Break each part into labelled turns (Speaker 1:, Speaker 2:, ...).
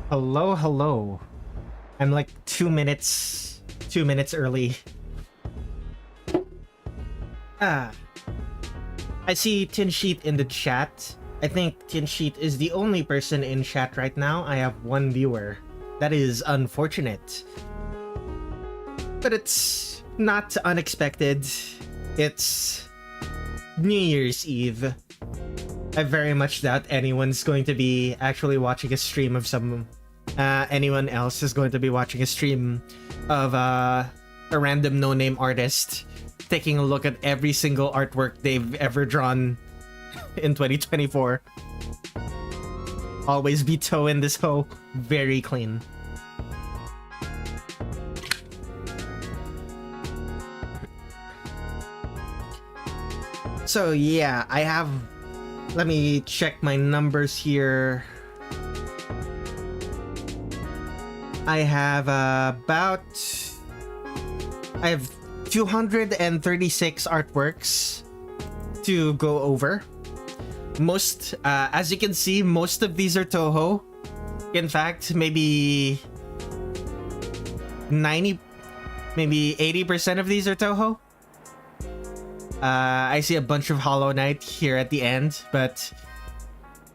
Speaker 1: Hello, hello. I'm like 2 minutes early. Ah, I see Tin Sheet in the chat. I think Tin Sheet is the only person in chat right now. I have one viewer. That is unfortunate. But it's not unexpected. It's New Year's Eve. I very much doubt anyone's going to be actually watching a stream of anyone else is going to be watching a stream of a random no-name artist taking a look at every single artwork they've ever drawn in 2024. Always be towing this hoe very clean. So yeah, let me check my numbers here. I have 236 artworks to go over. As you can see, most of these are Toho. In fact, maybe 80% of these are Toho. I see a bunch of Hollow Knight here at the end, but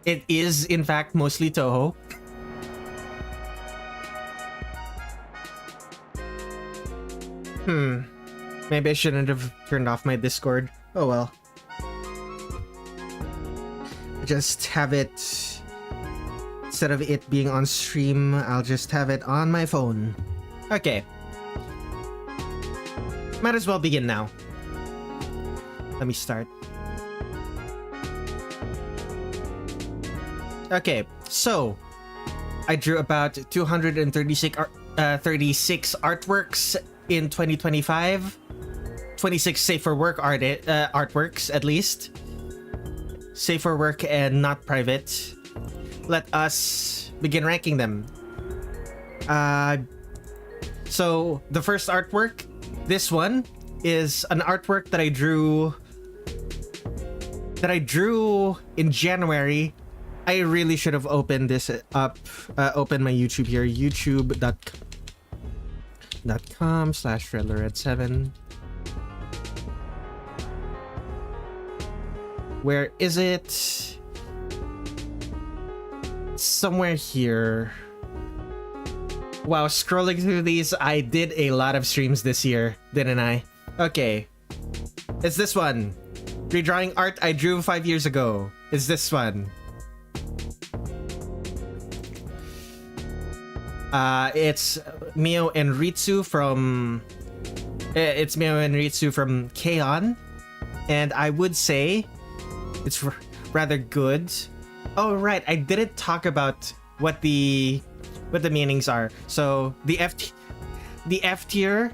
Speaker 1: it is in fact mostly Toho. Maybe I shouldn't have turned off my Discord. Oh well. Just have it, instead of it being on stream, I'll just have it on my phone. Okay. Might as well begin now. Let me start. Okay, so I drew about 236 artworks in 2025. 26 safe for work artworks, at least. Safe for work and not private. Let us begin ranking them. So the first artwork, this one, is an artwork that I drew in January. I really should have opened this up, open my YouTube here, youtube.com/Redler Red7. Where is it? Somewhere here. Wow, scrolling through these, I did a lot of streams this year, didn't I? Okay. It's this one. Redrawing art I drew 5 years ago. It's this one. It's Mio and Ritsu from K-On! And I would say it's rather good. Oh right, I didn't talk about what the meanings are. So the F tier,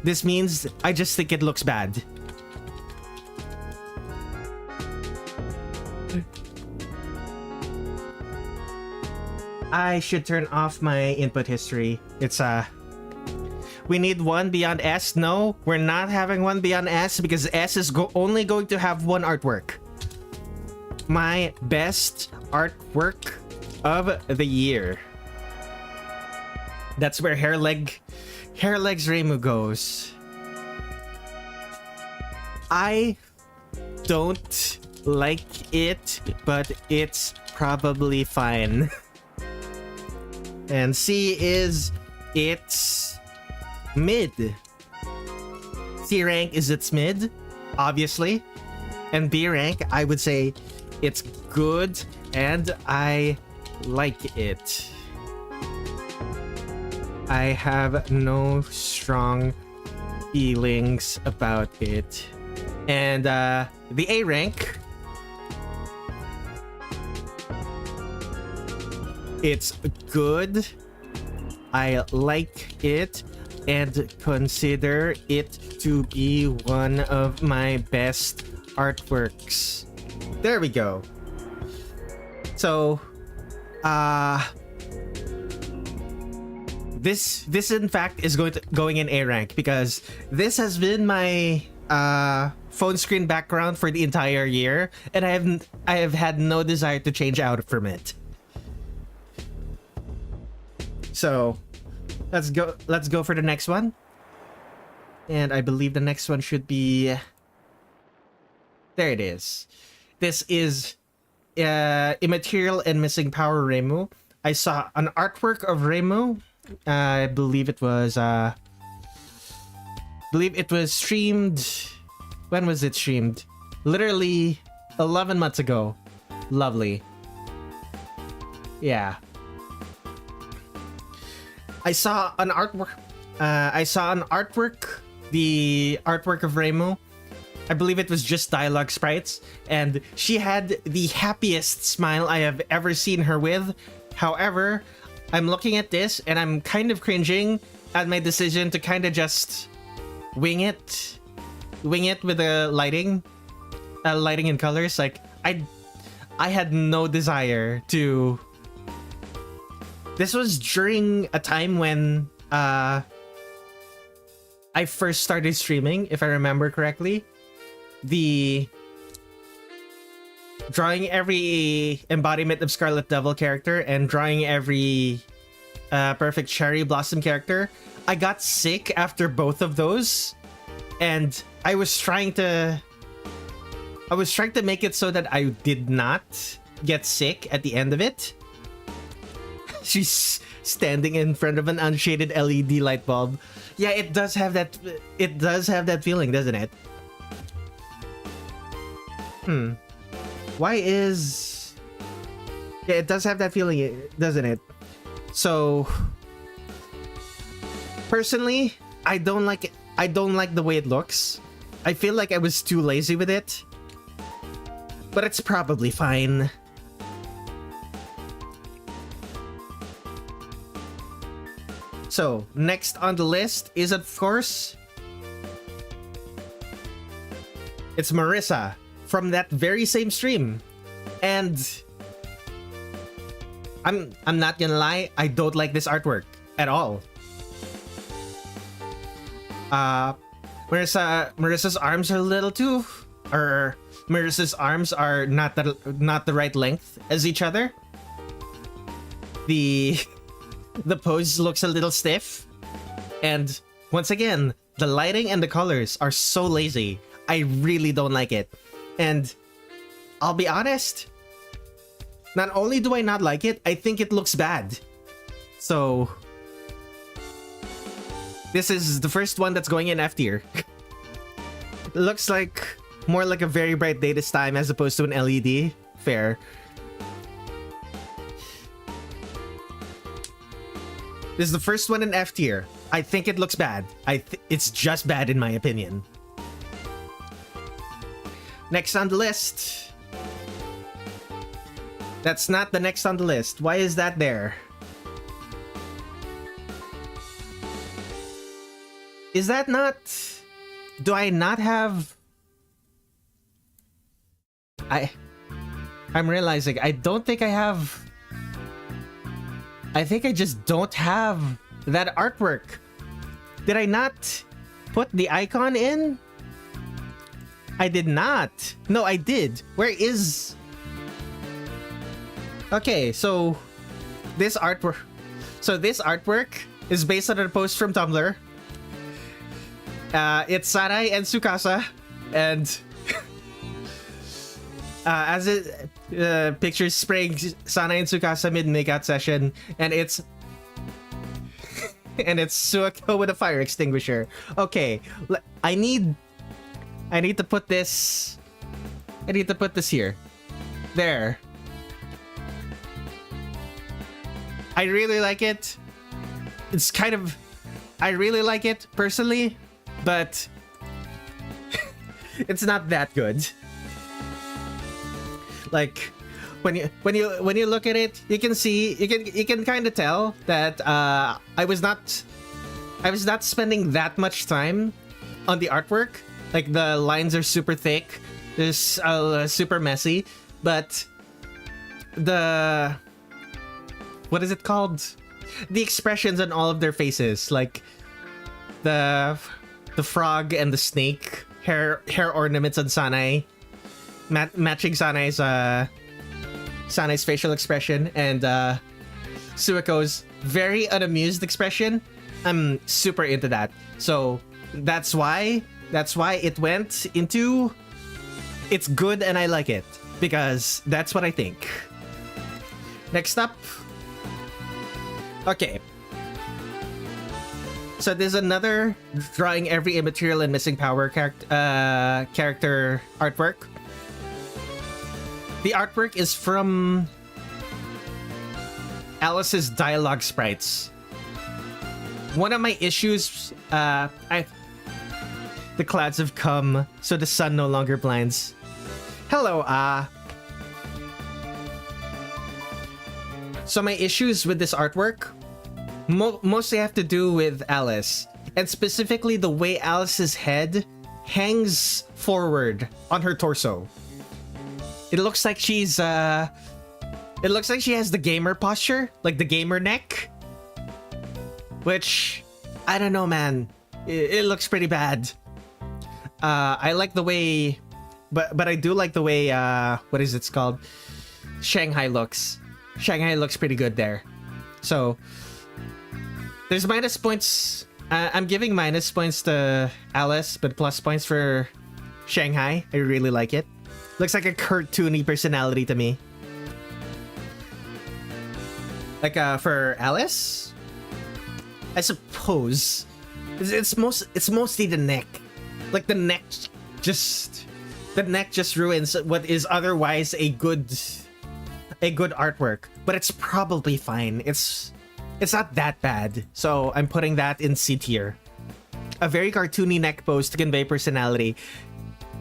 Speaker 1: this means I just think it looks bad. I should turn off my input history. It's we need one beyond S. No, we're not having one beyond S because S is only going to have one artwork. My best artwork of the year. That's where Hairlegs Reimu goes. I don't like it, but it's probably fine. And C is it's mid. C rank is it's mid, obviously. And B rank, I would say it's good and I like it. I have no strong feelings about it. And the A rank, it's good. I like it and consider it to be one of my best artworks. There we go. So, this in fact is going in A rank because this has been my phone screen background for the entire year, and I have had no desire to change out from it. So let's go for the next one. And I believe the next one should be, there it is. This is Immaterial and Missing Power Reimu. I saw an artwork of Reimu. I believe it was streamed. When was it streamed? Literally 11 months ago. Lovely. Yeah. I saw an artwork. The artwork of Reimu. I believe it was just dialogue sprites, and she had the happiest smile I have ever seen her with. However, I'm looking at this and I'm kind of cringing at my decision to kind of just wing it with the lighting and colors. Like I had no desire to. This was during a time when I first started streaming, if I remember correctly. The drawing every embodiment of Scarlet Devil character and drawing every perfect Cherry Blossom character. I got sick after both of those, and I was trying to make it so that I did not get sick at the end of it. She's standing in front of an unshaded LED light bulb. Yeah, it does have that feeling, doesn't it? Why is... Yeah, it does have that feeling, doesn't it? So, personally, I don't like it. I don't like the way it looks. I feel like I was too lazy with it. But it's probably fine. So, next on the list is, of course, it's Marissa from that very same stream. And I'm not gonna lie, I don't like this artwork at all. Marissa's arms are a little too, or Marissa's arms are not the right length as each other. The pose looks a little stiff, and once again, the lighting and the colors are so lazy. I really don't like it. And I'll be honest, not only do I not like it, I think it looks bad. So this is the first one that's going in F tier. It looks like more like a very bright day this time as opposed to an LED. Fair. This is the first one in F tier. I think it looks bad. It's just bad in my opinion. Next on the list. That's not the next on the list. Why is that there? Is that not... Do I not have... I'm realizing I don't think I have... I think I just don't have that artwork. Did I not put the icon in? I did not. No, I did. Where is... Okay, so this artwork... So this artwork is based on a post from Tumblr. It's Sanai and Tsukasa, and as it pictures spraying Sanai and Tsukasa mid-makeout session, and it's Suako with a fire extinguisher. Okay, I need to put this. I need to put this here. There. I really like it. It's kind of... I really like it personally, but it's not that good. Like when you look at it, you can see you can kind of tell that I was not spending that much time on the artwork. Like the lines are super thick, it's super messy, but the... what is it called? The expressions on all of their faces, like the frog and the snake hair ornaments on Sanai, matching Sanai's facial expression, and Suako's very unamused expression, I'm super into that. So that's why it went into it's good and I like it, because that's what I think. Next up. Okay. So there's another drawing every immaterial and missing power character artwork. The artwork is from Alice's dialogue sprites. One of my issues, the clouds have come, so the sun no longer blinds. Hello, So my issues with this artwork mostly have to do with Alice, and specifically the way Alice's head hangs forward on her torso. It looks like she's it looks like she has the gamer posture, like the gamer neck, which I don't know, man. It looks pretty bad. I like the way, but I do like the way what is it called? Shanghai looks. Shanghai looks pretty good there. So there's minus points. I'm giving minus points to Alice, but plus points for Shanghai. I really like it. Looks like a cartoony personality to me. Like for Alice, I suppose it's mostly the neck. Like the neck just ruins what is otherwise a good artwork. But it's probably fine. It's not that bad. So I'm putting that in C tier. A very cartoony neck pose to convey personality.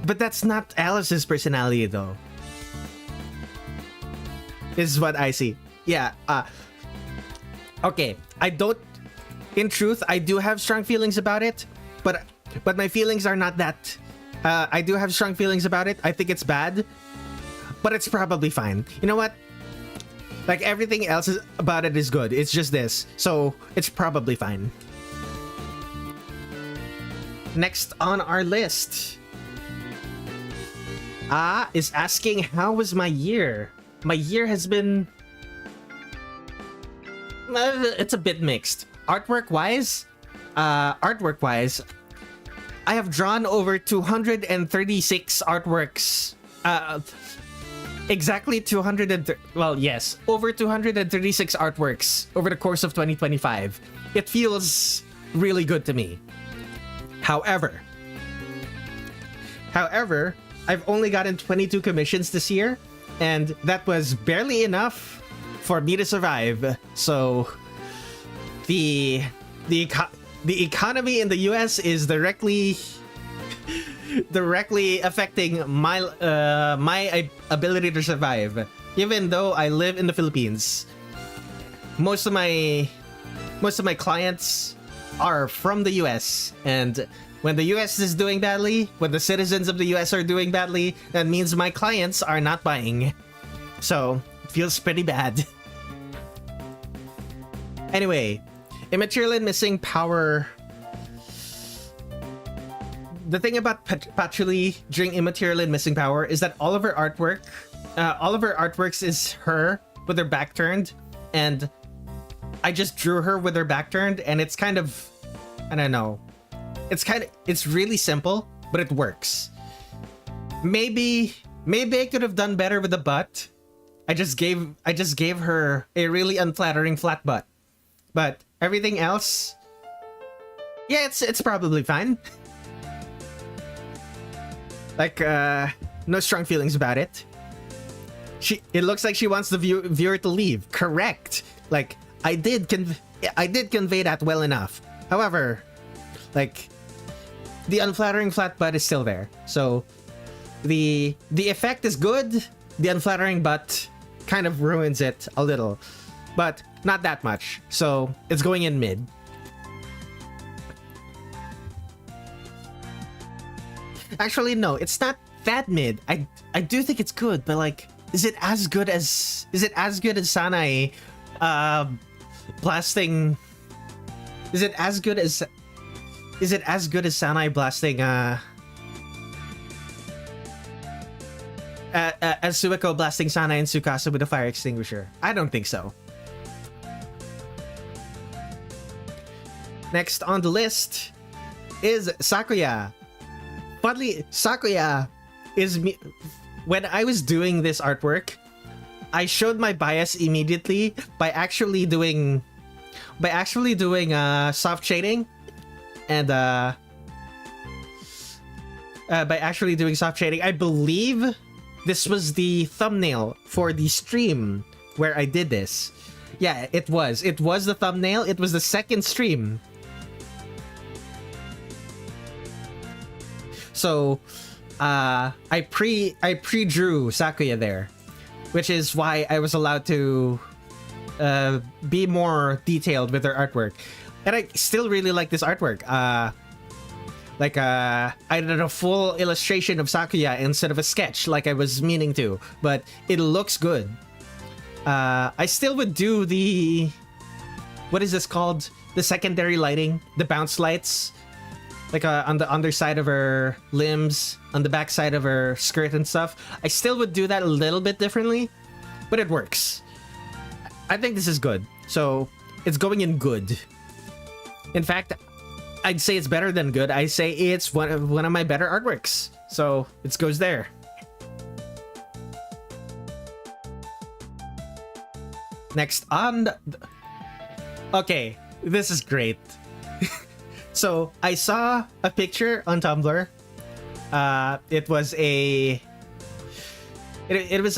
Speaker 1: But that's not Alice's personality though. Is what I see. Yeah, okay. In truth, I do have strong feelings about it, but my feelings are not that. I do have strong feelings about it. I think it's bad, but it's probably fine. You know what? Like everything else about it is good. It's just this, so it's probably fine. Next on our list, is asking, how was my year? My year has been... it's a bit mixed. Artwork-wise, I have drawn over 236 artworks. Exactly 200 well, yes, over 236 artworks over the course of 2025. It feels really good to me. However, I've only gotten 22 commissions this year, and that was barely enough for me to survive. So the economy in the US is directly affecting my ability to survive, even though I live in the Philippines. Most of my clients are from the US, and when the US is doing badly, when the citizens of the US are doing badly, that means my clients are not buying. So it feels pretty bad. Anyway, immaterial and missing power. The thing about Patchouli during immaterial and missing power is that all of her artworks is her with her back turned, and I just drew her with her back turned, and it's kind of, I don't know. It's really simple, but it works. Maybe I could have done better with the butt. I just gave her a really unflattering flat butt. But everything else, yeah, it's probably fine. Like, no strong feelings about it. It looks like she wants the viewer to leave. Correct. Like, I did convey that well enough. However, like, the unflattering flat butt is still there. So the effect is good. The unflattering butt kind of ruins it a little, but not that much. So it's going in mid. Actually, no, it's not that mid. I do think it's good, but like, is it as good as Sanai blasting? Is it as good as Sanai blasting as Sueko blasting Sanai and Tsukasa with a fire extinguisher? I don't think so. Next on the list is Sakuya. Funny, Sakuya is me. When I was doing this artwork, I showed my bias immediately by actually doing soft shading, and I believe this was the thumbnail for the stream where I did this. Yeah, it was the thumbnail. It was the second stream. So I pre-drew Sakuya there, which is why I was allowed to be more detailed with their artwork. And I still really like this artwork. I did a full illustration of Sakuya instead of a sketch like I was meaning to, but it looks good. I still would do the... what is this called? The secondary lighting, the bounce lights. Like on the underside of her limbs, on the backside of her skirt and stuff. I still would do that a little bit differently, but it works. I think this is good. So it's going in good. In fact, I'd say it's better than good. I say it's one of my better artworks. So it goes there. Next on... okay, this is great. So I saw a picture on Tumblr. It was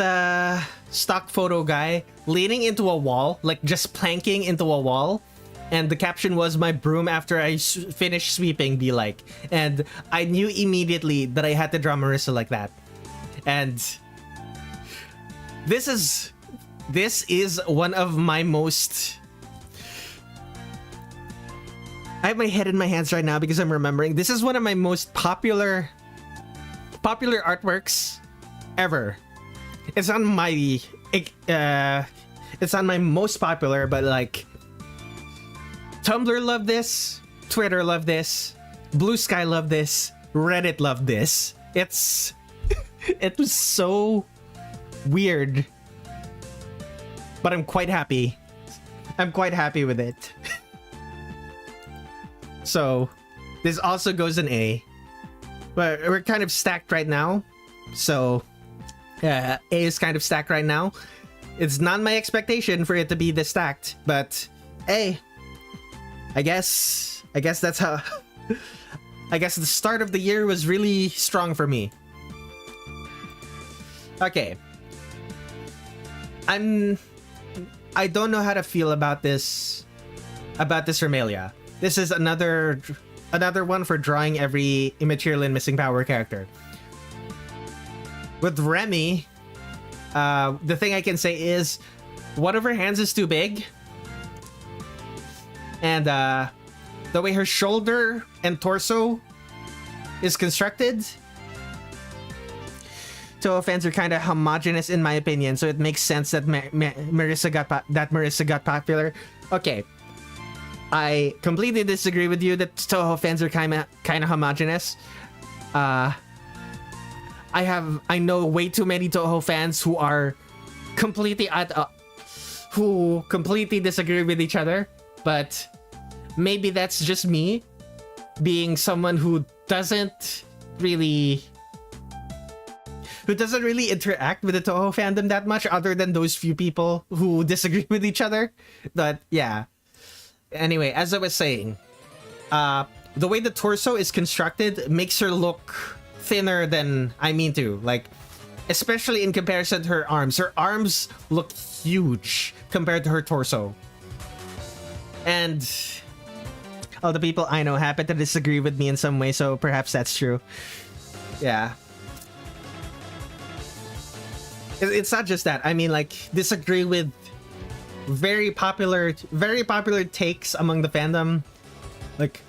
Speaker 1: a stock photo guy leaning into a wall, like just planking into a wall, and the caption was "My broom after I finish sweeping be like." And I knew immediately that I had to draw Marissa like that. And this is one of my most... I have my head in my hands right now because I'm remembering. This is one of my most popular artworks ever. It's on my most popular, but like Tumblr loved this, Twitter loved this, Blue Sky loved this, Reddit loved this. It was so weird, but I'm quite happy. I'm quite happy with it. So, this also goes in A. But we're kind of stacked right now. So, A is kind of stacked right now. It's not my expectation for it to be this stacked, but A. I guess that's how... I guess the start of the year was really strong for me. Okay. I don't know how to feel about this Remelia. This is another one for drawing every immaterial and missing power character. With Remy, the thing I can say is one of her hands is too big. And the way her shoulder and torso is constructed, Toho fans are kind of homogenous in my opinion, so it makes sense that Marissa got popular. Okay. I completely disagree with you that Toho fans are kind of homogenous. I know way too many Toho fans who are who completely disagree with each other, but maybe that's just me being someone who doesn't really interact with the Toho fandom that much, other than those few people who disagree with each other. But yeah. Anyway, as I was saying, the way the torso is constructed makes her look thinner than I mean to. Like, especially in comparison to her arms. Her arms look huge compared to her torso. And all the people I know happen to disagree with me in some way, so perhaps that's true. Yeah. It's not just that. I mean, like, disagree with very popular takes among the fandom. Like,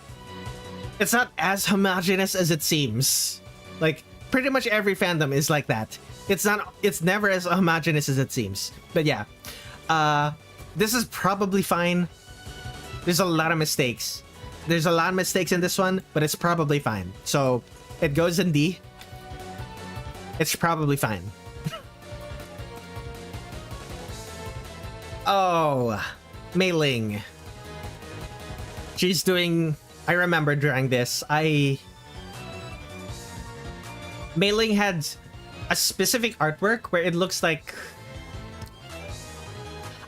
Speaker 1: it's not as homogenous as it seems. Like, pretty much every fandom is like that. It's never as homogenous as it seems. But yeah, this is probably fine. There's a lot of mistakes. There's a lot of mistakes in this one, but it's probably fine. So it goes in D. It's probably fine. Oh, Mei Ling. she's doing. I remember during this, Mei Ling had a specific artwork where it looks like.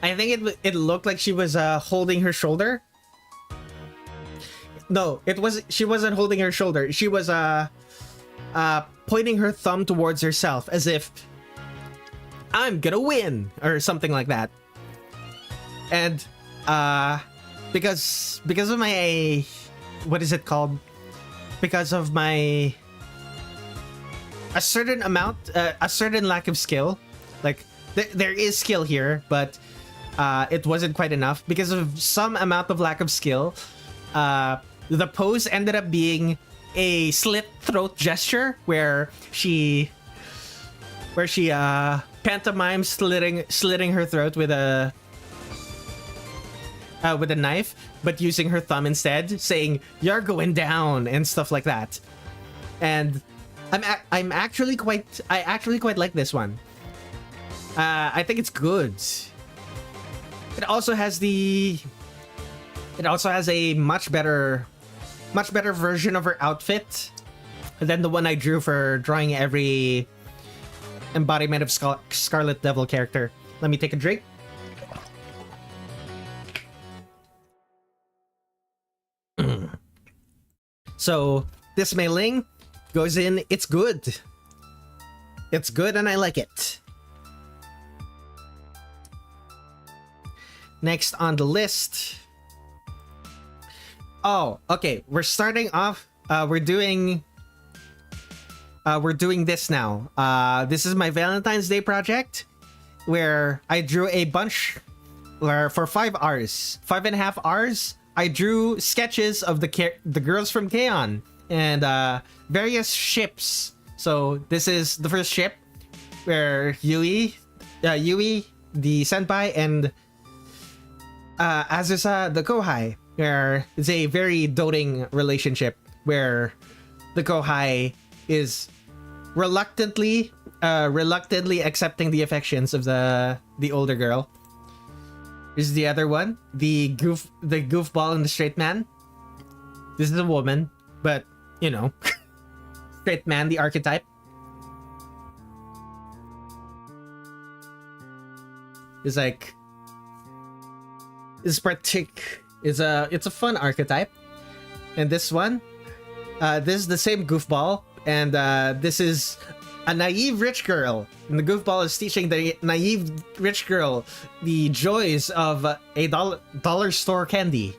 Speaker 1: I think it looked like she was holding her shoulder. No, she wasn't holding her shoulder. She was pointing her thumb towards herself as if I'm gonna win or something like that. And because of my, what is it called? Because of my a certain lack of skill. Like there is skill here, but it wasn't quite enough. Because of some amount of lack of skill, the pose ended up being a slit throat gesture where she pantomimes slitting her throat with a knife, but using her thumb instead, saying "You're going down" and stuff like that. And I actually quite like this one. I think it's good. It also has a much better version of her outfit than the one I drew for drawing every embodiment of Scarlet Devil character. Let me take a drink. So this Mei Ling goes in. It's good. It's good and I like it. Next on the list. Oh, okay. We're starting off. We're doing this now. This is my Valentine's Day project, where I drew a bunch. Where for 5.5 hours, I drew sketches of the girls from K-On! And various ships. So this is the first ship, where Yui, the senpai, and Azusa, the kohai, where it's a very doting relationship where the kohai is reluctantly accepting the affections of the older girl. Here's the other one, the goofball and the straight man. This is a woman, but you know, straight man, the archetype. Is like it's a fun archetype. And this one, this is the same goofball, and this is a naive rich girl, and the goofball is teaching the naive rich girl the joys of a dollar store candy.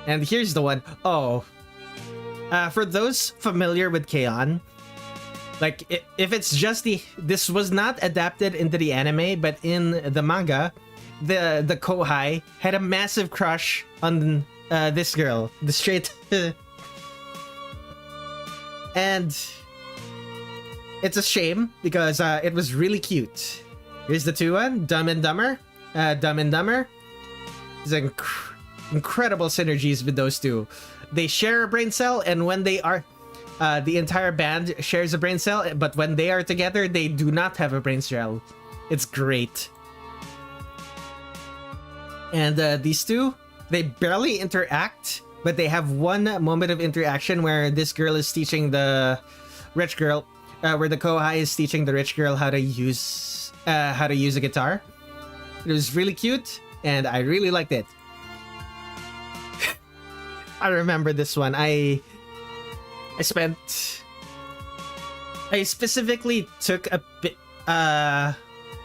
Speaker 1: And here's the one. Oh, for those familiar with K-On!, like if it's just this was not adapted into the anime, but in the manga, the kohai had a massive crush on this girl, the straight. And it's a shame because it was really cute. Here's the two one, Dumb and Dumber. Dumb and Dumber. There's incredible synergies with those two. They share a brain cell, and when they are, the entire band shares a brain cell. But when they are together, they do not have a brain cell. It's great. And these two, they barely interact. But they have one moment of interaction where this girl is teaching the rich girl, where the kohai is teaching the rich girl how to use a guitar. It was really cute, and I really liked it. I remember this one. I specifically took a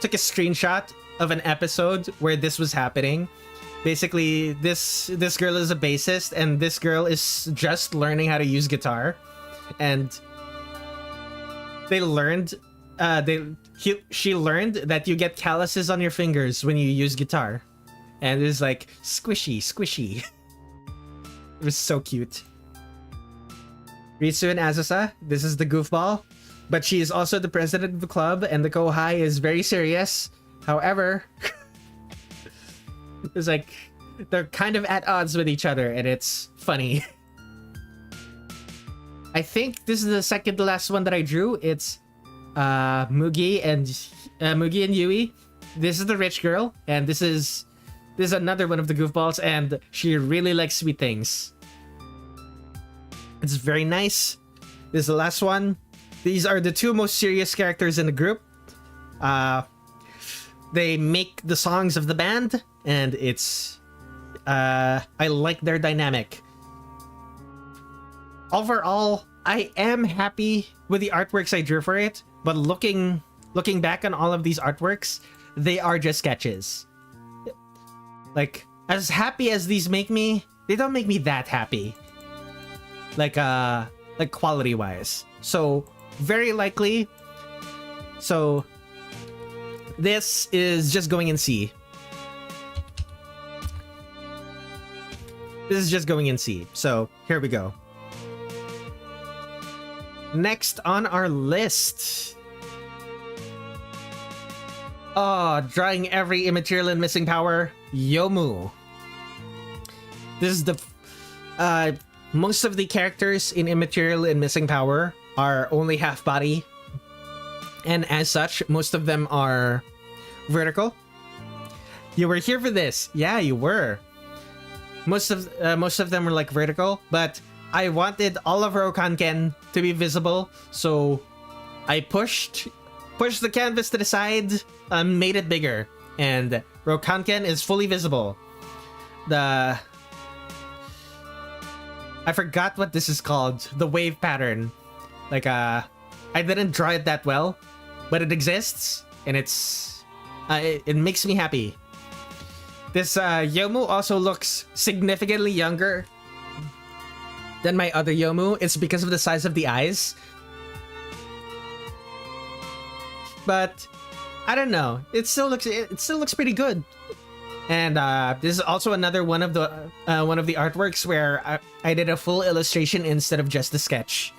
Speaker 1: screenshot of an episode where this was happening. Basically, this girl is a bassist, and this girl is just learning how to use guitar, and she learned that you get calluses on your fingers when you use guitar, and it's like squishy. It was so cute. Ritsu and Azusa, this is the goofball, but she is also the president of the club, and the kohai is very serious. However, it's like they're kind of at odds with each other, and it's funny. I think this is the second to last one that I drew. It's Mugi and Yui. This is the rich girl, and this is This is another one of the goofballs, and she really likes sweet things. It's very nice. This is the last one. These are the two most serious characters in the group. They make the songs of the band, and it's... I like their dynamic. Overall, I am happy with the artworks I drew for it, but looking back on all of these artworks, they are just sketches. Like, as happy as these make me, they don't make me that happy. Like quality-wise. So, very likely... So, this is just going in C. This is just going in C. So, here we go. Next on our list. Oh, drawing every immaterial and missing power. Yomu. This is the... most of the characters in Immaterial and Missing Power are only half body. And as such, most of them are vertical. You were here for this. Yeah, you were. Most of them were like vertical, but I wanted all of Rokanken to be visible, so I pushed the canvas to the side, made it bigger, and Rokanken is fully visible. I forgot what this is called. The wave pattern. Like, I didn't draw it that well, but it exists, and it makes me happy. This Yomu also looks significantly younger than my other Yomu. It's because of the size of the eyes. But I don't know. It still looks pretty good. And this is also another one of the artworks where I did a full illustration instead of just a sketch.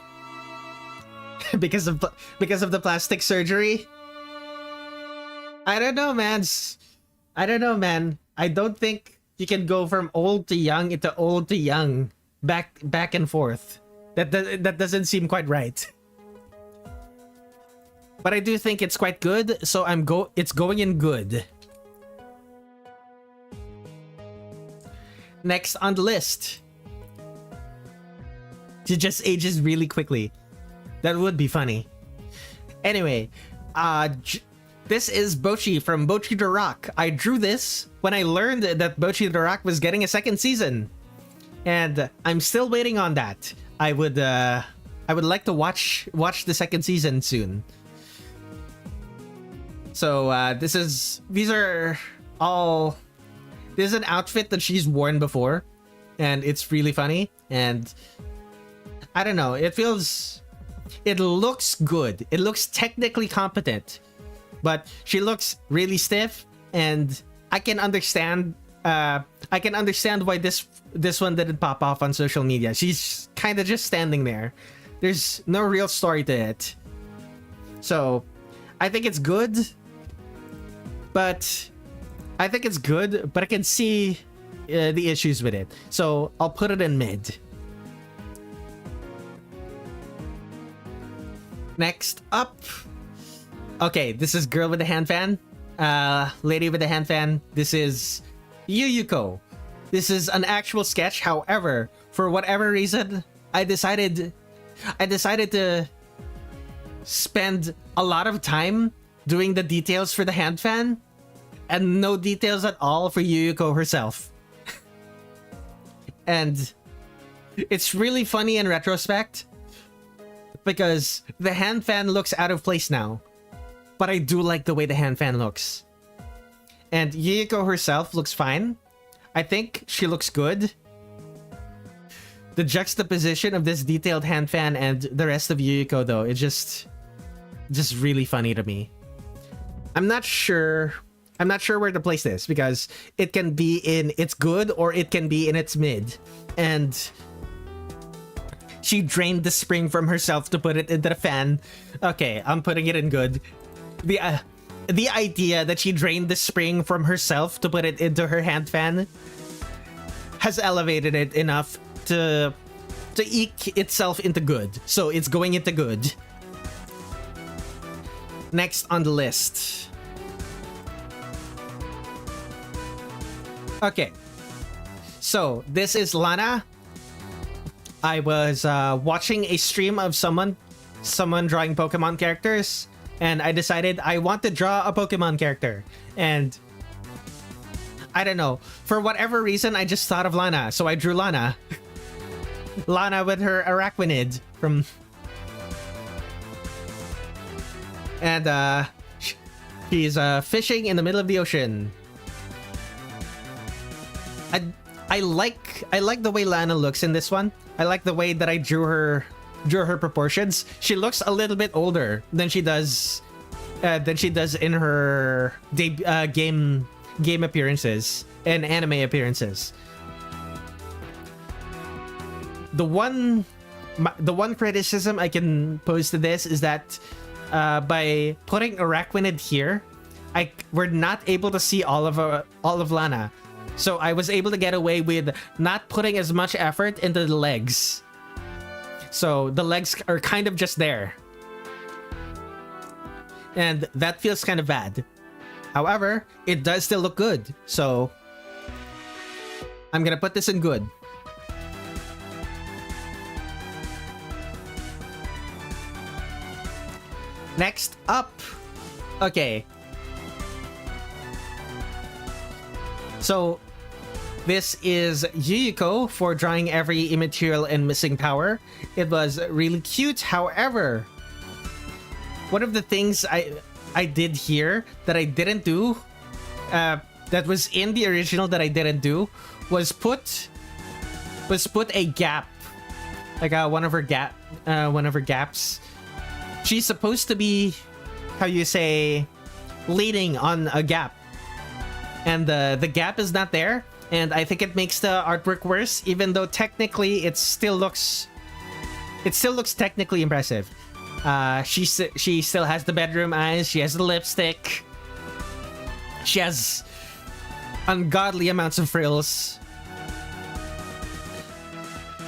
Speaker 1: because of the plastic surgery. I don't know, man. I don't think you can go from old to young into old to young, back and forth. That doesn't seem quite right. But I do think it's quite good, so it's going in good. Next on the list. It just ages really quickly. That would be funny. Anyway, this is Bocchi from Bocchi the Rock. I drew this when I learned that Bocchi the Rock was getting a second season. And I'm still waiting on that. I would like to watch the second season soon. So this is an outfit that she's worn before, and it's really funny, and I don't know, it looks good. It looks technically competent, but she looks really stiff, and I can understand why this one didn't pop off on social media. She's kind of just standing there. There's no real story to it. So, I think it's good, but I can see the issues with it. So, I'll put it in mid. Next up. Okay, this is Girl with the Hand Fan. Lady with the Hand Fan. This is Yuyuko. This is an actual sketch. However, for whatever reason, I decided to spend a lot of time doing the details for the hand fan and no details at all for Yuyuko herself. And it's really funny in retrospect because the hand fan looks out of place now, but I do like the way the hand fan looks. And Yuyuko herself looks fine. I think she looks good. The juxtaposition of this detailed hand fan and the rest of Yuyuko, though, it's just really funny to me. I'm not sure where to place this because it can be in its good or it can be in its mid. And she drained the spring from herself to put it into the fan. Okay, I'm putting it in good. The idea that she drained the spring from herself to put it into her hand fan has elevated it enough to eke itself into good. So it's going into good. Next on the list. Okay. So, this is Lana. I was watching a stream of someone drawing Pokemon characters, and I decided I want to draw a Pokemon character. And I don't know, for whatever reason, I just thought of Lana, so I drew Lana. Lana with her Araquanid from... And she's fishing in the middle of the ocean. I like the way Lana looks in this one. I like the way that I drew her proportions. She looks a little bit older than she does in her game appearances and anime appearances. The one criticism I can pose to this is that by putting Araquanid here, we're not able to see all of Lana. So I was able to get away with not putting as much effort into the legs. So the legs are kind of just there. And that feels kind of bad. However, it does still look good. So I'm gonna put this in good. Next up. Okay. So this is Yuyuko for drawing every immaterial and missing power. It was really cute. However, one of the things I did here that I didn't do, that was in the original that I didn't do, was put a gap, like one of her gaps. She's supposed to be, how you say, leaning on a gap, and the gap is not there. And I think it makes the artwork worse, even though technically it still looks technically impressive. She still has the bedroom eyes. She has the lipstick. She has ungodly amounts of frills.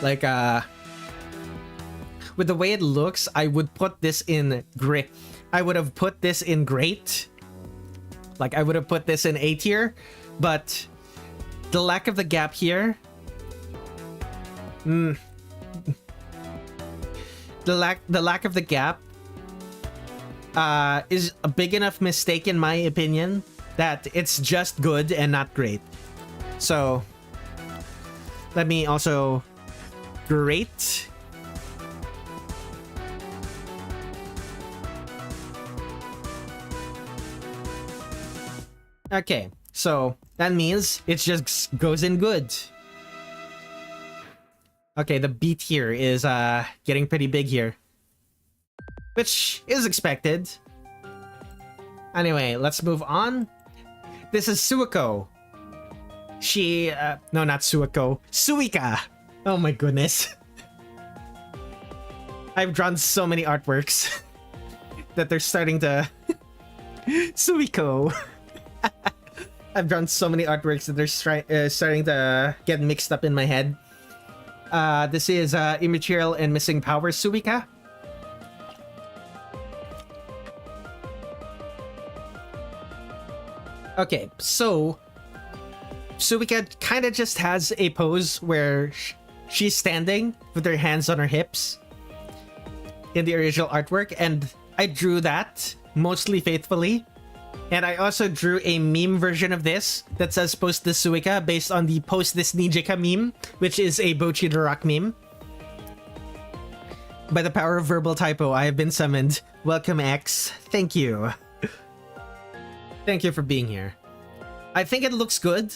Speaker 1: Like with the way it looks, I would put this in great. I would have put this in great. Like I would have put this in A tier, but the lack of the gap here, the lack of the gap is a big enough mistake in my opinion that it's just good and not great. So let me also great. Okay, so that means it just goes in good. Okay, the beat here is getting pretty big here, which is expected. Anyway, let's move on. This is Suiko. She no, not Suiko, Suika. Oh my goodness. I've drawn so many artworks that they're starting to Suiko. I've drawn so many artworks that they're starting to get mixed up in my head. This is Immaterial and Missing Power Suika. Okay, so Suika kind of just has a pose where she's standing with her hands on her hips in the original artwork, and I drew that mostly faithfully. And I also drew a meme version of this that says Post this Suika based on the Post this Nijika meme, which is a Bochi the Rock meme. By the power of verbal typo, I have been summoned. Welcome, X. Thank you. Thank you for being here. I think it looks good.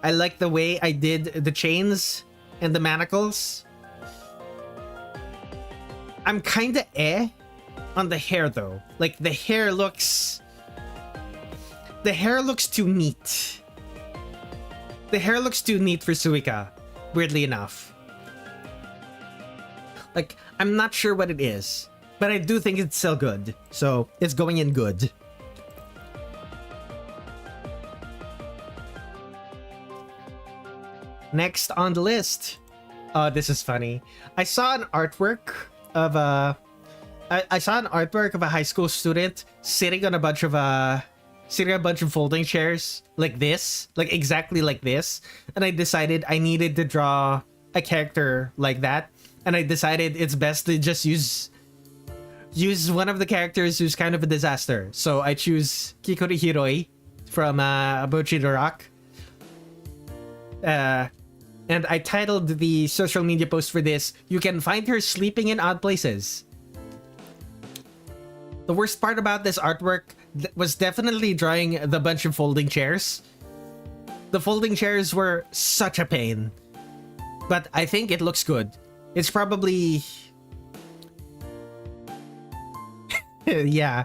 Speaker 1: I like the way I did the chains and the manacles. I'm kinda on the hair though. Like the hair looks too neat. The hair looks too neat for Suika, weirdly enough. Like, I'm not sure what it is, but I do think it's still good. So, it's going in good. Next on the list. Oh, this is funny. I saw an artwork of a high school student sitting on a bunch of sitting on a bunch of folding chairs like this, like exactly like this, and I decided I needed to draw a character like that, and I decided it's best to just use one of the characters who's kind of a disaster. So I choose Kikori Hiroi from Abochi the Rock. And I titled the social media post for this, "You can find her sleeping in odd places." The worst part about this artwork was definitely drawing the bunch of folding chairs. The folding chairs were such a pain. But I think it looks good. It's probably... yeah.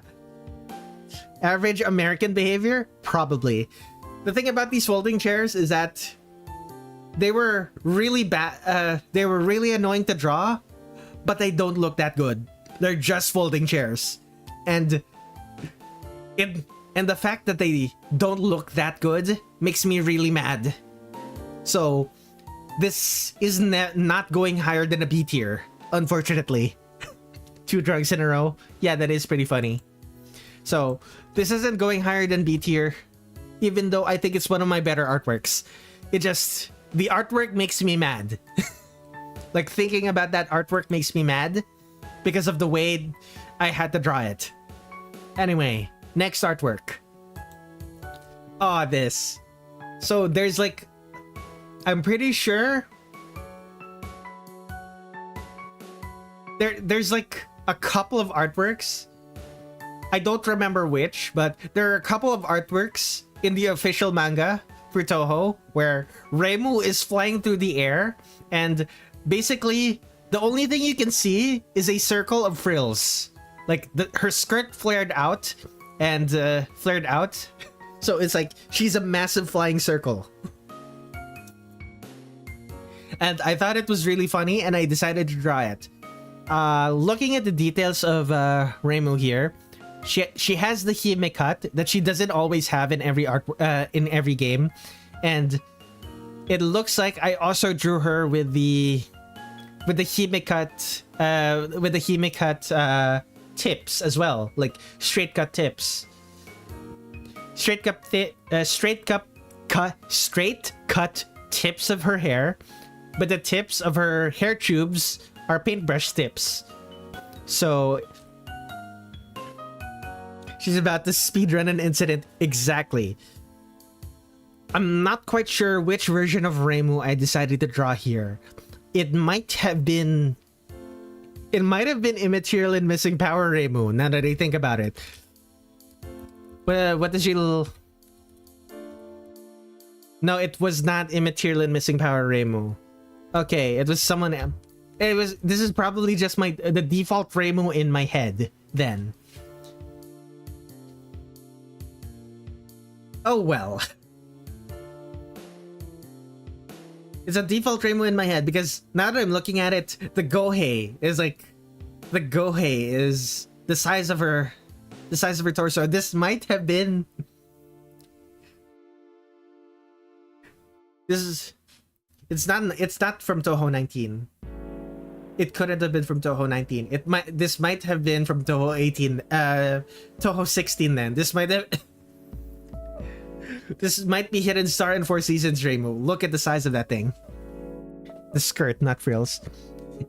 Speaker 1: Average American behavior? Probably. The thing about these folding chairs is that they were really bad. They were really annoying to draw, but they don't look that good. They're just folding chairs. And the fact that they don't look that good makes me really mad. So this is not going higher than a B tier, unfortunately. 2 drugs in a row. Yeah, that is pretty funny. So this isn't going higher than B tier, even though I think it's one of my better artworks. The artwork makes me mad. Like, thinking about that artwork makes me mad because of the way I had to draw it. Anyway, next artwork. Oh, this. So there's like, I'm pretty sure there's like a couple of artworks. I don't remember which, but there are a couple of artworks in the official manga for Toho where Reimu is flying through the air, and basically the only thing you can see is a circle of frills. Like her skirt flared out and flared out. So it's like she's a massive flying circle. And I thought it was really funny, and I decided to draw it. Looking at the details of Reimu here, she has the hime cut that she doesn't always have in every in every game, and it looks like I also drew her with the hime cut tips as well, like straight cut tips. Straight cut tips of her hair, but the tips of her hair tubes are paintbrush tips. So she's about to speedrun an incident. Exactly. I'm not quite sure which version of Reimu I decided to draw here. It might have been Immaterial and Missing Power Reimu, now that I think about it. What did she... No, it was not Immaterial and Missing Power Reimu. Okay, it was someone else. This is probably just the default Reimu in my head then. Oh well. It's a default Reimu in my head because now that I'm looking at it, the Gohei is the size of her torso. This might have been it's not from Toho 19. It couldn't have been from Toho 19. This might have been from Toho 18, Toho 16 then. This might be Hidden Star and Four Seasons Reimu. Look at the size of that thing. The skirt, not frills.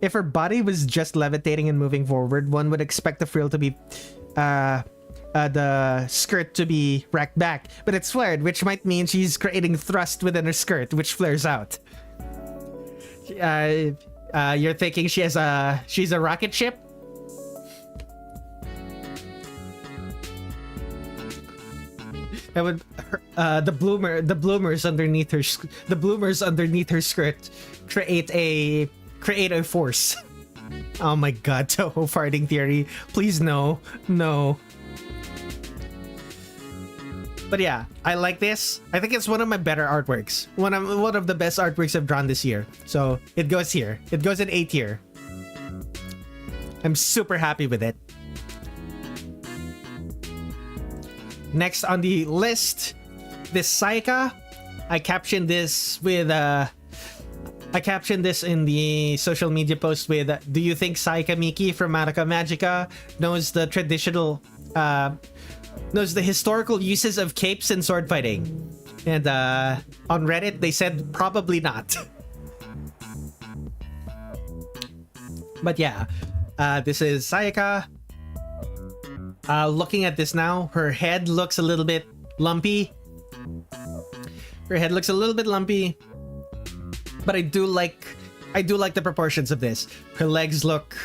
Speaker 1: If her body was just levitating and moving forward, one would expect the frill to be, the skirt to be racked back. But it's flared, which might mean she's creating thrust within her skirt, which flares out. You're thinking she's a rocket ship? That would the bloomers underneath her skirt create a force. Oh my god, Toho farting theory. Please no. But yeah, I like this. I think it's one of my better artworks. One of the best artworks I've drawn this year. So it goes here. It goes in A tier. I'm super happy with it. Next on the list, this Saika. I captioned this in the social media post with, do you think Saika Miki from Madoka Magica knows the traditional knows the historical uses of capes and sword fighting. And on Reddit, they said probably not. But yeah, this is Sayaka. Looking at this now, her head looks a little bit lumpy. Her head looks a little bit lumpy, but I do like the proportions of this. Her legs look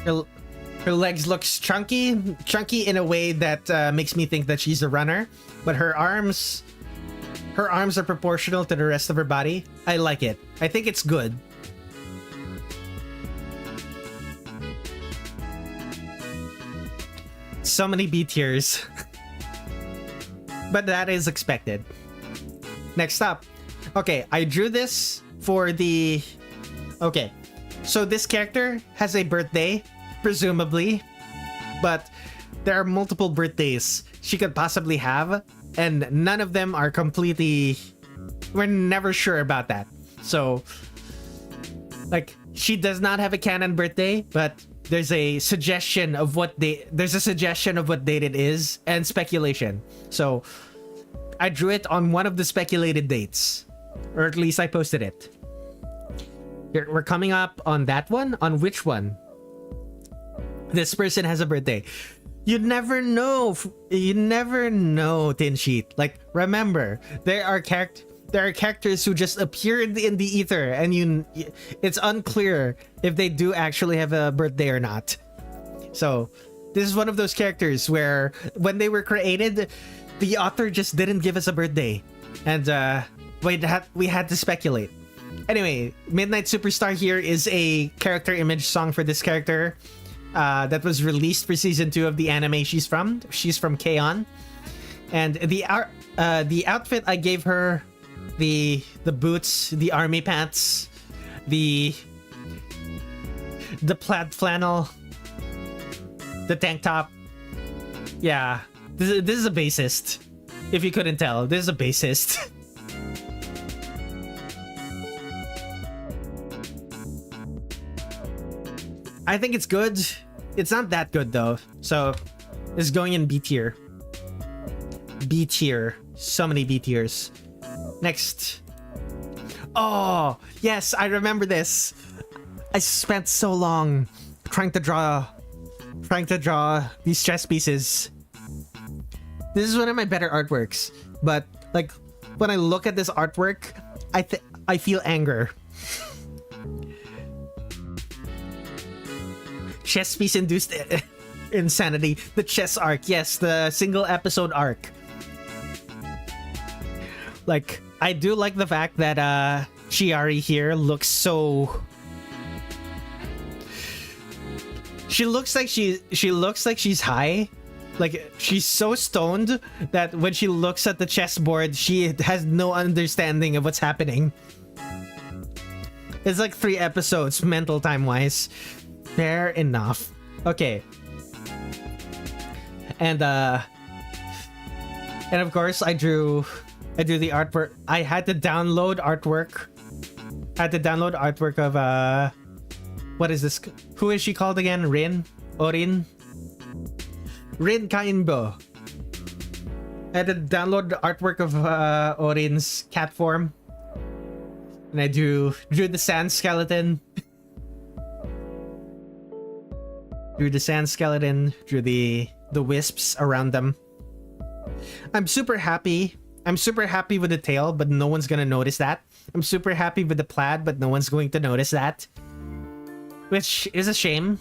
Speaker 1: her legs look chunky in a way that makes me think that she's a runner. But her arms are proportional to the rest of her body. I like it. I think it's good. So many B tiers. But that is expected. Next up. Okay, I drew this for the... Okay, so this character has a birthday, presumably. But there are multiple birthdays she could possibly have. And none of them are completely... We're never sure about that. So, like, she does not have a canon birthday, but there's a suggestion of what date it is and speculation. So I drew it on one of the speculated dates, or at least I posted it. Here, we're coming up on that one. On which one? This person has a birthday. You never know. You never know, Tin Sheet. Like, remember, there are characters who just appeared in the ether, and it's unclear if they do actually have a birthday or not. So this is one of those characters where when they were created, the author just didn't give us a birthday, and we had to speculate. Anyway, Midnight Superstar here is a character image song for this character that was released for season 2 of the anime she's from. She's from K-On! And the outfit I gave her, the boots, the army pants, the plaid flannel, the tank top. Yeah, this is a bassist. If you couldn't tell, this is a bassist. I think it's good. It's not that good though. So it's going in B tier. B tier. So many B tiers. Next. Oh, yes, I remember this. I spent so long trying to draw these chess pieces. This is one of my better artworks, but like when I look at this artwork, I feel anger. Chess piece induced insanity. The chess arc, yes, the single episode arc. Like, I do like the fact that Chiari here looks so... She looks like she's high. Like, she's so stoned that when she looks at the chessboard, she has no understanding of what's happening. It's like 3 episodes mental time-wise. Fair enough. Okay. And of course I drew the artwork. I had to download artwork. Of what is this? Who is she called again? Orin Kainbo. I had to download the artwork of Orin's cat form. And I drew the sand skeleton. Drew the sand skeleton, drew the wisps around them. I'm super happy with the tail, but no one's gonna notice that. I'm super happy with the plaid, but no one's going to notice that. Which is a shame.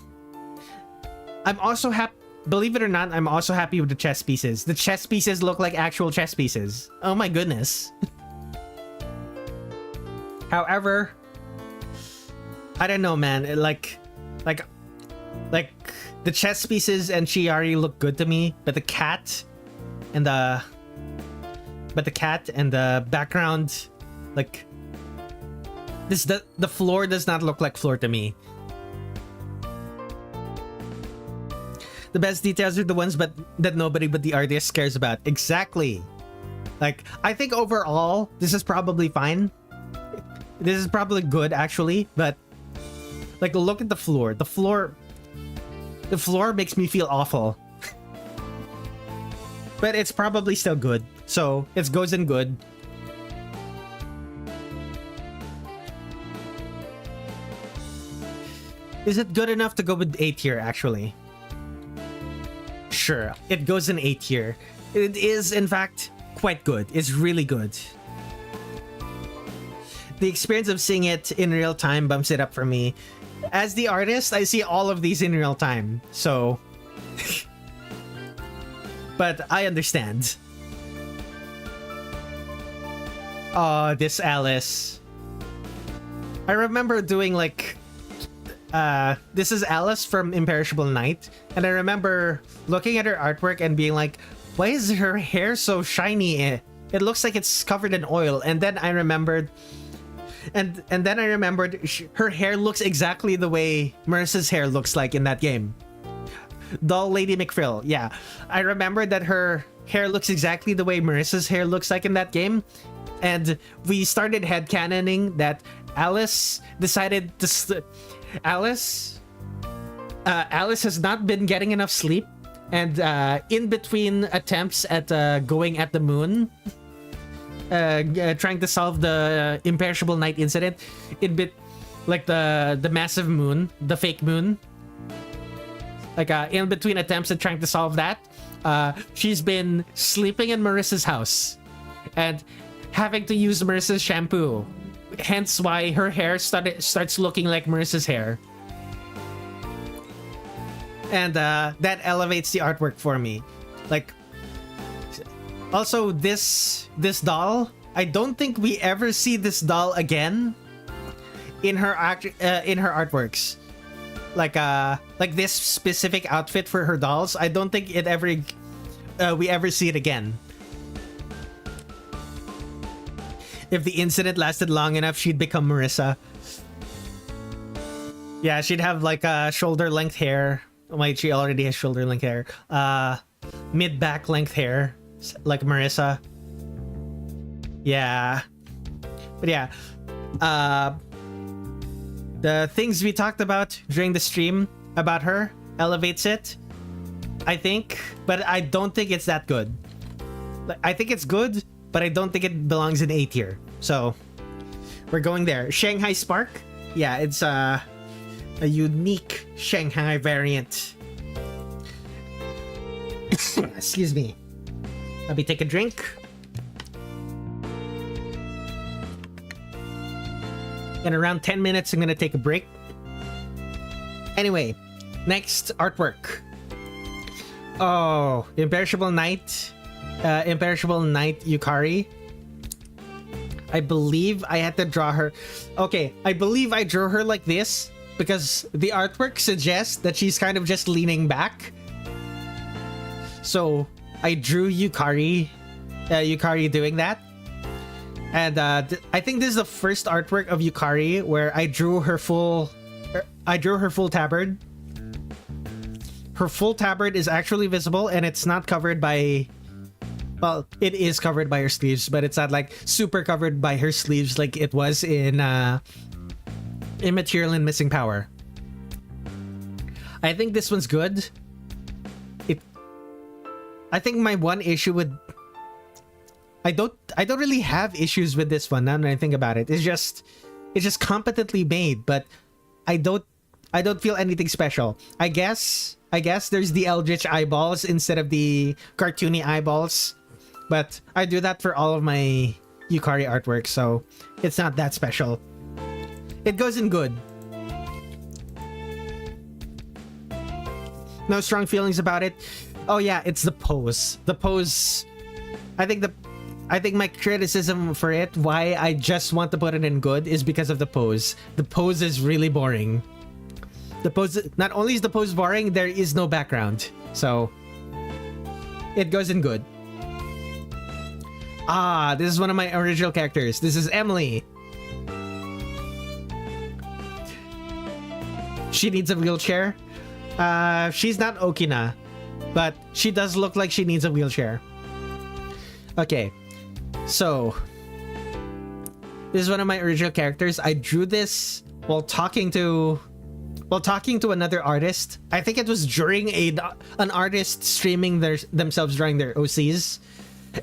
Speaker 1: I'm also happy, believe it or not, I'm also happy with the chess pieces. The chess pieces look like actual chess pieces. Oh my goodness. However, I don't know, man. Like the chess pieces and Chiari look good to me, but the cat and the background, like the floor does not look like floor to me. The best details are the ones that nobody but the artist cares about. Exactly. Like, I think overall this is probably fine. This is probably good actually, but like, look at the floor. The floor makes me feel awful. but it's probably still good. So it goes in good. Is it good enough to go with A tier, actually? Sure, it goes in A tier. It is, in fact, quite good. It's really good. The experience of seeing it in real time bumps it up for me. As the artist, I see all of these in real time, so... but I understand. Oh, this Alice. I remember doing like... this is Alice from Imperishable Night, and I remember looking at her artwork and being like, why is her hair so shiny? It looks like it's covered in oil. And then I remembered... And then I remembered her hair looks exactly the way Marissa's hair looks like in that game. Doll Lady McFrill, yeah. I remembered that her hair looks exactly the way Marissa's hair looks like in that game. And we started headcanoning that Alice decided to... Alice has not been getting enough sleep. And in between attempts at going at the moon... trying to solve the Imperishable Night incident, like the massive moon, the fake moon. Like in between attempts at trying to solve that, she's been sleeping in Marissa's house and having to use Marissa's shampoo. Hence why her hair starts looking like Marissa's hair. And that elevates the artwork for me. Like. Also, this doll, I don't think we ever see this doll again in her artworks. Like this specific outfit for her dolls, I don't think we ever see it again. If the incident lasted long enough, she'd become Marissa. Yeah, she'd have like shoulder length hair. Wait, she already has shoulder length hair. Mid back length hair. Like Marissa. Yeah. But yeah. The things we talked about during the stream about her elevates it, I think. But I don't think it's that good. I think it's good, but I don't think it belongs in A tier. So, we're going there. Shanghai Spark? Yeah, it's a unique Shanghai variant. Excuse me. Let me take a drink. In around 10 minutes, I'm gonna take a break. Anyway, next artwork. Oh, Imperishable Night. Imperishable Night Yukari. I believe I had to draw her. Okay, I believe I drew her like this because the artwork suggests that she's kind of just leaning back. So... I drew Yukari doing that, and I think this is the first artwork of Yukari where I drew her full tabard. Her full tabard is actually visible, and it's not covered by. Well, it is covered by her sleeves, but it's not like super covered by her sleeves like it was in Immaterial and Missing Power. I think this one's good. I think my one issue with... I don't really have issues with this one now that I think about it. It's just competently made, but I don't feel anything special. I guess there's the Eldritch eyeballs instead of the cartoony eyeballs, but I do that for all of my Yukari artwork, so it's not that special. It goes in good. No strong feelings about it. Oh yeah, it's the pose. The pose. I think my criticism for it, why I just want to put it in good, is because of the pose. The pose is really boring. The pose, not only is the pose boring, there is no background. So it goes in good. Ah, this is one of my original characters. This is Emily. She needs a wheelchair. She's not Okina, but she does look like she needs a wheelchair. Okay, so this is one of my original characters. I drew this while talking to while talking to another artist. I think it was during an artist streaming themselves during their OCs.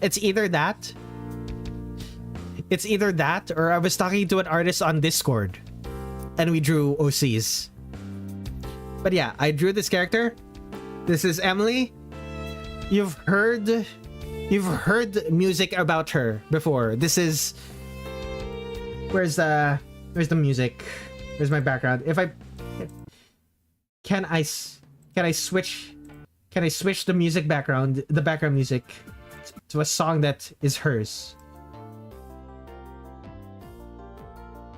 Speaker 1: It's either that. It's either that, or I was talking to an artist on Discord, and we drew OCs. But yeah, I drew this character. This is Emily. You've heard music about her before. This is where's the music? Where's my background? If I can I switch the music background, the background music to a song that is hers?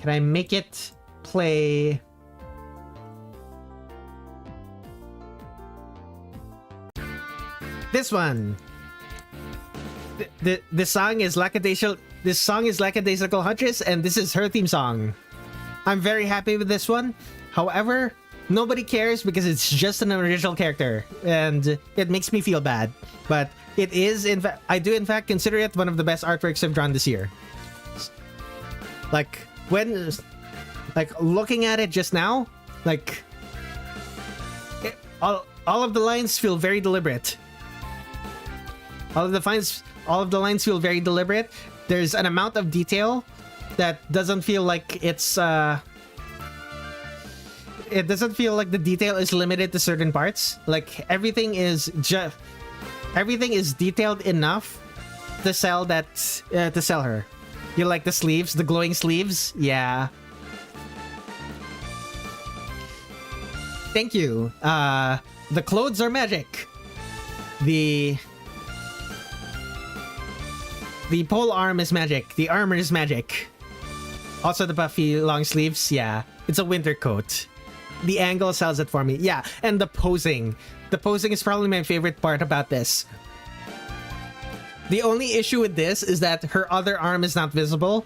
Speaker 1: Can I make it play? This one. This song is Lackadaisical. This song is Lackadaisical Huntress, and this is her theme song. I'm very happy with this one. However, nobody cares because it's just an original character, and it makes me feel bad. But it is, in fact, I do in fact consider it one of the best artworks I've drawn this year. Like when, like looking at it just now, like all of the lines feel very deliberate. All of the lines feel very deliberate. There's an amount of detail that doesn't feel like it's it doesn't feel like the detail is limited to certain parts. Like everything is detailed enough to sell her. You like the sleeves, the glowing sleeves? Yeah. Thank you. The clothes are magic. The pole arm is magic. The armor is magic. Also the puffy long sleeves, yeah. It's a winter coat. The angle sells it for me. Yeah, and the posing. The posing is probably my favorite part about this. The only issue with this is that her other arm is not visible,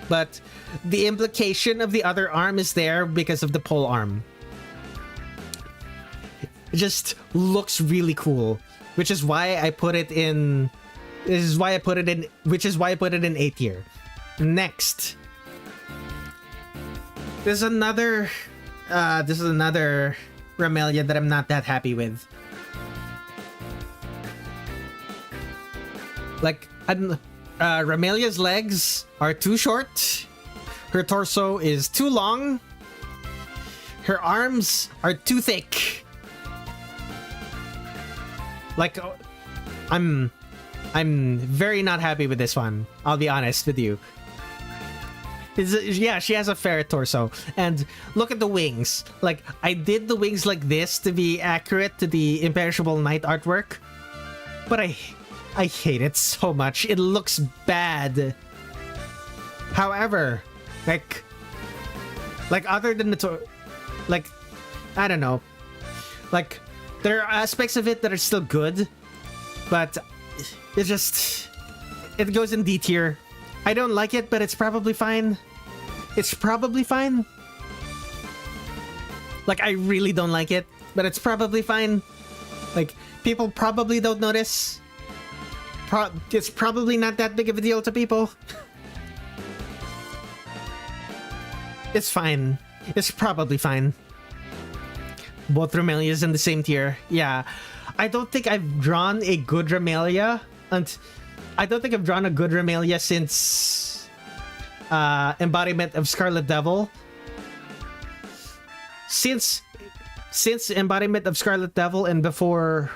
Speaker 1: but the implication of the other arm is there because of the pole arm. It just looks really cool, which is why I put it in... which is why I put it in A tier. Next. This is another Ramelia that I'm not that happy with. Like, Ramelia's legs are too short. Her torso is too long. Her arms are too thick. Like, I'm very not happy with this one. I'll be honest with you. Yeah, she has a fair torso. And look at the wings. Like, I did the wings like this to be accurate to the Imperishable Knight artwork. But I hate it so much. It looks bad. However, like other than the like, I don't know. Like, there are aspects of it that are still good. But it goes in D tier. I don't like it, but it's probably fine. It's probably fine. Like, I really don't like it, but it's probably fine. Like, people probably don't notice. It's probably not that big of a deal to people. It's fine. It's probably fine. Both Ramelias in the same tier. Yeah. I don't think I've drawn a good Ramelia. And I don't think I've drawn a good Ramelia since Embodiment of Scarlet Devil. Since Embodiment of Scarlet Devil and before...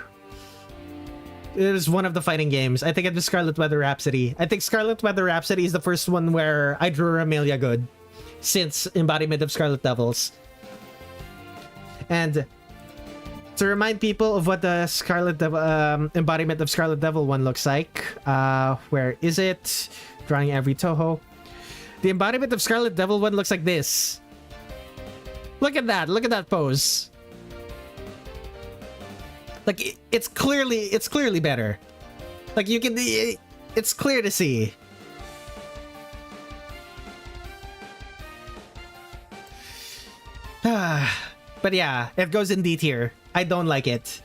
Speaker 1: It was one of the fighting games. I think it was Scarlet Weather Rhapsody. I think Scarlet Weather Rhapsody is the first one where I drew Ramelia good. Since Embodiment of Scarlet Devils. And to remind people of what the Embodiment of Scarlet Devil one looks like. Where is it? Drawing every Toho. The Embodiment of Scarlet Devil one looks like this. Look at that. Look at that pose. Like, it's clearly better. Like, you can... It's clear to see. But yeah, it goes in D tier. I don't like it.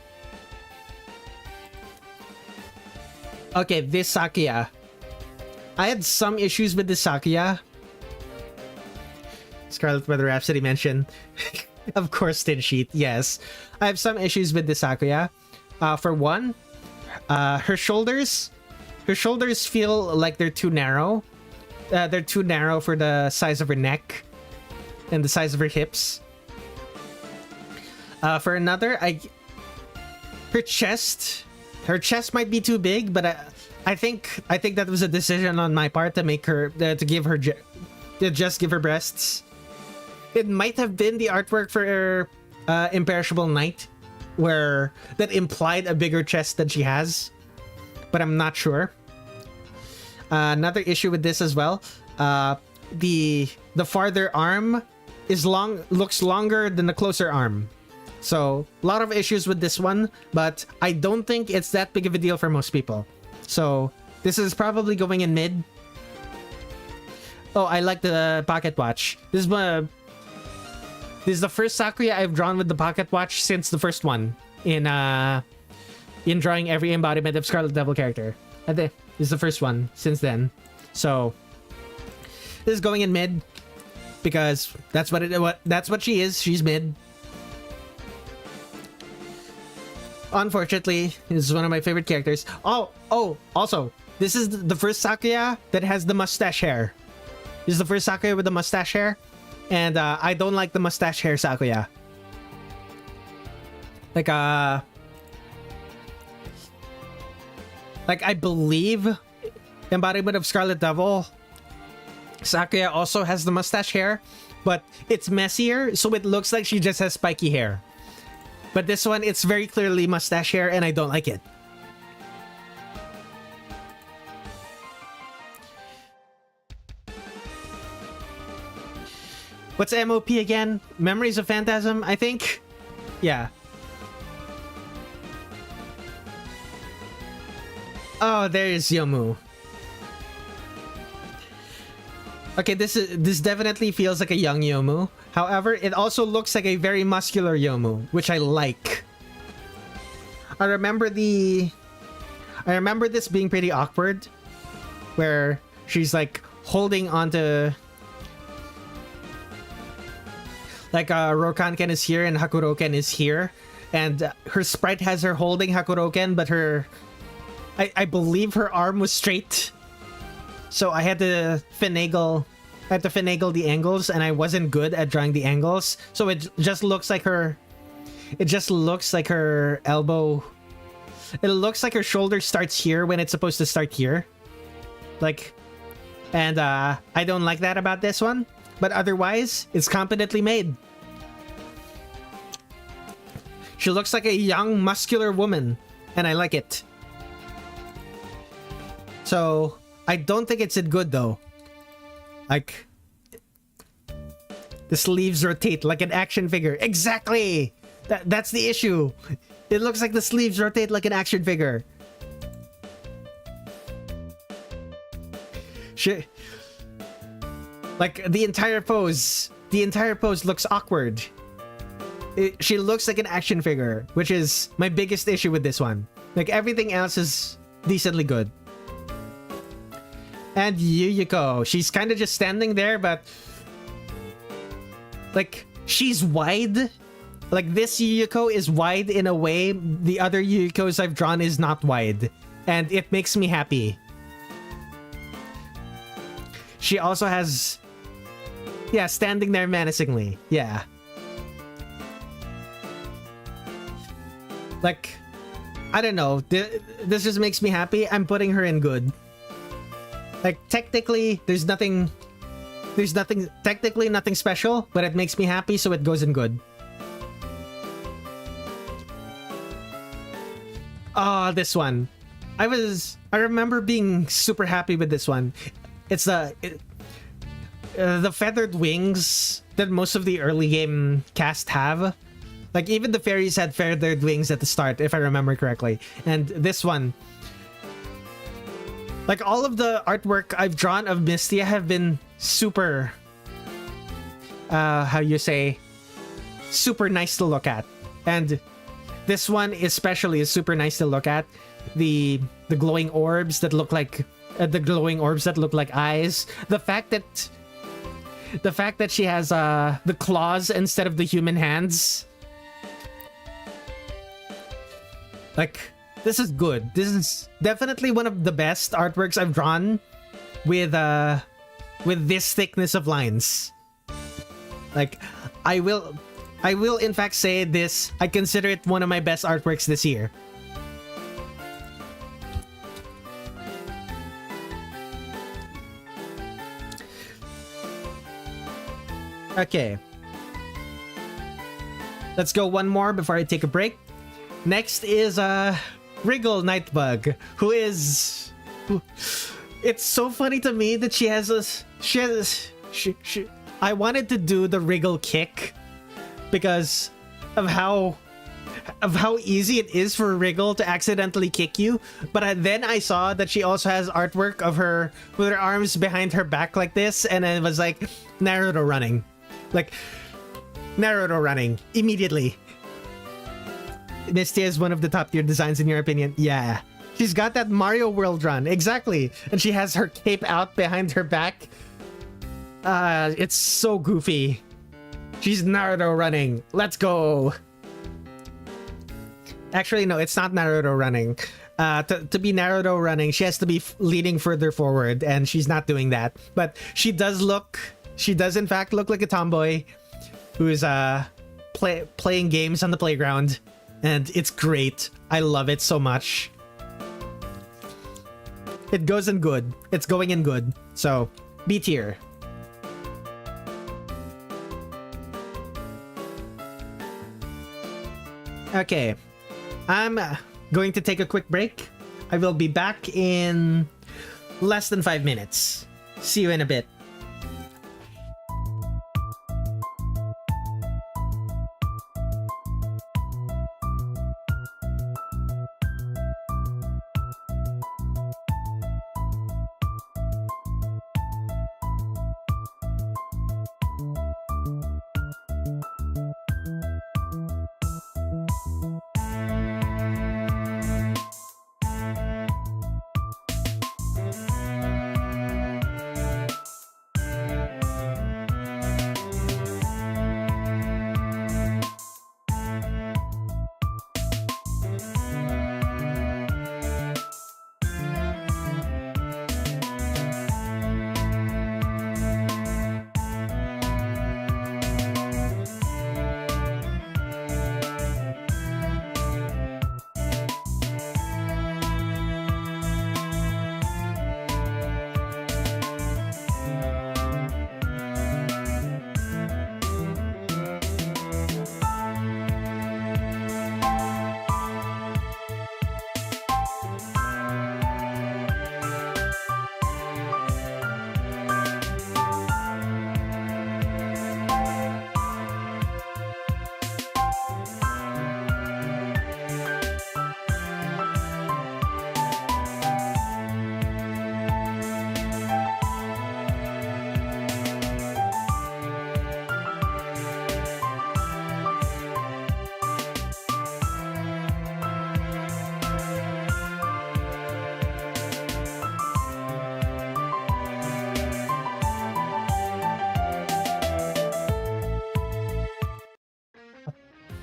Speaker 1: Okay, this Sakuya. I had some issues with this Sakuya. Scarlet Weather Rhapsody mentioned. Of course, Tin Sheet, yes. I have some issues with this Sakuya. For one, her shoulders feel like they're too narrow. They're too narrow for the size of her neck and the size of her hips. For another, her chest might be too big, but I think that was a decision on my part to make her to just give her breasts. It might have been the artwork for Imperishable Night, where that implied a bigger chest than she has, but I'm not sure. Another issue with this as well, the farther arm looks longer than the closer arm. So a lot of issues with this one, but I don't think it's that big of a deal for most people. So this is probably going in mid. Oh, I like the pocket watch. This is the first Sakuya I've drawn with the pocket watch since the first one in drawing every embodiment of Scarlet Devil character. I think this is the first one since then. So this is going in mid because that's what she is. She's mid. Unfortunately, this is one of my favorite characters. Oh, also, this is the first Sakuya that has the mustache hair. This is the first Sakuya with the mustache hair. And I don't like the mustache hair Sakuya. Like I believe embodiment of Scarlet Devil Sakuya also has the mustache hair, but it's messier, so it looks like she just has spiky hair. But this one, it's very clearly mustache hair, and I don't like it. What's MOP again? Memories of Phantasm, I think? Yeah. Oh, there's Yomu. Okay, this definitely feels like a young Yomu. However, it also looks like a very muscular Yomu, which I like. I remember this being pretty awkward, where she's like holding onto, like Rokanken is here and Hakuroken is here, and her sprite has her holding Hakuroken, but I believe her arm was straight. So I had to finagle the angles, and I wasn't good at drawing the angles. So it just looks like her elbow. It looks like her shoulder starts here when it's supposed to start here. Like, and I don't like that about this one. But otherwise, it's competently made. She looks like a young, muscular woman, and I like it. So I don't think it's good though. Like, the sleeves rotate like an action figure. Exactly! That's the issue. It looks like the sleeves rotate like an action figure. Like, the entire pose looks awkward. She looks like an action figure, which is my biggest issue with this one. Like, everything else is decently good. And Yuyuko, she's kind of just standing there, but like, she's wide. Like, this Yuyuko is wide in a way the other Yuyukos I've drawn is not wide, and it makes me happy. She also has, yeah, standing there menacingly. Yeah. Like, I don't know. This just makes me happy. I'm putting her in good. Like, technically, there's nothing technically nothing special, but it makes me happy, so it goes in good. Oh, this one. I remember being super happy with this one. It's the feathered wings that most of the early game cast have. Like, even the fairies had feathered wings at the start, if I remember correctly. And this one, like, all of the artwork I've drawn of Mystia have been super, super nice to look at. And this one especially is super nice to look at. The glowing orbs that look like eyes. The fact that The fact that she has the claws instead of the human hands. Like, this is good. This is definitely one of the best artworks I've drawn with this thickness of lines. Like, I will in fact say this. I consider it one of my best artworks this year. Okay. Let's go one more before I take a break. Next is Wriggle Nightbug, who is... It's so funny to me that she has a... I wanted to do the Wriggle kick because of how easy it is for Wriggle to accidentally kick you. But then I saw that she also has artwork of her with her arms behind her back like this, and it was like Naruto running. Like, Naruto running immediately. Misty is one of the top tier designs in your opinion? Yeah. She's got that Mario World run. Exactly. And she has her cape out behind her back. It's so goofy. She's Naruto running. Let's go. Actually, no, it's not Naruto running. To be Naruto running, she has to be leaning further forward, and she's not doing that. But she does in fact look like a tomboy who's playing games on the playground. And it's great. I love it so much. It goes in good. It's going in good. So, B tier. Okay. I'm going to take a quick break. I will be back in less than 5 minutes. See you in a bit.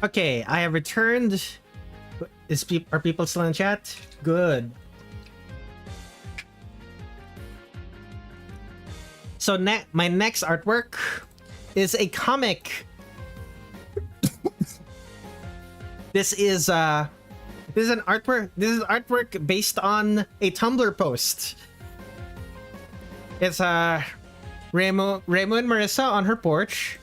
Speaker 1: Okay, I have returned. Are people still in chat? Good. So my next artwork is a comic. This is an artwork. This is artwork based on a Tumblr post. It's Remo and Marissa on her porch.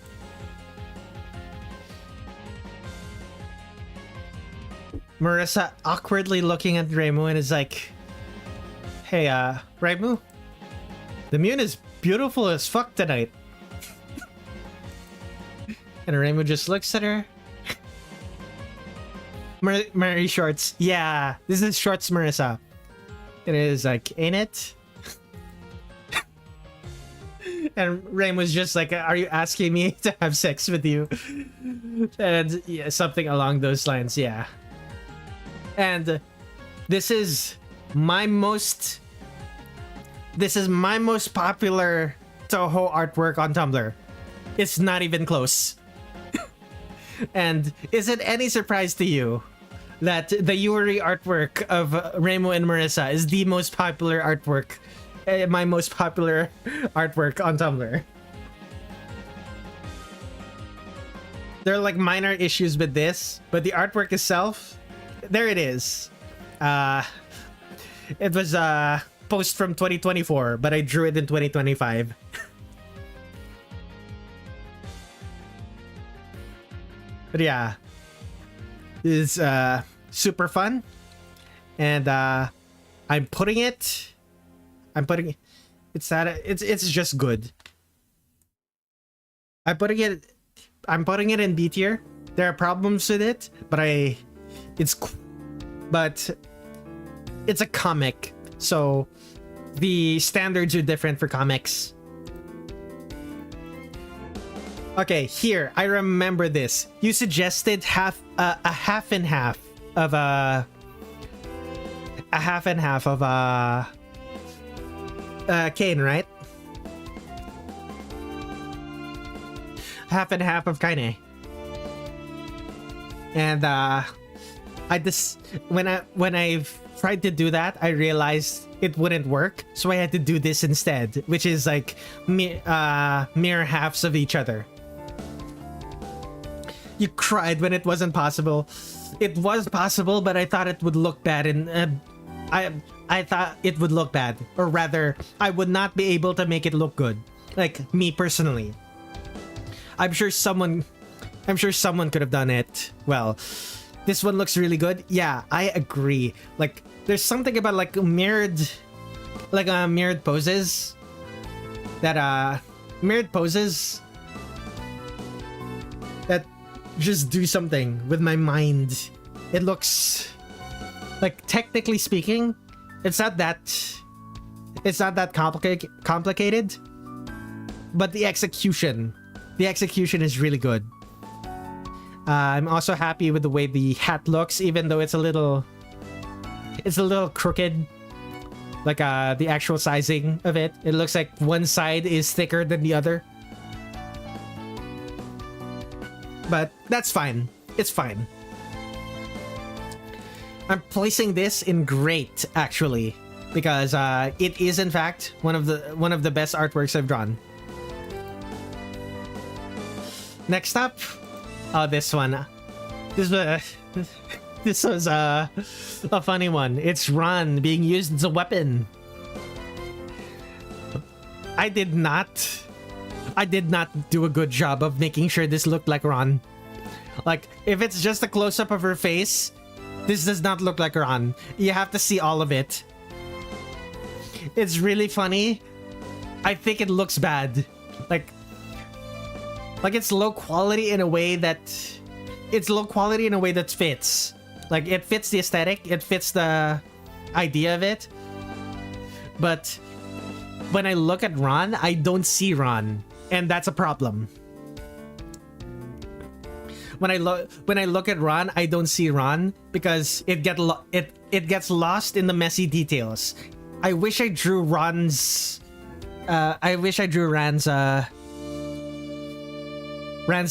Speaker 1: Marissa awkwardly looking at Remu and is like, "Hey, Remu, the moon is beautiful as fuck tonight." And Remu just looks at her. Mary Shorts, yeah, this is Shorts Marissa. It is like, ain't it? And Rain was just like, "Are you asking me to have sex with you?" And yeah, something along those lines, yeah. And this is my most popular Toho artwork on Tumblr. It's not even close. And is it any surprise to you that the Yuri artwork of Remo and Marissa is the most popular artwork, my most popular artwork on Tumblr? There are like minor issues with this, but the artwork itself, there it is. It was a post from 2024, but I drew it in 2025. But yeah, it's super fun, and I'm putting it. It's just good. I'm putting it in B tier. There are problems with it, but it's a comic, so the standards are different for comics. Okay, here, I remember this. You suggested a half and half of Kane, right? Half and half of Kaine. And when I tried to do that, I realized it wouldn't work, so I had to do this instead, which is like mirror halves of each other. You cried when it wasn't possible. It was possible, but I thought it would look bad, and I thought it would look bad, or rather, I would not be able to make it look good. Like me personally, I'm sure someone could have done it well. This one looks really good. Yeah, I agree. Like, there's something about like mirrored poses that just do something with my mind. It looks like, technically speaking, it's not that complicated, but the execution is really good. I'm also happy with the way the hat looks, even though it's a little crooked. Like the actual sizing of it, it looks like one side is thicker than the other. But that's fine. It's fine. I'm placing this in great, actually, because it is in fact one of the best artworks I've drawn. Next up, this one. This was a funny one. It's Ron being used as a weapon. I did not do a good job of making sure this looked like Ron. Like, if it's just a close-up of her face, this does not look like Ron. You have to see all of it. It's really funny. I think it looks bad. Like it's low quality in a way that fits. Like, it fits the aesthetic, it fits the idea of it. But when I look at Ron, I don't see Ron, and that's a problem. When I look at Ron, I don't see Ron because it gets lost in the messy details. I wish I drew Ran's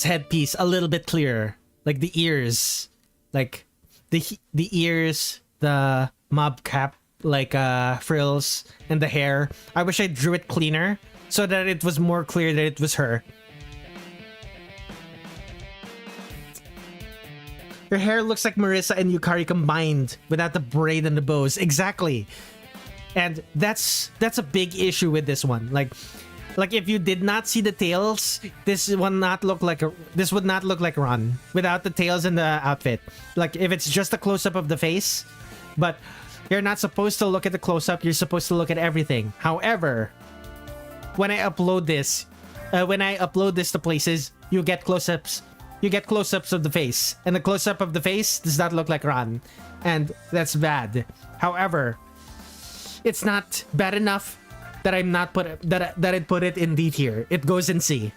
Speaker 1: headpiece a little bit clearer, like the ears, like the ears, the mob cap, like frills, and the hair. I wish I drew it cleaner so that it was more clear that it was her. Her hair looks like Marissa and Yukari combined without the braid and the bows. Exactly. And that's a big issue with this one. Like if you did not see the tails, this would not look like Ron without the tails and the outfit. Like, if it's just a close-up of the face, but you're not supposed to look at the close-up, you're supposed to look at everything. However, when I upload this to places, you get close-ups. You get close-ups of the face, and the close-up of the face does not look like Ron, and that's bad. However, it's not bad enough that I'd put it in D tier. It goes in C.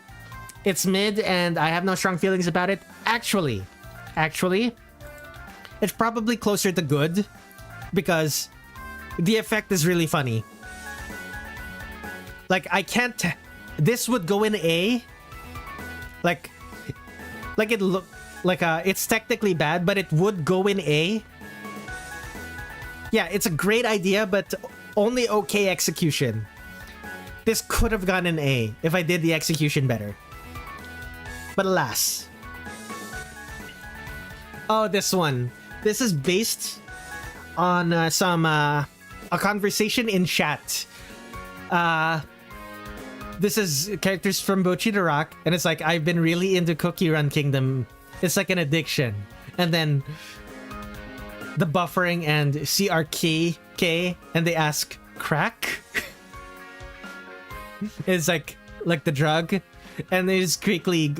Speaker 1: It's mid, and I have no strong feelings about it. Actually, it's probably closer to good because the effect is really funny. Like, I can't this would go in A. Like it look like it's technically bad, but it would go in A. Yeah, it's a great idea, but only okay execution. This could have gone in A if I did the execution better. But alas. Oh, this one. This is based on a conversation in chat. This is characters from Bochi the Rock, and it's like, I've been really into Cookie Run Kingdom. It's like an addiction. And then the buffering and CRK, and they ask, crack? It's like the drug. And they just quickly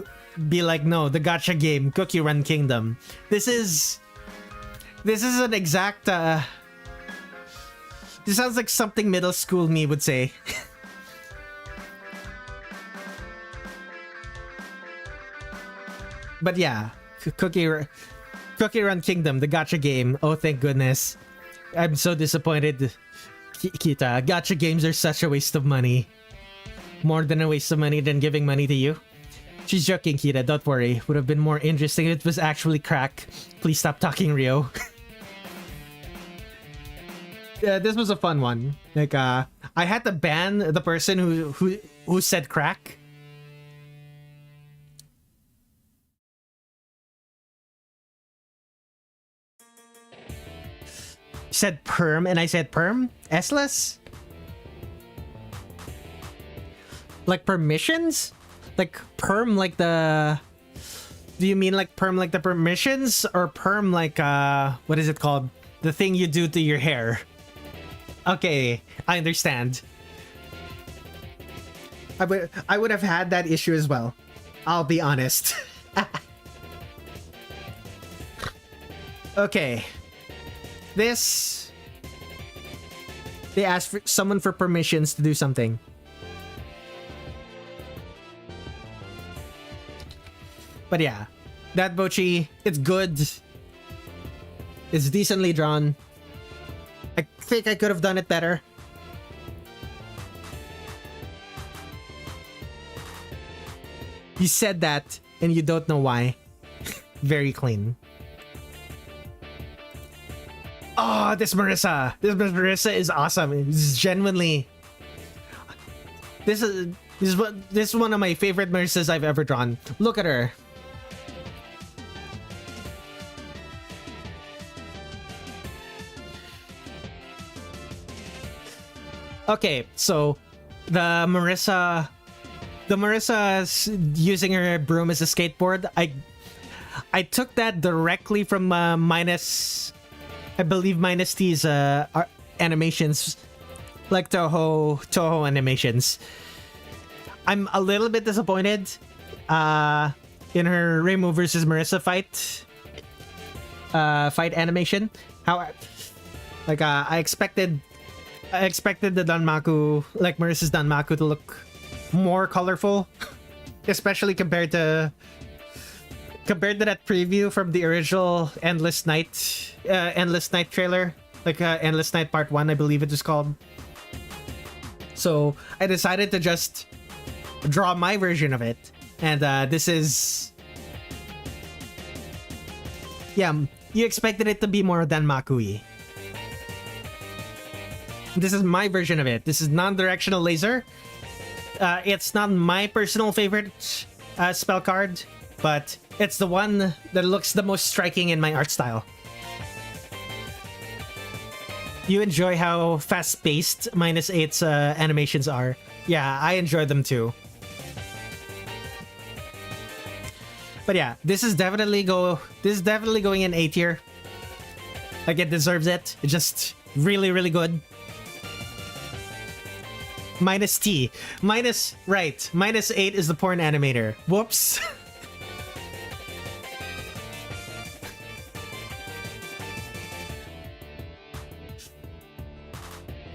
Speaker 1: be like, no, the gacha game, Cookie Run Kingdom. This is an exact, this sounds like something middle school me would say. But yeah, Cookie Run Kingdom, the gacha game. Oh, thank goodness. I'm so disappointed, Kita. Gacha games are such a waste of money. More than a waste of money than giving money to you. She's joking, Kita. Don't worry. Would have been more interesting if it was actually crack. Please stop talking, Rio. Yeah, this was a fun one. Like, I had to ban the person who said crack. Said perm, and I said perm? S-less? Like permissions? Like perm like the... Do you mean like perm like the permissions? Or perm like, what is it called? The thing you do to your hair. Okay, I understand. I would have had that issue as well. I'll be honest. Okay. This... They asked for someone for permissions to do something. But yeah, that Bochi, it's good. It's decently drawn. I think I could have done it better. You said that, and you don't know why. Very clean. Oh, this Marissa. This Marissa is awesome. It's genuinely... This is one of my favorite Marissas I've ever drawn. Look at her. Okay, so the Marissa using her broom as a skateboard. I took that directly from I believe Minus T's animations, like Toho animations. I'm a little bit disappointed in her Reimu versus Marissa fight animation. How I expected the Danmaku, like Marissa's Danmaku, to look more colorful, especially compared to that preview from the original Endless Night trailer, like Endless Night Part 1, I believe it is called. So I decided to just draw my version of it, and this is... Yeah, you expected it to be more Danmaku-y. This is my version of it. This is non-directional laser. It's not my personal favorite spell card, but it's the one that looks the most striking in my art style. You enjoy how fast-paced Minus 8's animations are. Yeah, I enjoy them too. But yeah, this is definitely going in A tier. Like, it deserves it. It's just really, really good. Minus T. Minus 8 is the porn animator. Whoops.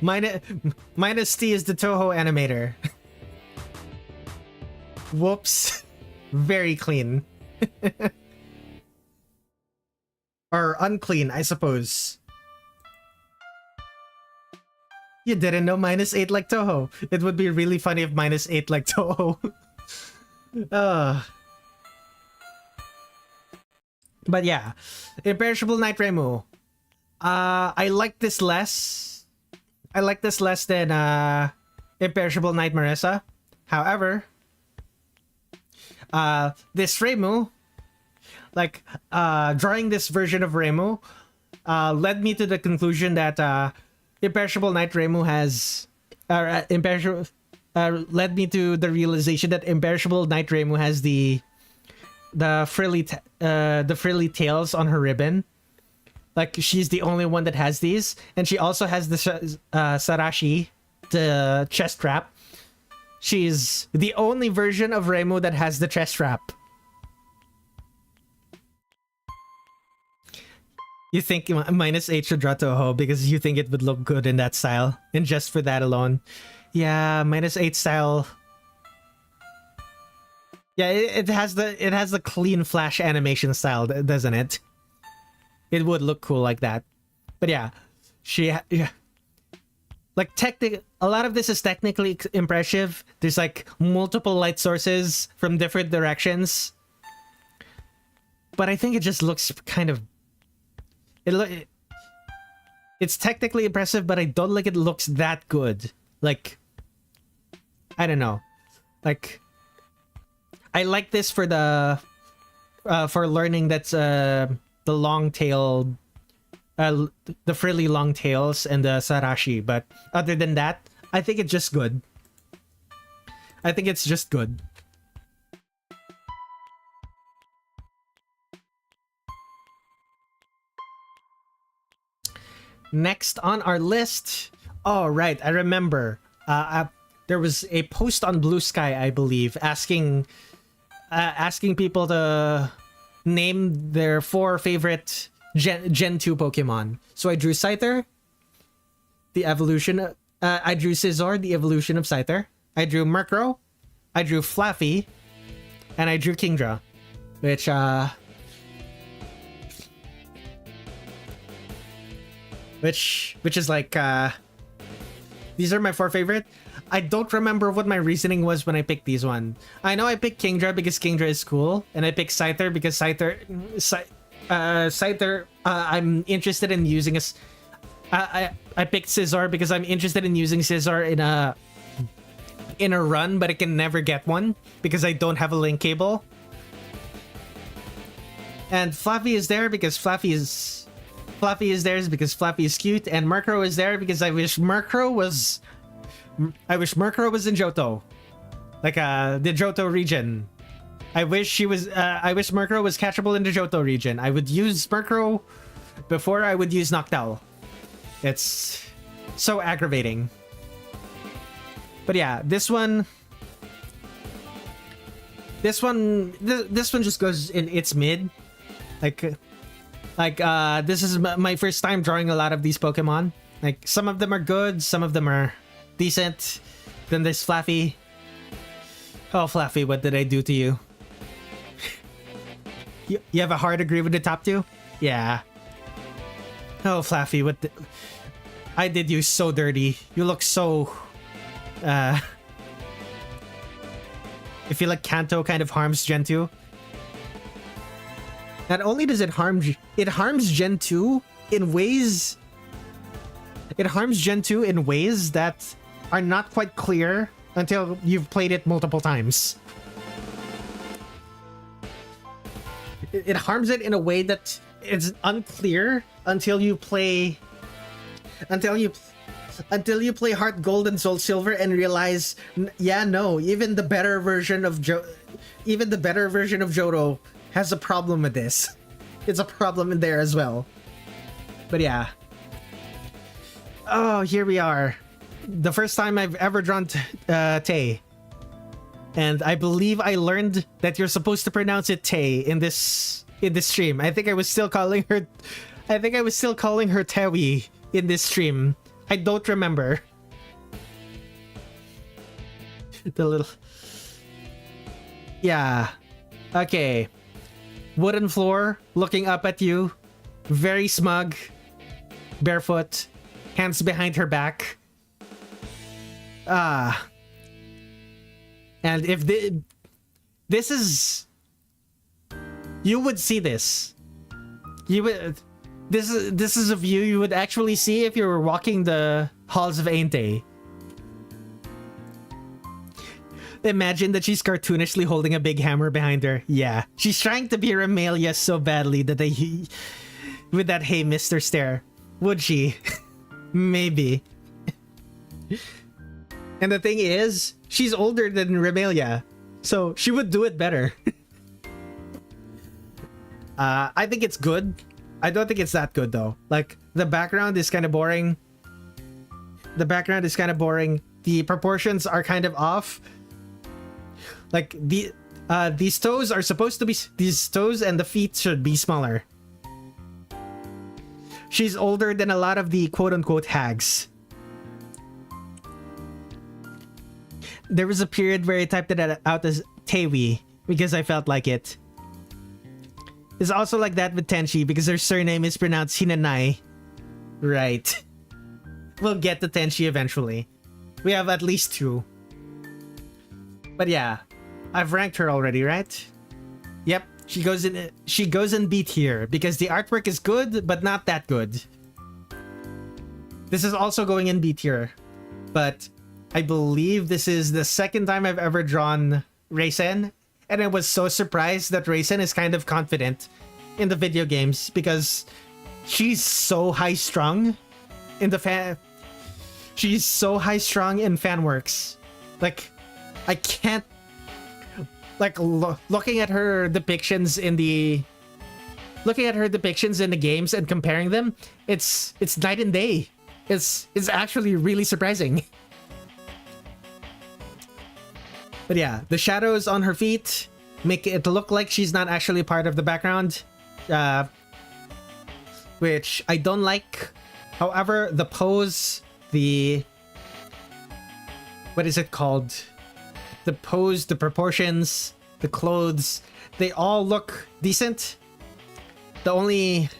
Speaker 1: Minus T is the Toho animator. Whoops. Very clean. Or unclean, I suppose. You didn't know -8 like Toho. It would be really funny if -8 like Toho. uh. But yeah, Imperishable Knight Remu. I like this less. I like this less than Imperishable Knight Marissa. However, this Remu, like drawing this version of Remu, led me to the conclusion that Imperishable Knight Remu has led me to the realization that Imperishable Knight Remu has the frilly tails on her ribbon. Like, she's the only one that has these, and she also has the Sarashi, the chest strap. She's the only version of Remu that has the chest strap. You think -8 should draw Toho because you think it would look good in that style, and just for that alone. Yeah, -8 style. Yeah, it has the clean flash animation style, doesn't it? It would look cool like that. But yeah, like a lot of this is technically impressive. There's like multiple light sources from different directions. But I think it just looks kind of it's technically impressive, but I don't think it looks that good. Like, I don't know. Like, I like this for the for learning that's the long tail, the frilly long tails and the Sarashi, but other than that, I think it's just good. I think it's just good. Next on our list, oh right, I remember. There was a post on Blue Sky, I believe, asking people to name their 4 favorite Gen 2 Pokemon. So I drew Scyther, the evolution. I drew Scizor, the evolution of Scyther. I drew Murkrow. I drew Flaffy, and I drew Kingdra, which is like these are my 4 favorite. I don't remember what my reasoning was when I picked these one. I know I picked Kingdra because Kingdra is cool, and I picked Scyther because Scyther, I'm interested in using I picked Scizor because I'm interested in using Scizor in a run, but I can never get one because I don't have a link cable. And Flaffy is there because Flaffy is cute, and Murkrow is there because I wish Murkrow was in Johto, like the Johto region. I wish Murkrow was catchable in the Johto region. I would use Murkrow before I would use Noctowl. It's so aggravating. But yeah, this one just goes in its mid. This is my first time drawing a lot of these Pokemon. Like, some of them are good, some of them are decent. Then there's Flaffy. Oh, Flaffy, what did I do to you? You have a hard agree with the top 2? Yeah. Oh, Flaffy, I did you so dirty. You look so... I feel like Kanto kind of harms Gen 2. Not only does it harms Gen 2 in ways... It harms Gen 2 in ways that are not quite clear until you've played it multiple times. It harms it in a way that it's unclear until you play Heart Gold and Soul Silver and realize, yeah, no, even the better version of Johto has a problem with this. It's a problem in there as well. But yeah. Oh, here we are. The first time I've ever drawn Tay. And I believe I learned that you're supposed to pronounce it Tay in this stream. I think I was still calling her Tewi in this stream. I don't remember. The little... Yeah. Okay. Wooden floor, looking up at you. Very smug. Barefoot. Hands behind her back. Ah. And if this is... You would see this. You would... This is a view you would actually see if you were walking the halls of Ainte. Imagine that she's cartoonishly holding a big hammer behind her. Yeah, she's trying to be Remelia so badly that they... With that "Hey, Mr." stare. Would she? Maybe. And the thing is, she's older than Remelia, so she would do it better. I think it's good. I don't think it's that good though. Like, the background is kind of boring. The background is kind of boring. The proportions are kind of off. Like, these toes are supposed to be... These toes and the feet should be smaller. She's older than a lot of the quote-unquote hags. There was a period where I typed it out as Tewi because I felt like it. It's also like that with Tenchi because her surname is pronounced Hinanai. Right. We'll get to Tenchi eventually. We have at least 2. But yeah, I've ranked her already, right? Yep, she goes in B tier because the artwork is good, but not that good. This is also going in B tier, but I believe this is the second time I've ever drawn Reisen, and I was so surprised that Reisen is kind of confident in the video games because she's so high-strung in the fan. She's so high-strung in fan works. Like, I can't... Like, looking at her depictions in the... Looking at her depictions in the games and comparing them, it's night and day. It's actually really surprising. But yeah, the shadows on her feet make it look like she's not actually part of the background. Which I don't like. However, the pose, the... What is it called? The pose, the proportions, the clothes, they all look decent. The only...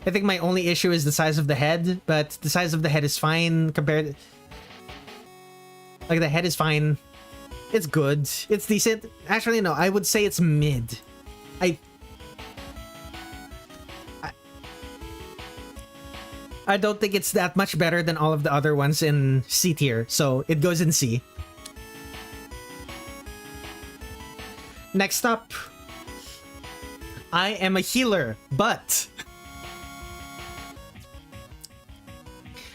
Speaker 1: I think my only issue is the size of the head, but the size of the head is fine compared... Like, the head is fine. It's good. It's decent. Actually, no, I would say it's mid. I don't think it's that much better than all of the other ones in C tier, so it goes in C. Next up, I am a healer, but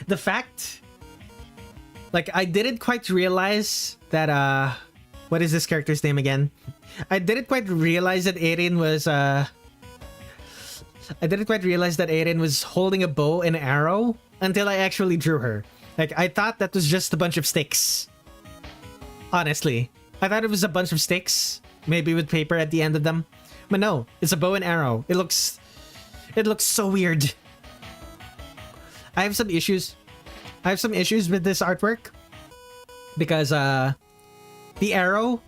Speaker 1: the fact, like, I didn't quite realize that, what is this character's name again? I didn't quite realize that Erin was, I didn't quite realize that Erin was holding a bow and arrow until I actually drew her. Like, I thought that was just a bunch of sticks. Honestly. I thought it was a bunch of sticks, maybe with paper at the end of them. But no, it's a bow and arrow. It looks so weird. I have some issues. I have some issues with this artwork. Because, the arrow,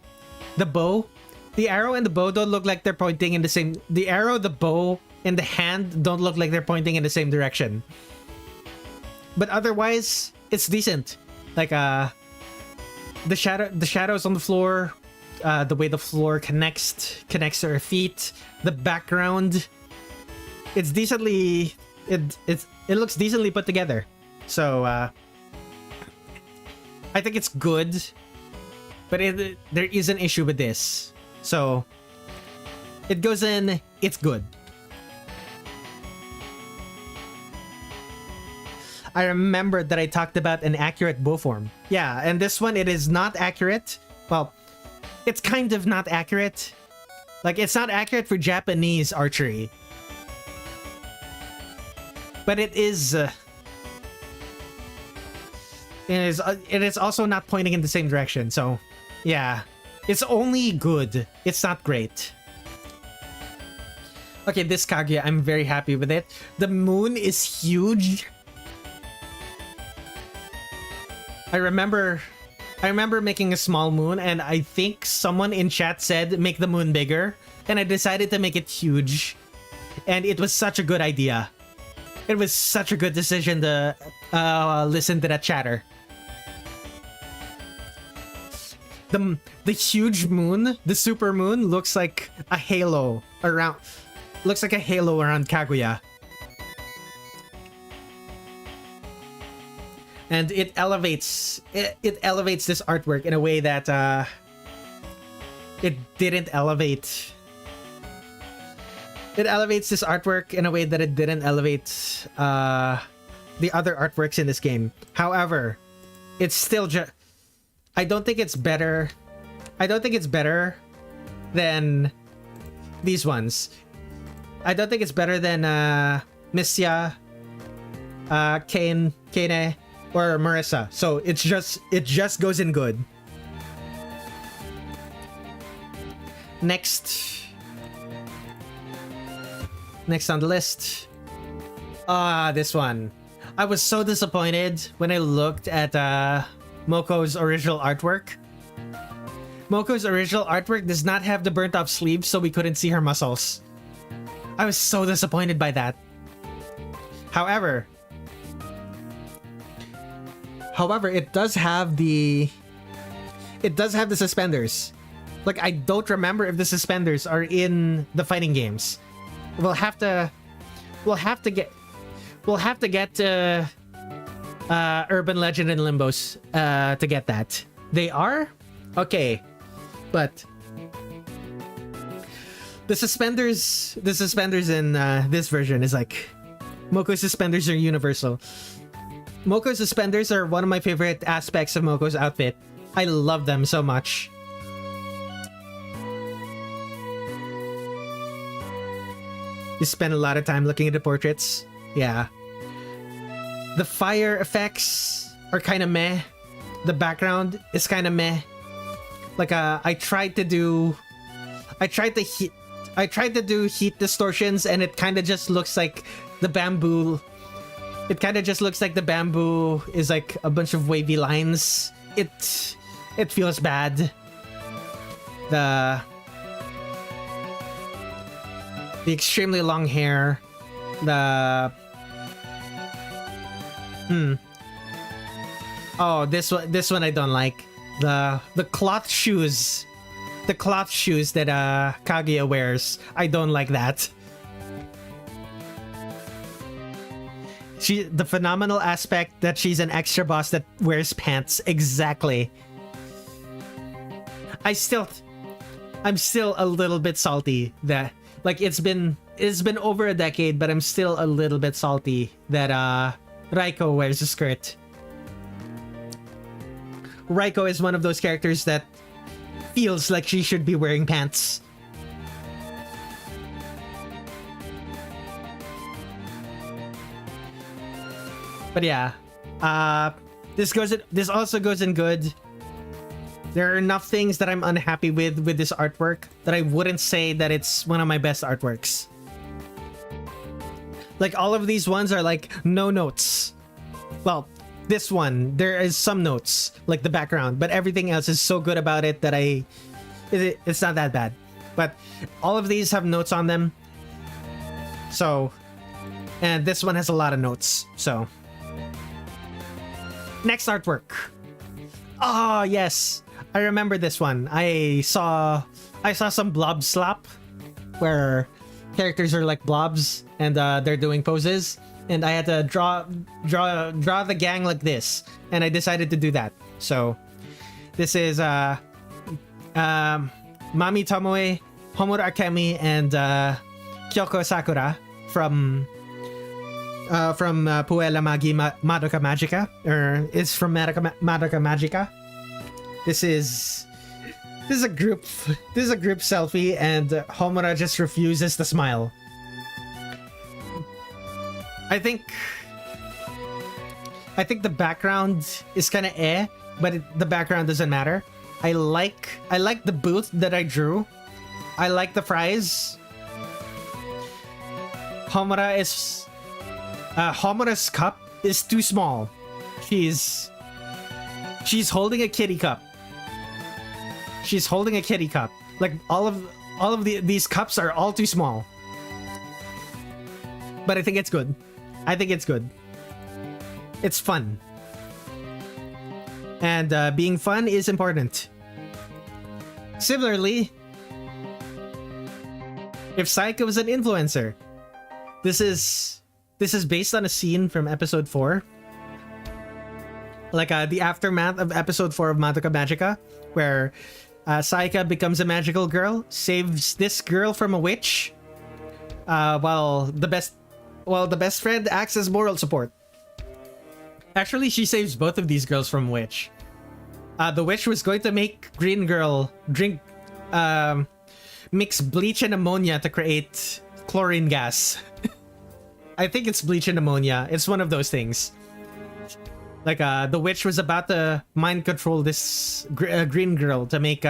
Speaker 1: the bow, the arrow and the bow don't look like they're pointing in the same... The arrow, the bow, and the hand don't look like they're pointing in the same direction. But otherwise, it's decent. Like, the shadows on the floor, the way the floor connects to her feet, the background, it's decently... It looks decently put together. So, I think it's good, but there is an issue with this. So, it goes in, it's good. I remembered that I talked about an accurate bow form. Yeah, and this one, it is not accurate. Well, it's kind of not accurate. Like, it's not accurate for Japanese archery. But it is... it is also not pointing in the same direction, so... Yeah. It's only good. It's not great. Okay, this Kaguya, I'm very happy with it. The moon is huge. I remember making a small moon, and I think someone in chat said make the moon bigger, and I decided to make it huge. And it was such a good idea. It was such a good decision to listen to that chatter. the huge moon, the super moon, looks like a halo around. Looks like a halo around Kaguya. And it elevates this artwork in a way that it didn't elevate. It elevates this artwork in a way that it didn't elevate the other artworks in this game. However, it's still just. I don't think it's better. I don't think it's better than these ones. I don't think it's better than Missia, Kane, or Marissa. So it just goes in good. Next on the list. This one. I was so disappointed when I looked at Moko's original artwork. Moko's original artwork does not have the burnt off sleeves, so we couldn't see her muscles. I was so disappointed by that. However, it does have the suspenders. Like, I don't remember if the suspenders are in the fighting games. We'll have to get Urban Legend and Limbos to get that. They are? Okay. But the suspenders in this version is like, Moko's suspenders are universal. Moko's suspenders are one of my favorite aspects of Moko's outfit. I love them so much. You spend a lot of time looking at the portraits. Yeah. The fire effects are kind of meh. The background is kind of meh. Like I tried to do heat distortions, and it kind of just looks like the bamboo. It kind of just looks like the bamboo is like a bunch of wavy lines. It feels bad. The extremely long hair. Oh, this one I don't like. The cloth shoes. The cloth shoes that Kaguya wears. I don't like that. The phenomenal aspect that she's an extra boss that wears pants. Exactly. I'm still a little bit salty that, like, it's been over a decade, but I'm still a little bit salty that Raiko wears a skirt. Raiko is one of those characters that feels like she should be wearing pants. But yeah, this also goes in good. There are enough things that I'm unhappy with this artwork that I wouldn't say that it's one of my best artworks. Like, all of these ones are like no notes. Well, this one, there is some notes, like the background, but everything else is so good about it that it's not that bad. But all of these have notes on them. So, and this one has a lot of notes, so. Next artwork. Oh, yes. I remember this one. I saw some blob slap where characters are like blobs and they're doing poses, and I had to draw the gang like this, and I decided to do that. So this is Mami Tomoe, Homura Akemi, and Kyoko Sakura from Puella Magi Madoka Magica, or is from Madoka Magica. This is a group selfie, and Homura just refuses to smile. I think the background is kind of but the background doesn't matter. I like the booth that I drew. I like the fries. Homura's cup is too small. She's holding a kitty cup. She's holding a kitty cup. Like, all of these cups are all too small. But I think it's good. It's fun. And being fun is important. Similarly, if Saika was an influencer, this is based on a scene from episode 4. Like the aftermath of episode 4 of Madoka Magica, where Saika becomes a magical girl, saves this girl from a witch, while the best friend acts as moral support. Actually, she saves both of these girls from a witch. The witch was going to make Green Girl mix bleach and ammonia to create chlorine gas. I think it's bleach and ammonia. It's one of those things. Like the witch was about to mind control this green girl to make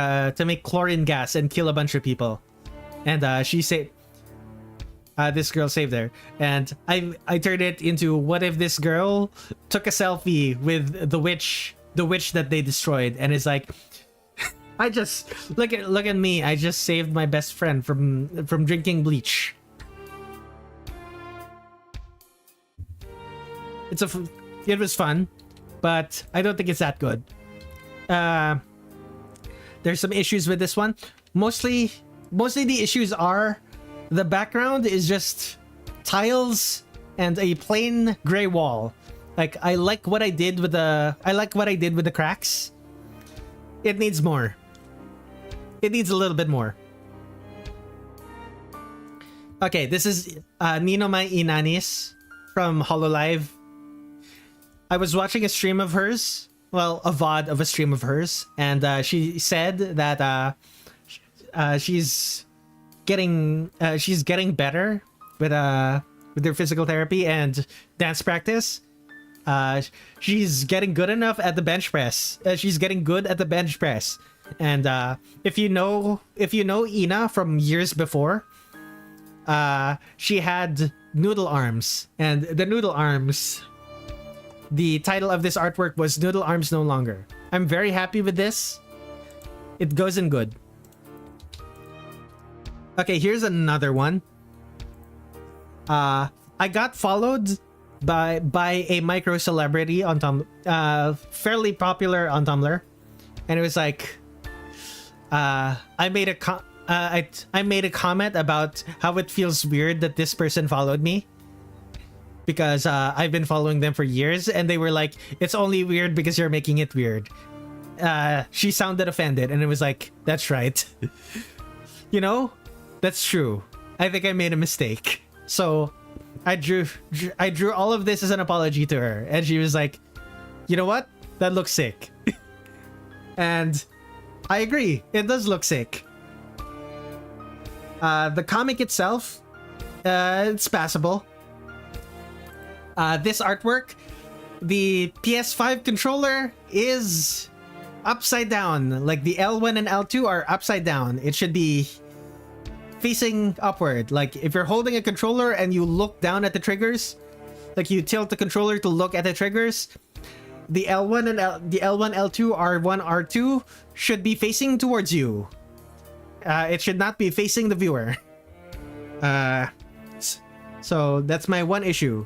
Speaker 1: chlorine gas and kill a bunch of people, and she saved. This girl saved her, and I turned it into, what if this girl took a selfie with the witch that they destroyed, and is like, I just look at me, I just saved my best friend from drinking bleach. It was fun, but I don't think it's that good. There's some issues with this one. Mostly the issues are the background is just tiles and a plain gray wall. Like, I like what I did with the cracks. It needs more. It needs a little bit more. Okay, this is Nino Mai Inanis from HoloLive. I was watching a stream of hers, well, a VOD of a stream of hers, and she said that she's getting better with her physical therapy and dance practice. She's getting good enough at the bench press. She's getting good at the bench press, and if you know Ina from years before, she had noodle arms, and the noodle arms. The title of this artwork was Noodle Arms No Longer. I'm very happy with this. It goes in good. Okay, here's another one. I got followed by a micro celebrity on Tumblr, fairly popular on Tumblr, and it was like, I made a comment about how it feels weird that this person followed me, because I've been following them for years, and they were like, it's only weird because you're making it weird. She sounded offended, and it was like, that's right. You know, that's true. I think I made a mistake. So I drew all of this as an apology to her, and she was like, you know what? That looks sick. And I agree, it does look sick. The comic itself, it's passable. This artwork, the PS5 controller is upside down. Like, the L1 and L2 are upside down. It should be facing upward. Like, if you're holding a controller and you look down at the triggers, like you tilt the controller to look at the triggers, the L1 and the L1, L2, R1, R2 should be facing towards you. It should not be facing the viewer. So that's my one issue.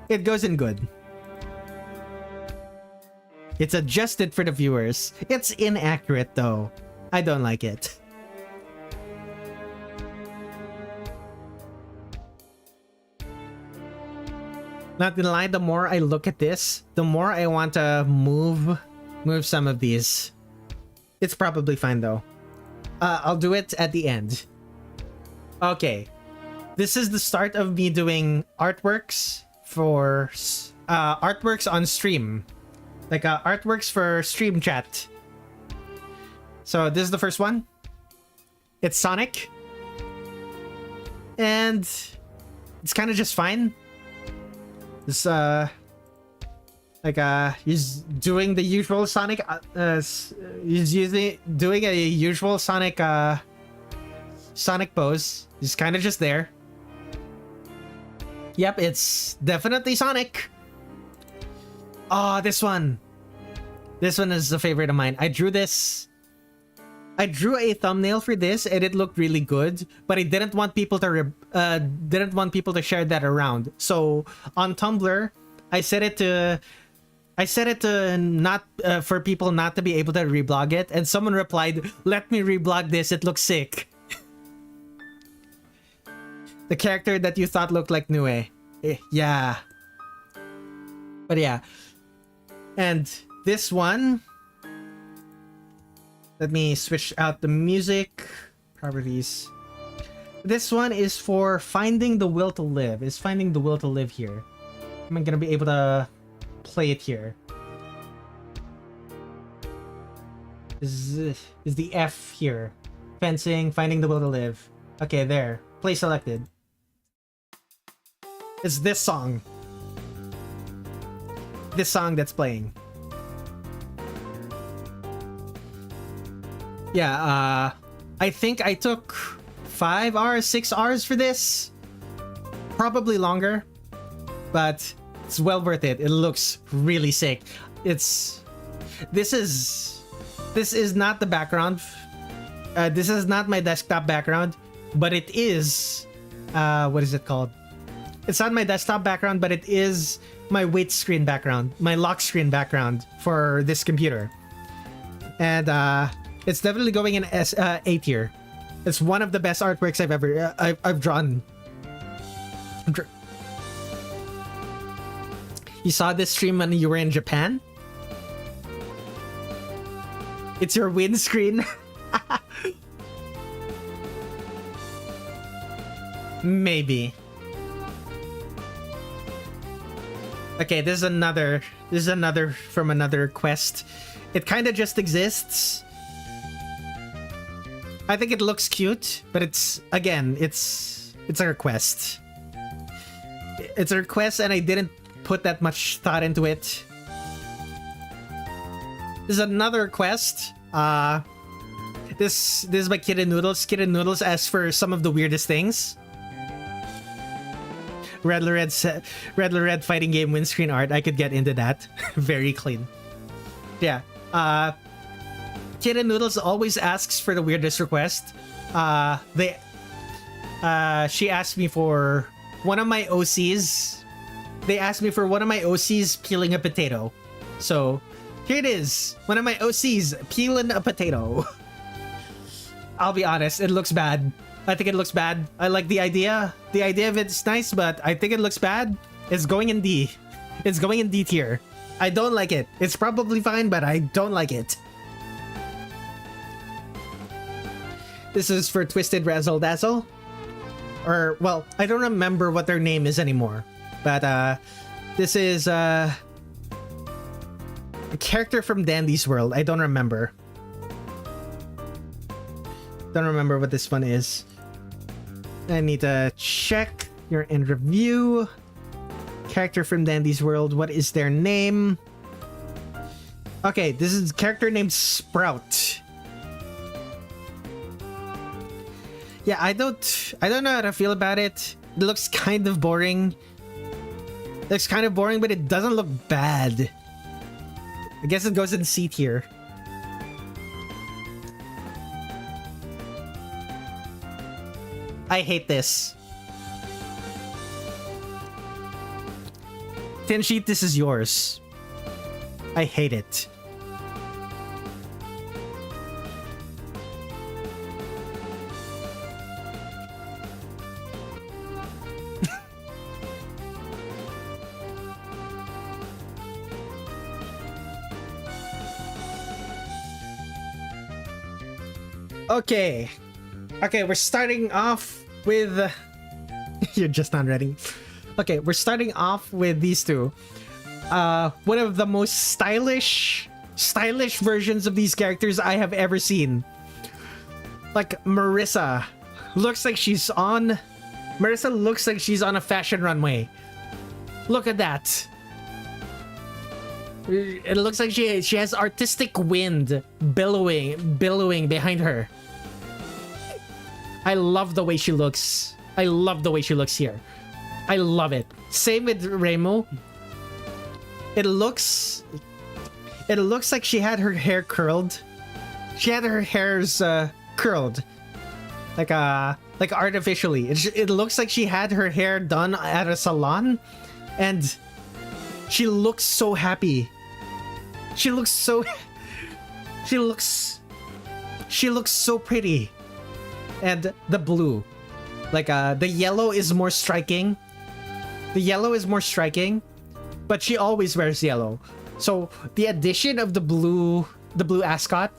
Speaker 1: It goes in good. It's adjusted for the viewers. It's inaccurate though. I don't like it. Not gonna lie, the more I look at this, the more I want to move some of these. It's probably fine though. I'll do it at the end. Okay. This is the start of me doing artworks for artworks on stream, like artworks for stream chat. So this is the first one. It's Sonic, and it's kind of just fine. It's he's doing the usual Sonic. Doing a usual Sonic Sonic pose. He's kind of just there. Yep, it's definitely Sonic. Oh, this one. This one is a favorite of mine. I drew this. I drew a thumbnail for this, and it looked really good, but I didn't want people to share that around. So on Tumblr, I set it to I said it to not for people not to be able to reblog it, and someone replied, "Let me reblog this. It looks sick." The character that you thought looked like Nue. Yeah. But yeah. And this one. Let me switch out the music. Properties. This one is for Finding the Will to Live. Is Finding the Will to Live here? Am I gonna be able to play it here? Is the F here? Fencing, Finding the Will to Live. Okay, there. Play selected. It's this song. This song that's playing. Yeah, I think I took 5 hours, 6 hours for this. Probably longer. But it's well worth it. It looks really sick. This is not the background. This is not my desktop background, but it is what is it called? It's not my desktop background, but it is my wait screen background, my lock screen background for this computer. And it's definitely going in A tier. It's one of the best artworks I've drawn. You saw this stream when you were in Japan? It's your windscreen. Maybe. Okay, this is another from another quest. It kind of just exists. I think it looks cute, but it's a request. It's a request, and I didn't put that much thought into it. This is another request. This is by Kitten Noodles. Kitten Noodles asked for some of the weirdest things. Redler Red fighting game windscreen art. I could get into that. Very clean. Yeah. Kitten Noodles always asks for the weirdest request. She asked me for one of my OCs. They asked me for one of my OCs peeling a potato. So here it is. One of my OCs peeling a potato. I'll be honest, it looks bad. I think it looks bad. I like the idea. The idea of it's nice, but I think it looks bad. It's going in D. It's going in D tier. I don't like it. It's probably fine, but I don't like it. This is for Twisted Razzle Dazzle. Or, well, I don't remember what their name is anymore. But, this is, a character from Dandy's World. I don't remember. Don't remember what this one is. I need to check. You're in review. Character from Dandy's World. What is their name? Okay, this is a character named Sprout. Yeah, I don't know how to feel about it. It looks kind of boring. It looks kind of boring, but it doesn't look bad. I guess it goes in C tier. I hate this. Tin Sheet, this is yours. I hate it. Okay. Okay, we're starting off with... You're just not ready. Okay, we're starting off with these two. One of the most stylish versions of these characters I have ever seen. Like, Marissa. Looks like she's on... Marissa looks like she's on a fashion runway. Look at that. It looks like she has artistic wind billowing behind her. I love the way she looks. I love the way she looks here. I love it. Same with Remo. It looks like she had her hair curled. She had her hairs curled, like artificially. It looks like she had her hair done at a salon, and she looks so happy. She looks so she looks so pretty. And the blue. Like the yellow is more striking. The yellow is more striking, but she always wears yellow. So the addition of the blue ascot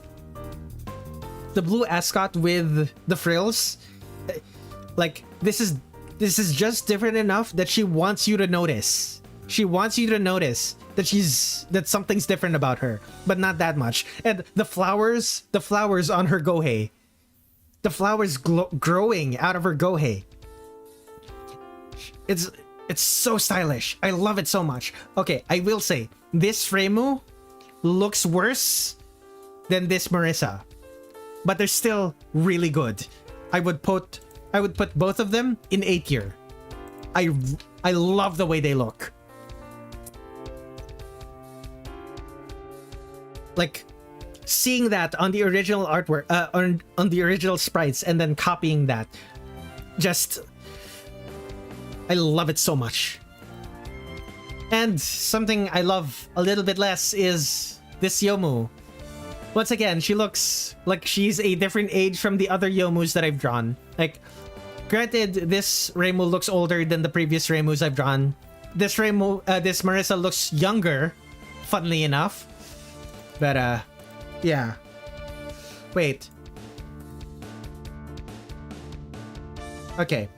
Speaker 1: with the frills, like this is just different enough that she wants you to notice. She wants you to notice that something's different about her, but not that much. And the flowers on her gohei, the flowers growing out of her gohei. It's so stylish. I love it so much. Okay, I will say this Reimu looks worse than this Marissa, but they're still really good. I would put both of them in A tier. I love the way they look. Like seeing that on the original artwork, on the original sprites, and then copying that, just I love it so much. And something I love a little bit less is this Yomu. Once again, she looks like she's a different age from the other Yomus that I've drawn. Like, granted, this Reimu looks older than the previous Reimus I've drawn. This Marissa looks younger, funnily enough. But, yeah. Wait. Okay.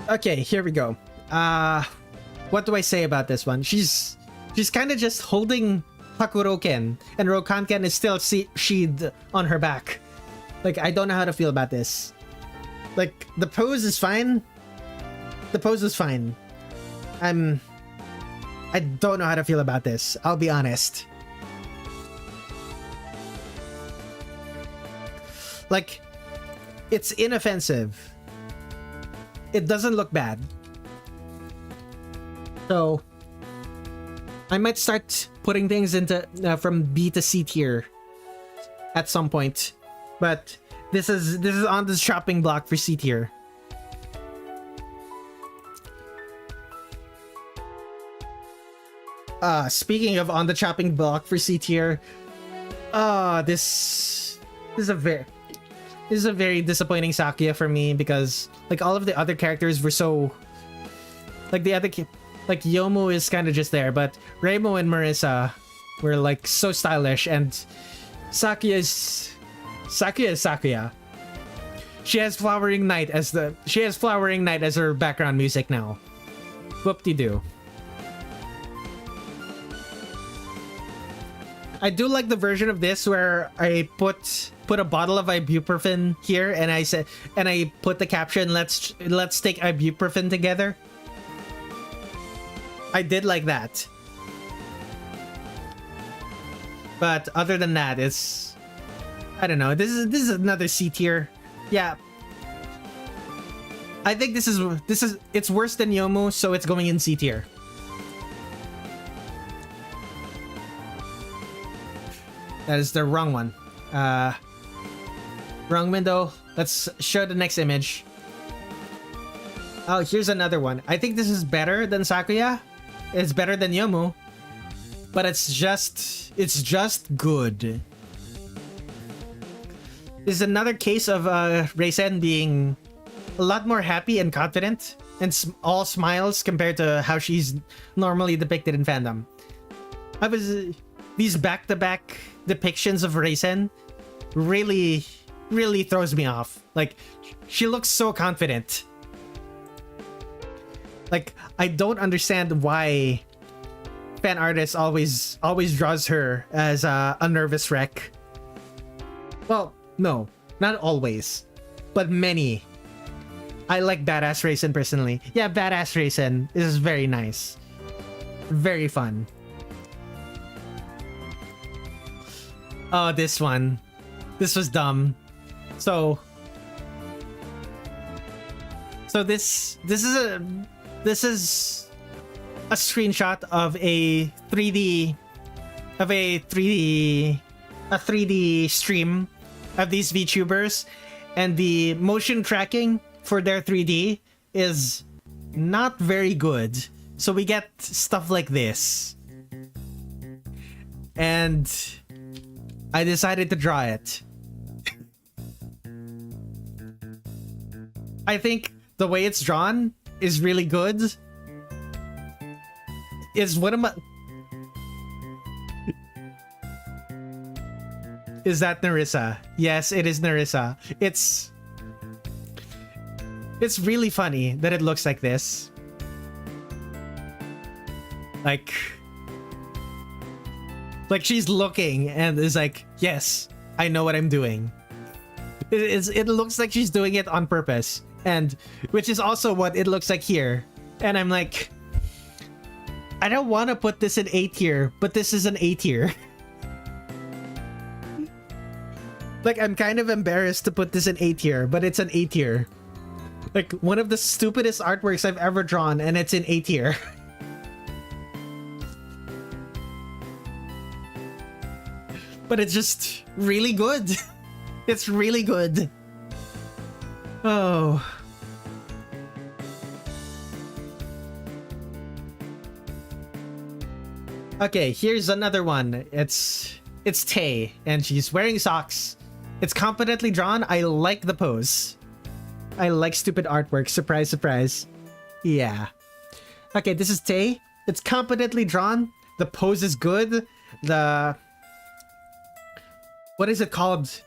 Speaker 1: Okay, here we go. What do I say about this one? She's kind of just holding Hakuroken, and Rokanken is still sheathed on her back. Like, I don't know how to feel about this. Like, the pose is fine. The pose is fine. I don't know how to feel about this. I'll be honest. Like, it's inoffensive. It doesn't look bad. So I might start putting things into from B to C tier at some point. But this is on the shopping block for C tier. Speaking of on the chopping block for C tier, this is a very disappointing Sakuya for me, because like all of the other characters were so like like Yomu is kind of just there, but Reimu and Marissa were like so stylish, and Sakuya is Sakuya. She has Flowering Night as her background music now. Whoop-de-doo. I do like the version of this where I put a bottle of ibuprofen here, and I put the caption, let's take ibuprofen together. I did like that. But other than that, it's, I don't know. This is another C tier. Yeah. I think this is it's worse than Yomu, so it's going in C tier. That is the wrong one. Wrong window. Let's show the next image. Oh, here's another one. I think this is better than Sakuya. It's better than Yomu. But it's just good. This is another case of Red7 being a lot more happy and confident and all smiles compared to how she's normally depicted in fandom. These back-to-back depictions of Red7 really throws me off. Like, she looks so confident. Like, I don't understand why fan artists always draws her as a nervous wreck. Well, no, not always, but many. I like Badass Red7 personally. Yeah, Badass Red7 is very nice. Very fun. Oh, this one. This was dumb. So this is a screenshot of a 3D stream of these VTubers, and the motion tracking for their 3D is not very good. So we get stuff like this. and I decided to draw it. I think the way it's drawn is really good. Is one of my... Is that Narissa? Yes, it is Narissa. It's really funny that it looks like this. Like she's looking and is like, yes, I know what I'm doing. It looks like she's doing it on purpose, and which is also what it looks like here. And I'm like, I don't want to put this in A tier, but this is an A tier. Like, I'm kind of embarrassed to put this in A tier, but it's an A tier. Like, one of the stupidest artworks I've ever drawn, and it's in A tier. But it's just really good. It's really good. Oh. Okay, here's another one. It's Tay, and she's wearing socks. It's competently drawn. I like the pose. I like stupid artwork. Surprise, surprise. Yeah. Okay, this is Tay. It's competently drawn. The pose is good. The... What is it called?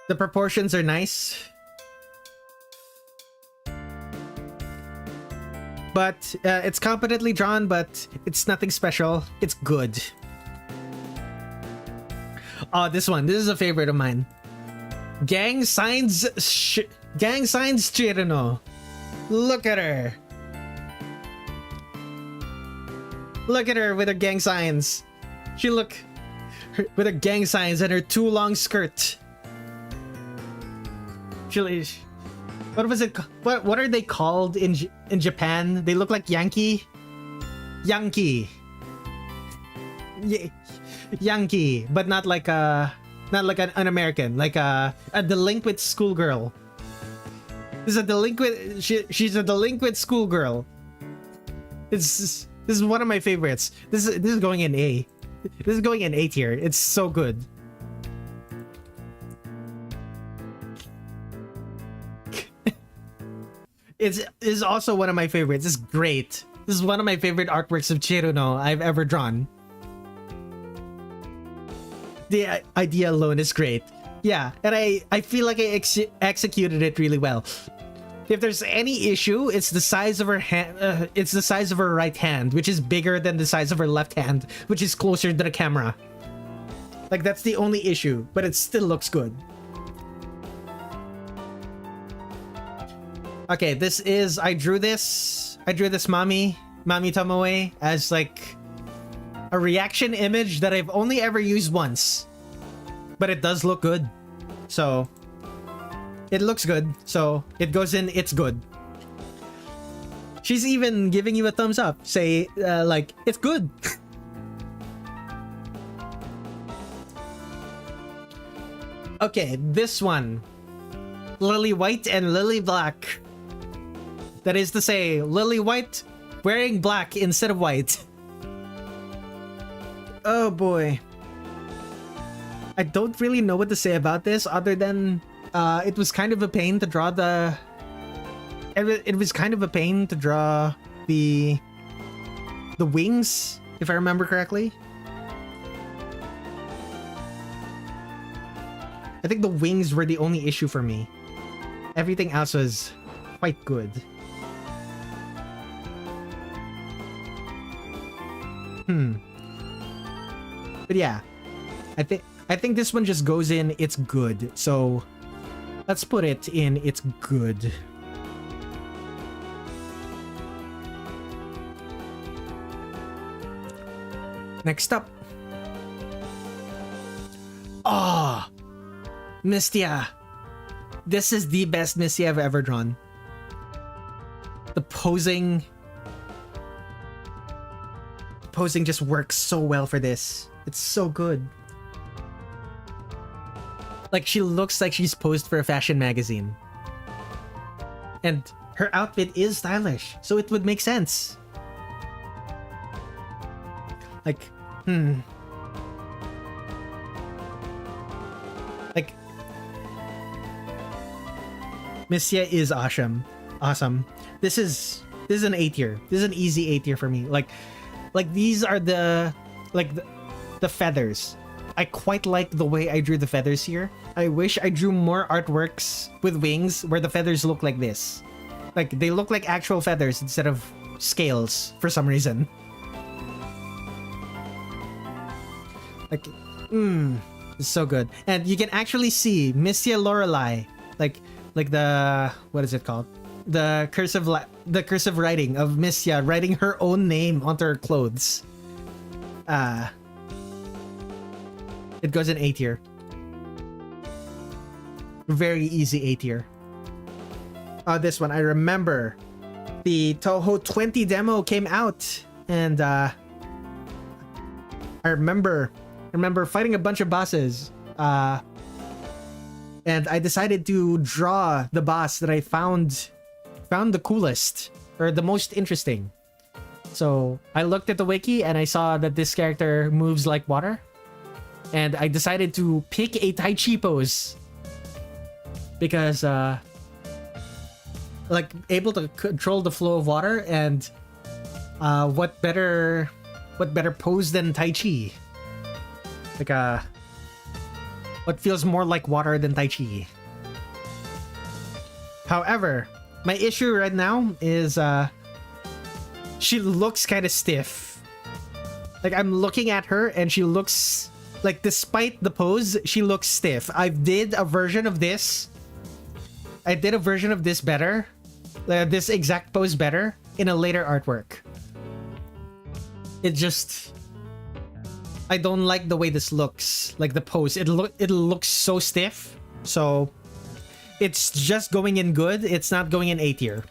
Speaker 1: The proportions are nice. But it's competently drawn, but it's nothing special. It's good. Oh, this one. This is a favorite of mine. Gang signs Chirino. Look at her. Look at her with her gang signs. She look with her gang signs and her too long skirt. What was it? What are they called in Japan? They look like Yankee. Yankee, but not like an American, like a delinquent schoolgirl. This is a delinquent. She's a delinquent schoolgirl. This is one of my favorites. This is going in A. This is going in A tier. It's so good. It's also one of my favorites. It's great. This is one of my favorite artworks of Chiruno I've ever drawn. The idea alone is great. Yeah, and I feel like I executed it really well. If there's any issue, it's the size of her hand. It's the size of her right hand, which is bigger than the size of her left hand, which is closer to the camera. Like, that's the only issue, but it still looks good. Okay, this is... I drew this Mami Tomoe as like a reaction image that I've only ever used once, but it does look good. So it looks good, so it goes in. It's good. She's even giving you a thumbs up, say like, it's good. Okay, this one, Lily White and Lily Black. That is to say, Lily White wearing black instead of white. Oh boy. I don't really know what to say about this other than it was kind of a pain to draw the... It was kind of a pain to draw the wings, if I remember correctly. I think the wings were the only issue for me. Everything else was quite good. But yeah, I think this one just goes in, it's good. So let's put it in, it's good. Next up. Oh, Mistia. This is the best Mistia I've ever drawn. The posing just works so well for this. It's so good. Like, she looks like she's posed for a fashion magazine. And her outfit is stylish, so it would make sense. Like, Like, Missia is awesome. Awesome. This is an A tier. This is an easy A tier for me. Like these are the the feathers. I quite like the way I drew the feathers here. I wish I drew more artworks with wings where the feathers look like this. Like they look like actual feathers instead of scales for some reason. Like, it's so good. And you can actually see Missia Lorelei, like the, what is it called? The cursive writing of Missia writing her own name onto her clothes. It goes in A tier. Very easy A tier. This one, I remember the Toho 20 demo came out, and I remember fighting a bunch of bosses, and I decided to draw the boss that I found the coolest or the most interesting. So I looked at the wiki and I saw that this character moves like water, and I decided to pick a Tai Chi pose because like able to control the flow of water, and what better pose than Tai Chi? Like what feels more like water than Tai Chi? However, my issue right now is she looks kind of stiff. Like I'm looking at her and she looks like, despite the pose, she looks stiff. I did a version of this better, this exact pose better in a later artwork. It just, I don't like the way this looks, like the pose. It looks so stiff. So it's just going in good. It's not going in A tier.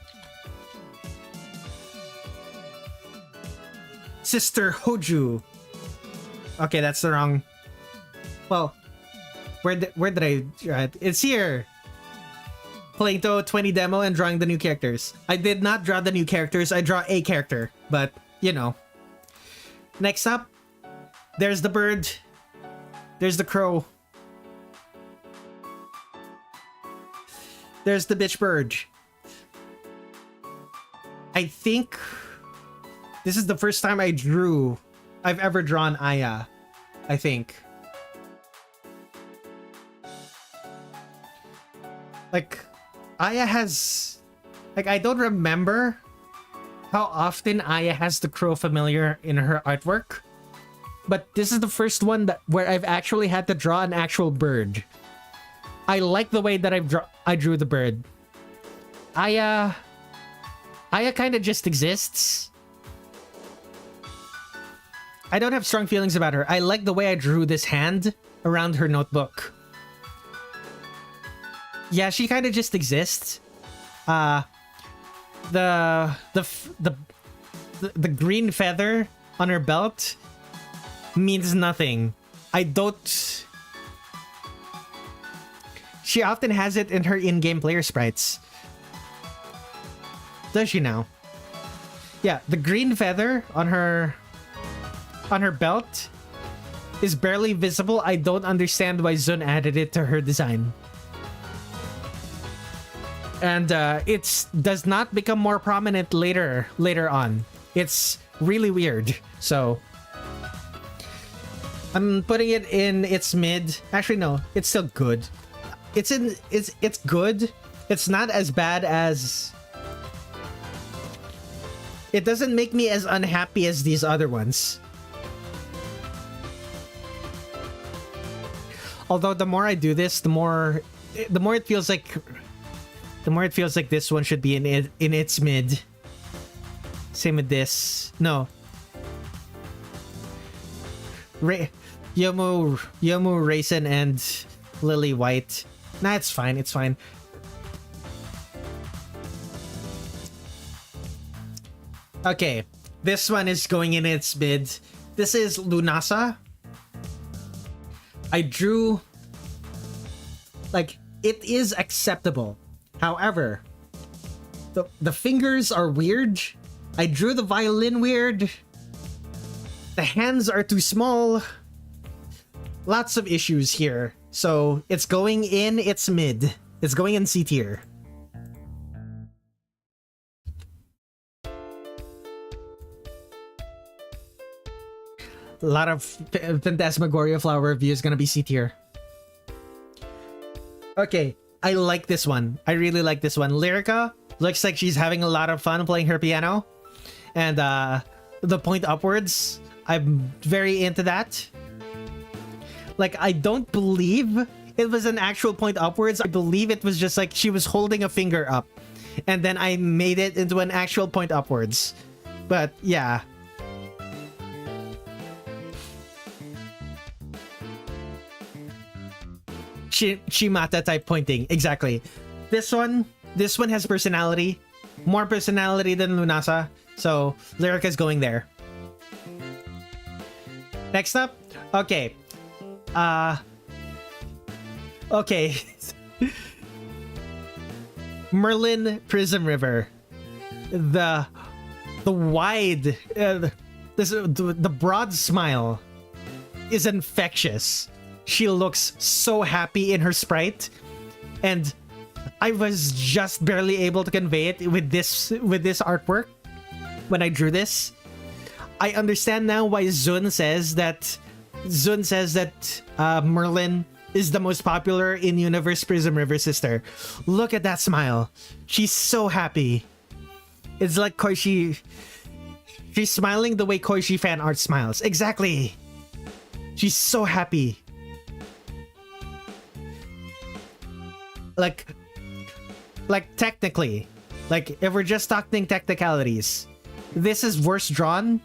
Speaker 1: Sister Hoju. Okay, that's the wrong. Well, where did I draw it? It's here. Playing to 20 demo and drawing the new characters. I did not draw the new characters. I draw a character, but you know. Next up, there's the bird. There's the crow. There's the bitch bird. I think this is the first time I've ever drawn Aya, I think. Like, Aya has, like, I don't remember how often Aya has the crow familiar in her artwork, but this is the first one where I've actually had to draw an actual bird. I like the way that I drew the bird. Aya kind of just exists. I don't have strong feelings about her. I like the way I drew this hand around her notebook. Yeah, she kind of just exists. The green feather on her belt means nothing. She often has it in her in-game player sprites. Does she now? Yeah, the green feather on her belt is barely visible. I don't understand why Zun added it to her design. And it does not become more prominent later on. It's really weird. So I'm putting it in its mid. Actually, no, it's still good. It's good. It's not as bad as. It doesn't make me as unhappy as these other ones. Although the more I do this, the more it feels like this one should be in its mid. Same with this. No. Yomu Raisin and Lily White. Nah, it's fine. It's fine. Okay, this one is going in its mid. This is Lunasa. I drew, like, it is acceptable. However, the fingers are weird. I drew the violin weird. The hands are too small. Lots of issues here. So it's going in its mid. It's going in C tier. A lot of Phantasmagoria Flower Review is gonna be C tier. Okay, I like this one. I really like this one. Lyrica looks like she's having a lot of fun playing her piano. And the point upwards, I'm very into that. Like, I don't believe it was an actual point upwards. I believe it was just like she was holding a finger up. And then I made it into an actual point upwards. But yeah. Shimata type pointing, exactly. This one has personality, more personality than Lunasa, so Lyrica's going there. Next up, okay, Merlin Prism River, the wide, the broad smile is infectious. She looks so happy in her sprite, and I was just barely able to convey it with this artwork when I drew this. I understand now why Zun says that Merlin is the most popular in Universe Prism River Sister. Look at that smile. She's so happy. It's like Koishi. She's smiling the way Koishi fan art smiles. Exactly. She's so happy. Like technically, like if we're just talking technicalities, this is worse drawn.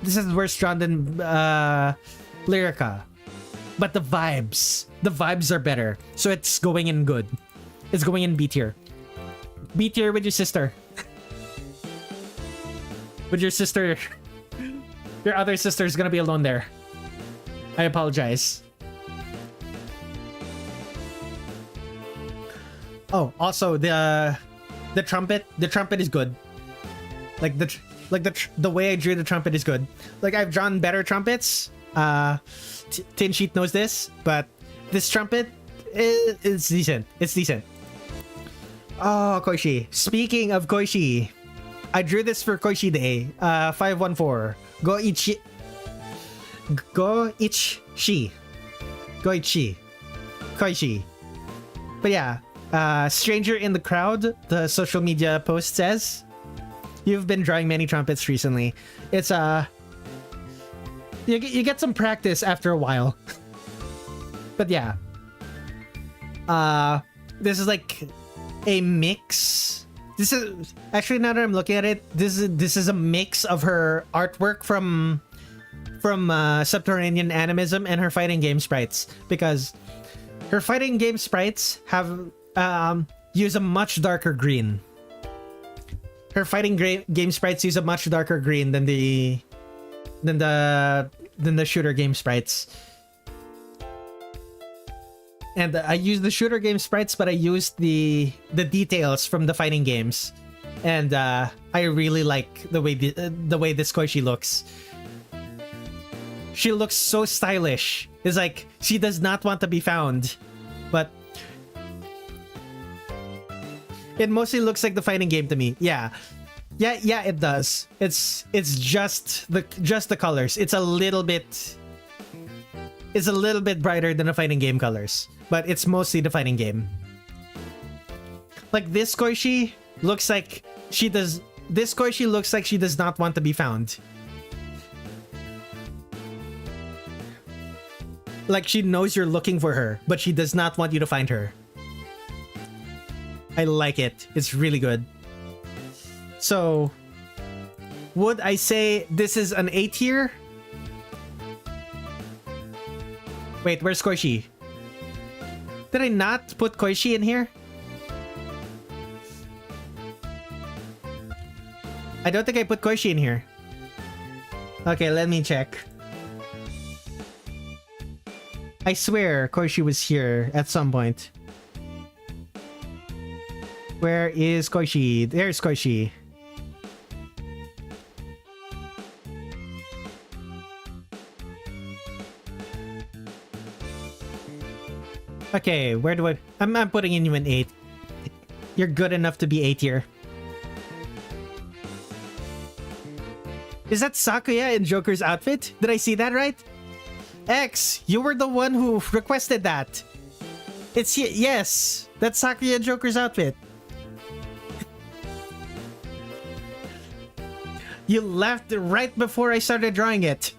Speaker 1: This is worse drawn than Lyrica, but the vibes are better. So it's going in good. It's going in B tier. B tier with your sister. With your sister. Your other sister is gonna be alone there. I apologize. Oh, also the trumpet is good. Like the way I drew the trumpet is good. Like I've drawn better trumpets. Tin Sheet knows this, but this trumpet is decent. It's decent. Oh, Koishi. Speaking of Koishi, I drew this for Koishi Day. 514. Goichi. Koishi. But yeah. Stranger in the crowd, the social media post says, you've been drawing many trumpets recently. It's you get some practice after a while. But yeah, this is like a mix. This is actually, now that I'm looking at it, this is a mix of her artwork from Subterranean Animism and her fighting game sprites, because her fighting game sprites have use a much darker green. Her fighting game sprites use a much darker green than the shooter game sprites. And I used the shooter game sprites, but I used the details from the fighting games, and I really like the way this Koishi looks. She looks so stylish. It's like she does not want to be found, but it mostly looks like the fighting game to me. Yeah, it does. It's just the colors. It's a little bit brighter than the fighting game colors, but it's mostly the fighting game. Like this Koishi looks like she does. This Koishi looks like she does not want to be found. Like she knows you're looking for her, but she does not want you to find her. I like it. It's really good. So, would I say this is an A tier? Wait, where's Koishi? Did I not put Koishi in here? I don't think I put Koishi in here. Okay, let me check. I swear Koishi was here at some point. Where is Koishi? There's Koishi. Okay, where do I'm putting in you an 8. You're good enough to be A tier. Is that Sakuya in Joker's outfit? Did I see that right? X, you were the one who requested that. Yes, that's Sakuya in Joker's outfit. You left right before I started drawing it.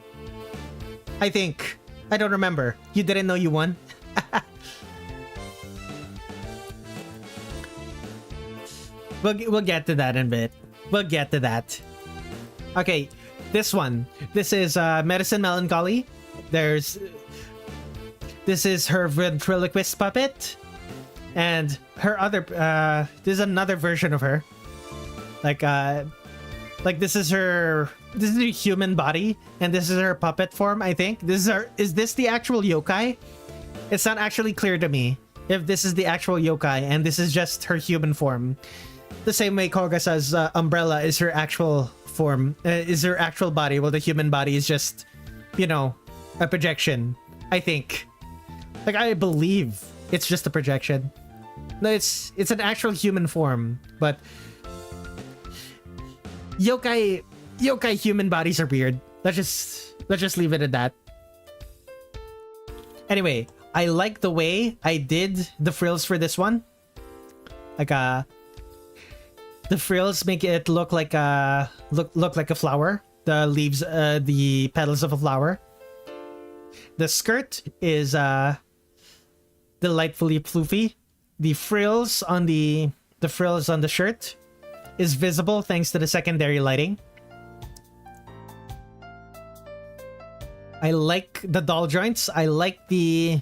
Speaker 1: I think. I don't remember. You didn't know you won? We'll get to that in a bit. We'll get to that. Okay, this one. This is Medicine Melancholy. This is her ventriloquist puppet. And her other... this is another version of her. Like this is her human body, and this is her puppet form, I think. Is this the actual yokai? It's not actually clear to me if this is the actual yokai and this is just her human form. The same way Kogasa's umbrella is her actual form, is her actual body, while the human body is just, you know, a projection, I think. Like, I believe it's just a projection. No, it's an actual human form, but yokai human bodies are weird. Let's just leave it at that. Anyway, I like the way I did the frills for this one. Like the frills make it look like a flower. The leaves, the petals of a flower. The skirt is delightfully floofy. The frills on the shirt is visible thanks to the secondary lighting. I like the doll joints. I like the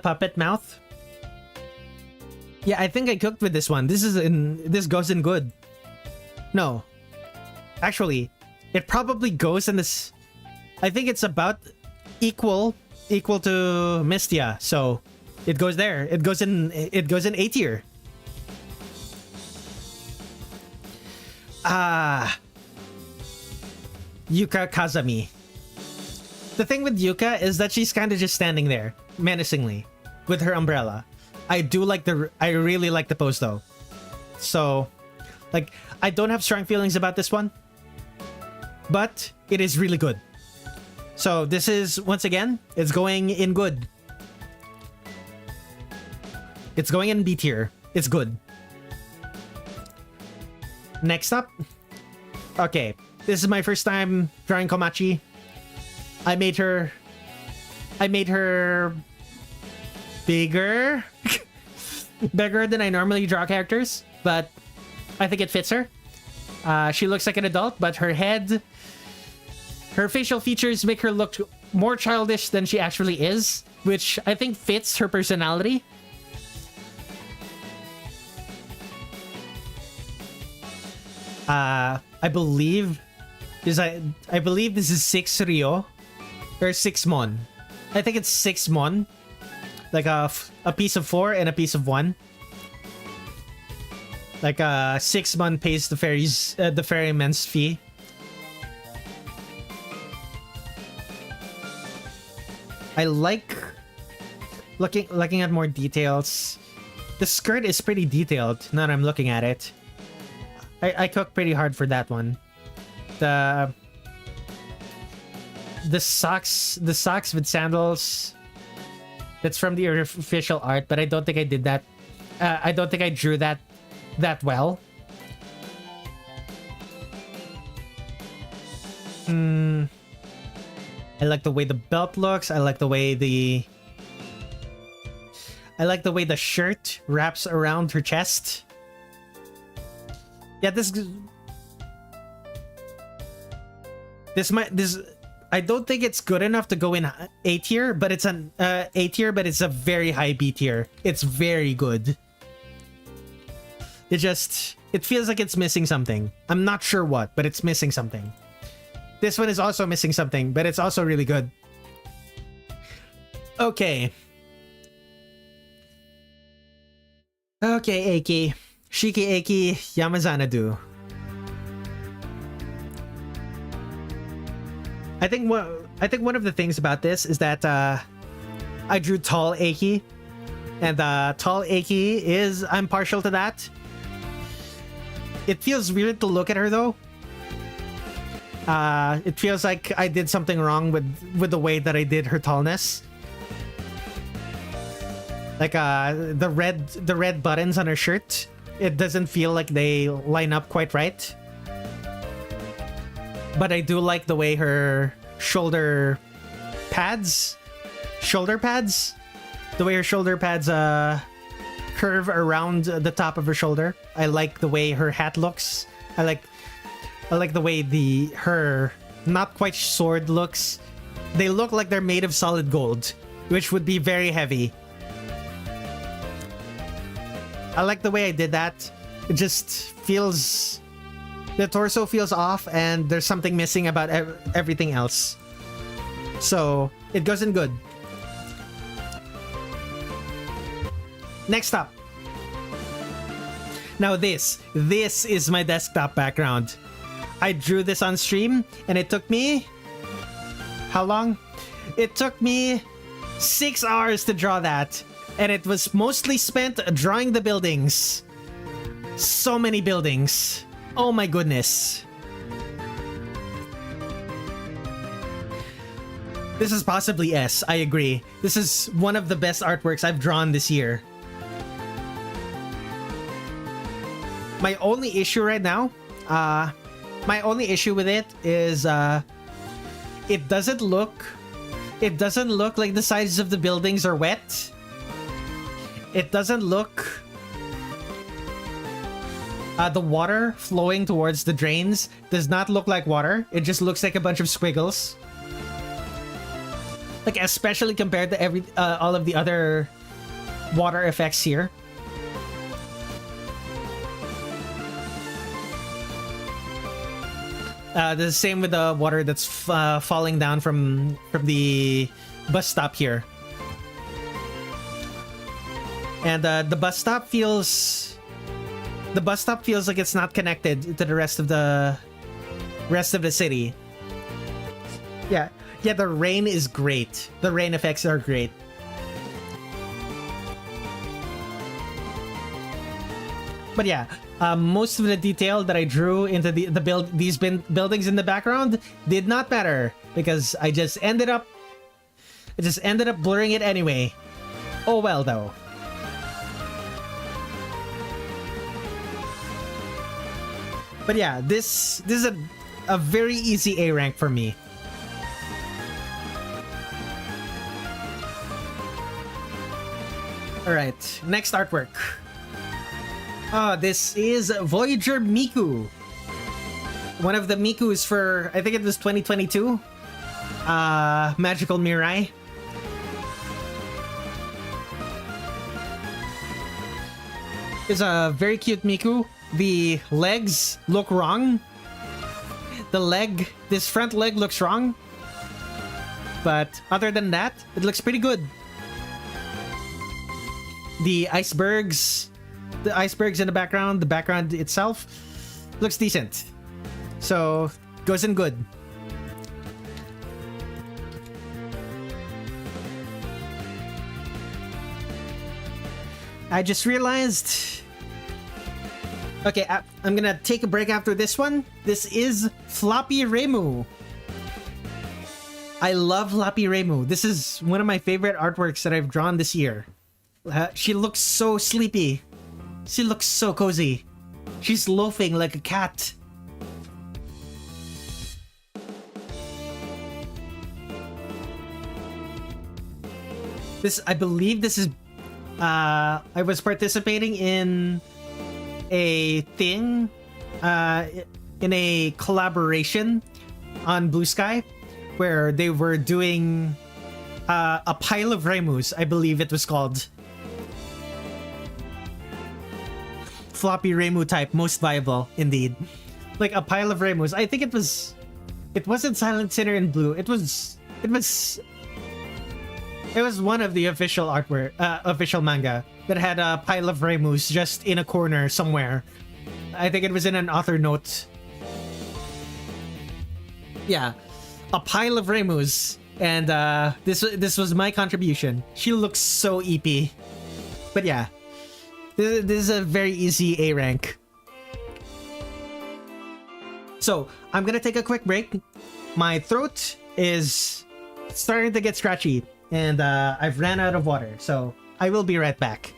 Speaker 1: puppet mouth. Yeah, I think I cooked with this one. This goes in good. No. Actually, it probably goes in this. I think it's about equal to Mistia. So it goes there. It goes in A tier. Yuka Kazami. The thing with Yuka is that she's kind of just standing there menacingly with her umbrella. I really like the pose though. So, like, I don't have strong feelings about this one, but it is really good. So this is, once again, it's going in good. It's going in B tier. It's good. Next up. Okay, this is my first time drawing Komachi. I made her bigger. Bigger than I normally draw characters, but I think it fits her. She looks like an adult, but her facial features make her look more childish than she actually is, which I think fits her personality. I believe this is 6 Ryo or 6 Mon. I think it's 6 Mon. Like a piece of 4 and a piece of 1. Like 6 Mon pays the ferryman's fee. I like looking at more details. The skirt is pretty detailed now that I'm looking at it. I cooked pretty hard for that one. The socks with sandals. That's from the official art, but I don't think I did that. I don't think I drew that well. I like the way the belt looks. I like the way the shirt wraps around her chest. Yeah, this I don't think it's good enough to go in A tier, but it's an A tier, but it's a very high B tier. It's very good. It feels like it's missing something. I'm not sure what, but it's missing something. This one is also missing something, but it's also really good. Okay. Okay, Eiki. Shiki Eiki Yamazana-do. I think one of the things about this is that I drew tall Aki, and tall Aki is I'm partial to that. It feels weird to look at her though. It feels like I did something wrong with the way that I did her tallness. Like the red buttons on her shirt, it doesn't feel like they line up quite right. But I do like the way her shoulder pads, the way her shoulder pads curve around the top of her shoulder. I like the way her hat looks. I like the way her not quite sword looks. They look like they're made of solid gold, which would be very heavy. I like the way I did that. It just feels... The torso feels off and there's something missing about everything else. So, it goes in good. Next up. Now this is my desktop background. I drew this on stream and it took me... How long? It took me 6 hours to draw that. And it was mostly spent drawing the buildings. So many buildings. Oh my goodness. This is possibly S, I agree. This is one of the best artworks I've drawn this year. My only issue right now, my only issue with it is it doesn't look like the sides of the buildings are wet. It doesn't look... the water flowing towards the drains does not look like water. It just looks like a bunch of squiggles. Like, especially compared to all of the other water effects here. The same with the water that's falling down from the bus stop here. And the bus stop feels like it's not connected to the rest of the city. Yeah, the rain is great. The rain effects are great. But yeah, most of the detail that I drew into these buildings in the background did not matter because I just ended up blurring it anyway. Oh well though. But yeah, this is a very easy A rank for me. Alright, next artwork. This is Voyager Miku. One of the Mikus for, I think it was 2022. Magical Mirai. It's a very cute Miku. The legs look wrong. This front leg looks wrong. But other than that, it looks pretty good. The icebergs in the background itself looks decent. So, goes in good. I just realized... Okay, I'm gonna take a break after this one. This is Floppy Remu. I love Floppy Remu. This is one of my favorite artworks that I've drawn this year. She looks so sleepy. She looks so cozy. She's loafing like a cat. I believe this is... I was participating in a thing, in a collaboration on Blue Sky, where they were doing a pile of Remus, I believe it was called. Floppy Remu type, most viable, indeed. Like a pile of Remus. I think it wasn't Silent Sinner in blue. It was one of the official artwork, official manga that had a pile of Remus just in a corner somewhere. I think it was in an author note. Yeah. a pile of Remus, and this was my contribution. She looks so EP, but yeah, this is a very easy A rank. So I'm gonna take a quick break. My throat is starting to get scratchy, and I've ran out of water, so I will be right back.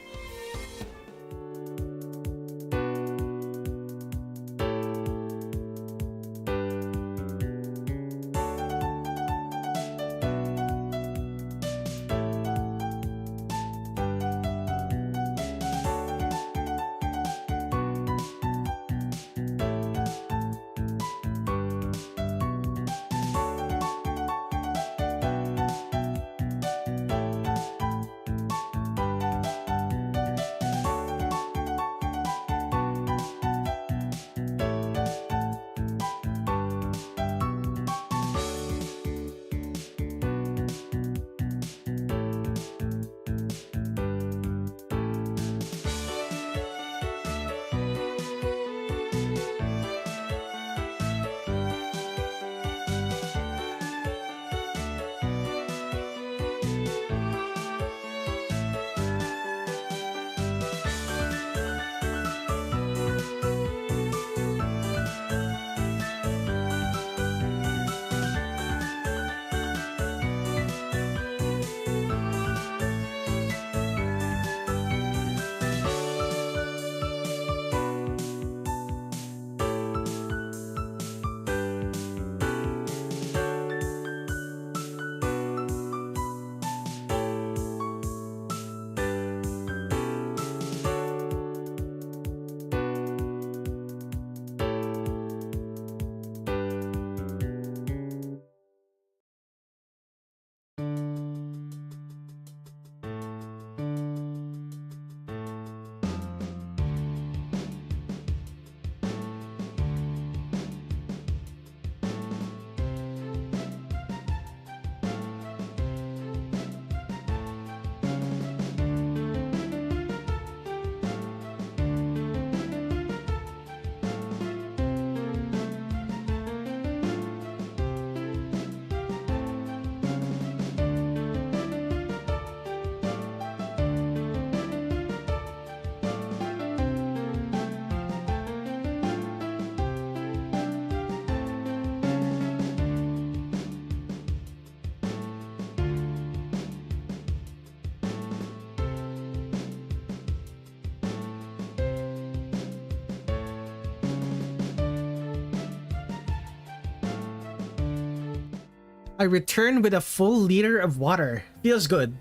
Speaker 1: I return with a full liter of water. Feels good.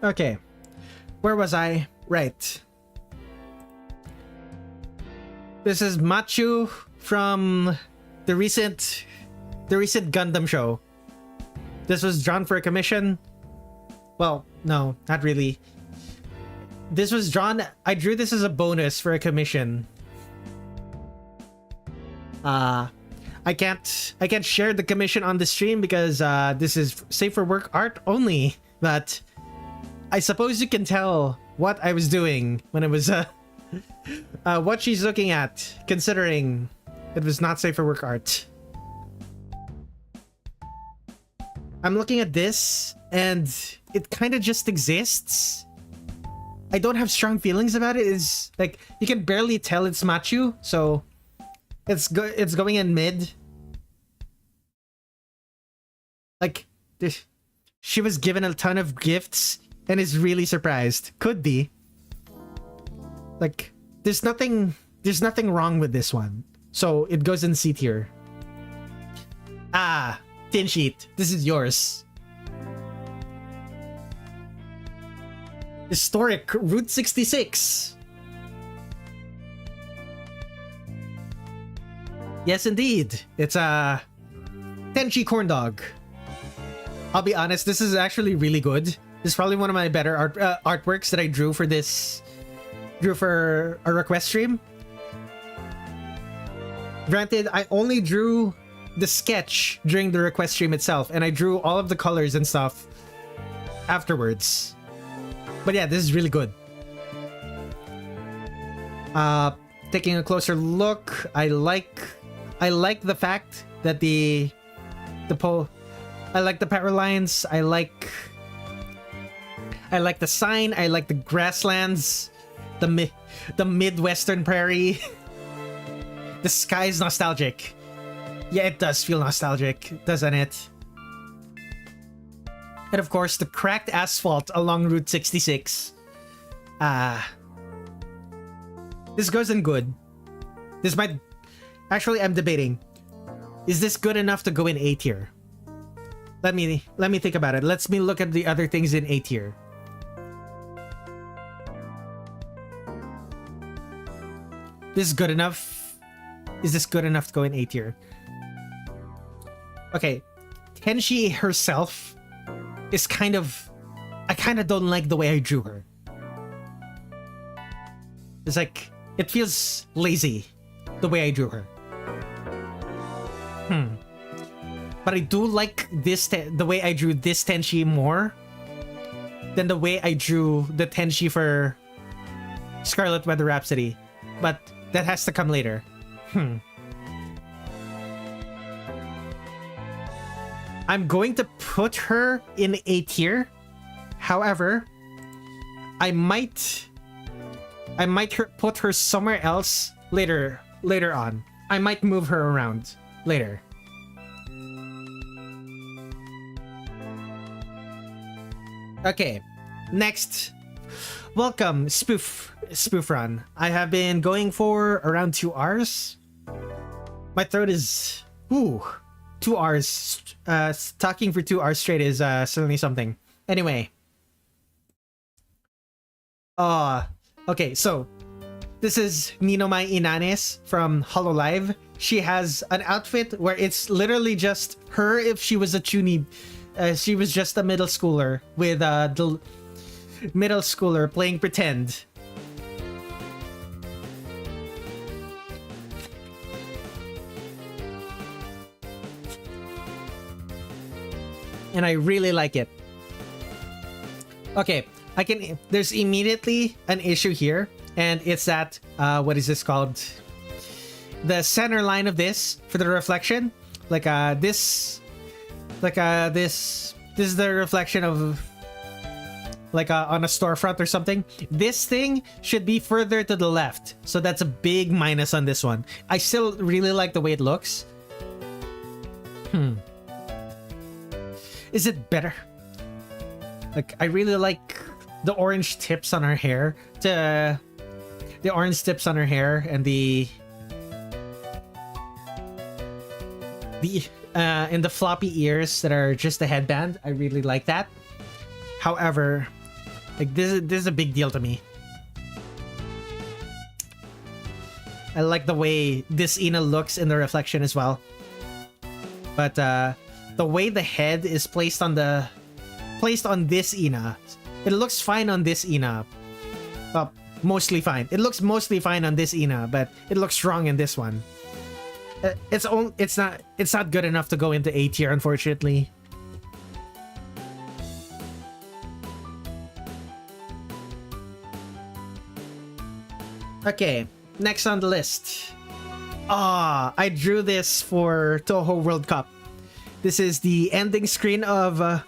Speaker 1: Okay. Where was I? Right. This is Machu from the recent Gundam show. This was drawn for a commission. Well, no, not really. This was drawn... I drew this as a bonus for a commission. I can't share the commission on the stream because this is safe for work art only, but I suppose you can tell what I was doing when it was what she's looking at, considering it was not safe for work art. I'm looking at this and it kind of just exists. I don't have strong feelings about it. It's like you can barely tell it's Machu, so it's going in mid. Like she was given a ton of gifts and is really surprised. Could be. Like there's nothing wrong with this one. So it goes in C tier. Ah, Tin Sheet. This is yours. Historic Route 66. Yes, indeed. It's a Tenchi corn dog. I'll be honest, this is actually really good. This is probably one of my better artworks that I drew for a request stream. Granted, I only drew the sketch during the request stream itself, and I drew all of the colors and stuff afterwards. But yeah, this is really good. Taking a closer look, I like I like the fact that I like the power lines. I like the sign. I like the grasslands, the Midwestern prairie. The sky's nostalgic. Yeah, it does feel nostalgic, doesn't it? And of course, the cracked asphalt along Route 66. This goes in good. This might... Actually, I'm debating. Is this good enough to go in A tier? Let me think about it. Let's me look at the other things in A tier. This is good enough. Is this good enough to go in A tier? Okay. Tenshi herself is kind of... I kind of don't like the way I drew her. It's like... It feels lazy, the way I drew her. But I do like this the way I drew this Tenshi more than the way I drew the Tenshi for Scarlet Weather Rhapsody. But that has to come later. I'm going to put her in A tier. However, I might put her somewhere else later on. I might move her around later. Okay, next. Welcome, Spoof Run. I have been going for around 2 hours. My throat is... Ooh, 2 hours. Talking for 2 hours straight is certainly something. Anyway. Okay, so this is Ninomai Inanes from Hololive. She has an outfit where it's literally just her if she was a Chuuni. She was just a middle schooler with the middle schooler playing pretend. And I really like it. Okay, there's immediately an issue here, and it's that what is this called? The center line of this for the reflection, this is the reflection of on a storefront or something. This thing should be further to the left, so that's a big minus on this one. I still really like the way it looks. Is it better? I really like the orange tips on her hair. The orange tips on her hair and the and the floppy ears that are just a headband. I really like that. However, this is a big deal to me. I like the way this Ina looks in the reflection as well. But the way the head is placed on this Ina, it looks fine on this Ina. Well, mostly fine. It looks mostly fine on this Ina, but it looks wrong in this one. It's not good enough to go into A tier, unfortunately. Okay, next on the list. I drew this for Toho World Cup. This is the ending screen of the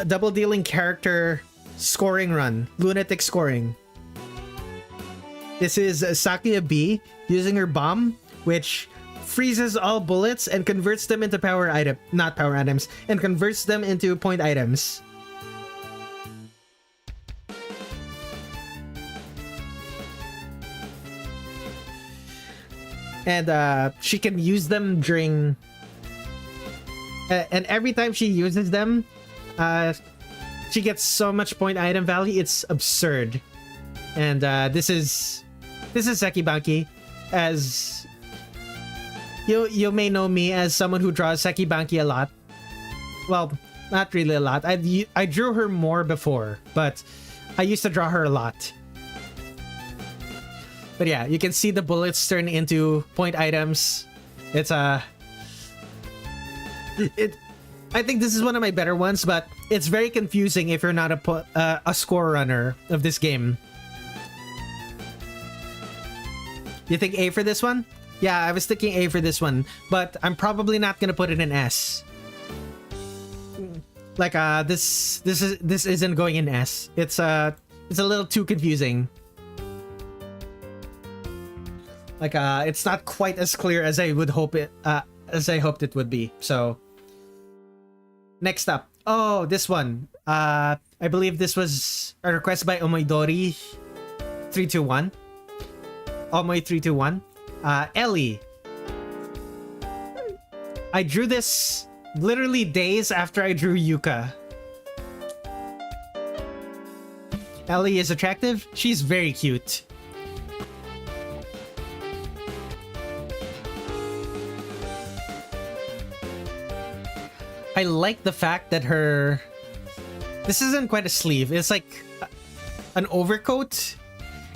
Speaker 1: double dealing character scoring run, lunatic scoring. This is Sakuya B using her bomb, which freezes all bullets and converts them into and converts them into point items. And she can use them during... and every time she uses them, she gets so much point item value, it's absurd. And this is Sekibanki. As you may know me as someone who draws Sekibanki a lot. Well, not really a lot. I drew her more before, but I used to draw her a lot. But yeah, you can see the bullets turn into point items. I think this is one of my better ones, but it's very confusing if you're not a score runner of this game. You think A for this one? Yeah, I was thinking A for this one, but I'm probably not gonna put it in S. Like this isn't going in S. It's a little too confusing. Like it's not quite as clear as I would hope it as I hoped it would be. So next up. Oh, this one. I believe this was a request by Omoidori 321. Omoy 321. Ellie. I drew this literally days after I drew Yuka. Ellie is attractive. She's very cute. I like the fact that this isn't quite a sleeve. It's like an overcoat.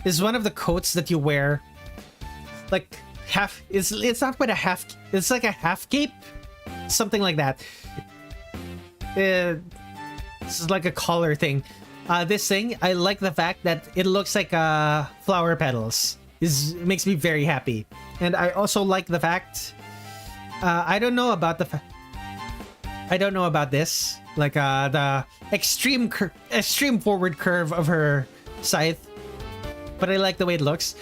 Speaker 1: Is one of the coats that you wear. Like half. It's not quite a half. It's like a half cape, something like that. This is like a collar thing. This thing, I like the fact that it looks like flower petals. It makes me very happy, and I also like the fact. I don't know about this, like the extreme forward curve of her scythe, but I like the way it looks.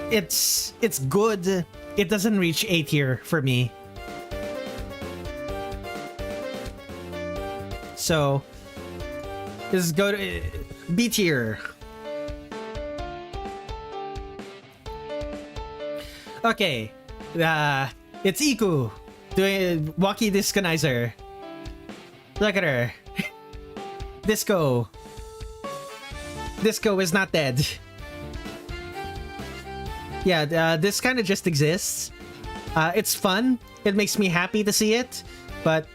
Speaker 1: It's good. It doesn't reach A tier for me. So just go to B tier. Okay, it's Iku doing Walkie Disconizer. Look at her. Disco is not dead. Yeah, this kind of just exists. It's fun. It makes me happy to see it, but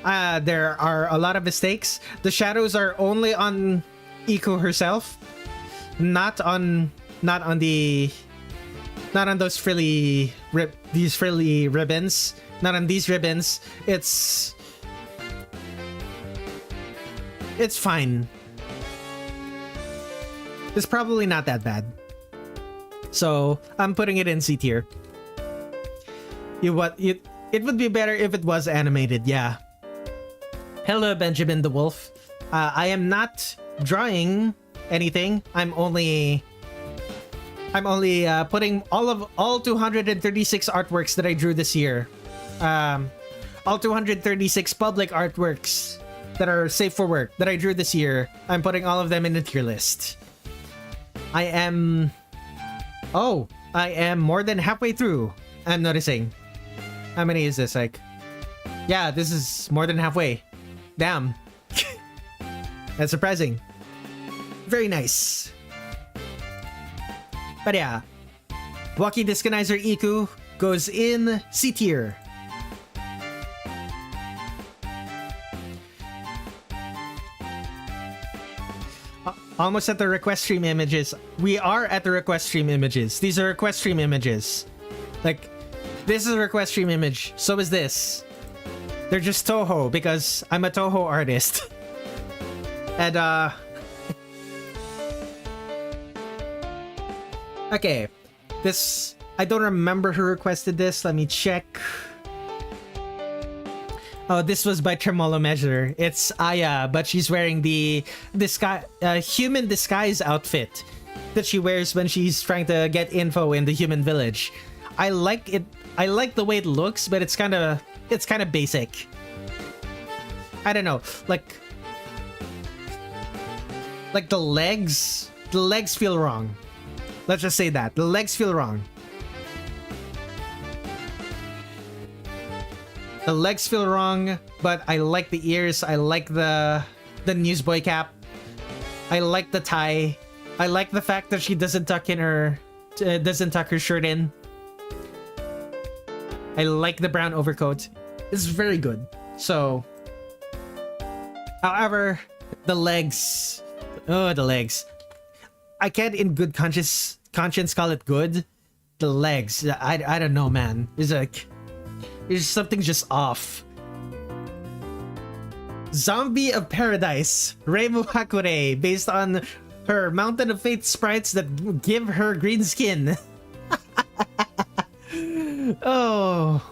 Speaker 1: there are a lot of mistakes. The shadows are only on Iku herself, not on those frilly ribbons. Not on these ribbons. It's fine. It's probably not that bad. So I'm putting it in C tier. It would be better if it was animated, yeah. Hello, Benjamin the Wolf. I am not drawing anything. I'm only putting all 236 artworks that I drew this year. All 236 public artworks that are safe for work that I drew this year. I'm putting all of them in the tier list. I am more than halfway through. I'm noticing. How many is this? Like, yeah, this is more than halfway. Damn. That's surprising. Very nice. But yeah, Walkie Disconizer Iku goes in C tier. Almost at the request stream images. We are at the request stream images. These are request stream images. Like, this is a request stream image. So is this. They're just Toho because I'm a Toho artist. And okay. This, I don't remember who requested this. Let me check. Oh, this was by Tremolo Measure. It's Aya, but she's wearing the human disguise outfit that she wears when she's trying to get info in the human village. I like it. I like the way it looks, but it's kind of basic. I don't know, like the legs feel wrong. Let's just say that the legs feel wrong. The legs feel wrong, but I like the ears. I like the newsboy cap. I like the tie. I like the fact that she doesn't tuck her shirt in. I like the brown overcoat. It's very good. So, however, the legs. Oh, the legs. I can't in good conscience call it good. The legs. I don't know, man. It's like, there's something just off. Zombie of Paradise, Reimu Hakure, based on her Mountain of Fate sprites that give her green skin. Oh.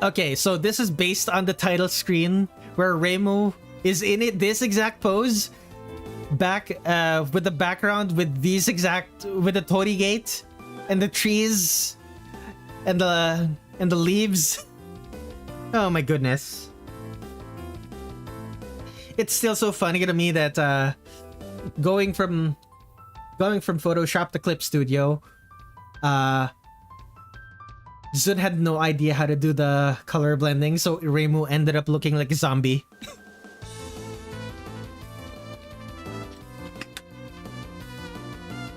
Speaker 1: Okay, so this is based on the title screen where Reimu is in this exact pose, back with the background with with the Torii gate and the trees and the leaves. Oh my goodness. It's still so funny to me that going from Photoshop to Clip Studio, Zun had no idea how to do the color blending, so Reimu ended up looking like a zombie.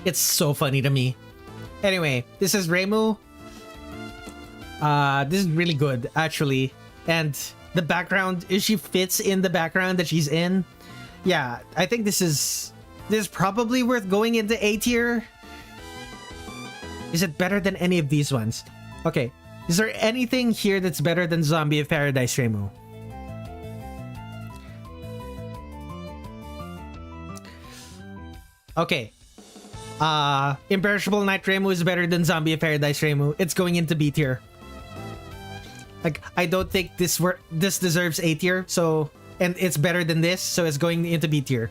Speaker 1: It's so funny to me. Anyway, this is Reimu. This is really good, actually. And the background, if she fits in the background that she's in, yeah, I think this is probably worth going into A tier. Is it better than any of these ones? Okay, is there anything here that's better than Zombie of Paradise Reimu? Okay. Imperishable Night Reimu is better than Zombie of Paradise Reimu. It's going into B tier. Like, I don't think this deserves A tier, so, and it's better than this, so it's going into B tier.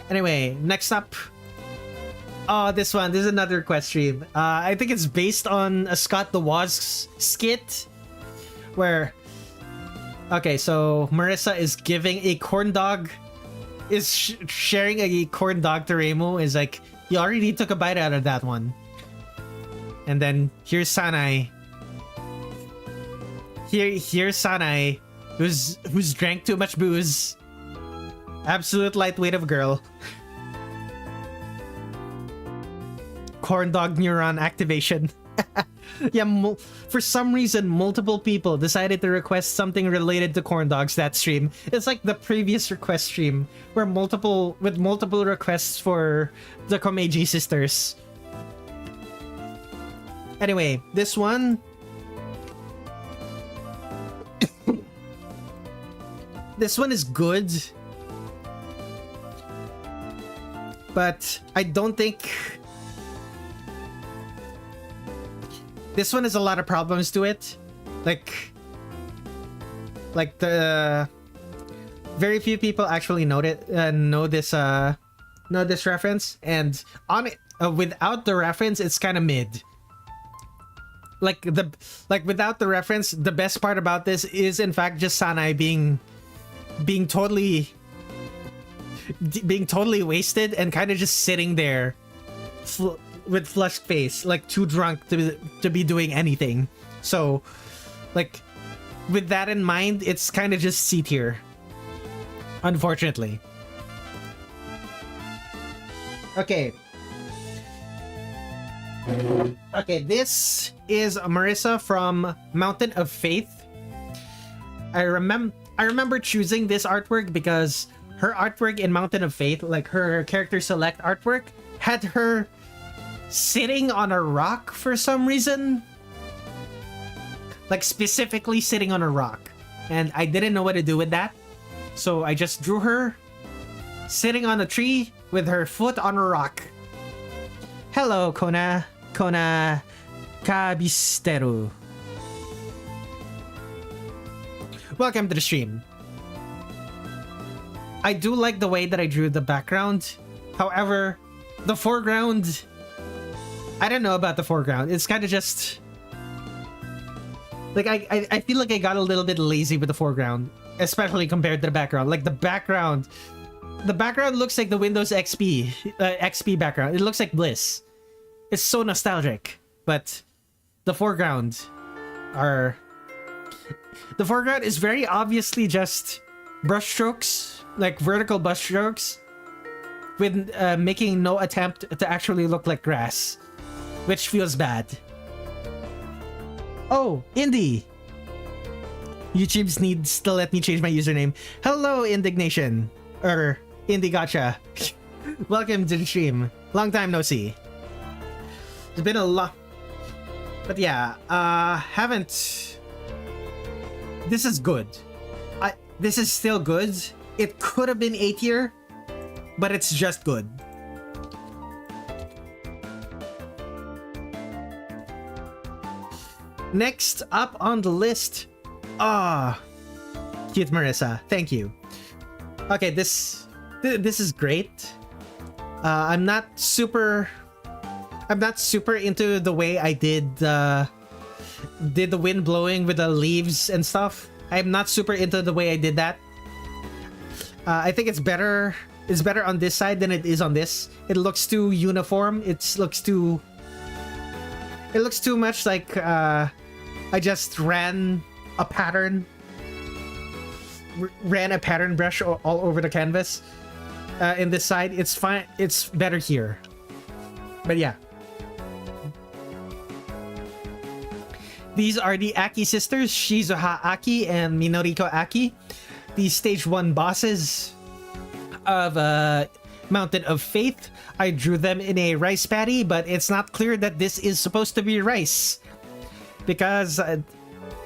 Speaker 1: Anyway, next up. Oh, this is another request stream. I think it's based on a Scott the Woz skit where, okay, so Marissa is giving a corn dog, sharing a corn dog to Reimu, is like, you already took a bite out of that one. And then here's Sanai. Here's Sanai, who's drank too much booze. Absolute lightweight of girl. Corn dog neuron activation. Yeah, for some reason, multiple people decided to request something related to corn dogs that stream. It's like the previous request stream, where multiple requests for the Komeiji sisters. Anyway, this one. This one is good. But I don't think... This one has a lot of problems to it. Like the... Very few people actually know this reference. And on it, without the reference, it's kind of mid. Like without the reference, the best part about this is in fact just Sanai being totally wasted and kind of just sitting there with flushed face, like too drunk to be doing anything. So, like, with that in mind, it's kind of just C tier, unfortunately. Okay. Okay, this is Marissa from Mountain of Faith. I remember choosing this artwork because her artwork in Mountain of Faith, like her character select artwork, had her sitting on a rock for some reason. Like specifically sitting on a rock. And I didn't know what to do with that. So I just drew her sitting on a tree with her foot on a rock. Hello, Kona Kabisteru. Welcome to the stream. I do like the way that I drew the background. However, the foreground... I don't know about the foreground. It's kind of just... Like, I feel like I got a little bit lazy with the foreground. Especially compared to the background. Like, the background looks like the Windows XP background. It looks like Bliss. It's so nostalgic. But the foreground is very obviously just brushstrokes, like vertical brushstrokes, with making no attempt to actually look like grass, which feels bad. Oh, Indie! YouTube's needs to let me change my username. Hello, Indignation. Or Indie Gotcha. Welcome to the stream. Long time no see. There's been a lot. But yeah, haven't... This is good. This is still good. It could have been A tier, but it's just good. Next up on the list, cute Marissa, thank you. Okay, this is great. I'm not super into the way I did the wind blowing with the leaves and stuff. I'm not super into the way I did that. I think it's better on this side than it is on this. It looks too uniform. It looks too much like I just ran a pattern brush all over the canvas. In this side, it's fine. It's better here. But yeah. These are the Aki sisters, Shizuha Aki and Minoriko Aki. These stage 1 bosses of Mountain of Faith. I drew them in a rice patty, but it's not clear that this is supposed to be rice. Because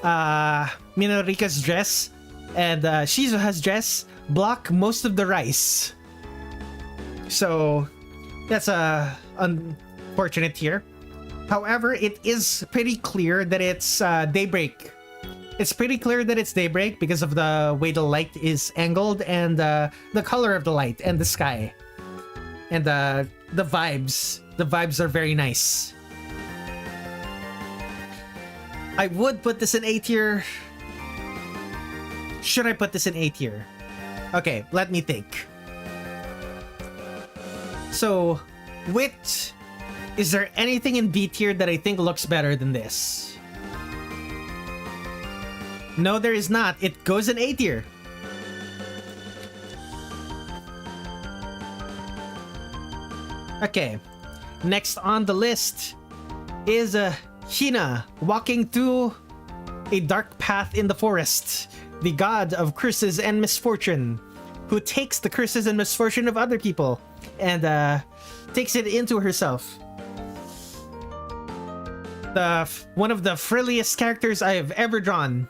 Speaker 1: Minoriko's dress and Shizuha's dress block most of the rice. So that's unfortunate here. However, it is pretty clear that it's daybreak. It's pretty clear that it's daybreak because of the way the light is angled and the color of the light and the sky. And the vibes. The vibes are very nice. I would put this in A tier. Should I put this in A tier? Okay, let me think. So, is there anything in B tier that I think looks better than this? No, there is not. It goes in A tier. Okay, next on the list is Hina walking through a dark path in the forest. The god of curses and misfortune, who takes the curses and misfortune of other people and takes it into herself. One of the frilliest characters I have ever drawn.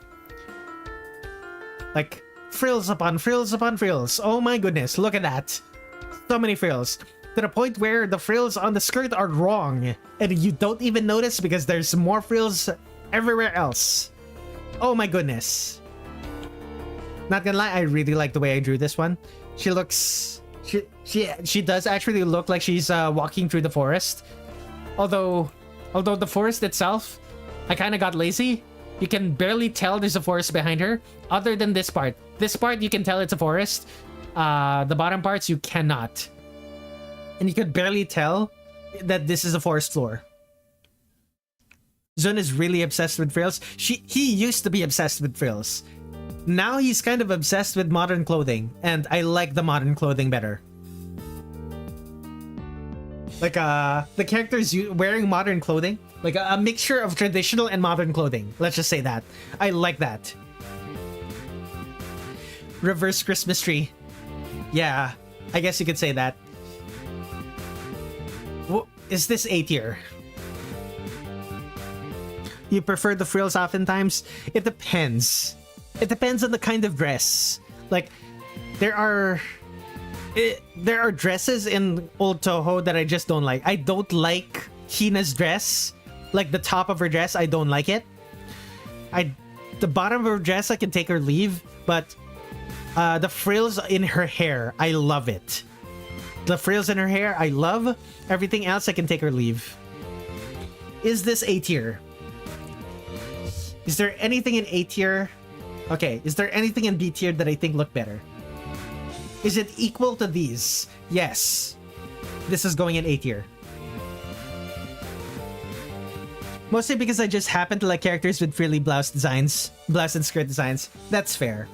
Speaker 1: Like, frills upon frills upon frills. Oh my goodness, look at that. So many frills. To the point where the frills on the skirt are wrong. And you don't even notice because there's more frills everywhere else. Oh my goodness. Not gonna lie, I really like the way I drew this one. She looks... She does actually look like she's walking through the forest. Although the forest itself, I kind of got lazy. You can barely tell there's a forest behind her, other than this part. This part, you can tell it's a forest. The bottom parts, you cannot. And you could barely tell that this is a forest floor. Zun is really obsessed with frills. He used to be obsessed with frills. Now he's kind of obsessed with modern clothing, and I like the modern clothing better. Like, the characters wearing modern clothing, like a mixture of traditional and modern clothing. Let's just say that. I like that. Reverse Christmas tree. Yeah, I guess you could say that. Is this A tier? You prefer the frills oftentimes? It depends. It depends on the kind of dress. Like, there are dresses in Old Toho that I just don't like. I don't like Hina's dress. Like, the top of her dress, I don't like it. The bottom of her dress, I can take or leave. But the frills in her hair, I love it. The frills in her hair, I love. Everything else, I can take or leave. Is this A tier? Is there anything in A tier? Okay, is there anything in B tier that I think look better? Is it equal to these? Yes. This is going in A tier. Mostly because I just happen to like characters with frilly blouse designs. Blouse and skirt designs. That's fair.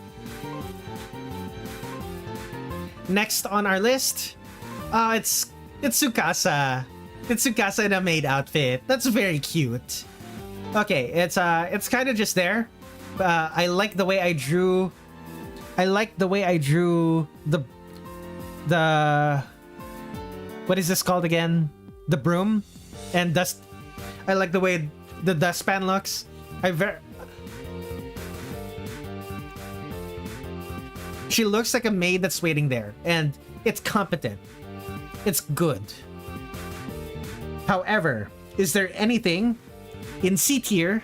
Speaker 1: Next on our list... it's Tsukasa. It's Tsukasa in a maid outfit. That's very cute. Okay, it's kind of just there. I like the way I drew. I like the way I drew the what is this called again? The broom and dust. I like the way the dustpan looks. She looks like a maid that's waiting there, and It's competent. It's good. However, is there anything in C tier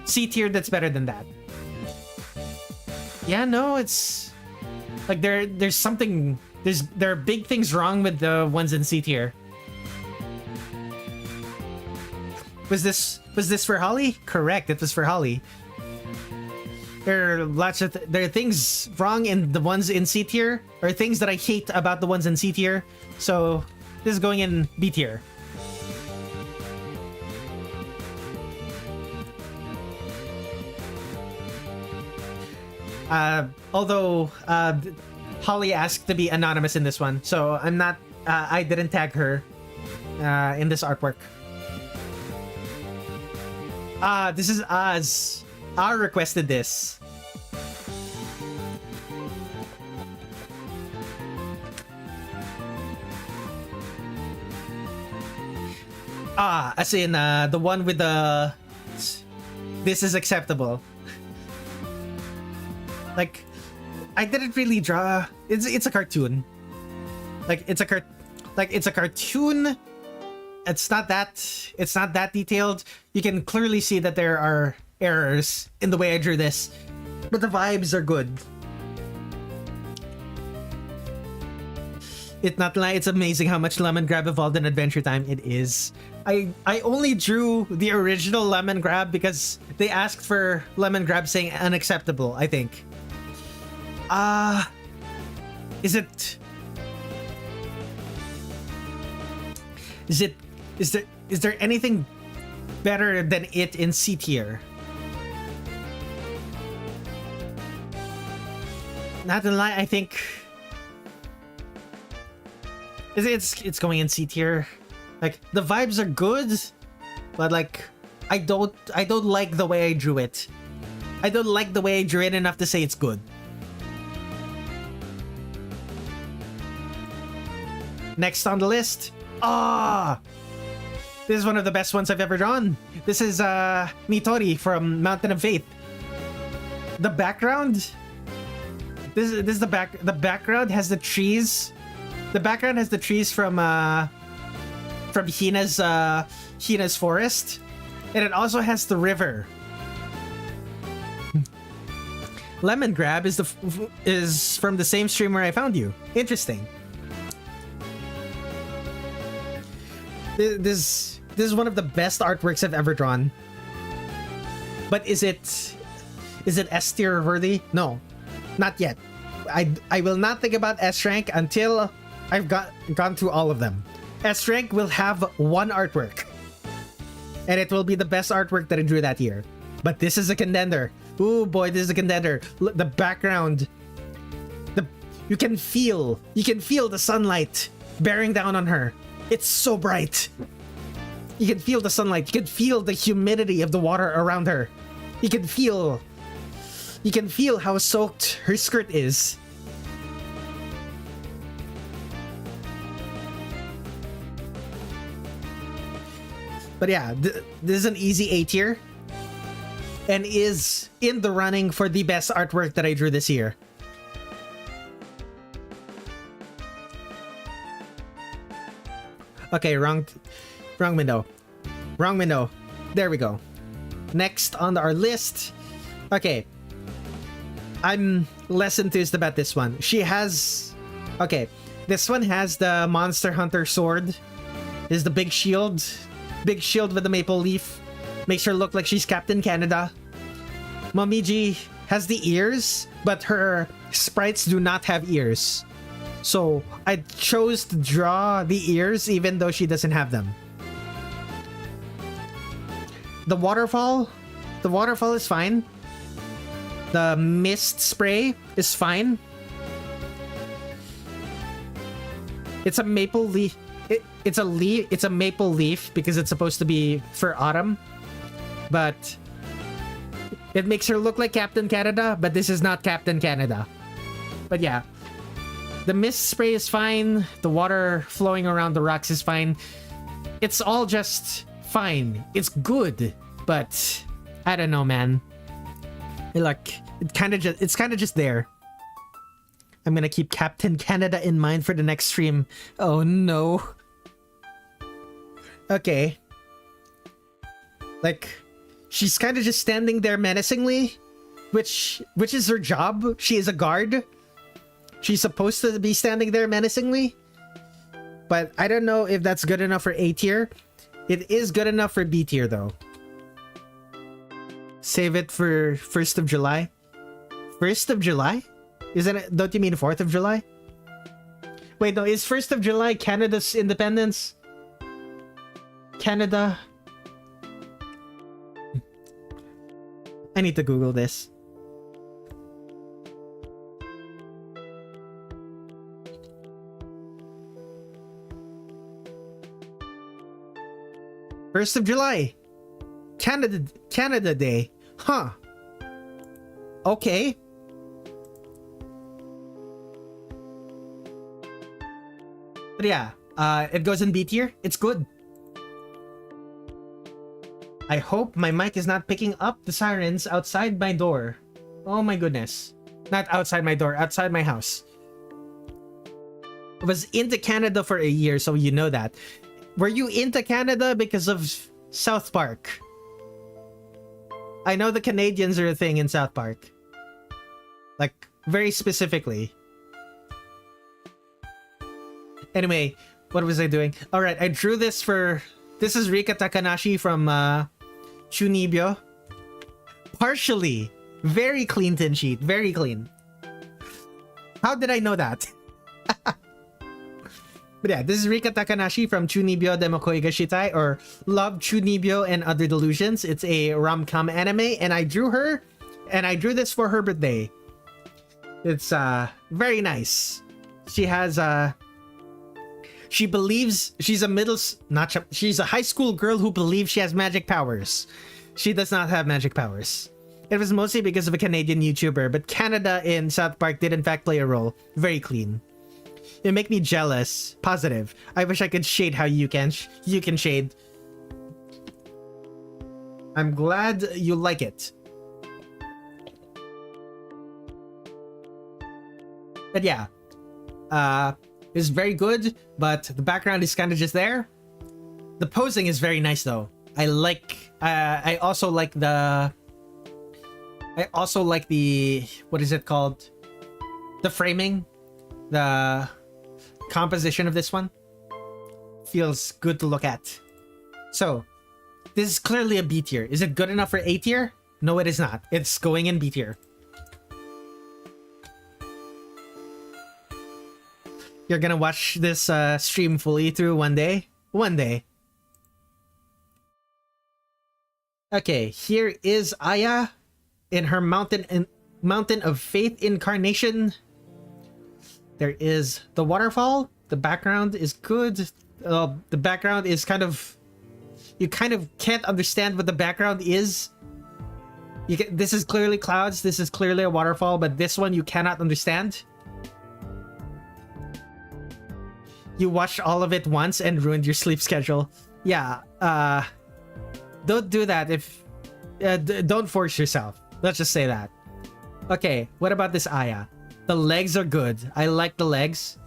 Speaker 1: that's better than that? Yeah, no, it's like there's something, there are big things wrong with the ones in C tier. Was this for Holly? Correct, it was for Holly. There are things wrong in the ones in C tier, or things that I hate about the ones in C tier. So this is going in B tier. Although Holly asked to be anonymous in this one, so I'm not. I didn't tag her in this artwork. This is Oz. I requested this. As in the one with the this is acceptable. Like, I didn't really draw. It's a cartoon. It's a cartoon. It's not that detailed. You can clearly see that there are errors in the way I drew this, but the vibes are good. It's amazing how much Lemon Grab evolved in Adventure Time. It is. I only drew the original Lemon Grab because they asked for Lemon Grab saying unacceptable, I think. Is there anything better than it in C tier? Not gonna lie, I think it's going in C tier. Like, the vibes are good, but like I don't like the way I drew it. I don't like the way I drew it enough to say it's good. Next on the list. This is one of the best ones I've ever drawn. This is Nitori from Mountain of Faith. The background. This is the background has the trees. The background has the trees from Hina's forest, and it also has the river. Lemon Grab is from the same stream where I found you. Interesting. This is one of the best artworks I've ever drawn. But is it S tier worthy? No, not yet. I will not think S rank until I've gone through all of them. S rank will have one artwork, and it will be the best artwork that I drew that year. But this is a contender. Ooh boy, this is a contender. The background, you can feel the sunlight bearing down on her. It's so bright. You can feel the sunlight. You can feel the humidity of the water around her. You can feel how soaked her skirt is. But yeah, this is an easy A tier, and is in the running for the best artwork that I drew this year. Okay, wrong window. Wrong window. There we go. Next on our list. Okay. I'm less enthused about this one. Okay. This one has the Monster Hunter sword. This is the big shield. Big shield with the maple leaf. Makes her look like she's Captain Canada. Momiji has the ears, but her sprites do not have ears. So I chose to draw the ears even though she doesn't have them. The waterfall is fine. The mist spray is fine. It's a maple leaf. It's a maple leaf because it's supposed to be for autumn. But it makes her look like Captain Canada, but this is not Captain Canada. But yeah. The mist spray is fine. The water flowing around the rocks is fine. It's all just fine. It's good, but I don't know, man. Look, it's kind of just there. I'm gonna keep Captain Canada in mind for the next stream. Oh no. Okay. Like, she's kind of just standing there menacingly, which is her job. She is a guard. She's supposed to be standing there menacingly. But I don't know if that's good enough for A tier. It is good enough for B tier though. Save it for 1st of July. 1st of July? Isn't it? Don't you mean 4th of July? Wait, no, is 1st of July Canada's independence? Canada. I need to Google this. First of July. Canada Day. Huh. Okay. But yeah, it goes in B tier. It's good. I hope my mic is not picking up the sirens outside my door. Oh my goodness. Not outside my door, outside my house. I was into Canada for a year, so you know that. Were you into Canada because of South Park? I know the Canadians are a thing in South Park. Like, very specifically. Anyway, what was I doing? Alright, I drew this for... This is Rika Takanashi from Chunibyo. Partially. Very clean tin sheet. Very clean. How did I know that? But yeah, this is Rika Takanashi from Chunibyo Demokoi ga Shitai, or Love Chunibyo and Other Delusions. It's a rom-com anime, and I drew her, and I drew this for her birthday. It's very nice. She has she believes she's a she's a high school girl who believes she has magic powers. She does not have magic powers. It was mostly because of a Canadian YouTuber, but Canada in South Park did in fact play a role. Very clean. It make me jealous. Positive. I wish I could shade how you can shade. I'm glad you like it. But yeah. It's very good, but the background is kind of just there. The posing is very nice though. I also like the what is it called? The framing. The composition of this one feels good to look at. So this is clearly a B tier. Is it good enough for A tier? No, it is not. It's going in B tier. You're gonna watch this stream fully through one day? One day. Okay, here is Aya in her Mountain of Faith incarnation. There is the waterfall. The background is good. The background is kind of... You kind of can't understand what the background is. This is clearly clouds. This is clearly a waterfall, but this one you cannot understand. You watched all of it once and ruined your sleep schedule. Yeah, don't do that if... don't force yourself. Let's just say that. Okay, what about this Aya? The legs are good. I like the legs.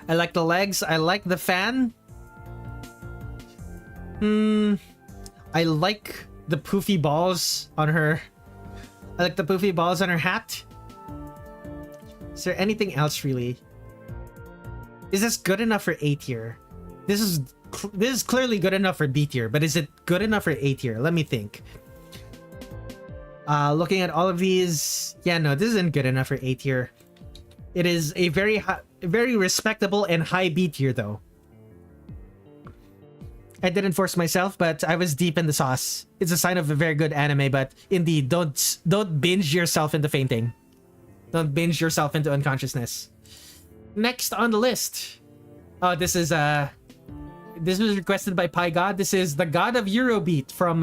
Speaker 1: I like the legs. I like the fan. I like the poofy balls on her. I like the poofy balls on her hat. Is there anything else really? Is this good enough for A tier? This is clearly good enough for B tier, but is it good enough for A tier? Let me think. Looking at all of these, yeah, no, this isn't good enough for A tier. It is a very respectable and high B tier though. I didn't force myself, but I was deep in the sauce. It's a sign of a very good anime, but indeed, don't binge yourself into fainting. Don't binge yourself into unconsciousness. Next on the list. Oh, this was requested by PyGod. This is the God of Eurobeat from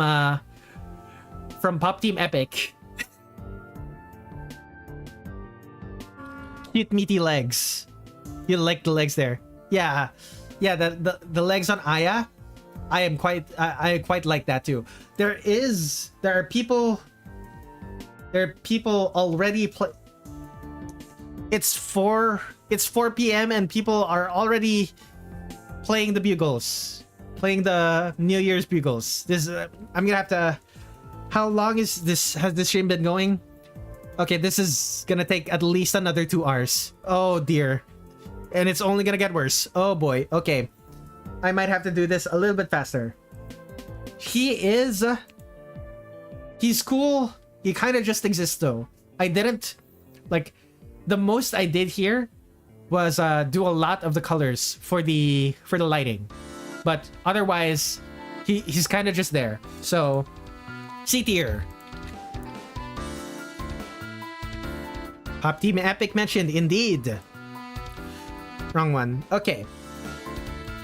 Speaker 1: Pop Team Epic. Cute meaty legs. You like the legs there. Yeah. Yeah, the legs on Aya. I quite like that too. There are people already It's 4 p.m. and people are already playing the bugles, playing the New Year's bugles. This I'm gonna have to. How long is this? Has this stream been going? Okay, this is gonna take at least another 2 hours. Oh dear, and it's only gonna get worse. Oh boy. Okay, I might have to do this a little bit faster. He's cool. He kind of just exists though. I didn't like. The most I did here was do a lot of the colors for the lighting, but otherwise he's kind of just there. So C tier. Pop Team Epic mentioned, indeed. Wrong one. Okay.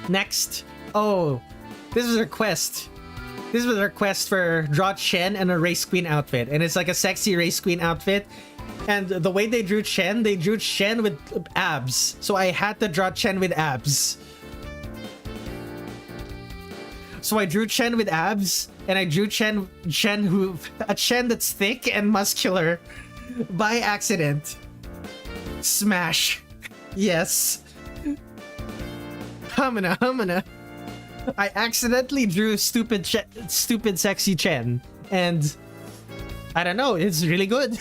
Speaker 1: Next. Oh, this was a request. This was a request for draw Chen and a race queen outfit, and it's like a sexy race queen outfit. And the way they drew Chen with abs. So I had to draw Chen with abs. So I drew Chen with abs, and I drew Chen that's thick and muscular by accident. Smash. Yes. Humana. I accidentally drew stupid sexy Chen, and I don't know, it's really good.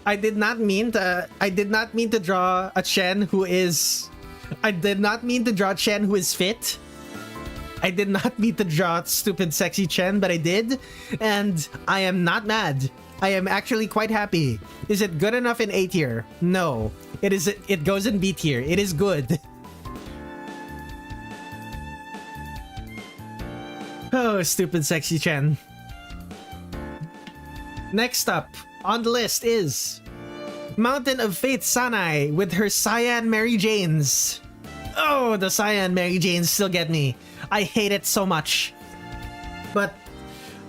Speaker 1: I did not mean to draw a Chen who is. I did not mean to draw Chen who is fit. I did not mean to draw stupid sexy Chen, but I did, and I am not mad. I am actually quite happy. Is it good enough in A tier? No. It is. It goes in B tier. It is good. Oh, stupid sexy Chen. Next up on the list is Mountain of Faith Sanai with her Cyan Mary Janes. Oh, the Cyan Mary Janes still get me. I hate it so much. But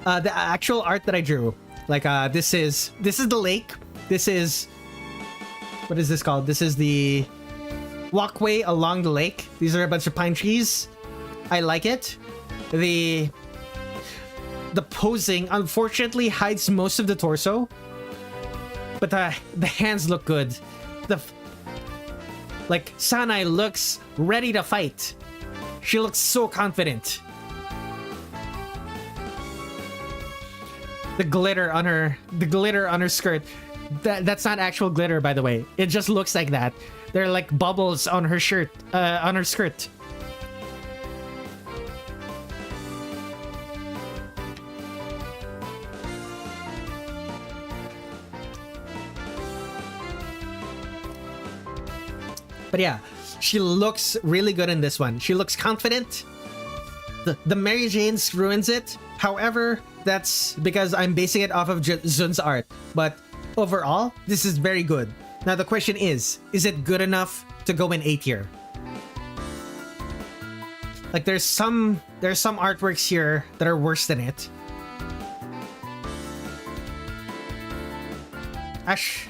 Speaker 1: the actual art that I drew, like this is the lake. This is, what is this called? This is the walkway along the lake. These are a bunch of pine trees. I like it. The posing unfortunately hides most of the torso, but the hands look good. Like Sanai looks ready to fight. She looks so confident. The glitter on her skirt. That's not actual glitter, by the way. It just looks like that. They're like bubbles on her shirt, on her skirt. But yeah, she looks really good in this one. She looks confident. The Mary Janes ruins it. However, that's because I'm basing it off of Zun's art. But overall, this is very good. Now the question is it good enough to go in A tier? Like there's some artworks here that are worse than it. Ash.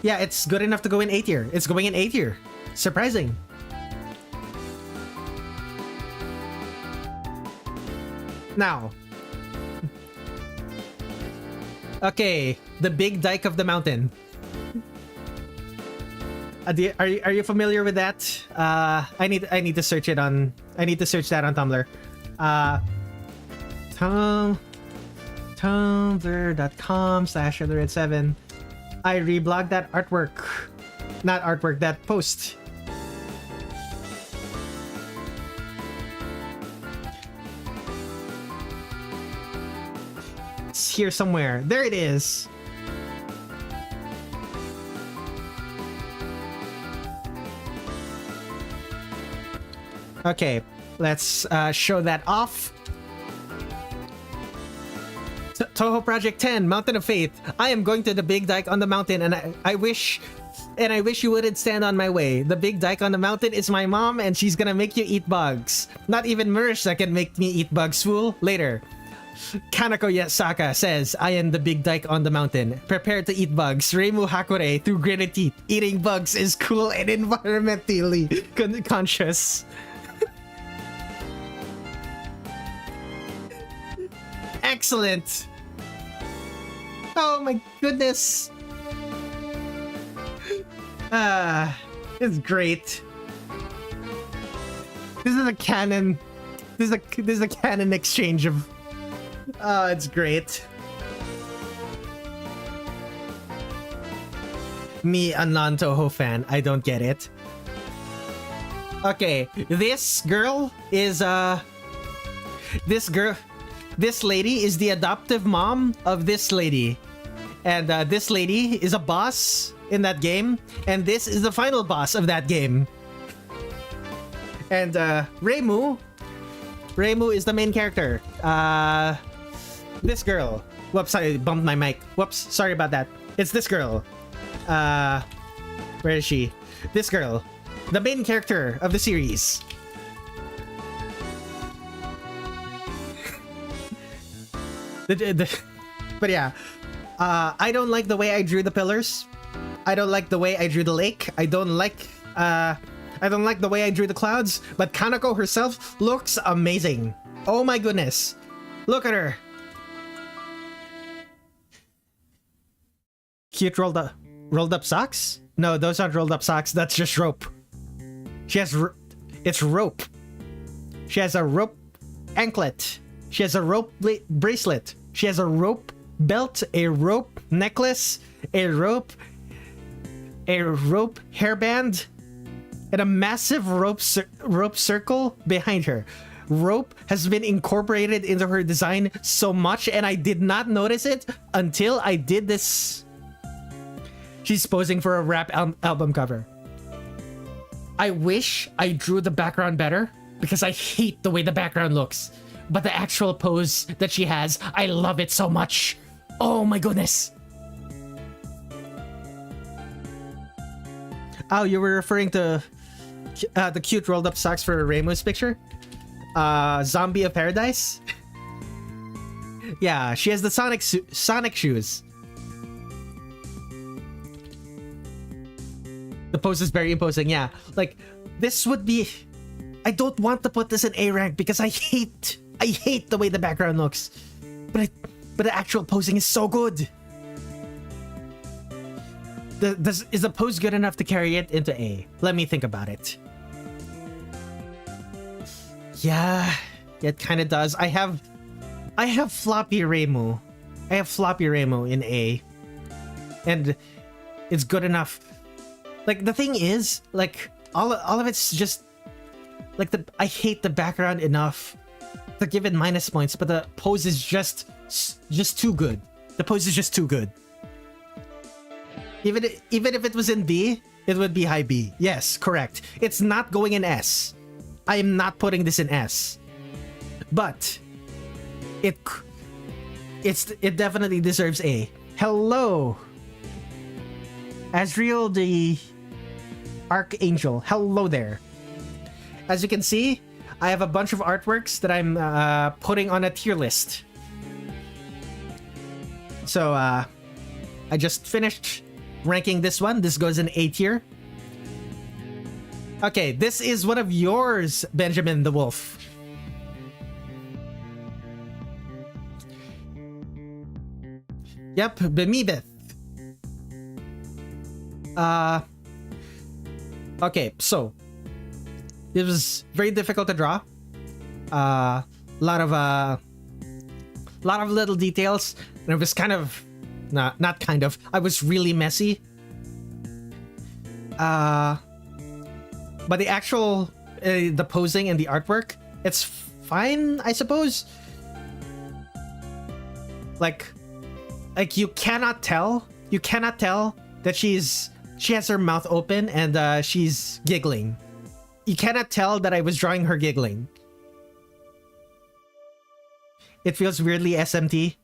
Speaker 1: Yeah, it's good enough to go in A tier. It's going in A tier. Surprising. Now. Okay, the big dike of the mountain. Are you familiar with that? I need to search it on. I need to search that on Tumblr. Tumblr.com/Redler Red7. I reblogged that artwork. Not artwork, that post. It's here somewhere. There it is. Okay, let's show that off. Toho Project 10, Mountain of Faith. I am going to the big dike on the mountain, and I wish you wouldn't stand on my way. The big dike on the mountain is my mom, and she's gonna make you eat bugs. Not even Marisha can make me eat bugs, fool. Later. Kanako Yasaka says, I am the big dike on the mountain. Prepare to eat bugs. Reimu Hakure through gritted teeth. Eating bugs is cool and environmentally conscious. Excellent. Oh my goodness. It's great. This is a canon. This is a canon exchange of. It's great. Me, a non-Toho fan, I don't get it. Okay, this girl is this lady is the adoptive mom of this lady, and this lady is a boss in that game, and this is the final boss of that game. And Reimu is the main character. This girl. Whoops, I bumped my mic. Whoops, sorry about that. It's this girl. Where is she? This girl. The main character of the series. But yeah. I don't like the way I drew the pillars. I don't like the way I drew the lake. I don't like the way I drew the clouds, but Kanako herself looks amazing. Oh my goodness. Look at her. Cute rolled up socks? No, those aren't rolled up socks. That's just rope. She has it's rope. She has a rope anklet. She has a rope bracelet. She has a rope belt, a rope necklace, a rope hairband, and a massive rope circle behind her. Rope has been incorporated into her design so much, and I did not notice it until I did this. She's posing for a rap album cover. I wish I drew the background better because I hate the way the background looks. But the actual pose that she has, I love it so much. Oh my goodness. Oh, you were referring to the cute rolled up socks for Reimu's picture? Zombie of Paradise? Yeah, she has the Sonic shoes. The pose is very imposing, yeah. Like, this would be... I don't want to put this in A rank because I hate the way the background looks. But the actual posing is so good. Is the pose good enough to carry it into A? Let me think about it. Yeah, it kind of does. I have floppy Reimu. I have floppy Reimu in A. And it's good enough. Like, the thing is, like, all of it's just... Like, I hate the background enough to give it minus points, but the pose is just too good. The pose is just too good. Even if it was in B, it would be high B. Yes, correct. It's not going in S. I am not putting this in S. But it definitely deserves A. Hello, Azriel the Archangel. Hello there. As you can see, I have a bunch of artworks that I'm putting on a tier list. So I just finished ranking this one. This goes in A tier. Okay, this is one of yours, Benjamin the Wolf. Yep, Bemibeth. Okay, so it was very difficult to draw. Lot of little details, and it was kind of not kind of. I was really messy. But the actual the posing and the artwork, it's fine, I suppose. Like you cannot tell that she has her mouth open and she's giggling. You cannot tell that I was drawing her giggling. It feels weirdly SMT.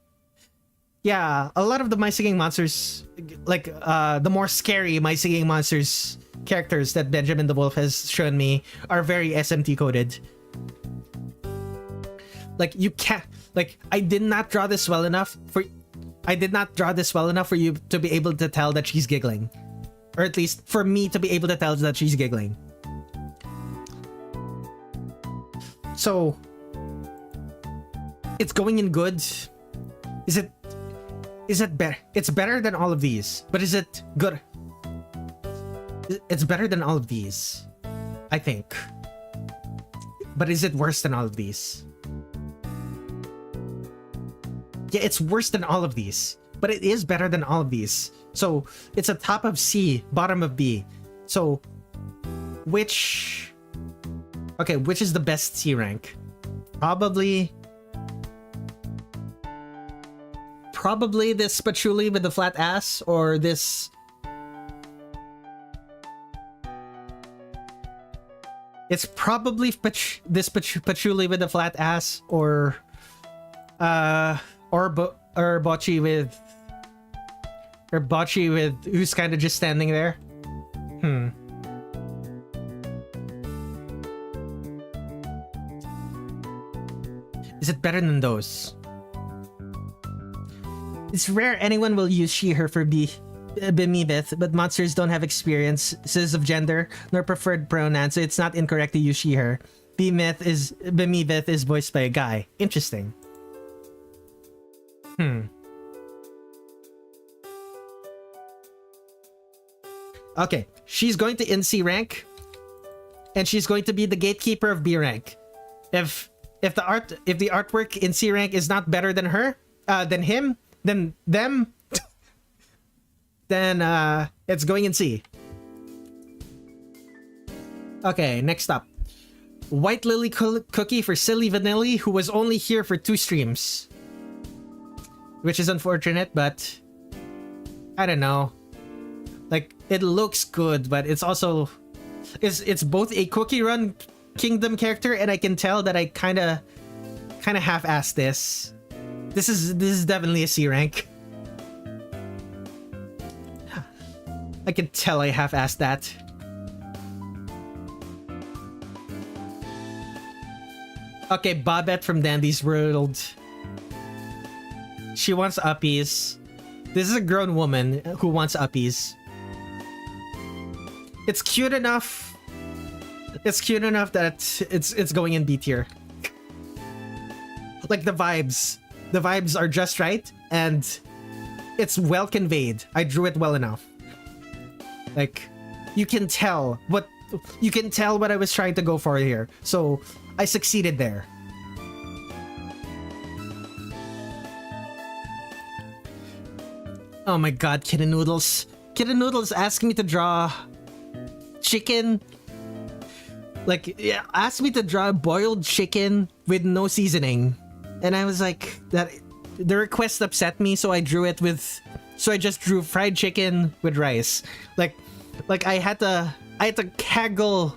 Speaker 1: Yeah, a lot of the My Singing Monsters, like the more scary My Singing Monsters characters that Benjamin the Wolf has shown me are very SMT coded. Like you can't, like I did not draw this well enough for you to be able to tell that she's giggling. Or at least for me to be able to tell that she's giggling. So it's going in good. Is it better? It's better than all of these, but is it good? It's better than all of these, I think. But is it worse than all of these? Yeah, it's worse than all of these, but it is better than all of these. So it's a top of C, bottom of B. So which is the best C rank? Probably this patchouli with the flat ass, or this. It's probably this patchouli with the flat ass, or bocce with who's kind of just standing there. Is it better than those? It's rare anyone will use she, her for bemivith, but monsters don't have experiences of gender nor preferred pronouns, so it's not incorrect to use she, her. Bemivith is voiced by a guy. Interesting. Okay, she's going to NC rank, and she's going to be the gatekeeper of B rank. If the artwork in C rank is not better than her, than him, then them, then it's going in C. Okay, next up, White Lily Cookie for Silly Vanilli, who was only here for 2 streams, which is unfortunate, but I don't know. Like, it looks good, but it's also it's both a Cookie Run Kingdom character, and I can tell that I kind of half-assed this. This is definitely a C rank. I can tell I half-assed that. Okay, Bobette from Dandy's World. She wants uppies. This is a grown woman who wants uppies. It's cute enough. It's cute enough that it's going in B tier. Like the vibes are just right, and it's well conveyed. I drew it well enough. Like, you can tell what I was trying to go for here. So I succeeded there. Oh my god, Kitten Noodles. Kitten Noodles asked me to draw chicken. Like, yeah, asked me to draw boiled chicken with no seasoning. And I was like, that the request upset me, so I just drew fried chicken with rice. Like I had to haggle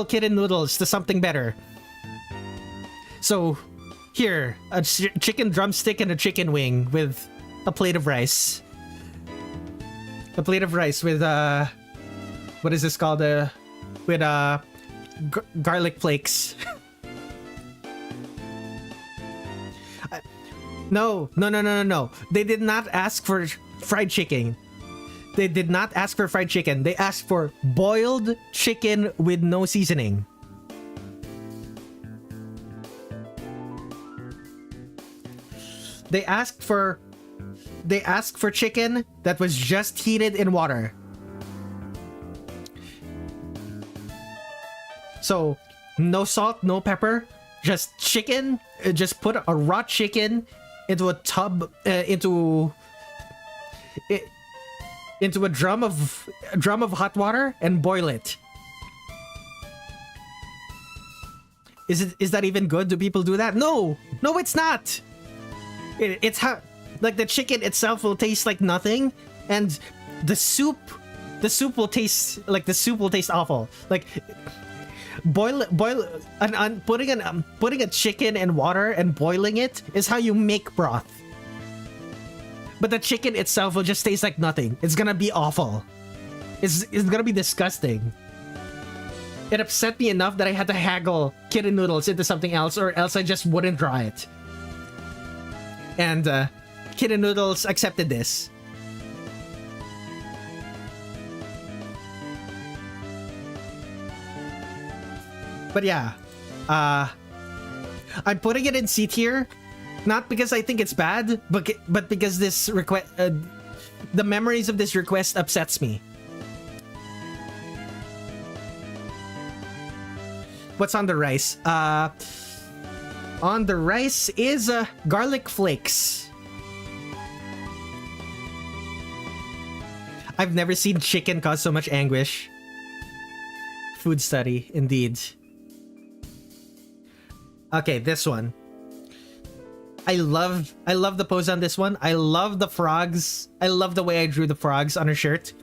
Speaker 1: Kitten Noodles to something better. So here, a chicken drumstick and a chicken wing with a plate of rice. A plate of rice with what is this called? With garlic flakes. No. They did not ask for fried chicken. They did not ask for fried chicken. They asked for boiled chicken with no seasoning. They asked for chicken that was just heated in water. So, no salt, no pepper, just chicken. Just put a raw chicken into a tub, into a drum of hot water and boil it. Is that even good? Do people do that? No, it's not. It's how, like, the chicken itself will taste like nothing, and the soup will taste awful. Like, putting a chicken in water and boiling it is how you make broth. But the chicken itself will just taste like nothing. It's gonna be awful. It's gonna be disgusting. It upset me enough that I had to haggle Kitten Noodles into something else, or else I just wouldn't draw it. And Kitten Noodles accepted this. But yeah, I'm putting it in C tier Not because I think it's bad, but because this request, the memories of this request upsets me. What's on the rice? On the rice is garlic flakes. I've never seen chicken cause so much anguish. Food study, indeed. Okay, this one. I love the pose on this one. I love the frogs. I love the way I drew the frogs on her shirt.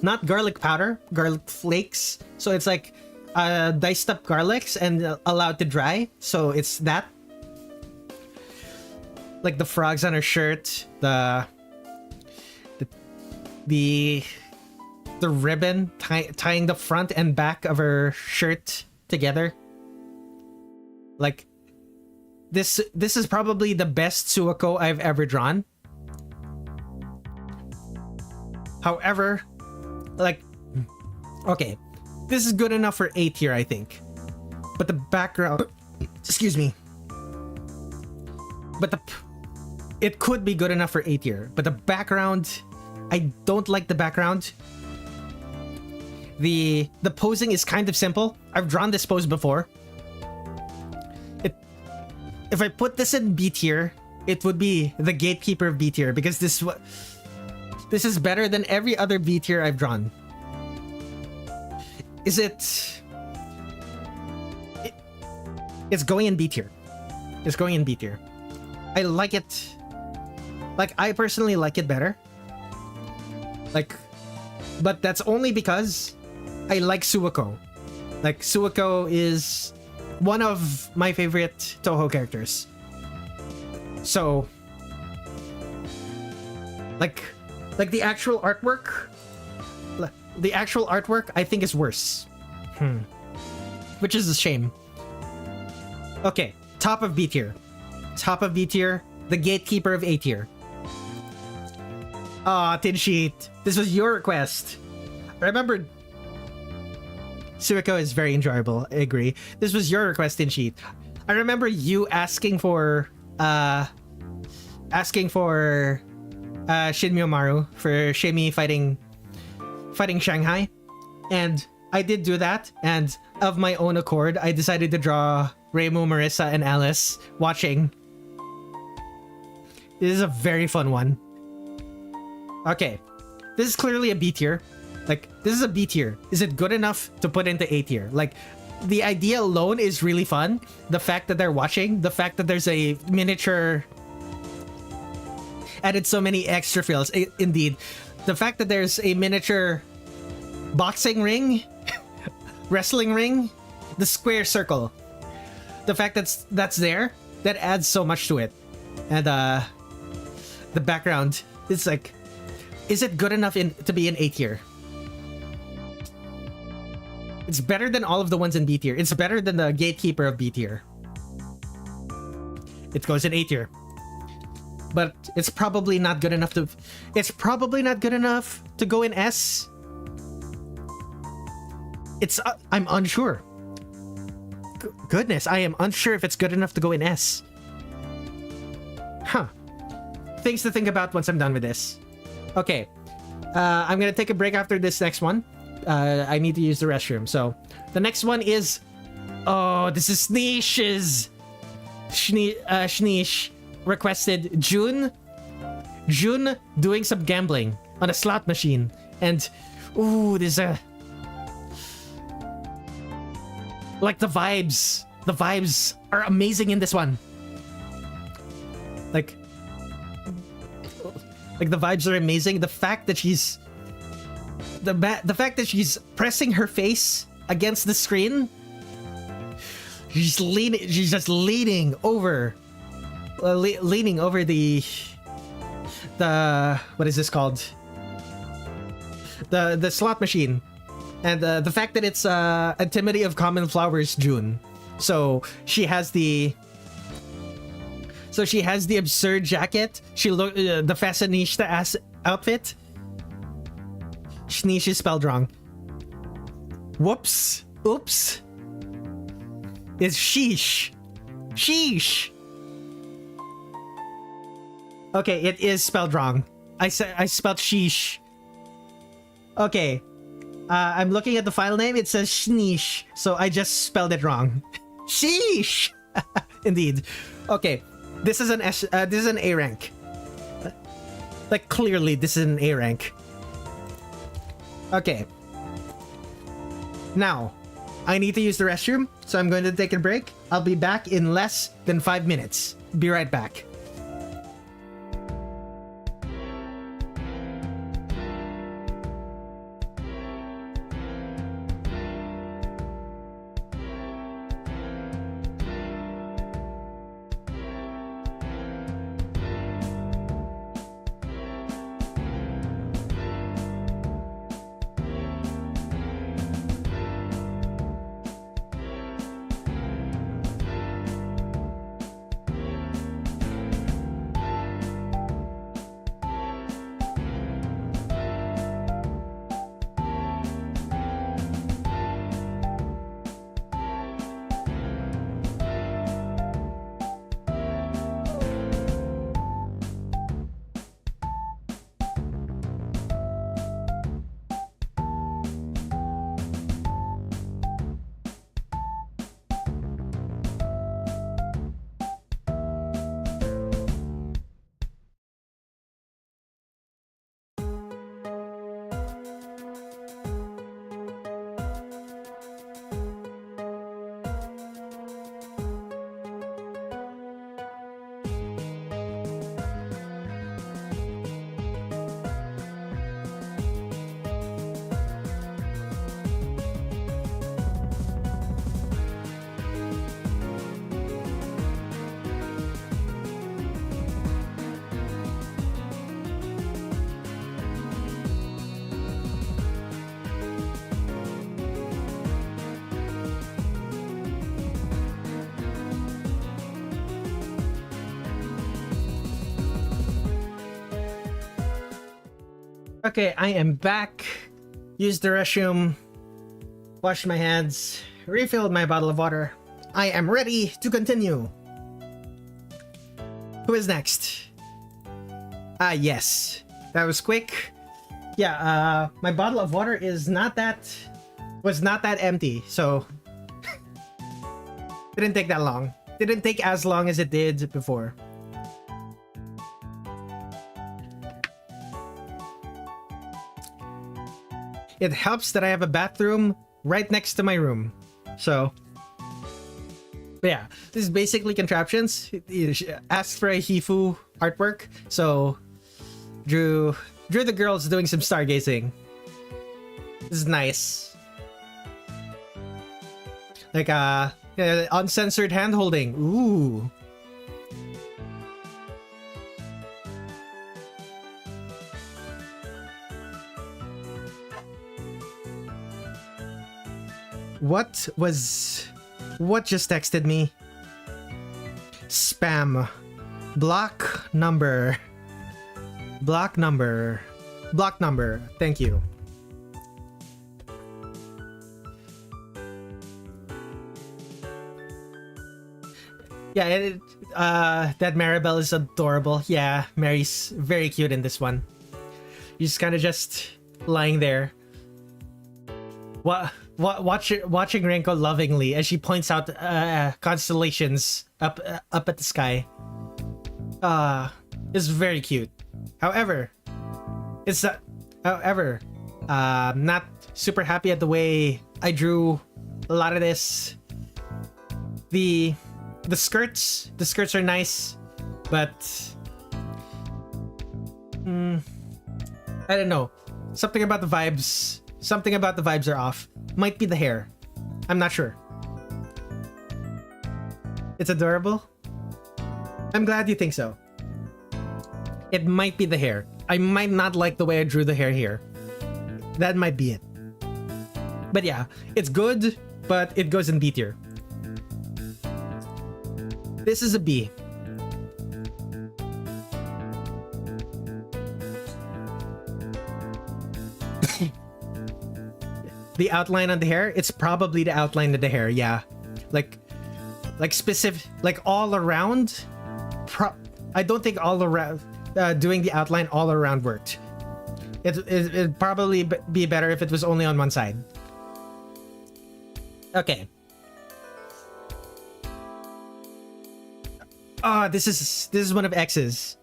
Speaker 1: Not garlic powder, garlic flakes. So it's like diced up garlics and allowed to dry. So it's that. Like the frogs on her shirt, the ribbon tying the front and back of her shirt together. Like this is probably the best Suako I've ever drawn. However, like, okay, this is good enough for A tier, I think. But the background, excuse me. But it could be good enough for A tier. But the background, I don't like the background. The posing is kind of simple. I've drawn this pose before. If I put this in B tier, it would be the gatekeeper of B tier because this is better than every other B tier I've drawn. Is it? It's going in B tier. It's going in B tier. I like it. Like, I personally like it better. Like, but that's only because I like Suako. Like, Suako is one of my favorite Toho characters. So, like the actual artwork, I think is worse. Which is a shame. Okay, top of B tier. Top of B tier, the gatekeeper of A tier. Ah, Tin Sheet. This was your request. Remember, Suiko is very enjoyable. I agree. This was your request, Tin Sheet. I remember you asking for Shin Miyomaru for Shimi fighting Shanghai, and I did do that. And of my own accord, I decided to draw Reimu, Marissa, and Alice watching. This is a very fun one. Okay, this is clearly a B tier. Like, this is a B tier. Is it good enough to put into A tier? Like, the idea alone is really fun. The fact that they're watching, the fact that there's a miniature, added so many extra frills. Indeed, the fact that there's a miniature boxing ring, wrestling ring, the square circle. The fact that's there, that adds so much to it. And the background, it's like, is it good enough to be in A tier? It's better than all of the ones in B tier. It's better than the gatekeeper of B tier. It goes in A tier. But it's probably not good enough to... It's probably not good enough to go in S. It's... I'm unsure. Goodness, I am unsure if it's good enough to go in S. Huh. Things to think about once I'm done with this. Okay. I'm gonna take a break after this next one. I need to use the restroom. So, the next one is... Oh, this is Sneesh's... Sneesh requested June doing some gambling on a slot machine. And... Ooh, there's a... Like, the vibes. The vibes are amazing in this one. Like, the vibes are amazing. The fact that she's... The fact that she's pressing her face against the screen, she's just leaning over the what is this called, the slot machine, and the fact that it's Antiquity of Common Flowers June, so she has the absurd jacket, the fashionista ass outfit. Shnish is spelled wrong. Whoops. Oops. is sheesh. Sheesh. Okay, it is spelled wrong. I spelled sheesh. Okay. I'm looking at the file name. It says shneesh, so I just spelled it wrong. Sheesh. Indeed. Okay. This is an this is an A rank. Like clearly this is an A rank. Okay. Now, I need to use the restroom, so I'm going to take a break. I'll be back in less than 5 minutes. Be right back. Okay, I am back. Used the restroom, washed my hands, refilled my bottle of water. I am ready to continue. Who is next? Ah, yes. That was quick. Yeah, my bottle of water was not that empty, so didn't take that long. Didn't take as long as it did before. It helps that I have a bathroom right next to my room. So, but yeah, this is basically contraptions. Asked for a Hifu artwork, so drew the girls doing some stargazing. This is nice. Like uncensored hand holding. Ooh. What just texted me? Spam. Block number. Block number. Block number. Thank you. Yeah, that Maribel is adorable. Yeah, Mary's very cute in this one. She's kind of just lying there. Watching Renko lovingly as she points out constellations up at the sky. It's very cute. However, not super happy at the way I drew a lot of this. The skirts are nice, but I don't know. Something about the vibes are off. Might be the hair. I'm not sure. It's adorable. I'm glad you think so. It might be the hair. I might not like the way I drew the hair here. That might be it. But yeah, it's good, but it goes in B tier. This is a B. The outline on the hair, it's probably the outline of the hair, yeah. Like, like specific, like all around. I don't think all around doing the outline all around worked. It'd probably be better if it was only on one side. Okay. Ah, this is one of X's.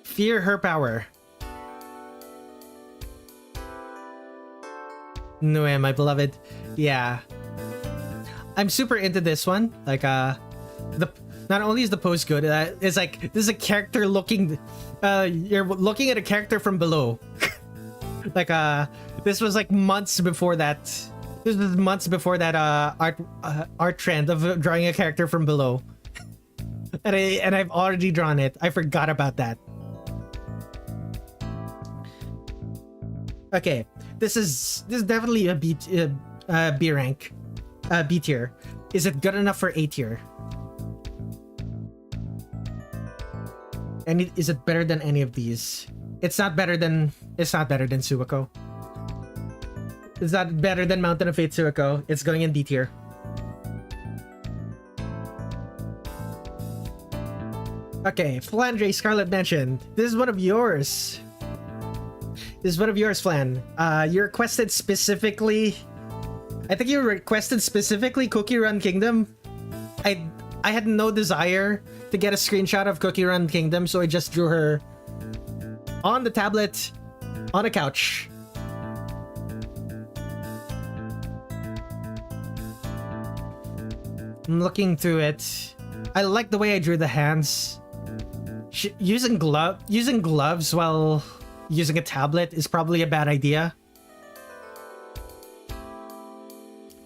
Speaker 1: Fear her power. No, my beloved. Yeah. I'm super into this one. Like, not only is the pose good, it's like, this is a character looking, you're looking at a character from below. Like, this was like months before that. This was months before that, art trend of drawing a character from below. And I've already drawn it. I forgot about that. Okay. This is definitely a B rank, B tier. Is it good enough for A tier? And is it better than any of these? It's not better than Suiko. It's not better than Mountain of Fate Suiko. It's going in D tier. Okay, Flandre Scarlet Mansion. This is one of yours. This is one of yours, Flan. You requested specifically... I think you requested specifically Cookie Run Kingdom. I had no desire to get a screenshot of Cookie Run Kingdom, so I just drew her on the tablet, on a couch. I'm looking through it. I like the way I drew the hands. Using gloves while using a tablet is probably a bad idea.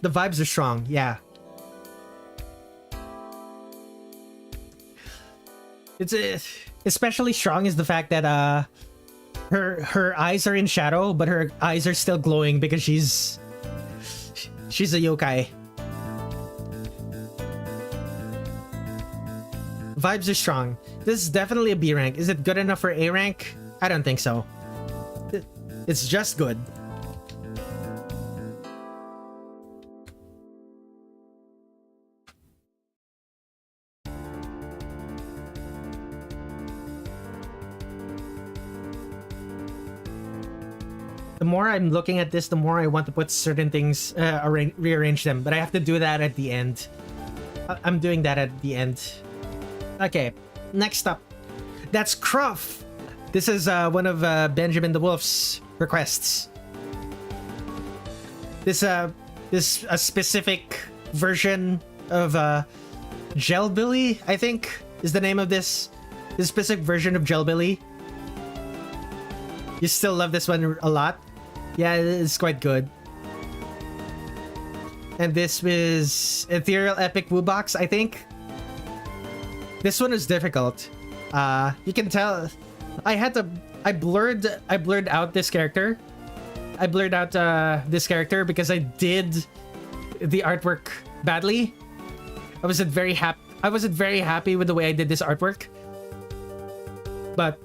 Speaker 1: The vibes are strong, yeah. It's especially strong is the fact that her eyes are in shadow, but her eyes are still glowing because she's a yokai. Vibes are strong. This is definitely a B rank. Is it good enough for A rank? I don't think so. It's just good. The more I'm looking at this, the more I want to put certain things, rearrange them. But I have to do that at the end. I'm doing that at the end. Okay, next up. That's Cruff. This is one of Benjamin the Wolf's requests. This a specific version of Gelbilly, I think, is the name of this. This specific version of Gelbilly. You still love this one a lot? Yeah, it's quite good. And this was Ethereal Epic Woo Box, I think. This one is difficult. You can tell I blurred out this character. I blurred out this character because I did the artwork badly. I wasn't very happy with the way I did this artwork. But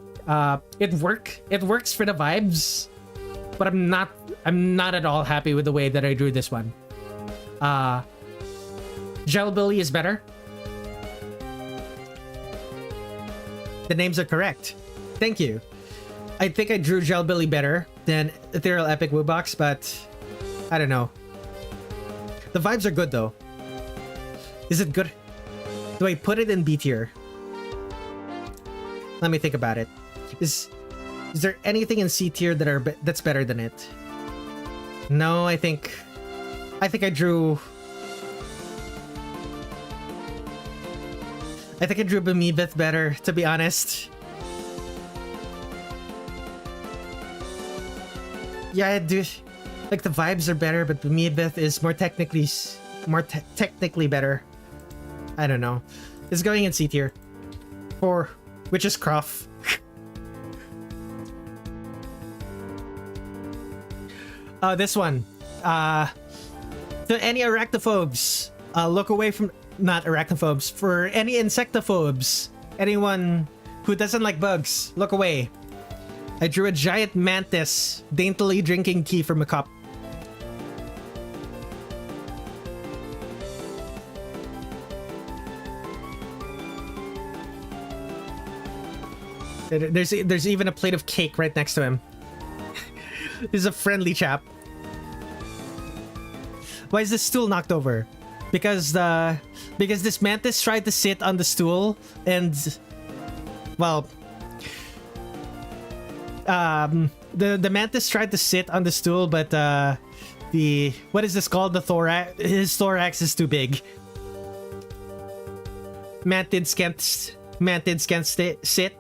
Speaker 1: it works for the vibes. But I'm not at all happy with the way that I drew this one. Gelbilly is better. The names are correct. Thank you. I think I drew Gelbilly better than Ethereal Epic Woo Box, but I don't know. The vibes are good though. Is it good? Do I put it in B tier? Let me think about it. Is there anything in C tier that's better than it? No, I think I drew Bemibeth better, to be honest. Yeah, I do. Like, the vibes are better, but Bemibeth is more technically better. I don't know. It's going in C tier. For which is Cruff. This one. To any arachnophobes, look away from... Not arachnophobes. For any insectophobes, anyone who doesn't like bugs, look away. I drew a giant mantis daintily drinking tea from a cup. There's even a plate of cake right next to him. He's a friendly chap. Why is this stool knocked over? Because this mantis tried to sit on the stool and, well, the mantis tried to sit on the stool, but the, what is this called? The thorax. His thorax is too big. Mantids can't sit.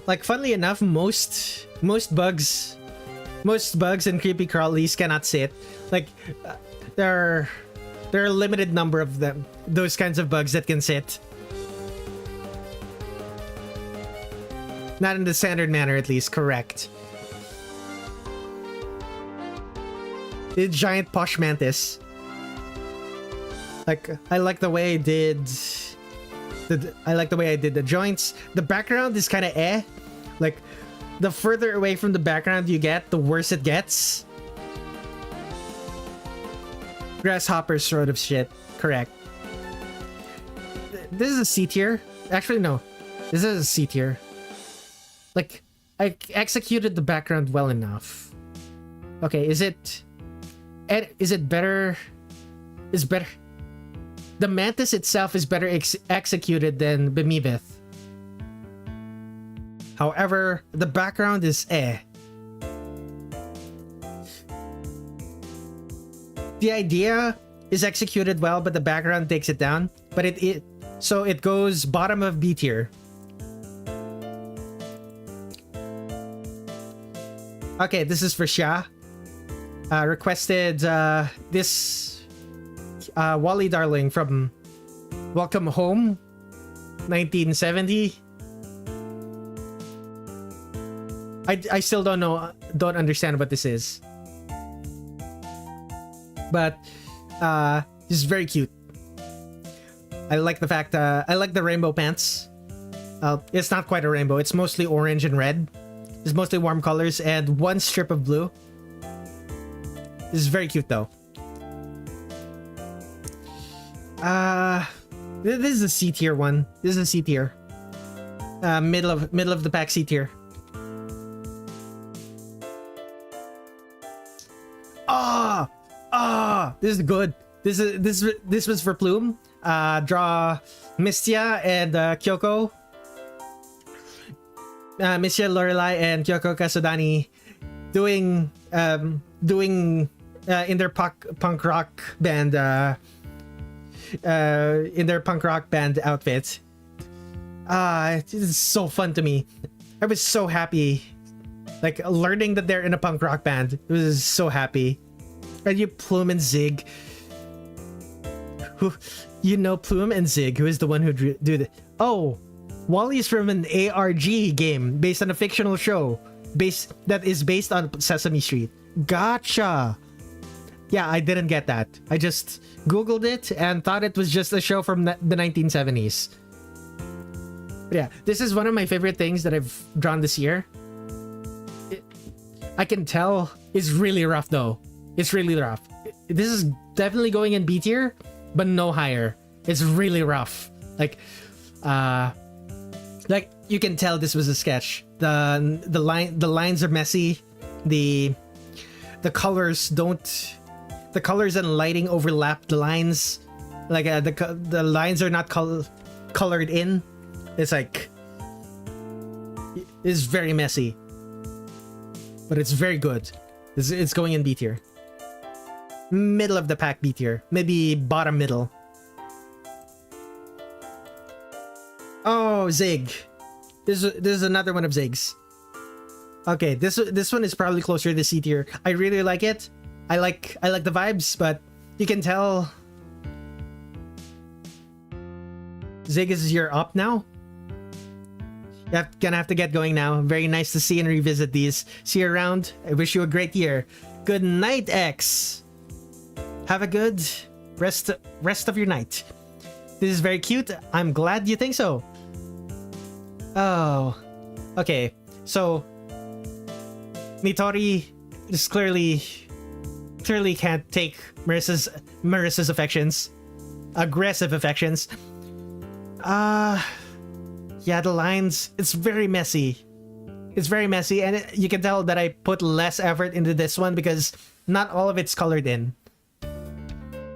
Speaker 1: Like, funnily enough, most bugs and creepy crawlies cannot sit. Like, there are a limited number of them. Those kinds of bugs that can sit. Not in the standard manner, at least. Correct. The giant posh mantis. Like, I like the way I did. I like the way I did the joints. The background is kind of eh. Like, the further away from the background you get, the worse it gets. Grasshopper sort of shit. Correct. This is a C tier. Actually, no. This is a C tier. Like, I executed the background well enough. Okay, is it better? Is better? The mantis itself is better executed than Bemivith. However, the background is eh. The idea is executed well, but the background takes it down. But so it goes bottom of B tier. Okay, this is for Xia. Requested this Wally Darling from Welcome Home 1970. I still don't understand what this is. But this is very cute. I like the fact I like the rainbow pants. It's not quite a rainbow, it's mostly orange and red. It's mostly warm colors and one strip of blue. This is very cute though. This is a C tier one. This is a C tier. Middle of the pack C tier. This is good. This was for Plume. Draw Mistia and Kyoko. Mistia Lorelai and Kyoko Kasudani doing in their punk rock band outfits. It is so fun to me. I was so happy, like, learning that they're in a punk rock band. It was so happy. And you Plume and Zig, who, you know, Plume and Zig, who is the one who do the. Oh, Wally's from an ARG game based on a fictional show that is based on Sesame Street. Gotcha. Yeah, I didn't get that. I just Googled it and thought it was just a show from the 1970s. But yeah, this is one of my favorite things that I've drawn this year. I can tell it's really rough though. It's really rough. This is definitely going in B tier, but no higher. It's really rough. Like you can tell this was a sketch. The lines are messy. The colors don't. The colors and lighting overlap the lines. Like the lines are not colored in. It's like it's very messy, but it's very good. It's going in B tier. Middle of the pack B tier, maybe bottom middle. Oh, Zig. This is another one of Zig's. Okay, this one is probably closer to C tier. I really like it. I like the vibes, but you can tell Zig is your up now. You're gonna have to get going now. Very nice to see and revisit these. See you around. I wish you a great year. Good night, X. Have a good rest of your night. This is very cute. I'm glad you think so. Oh, okay. So Nitori just clearly can't take Marissa's affections. aggressive affections. Yeah, the lines, it's very messy. It's very messy, and you can tell that I put less effort into this one because not all of it's colored in.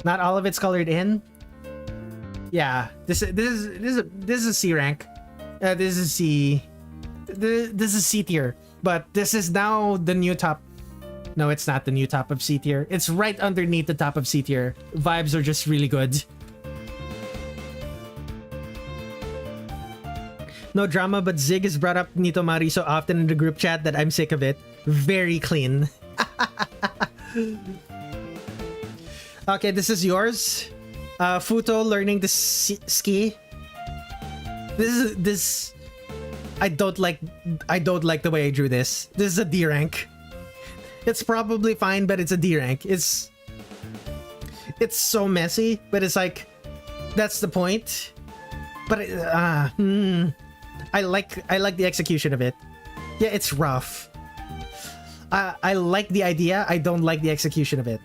Speaker 1: Not all of it's colored in. Yeah, this is a C rank. This is C. This is C tier, but this is now the new top. No, it's not the new top of C tier. It's right underneath the top of C tier. Vibes are just really good. No drama, but Zig has brought up Nito Mari so often in the group chat that I'm sick of it. Very clean. Okay, this is yours. Futo learning to ski. This I don't like the way I drew this. This is a D rank. It's probably fine, but it's a D rank. It's so messy, but it's like that's the point. But I like the execution of it. Yeah, it's rough. I like the idea. I don't like the execution of it.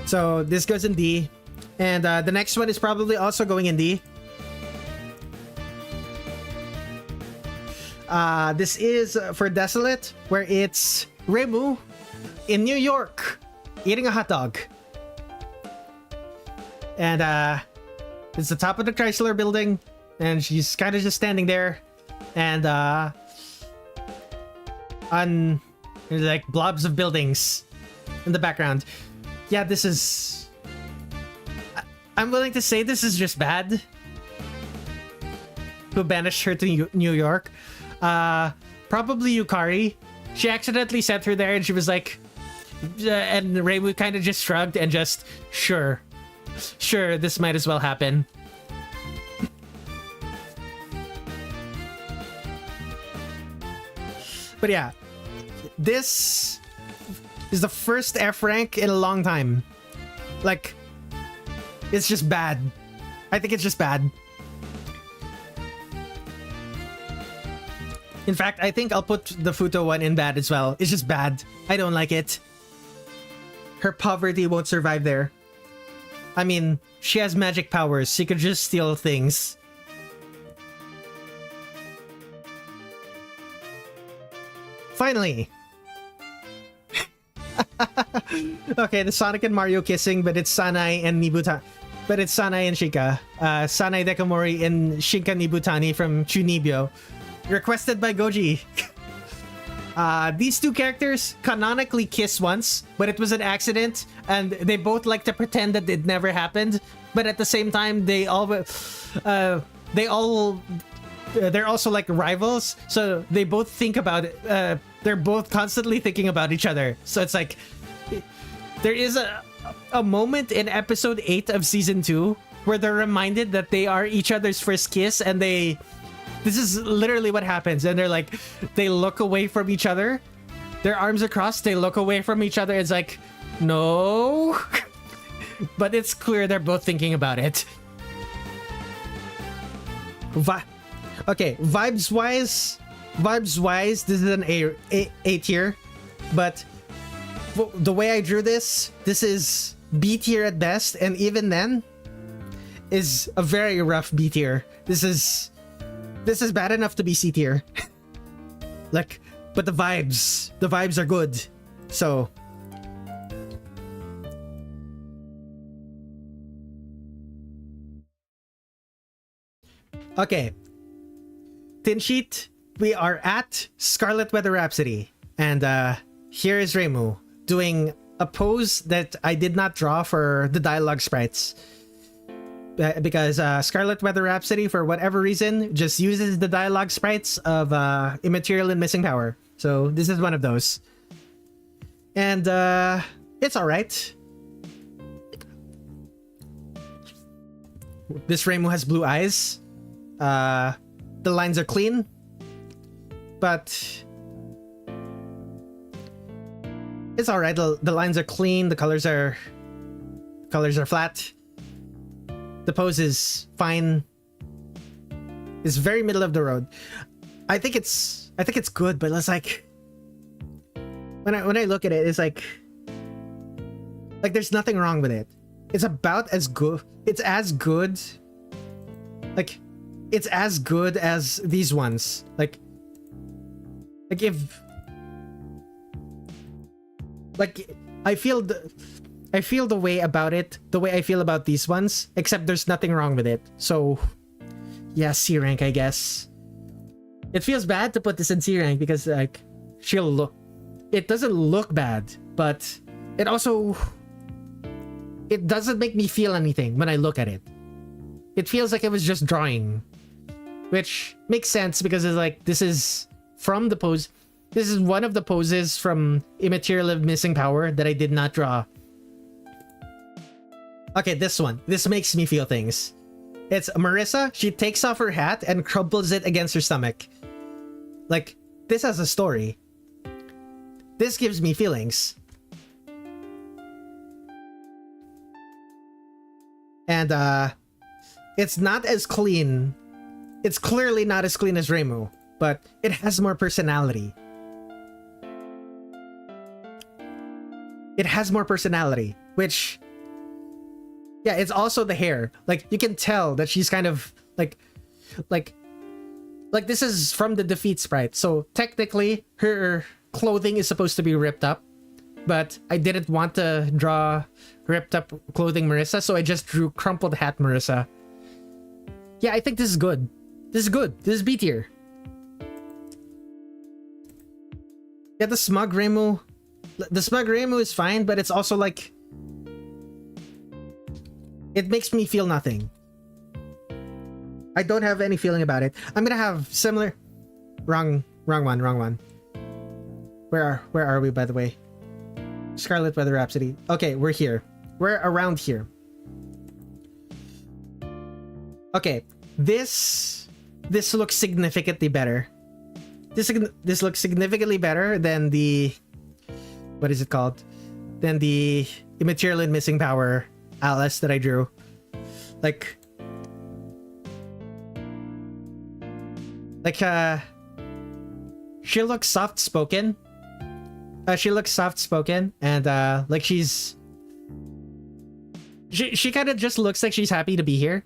Speaker 1: So this goes in D, and the next one is probably also going in D. This is for Desolate, where it's Remu in New York eating a hot dog. And it's the top of the Chrysler building, and she's kind of just standing there, and on there's like blobs of buildings in the background. Yeah, this is... I'm willing to say this is just bad. Who banished her to New York? Probably Yukari. She accidentally sent her there, and she was like... and Reimu kind of just shrugged and just... Sure, this might as well happen. But yeah, this is the first F rank in a long time. Like, it's just bad. I think it's just bad. In fact, I think I'll put the Futo one in bad as well. It's just bad. I don't like it. Her poverty won't survive there. I mean, she has magic powers. She could just steal things. Finally! Okay, the Sonic and Mario kissing, but it's Sanai and Nibuta. But it's Sanai and Shinka. Sanai Dekamori and Shinka Nibutani from Chunibyo. Requested by Goji. These two characters canonically kiss once, but it was an accident, and they both like to pretend that it never happened. But at the same time, they're also like rivals, so they both think about it. They're both constantly thinking about each other. So it's like there is a moment in episode 8 of season 2 where they're reminded that they are each other's first kiss, and this is literally what happens, and they're like, they look away from each other, their arms are crossed, they look away from each other. It's like, no. But it's clear they're both thinking about it. Okay, vibes wise, this is an A tier, but the way I drew this is B tier at best, and even then is a very rough B tier. This is bad enough to be C tier. Like, but the vibes are good. So okay. Tin sheet, we are at Scarlet Weather Rhapsody, and here is Reimu doing a pose that I did not draw for the dialogue sprites, because Scarlet Weather Rhapsody, for whatever reason, just uses the dialogue sprites of Immaterial and Missing Power. So this is one of those, and it's all right. This Reimu has blue eyes. The lines are clean, but it's all right. The lines are clean. The colors are flat. The pose is fine. It's very middle of the road. I think it's good, but it's like when I look at it, it's like Like, there's nothing wrong with it. It's about as good. It's as good. Like, it's as good as these ones. Like if... Like, I feel the way about it, the way I feel about these ones, except there's nothing wrong with it. So, yeah, C rank, I guess. It feels bad to put this in C rank because, like, she'll look... It doesn't look bad, but it also... It doesn't make me feel anything when I look at it. It feels like it was just drawing. Which makes sense because it's like, this is from the pose... This is one of the poses from Immaterial of Missing Power that I did not draw. Okay, this one. This makes me feel things. It's Marissa. She takes off her hat and crumples it against her stomach. Like, this has a story. This gives me feelings. And, it's not as clean. It's clearly not as clean as Reimu, but it has more personality. It has more personality, which... Yeah, it's also the hair. Like, you can tell that she's kind of, like this is from the Defeat sprite, so technically, her clothing is supposed to be ripped up, but I didn't want to draw ripped up clothing Marissa, so I just drew crumpled hat Marissa. Yeah, I think this is good. This is good. This is B tier. Yeah, the smug Reimu is fine, but it's also like... It makes me feel nothing. I don't have any feeling about it. I'm gonna have similar... Wrong one. Where are we, by the way? Scarlet Weather Rhapsody. Okay, we're here. We're around here. Okay, this looks significantly better. This looks significantly better than the... What is it called? Than the Immaterial and Missing Power Alice that I drew. Like, she looks soft-spoken. She looks soft-spoken, and like she kind of just looks like she's happy to be here.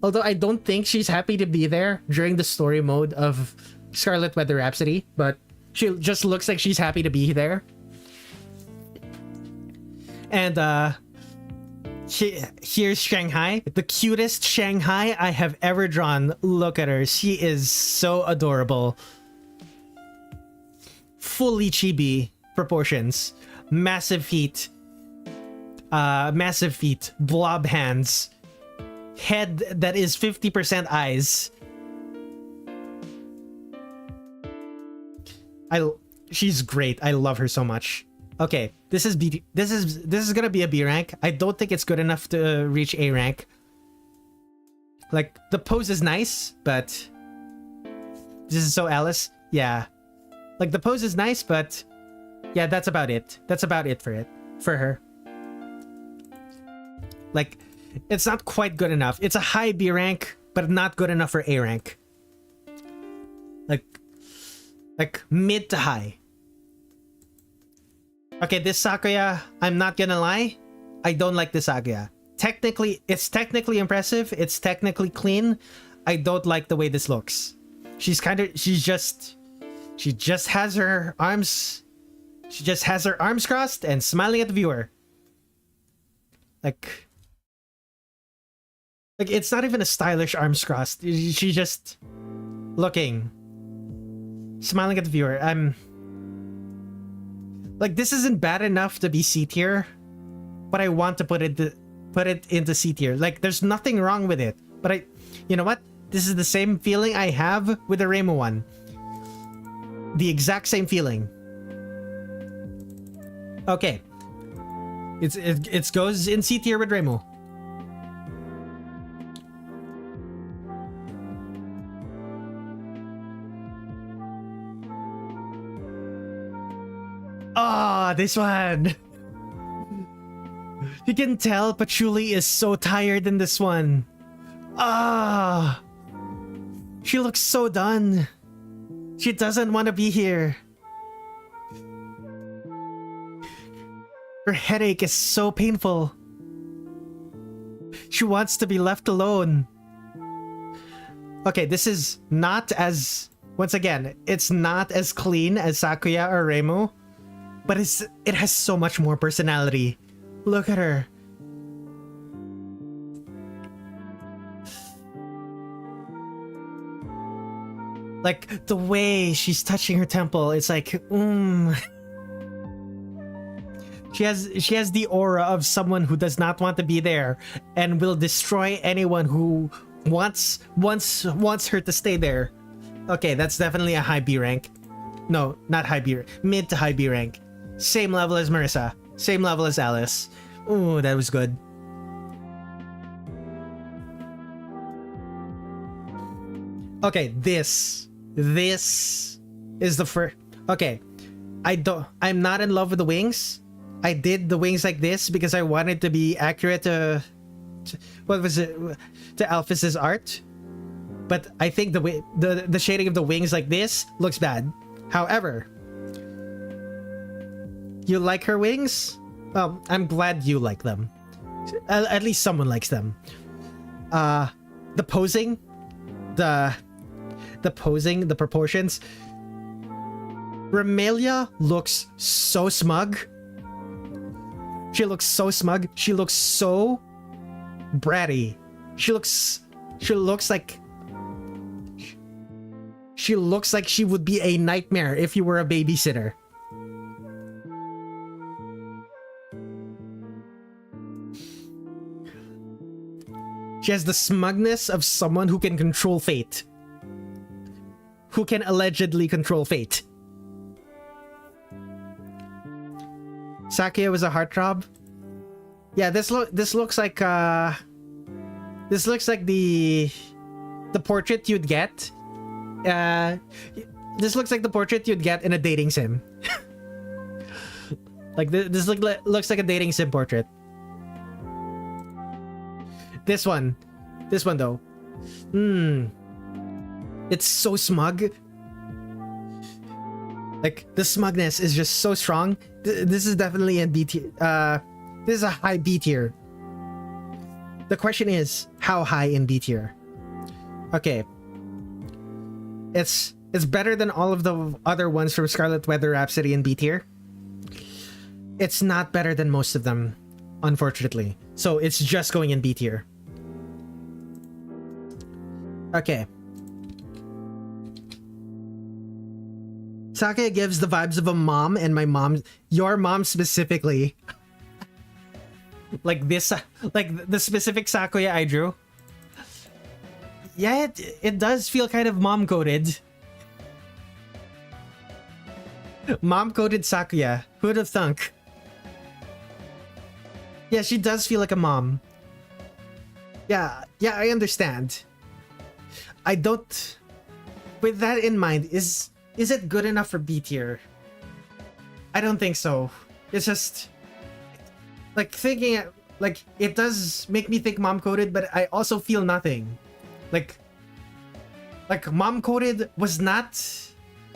Speaker 1: Although I don't think she's happy to be there during the story mode of Scarlet Weather Rhapsody, but she just looks like she's happy to be there. And here's Shanghai, the cutest Shanghai I have ever drawn. Look at her. She is so adorable. Fully chibi proportions. Massive feet. Blob hands. Head that is 50% eyes. She's great. I love her so much. Okay, this is gonna be a B rank. I don't think it's good enough to reach A rank. Like, the pose is nice, but this is so Alice. Yeah, like the pose is nice, but yeah, that's about it. That's about it for her. Like, it's not quite good enough. It's a high B rank, but not good enough for A rank. Like mid to high. Okay, this Sakuya, I'm not gonna lie, I don't like this Sakuya. It's technically impressive, it's technically clean. I don't like the way this looks. She just has her arms crossed and smiling at the viewer. Like it's not even a stylish arms crossed. She just looking, smiling at the viewer. Like, this isn't bad enough to be C tier, but I want to put it into C tier. Like, there's nothing wrong with it, but you know what? This is the same feeling I have with the Reimu one. The exact same feeling. Okay, it goes in C tier with Reimu. Ah, this one. You can tell Patchouli is so tired in this one. Ah, she looks so done. She doesn't want to be here. Her headache is so painful. She wants to be left alone. Okay, this is not as... Once again, it's not as clean as Sakuya or Reimu, but it has so much more personality. Look at her. Like, the way she's touching her temple, it's like, She has the aura of someone who does not want to be there and will destroy anyone who wants her to stay there. Okay, that's definitely a high B rank. No, not high B rank. Mid to high B rank. Same level as Marissa. Same level as Alice. Ooh, that was good. Okay, this is the first. Okay, I'm not in love with the wings. I did the wings like this because I wanted to be accurate to what was it, to Alphys's art. But I think the shading of the wings like this looks bad. However, you like her wings? Well, I'm glad you like them. At least someone likes them. The posing, the posing, the proportions. Remelia looks so smug. She looks so smug. She looks so bratty. She looks like she would be a nightmare if you were a babysitter. She has the smugness of someone who can control fate. Who can allegedly control fate. Sakuya was a heartthrob. Yeah, this looks like the portrait you'd get. This looks like the portrait you'd get in a dating sim. Like this looks like a dating sim portrait. This one though. It's so smug. Like, the smugness is just so strong. This is definitely a B tier. This is a high B tier. The question is, how high in B tier? Okay. It's better than all of the other ones from Scarlet Weather Rhapsody in B tier. It's not better than most of them, unfortunately. So it's just going in B tier. Okay. Sakuya gives the vibes of a mom, and my mom, your mom specifically. Like this, like the specific Sakuya I drew. Yeah, it does feel kind of mom-coded. Mom-coded Sakuya. Who'd have thunk? Yeah, she does feel like a mom. Yeah, I understand. I don't... With that in mind, is it good enough for B tier? I don't think so. It's just... Like, thinking... Like, it does make me think mom-coded, but I also feel nothing. Like mom-coded was not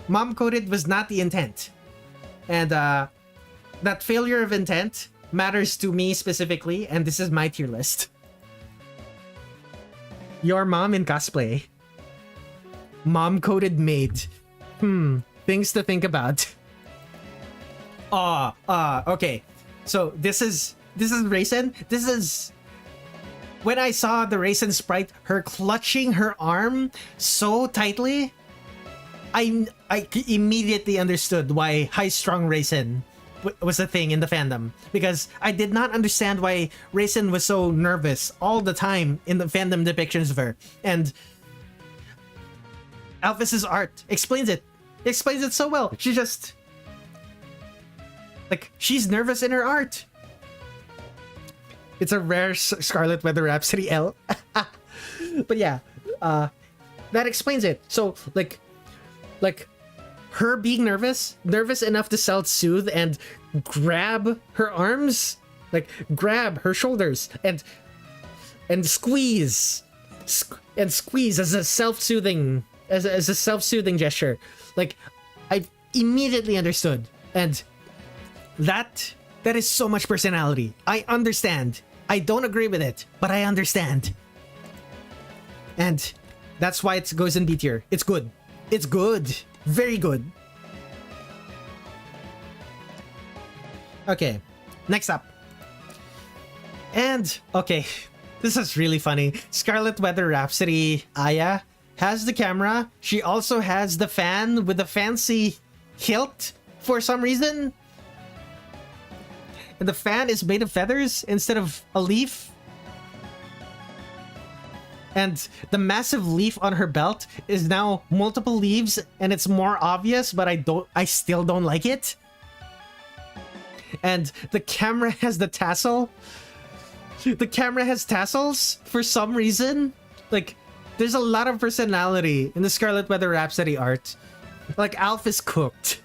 Speaker 1: the intent. And, that failure of intent matters to me specifically, and this is my tier list. Your mom in cosplay. Mom-coded maid. Things to think about. Okay. So this is Raisin. This is... When I saw the Raisin sprite, her clutching her arm so tightly, I immediately understood why high-strung Raisin was a thing in the fandom. Because I did not understand why Raisin was so nervous all the time in the fandom depictions of her. And Alphys's art explains it. It explains it so well. She just... Like, she's nervous in her art. It's a rare Scarlet Weather Rhapsody L. But yeah, that explains it. So, like her being nervous enough to self-soothe and grab her arms, like grab her shoulders and squeeze as a self-soothing gesture. Like, I immediately understood, and that That is so much personality. I understand. I don't agree with it, but I understand. And that's why it goes in B tier. It's good. It's good. Very good. Okay, next up. And, okay, this is really funny. Scarlet Weather Rhapsody Aya has the camera. She also has the fan with the fancy hilt for some reason. And the fan is made of feathers instead of a leaf. And the massive leaf on her belt is now multiple leaves and it's more obvious, but I still don't like it. And the camera has the tassel. The camera has tassels for some reason. Like, there's a lot of personality in the Scarlet Weather Rhapsody art. Like, Alf is cooked.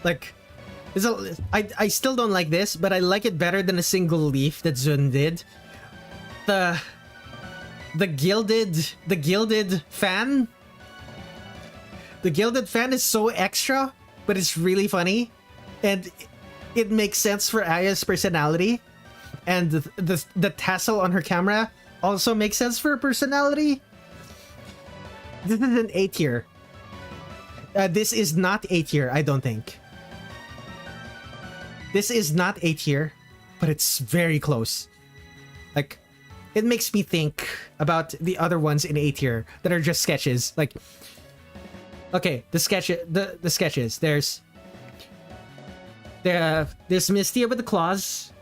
Speaker 1: Like, I still don't like this, but I like it better than a single leaf that Zun did. The gilded fan. The gilded fan is so extra, but it's really funny. And it makes sense for Aya's personality. And the tassel on her camera also makes sense for her personality. This is an A tier. This is not A tier, I don't think. This is not A tier, but it's very close. Like, it makes me think about the other ones in A tier that are just sketches. Like, okay, the sketches. There's Mistia with the claws.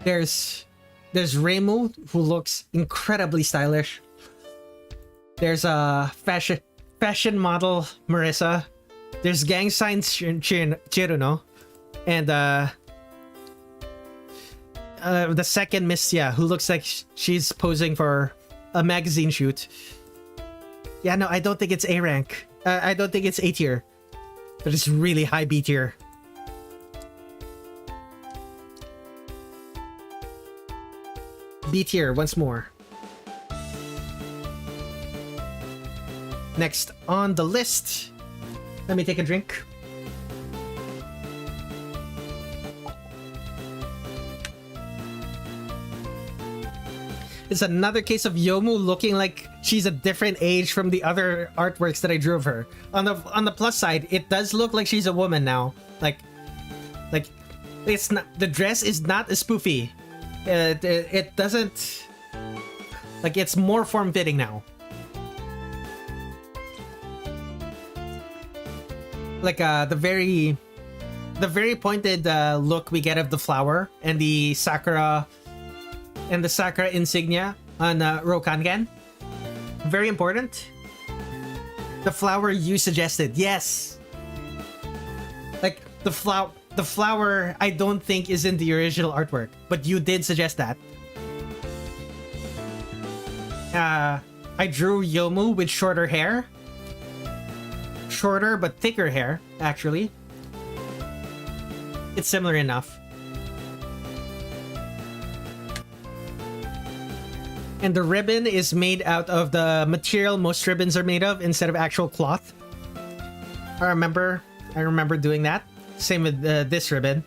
Speaker 1: There's Reimu, who looks incredibly stylish. There's a fashion model Marissa. There's gang signs Chiruno. And the second Mistia, who looks like she's posing for a magazine shoot. Yeah, no, I don't think it's A rank. I don't think it's A tier. But it's really high B tier. B tier once more. Next on the list. Let me take a drink. It's another case of Yomu looking like she's a different age from the other artworks that I drew of her. On the plus side, it does look like she's a woman now. Like it's not, the dress is not a spoofy. It doesn't, like, it's more form-fitting now. Like the very pointed look we get of the flower and the sakura insignia on Rokangan. Very important. The flower you suggested, yes. Like the flower I don't think is in the original artwork, but you did suggest that. I drew Yomu with shorter hair. Shorter but thicker hair, actually. It's similar enough. And the ribbon is made out of the material most ribbons are made of instead of actual cloth. I remember doing that. Same with this ribbon.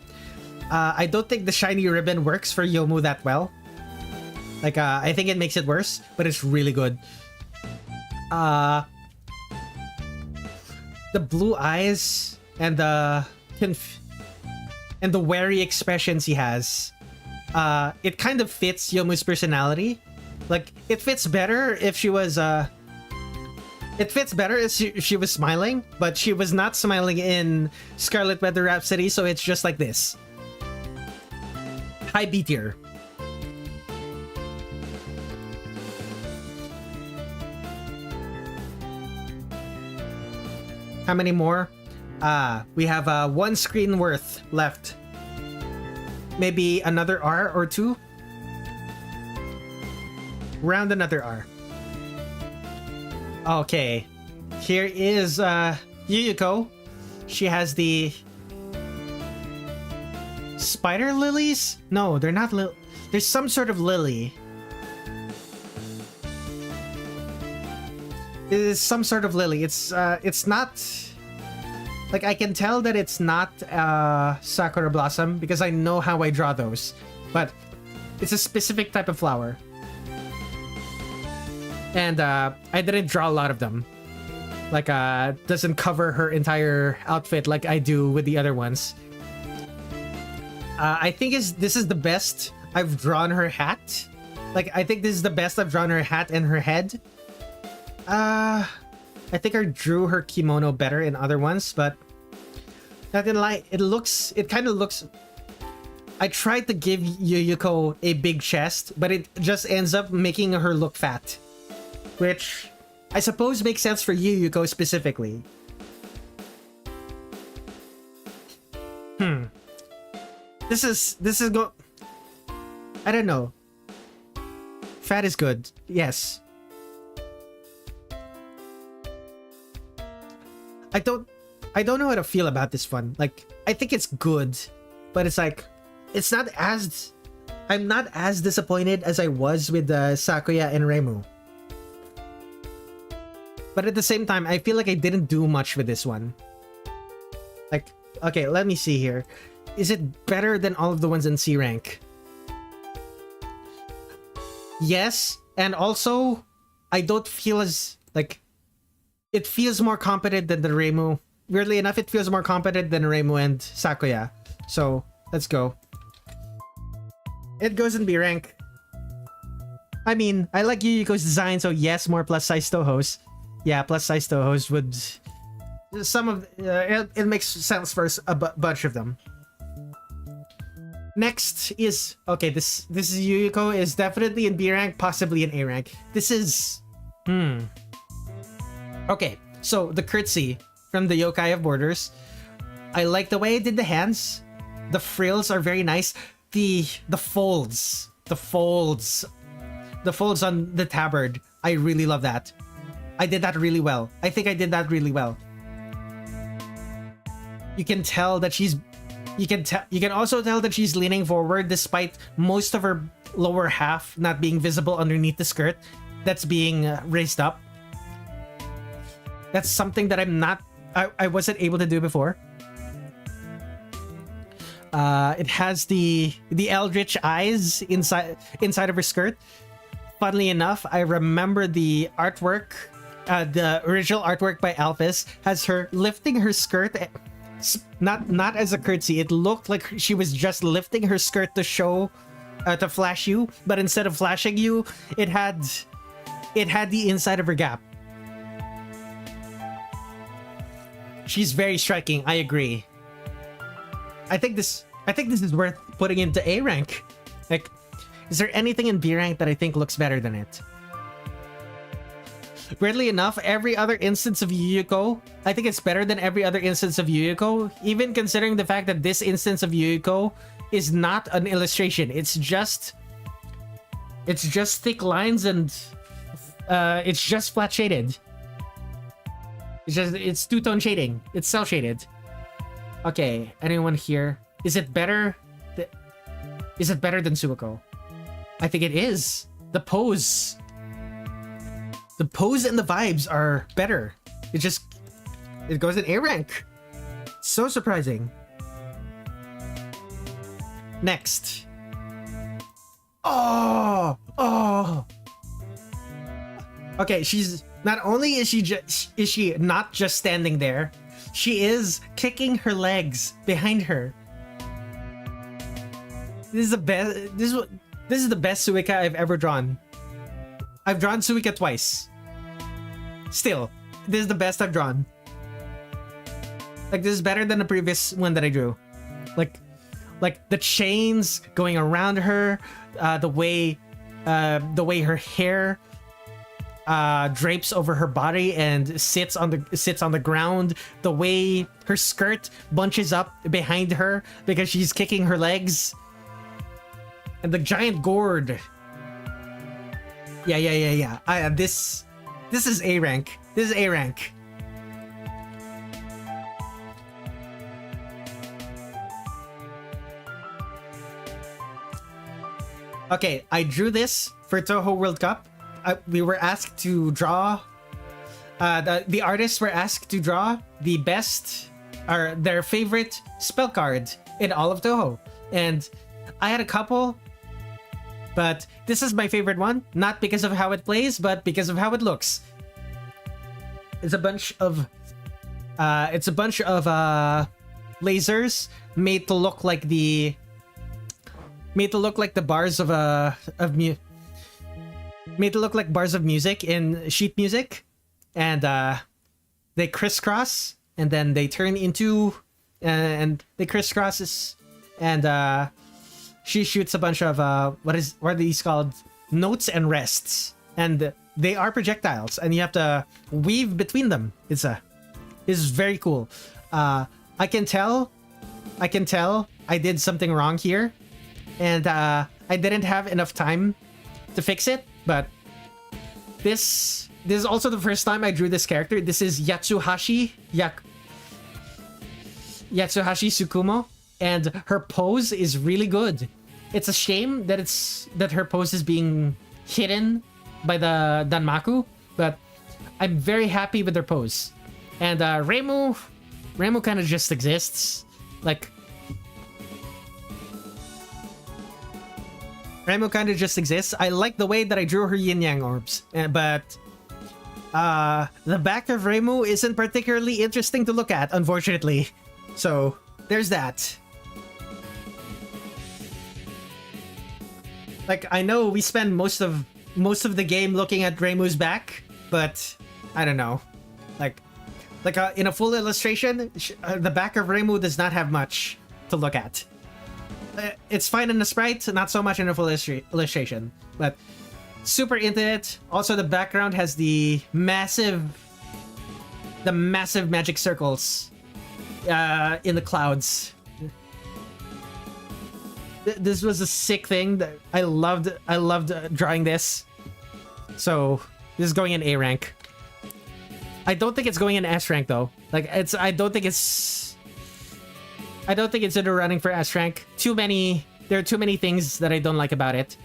Speaker 1: I don't think the shiny ribbon works for Yomu that well. Like, I think it makes it worse, but it's really good. The blue eyes and the wary expressions he has, it kind of fits Yomu's personality. Like, it fits better if she was she was smiling, but she was not smiling in Scarlet Weather Rhapsody, so it's just like this. High B tier. How many more? We have one screen worth left. Maybe another R or two? Round another R. Okay. Here is Yuyuko. She has the spider lilies? No, they're not there's some sort of lily. is some sort of lily. It's not like, I can tell that it's not sakura blossom because I know how I draw those, but it's a specific type of flower, and I didn't draw a lot of them. Like, doesn't cover her entire outfit like I do with the other ones. I think this is the best I've drawn her hat. Like, I think this is the best I've drawn her hat and her head. I think I drew her kimono better in other ones, but not gonna lie, it kind of looks. I tried to give Yuyuko a big chest, but it just ends up making her look fat, which I suppose makes sense for Yuyuko specifically. This is I don't know. Fat is good. Yes. I don't know how to feel about this one. Like, I think it's good, but it's like, it's not as, I'm not as disappointed as I was with Sakuya and Reimu. But at the same time, I feel like I didn't do much with this one. Like, okay, let me see here. Is it better than all of the ones in C rank? Yes, and also, I don't feel as, like, it feels more competent than the Reimu. Weirdly enough, it feels more competent than Reimu and Sakuya. So, let's go. It goes in B rank. I mean, I like Yuyuko's design, so yes, more plus size Tohos. Yeah, plus size Tohos would... Some of... it makes sense for a bunch of them. Next is... Okay, this is Yuyuko, is definitely in B rank, possibly in A rank. This is... Okay, so the curtsy from the Yokai of Borders. I like the way I did the hands. The frills are very nice. The folds. The folds on the tabard. I really love that. I did that really well. I think I did that really well. You can tell that she's... You can also tell that she's leaning forward despite most of her lower half not being visible underneath the skirt that's being raised up. That's something that I wasn't able to do before. It has the eldritch eyes inside of her skirt. Funnily enough, I remember the artwork, the original artwork by Alphys has her lifting her skirt, not as a curtsy. It looked like she was just lifting her skirt to show, to flash you, but instead of flashing you, it had the inside of her gap. She's very striking. I agree. I think this is worth putting into A rank. Like, is there anything in B rank that I think looks better than it? Weirdly enough, every other instance of Yuyuko, I think it's better than every other instance of Yuyuko, even considering the fact that this instance of Yuyuko is not an illustration. It's just thick lines and it's just flat shaded. It's two-tone shading. It's cell shaded. Okay, anyone here? Is it better? Is it better than Suiko? I think it is. The pose and the vibes are better. It goes in A rank. So surprising. Next. Oh. Okay, she's not only is she not just standing there, she is kicking her legs behind her. This is the best. This is the best Suika I've ever drawn. I've drawn Suika twice. Still, this is the best I've drawn. Like, this is better than the previous one that I drew. Like the chains going around her, the way her hair drapes over her body and sits on the ground, the way her skirt bunches up behind her because she's kicking her legs, and the giant gourd. Yeah. This is A rank. This is A rank. Okay, I drew this for Toho World Cup. We were asked to draw The artists were asked to draw the best or their favorite spell card in all of Toho, and I had a couple, but this is my favorite one, not because of how it plays, but because of how it looks. It's a bunch of lasers made to look like the bars of made to look like bars of music in sheet music, and they crisscross, and then they turn into and they crisscrosses, and she shoots a bunch of what are these called, notes and rests, and they are projectiles, and you have to weave between them. It's very cool. I can tell I did something wrong here, and I didn't have enough time to fix it, but this is also the first time I drew this character. This is Yatsuhashi Tsukumo, and her pose is really good. It's a shame that her pose is being hidden by the Danmaku, but I'm very happy with her pose. And Reimu kind of just exists. Like, Reimu kind of just exists. I like the way that I drew her yin yang orbs, but the back of Reimu isn't particularly interesting to look at, unfortunately. So there's that. Like, I know we spend most of the game looking at Reimu's back, but I don't know. Like in a full illustration, the back of Reimu does not have much to look at. It's fine in the sprite, not so much in a full illustration, but super into it. Also, the background has the massive magic circles in the clouds. This was a sick thing that I loved drawing this. So this is going in A rank. I don't think it's going in S rank though. Like, I don't think it's in the running for S rank. There are too many things that I don't like about it.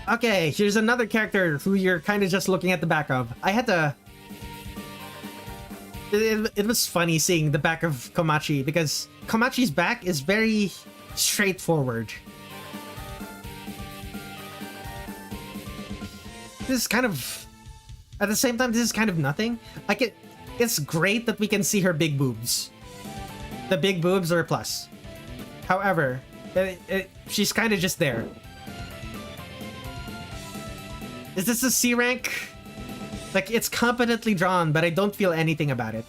Speaker 1: Okay, here's another character who you're kind of just looking at the back of. I had to... It was funny seeing the back of Komachi, because Komachi's back is very straightforward. This is kind of... At the same time, this is kind of nothing. It's great that we can see her big boobs. The big boobs are a plus. However, she's kind of just there. Is this a C rank? Like, it's competently drawn, but I don't feel anything about it.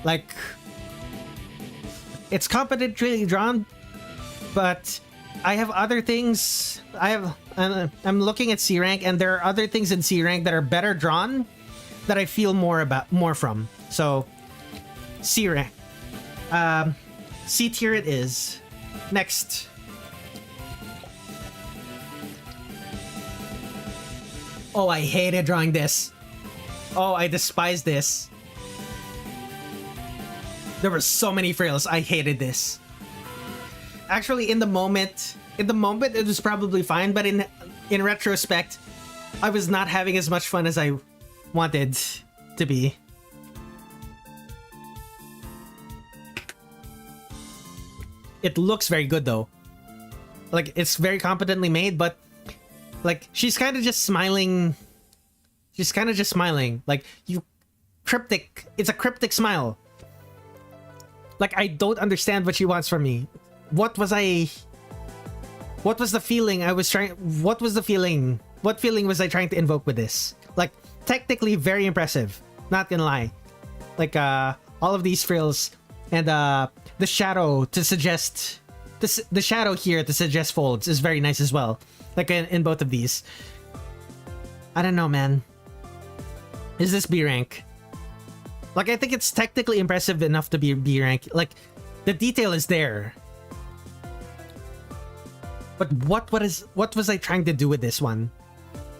Speaker 1: Like, it's competently drawn, but I have other things. I'm looking at C rank, and there are other things in C rank that are better drawn that I feel more from. So, C rank. C tier it is. Next. Oh, I hated drawing this. Oh, I despise this. There were so many frills. I hated this. Actually, in the moment it was probably fine, but in retrospect, I was not having as much fun as I wanted to be. It looks very good though. Like, it's very competently made, but like, she's kind of just smiling. She's kind of just smiling. Like, cryptic. It's a cryptic smile. Like, I don't understand what she wants from me. What was the feeling I was trying... What was the feeling? What feeling was I trying to invoke with this? Like, technically very impressive. Not gonna lie. Like, all of these frills. And, the shadow to suggest... The shadow here to suggest folds is very nice as well. Like, in both of these. I don't know, man. Is this B rank? Like, I think it's technically impressive enough to be B rank. Like, the detail is there. But what was I trying to do with this one?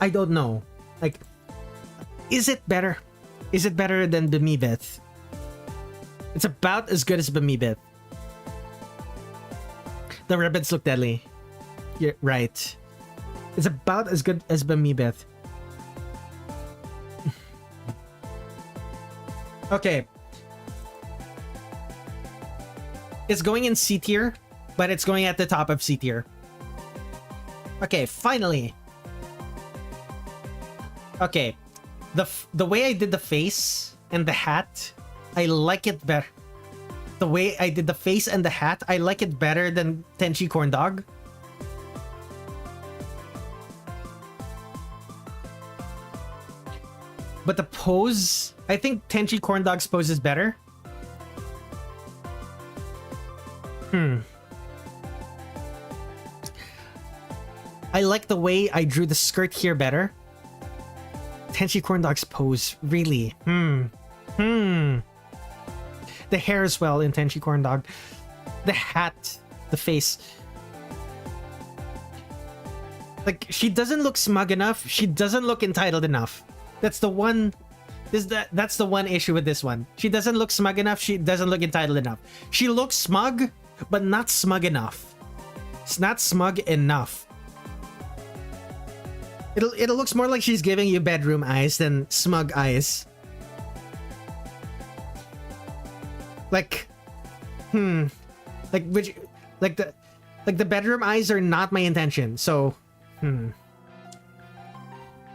Speaker 1: I don't know. Like, is it better? Is it better than Bemibeth? It's about as good as Bemibeth. The ribbons look deadly. You're right. It's about as good as Bamibeth. Okay. It's going in C tier, but it's going at the top of C tier. Okay, finally. Okay. The way I did the face and the hat, I like it better. The way I did the face and the hat, I like it better than Tenchi Corn Dog. But the pose, I think Tenchi Corn Dog's pose is better. I like the way I drew the skirt here better. Tenchi Corn Dog's pose, really. The hair as well in Tenchi Corn Dog. The hat, the face. Like, she doesn't look smug enough. She doesn't look entitled enough. That's the one. That's the one issue with this one. She doesn't look smug enough. She doesn't look entitled enough. She looks smug, but not smug enough. It's not smug enough. It looks more like she's giving you bedroom eyes than smug eyes. Like, like the bedroom eyes are not my intention. So,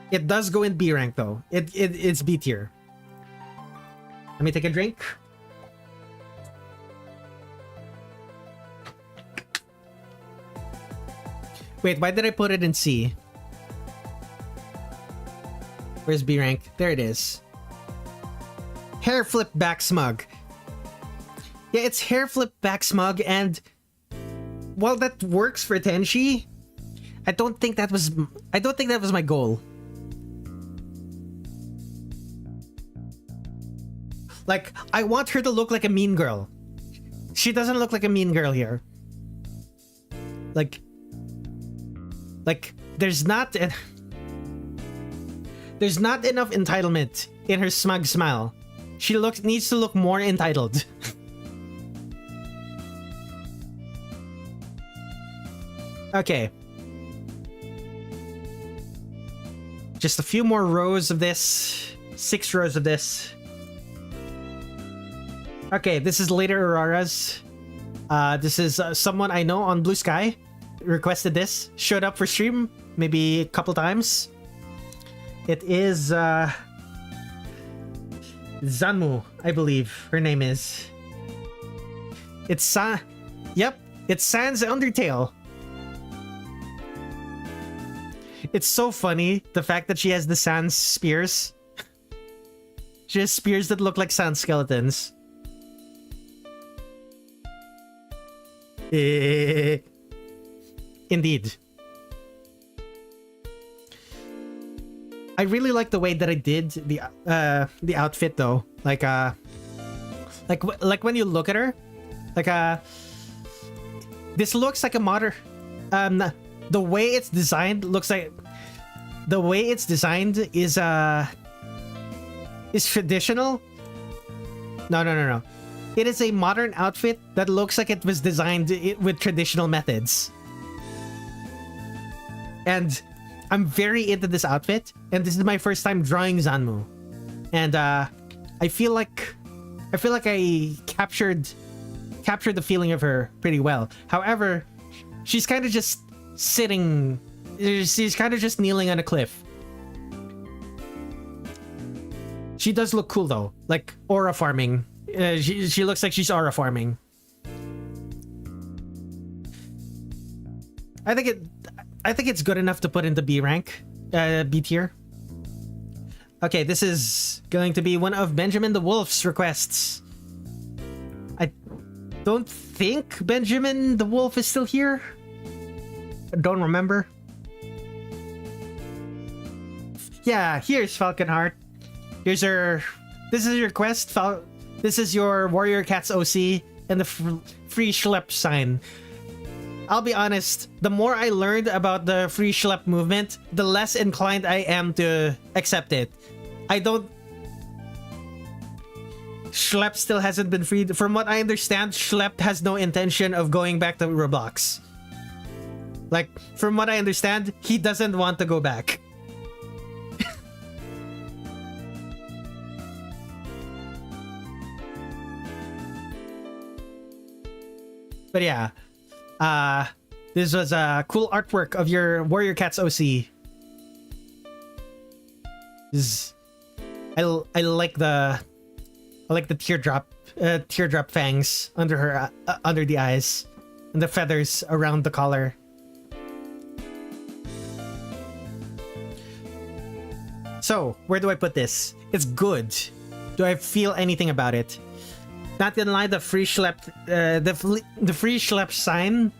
Speaker 1: It does go in B rank though. It's B tier. Let me take a drink. Wait, why did I put it in C? Where's B rank? There it is. Hair flip back smug. Yeah, it's hair flip back smug, and while that works for Tenchi, I don't think that was my goal. Like, I want her to look like a mean girl. She doesn't look like a mean girl here. Like there's not enough entitlement in her smug smile. She needs to look more entitled. Okay. Just a few more rows of this. 6 rows of this. Okay, this is later Aurora's. This is someone I know on Blue Sky. Requested this. Showed up for stream. Maybe a couple times. It is Zanmu, I believe her name is. It's Yep, it's Sans Undertale. It's so funny, the fact that she has the Sans spears. She has spears that look like Sans skeletons. Indeed. I really like the way that I did the outfit though. Like when you look at her, like this looks like a modern. The way it's designed looks like. The way it's designed is traditional. No. It is a modern outfit that looks like it was designed with traditional methods. And I'm very into this outfit, and this is my first time drawing Zanmu. And I feel like I captured the feeling of her pretty well. However, she's kind of just sitting. She's kind of just kneeling on a cliff. She does look cool though, like aura farming. She looks like she's aura farming. I think it's good enough to put into B rank, B tier. Okay, this is going to be one of Benjamin the Wolf's requests. I don't think Benjamin the Wolf is still here. I don't remember. Yeah, here's Falconheart. Here's her. This is your quest. This is your Warrior Cats OC and the free schlep sign. I'll be honest, the more I learned about the free schlep movement, the less inclined I am to accept it. Schlep still hasn't been freed. From what I understand, Schlep has no intention of going back to Roblox. Like, from what I understand, he doesn't want to go back. But yeah, this was a cool artwork of your Warrior Cats OC. I like the teardrop fangs under her under the eyes, and the feathers around the collar. So where do I put this? It's good. Do I feel anything about it? Not gonna lie, the free schlep the free schlep sign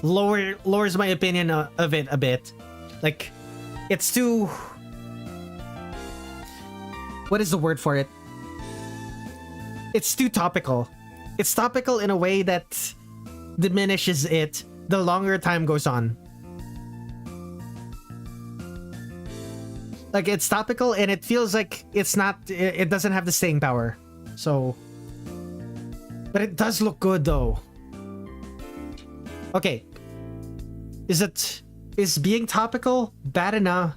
Speaker 1: lowers my opinion of it a bit. Like, it's too, what is the word for it? It's too topical. It's topical in a way that diminishes it the longer time goes on. Like, it's topical and it feels like it doesn't have the staying power. So, but it does look good though. Okay. Is being topical bad enough?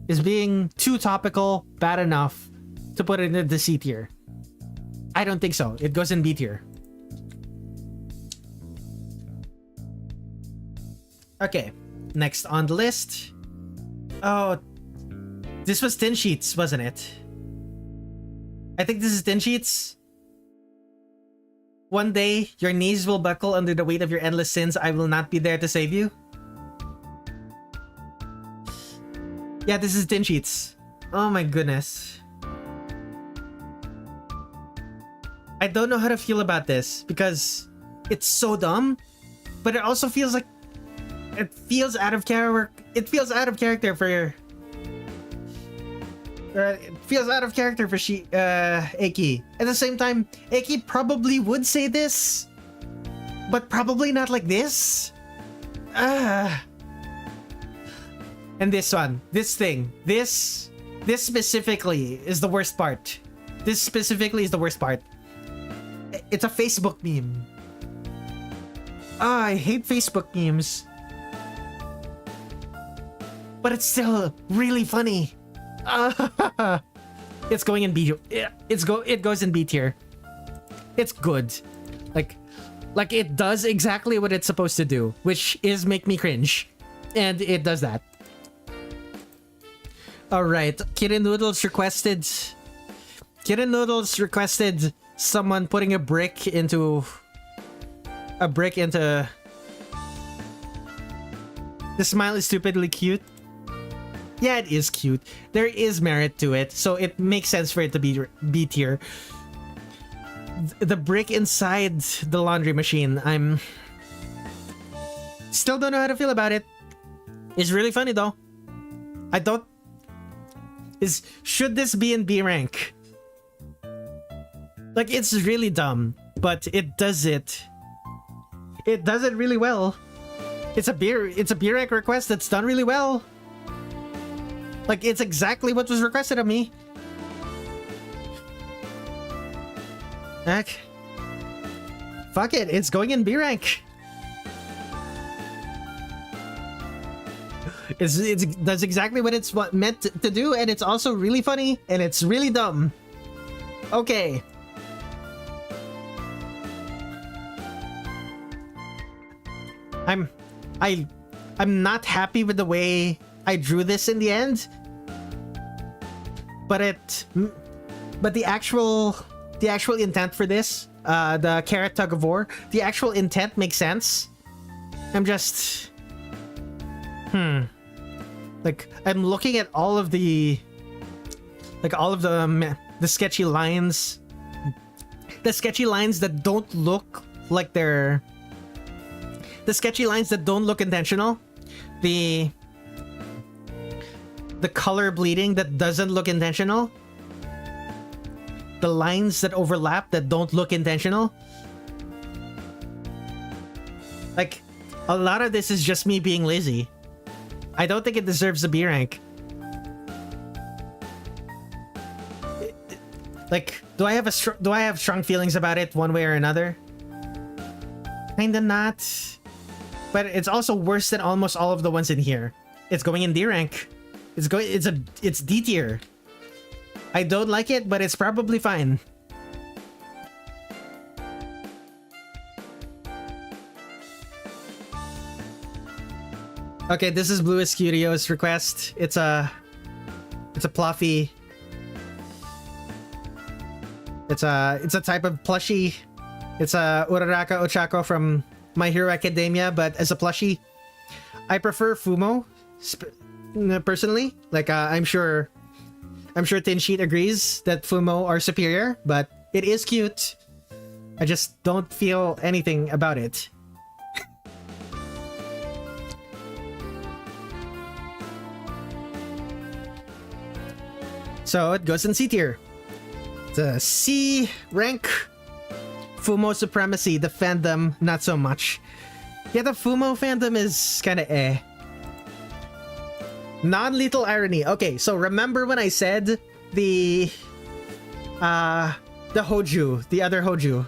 Speaker 1: Is being too topical bad enough to put it in the C tier? I don't think so. It goes in B tier. Okay. Next on the list. Oh, this was Tin Sheets, wasn't it? I think this is Tin Sheets. One day, your knees will buckle under the weight of your endless sins. I will not be there to save you. Yeah, this is Tin Sheets. Oh my goodness. I don't know how to feel about this because it's so dumb, but it also feels like it feels out of character. It feels out of character for it feels out of character for Aki. At the same time, Aki probably would say this, but probably not like this. And this one, this specifically is the worst part. This specifically is the worst part. It's a Facebook meme. I hate Facebook memes. But it's still really funny. It's going in B. It goes in B tier. It's good. Like it does exactly what it's supposed to do, which is make me cringe. And it does that. Alright, Kitten Noodles requested someone putting a brick into the smile is stupidly cute. Yeah, it is cute. There is merit to it, so it makes sense for it to be B tier. The brick inside the laundry machine, I'm still don't know how to feel about it. It's really funny though. Should this be in B rank? Like, it's really dumb, but it does it. It does it really well. It's a B rank request that's done really well. Like, it's exactly what was requested of me. Heck. Fuck it, it's going in B rank. It does exactly what it's meant to do, and it's also really funny, and it's really dumb. Okay. I'm not happy with the way I drew this in the end. But the actual intent for this, the carrot tug of war, the actual intent makes sense. I'm just like, I'm looking at all of the sketchy lines, that don't look like they're the sketchy lines that don't look intentional, the color bleeding that doesn't look intentional, the lines that overlap that don't look intentional. Like, a lot of this is just me being lazy. I don't think it deserves a B rank. Like, do I have strong feelings about it one way or another? Kinda not. but it's also worse than almost all of the ones in here. It's going in D rank. It's D tier. I don't like it, but it's probably fine. Okay, this is Blue Escudio's request. It's a pluffy. It's a type of plushie. It's a Uraraka Ochako from My Hero Academia, but as a plushie. I prefer Fumo personally. Like I'm sure Tin Sheet agrees that Fumo are superior, but it is cute. I just don't feel anything about it. So it goes in C tier. It's a C rank. Fumo Supremacy, the fandom, not so much. Yeah, the Fumo fandom is kinda eh. Non-lethal irony. Okay, so remember when I said the Hoju, the other Hoju,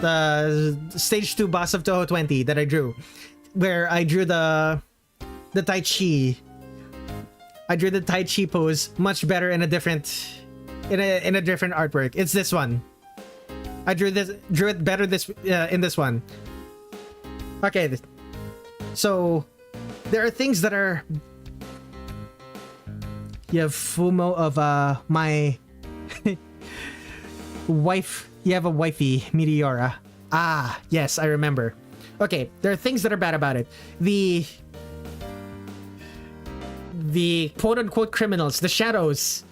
Speaker 1: the stage 2 boss of Toho 20 that I drew, where I drew the Tai Chi. I drew the Tai Chi pose much better in a different artwork. It's this one. I drew it better in this one. Okay, so there are things that are. You have Fumo of my wife. You have a wifey, Meteora. Ah, yes, I remember. Okay, there are things that are bad about it. The quote-unquote criminals, the shadows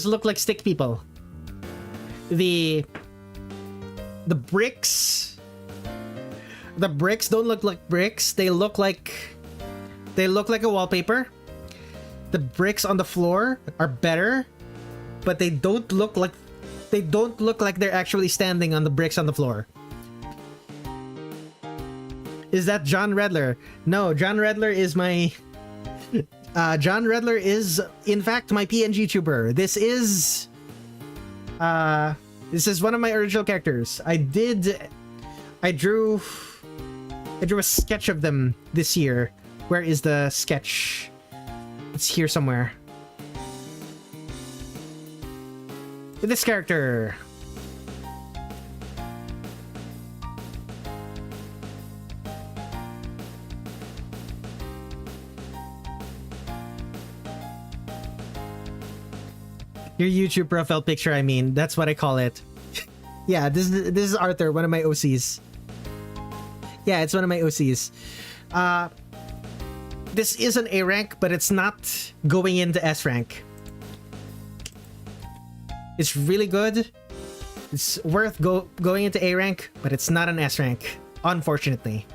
Speaker 1: look like stick people. The bricks don't look like bricks. They look like a wallpaper. The bricks on the floor are better, but they don't look like they're actually standing on the bricks on the floor. Is that John Redler? No, John Redler is my John Redler is in fact my PNG tuber. This is one of my original characters. I drew a sketch of them this year. Where is the sketch? It's here somewhere. This character. Your YouTube profile picture, I mean. That's what I call it. Yeah, this is Arthur, one of my OCs. Yeah, it's one of my OCs. This is an A rank, but it's not going into S rank. It's really good. It's worth going into A rank, but it's not an S rank, unfortunately.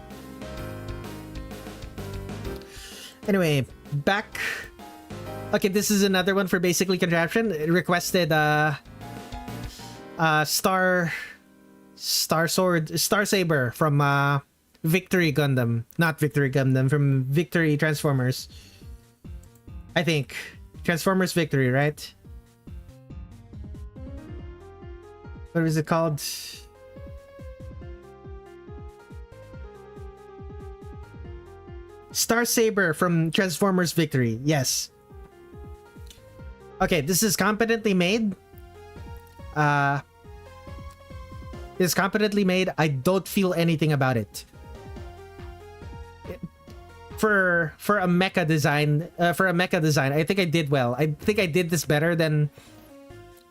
Speaker 1: Anyway, back. Okay, this is another one for basically contraption. It requested Star Saber from Victory Gundam. Not Victory Gundam, from Victory Transformers. I think. Transformers Victory, right? What is it called? Star Saber from Transformers Victory. Yes. Okay, this is competently made. It's competently made. I don't feel anything about it. For a mecha design, I think I did well. I think I did this better than.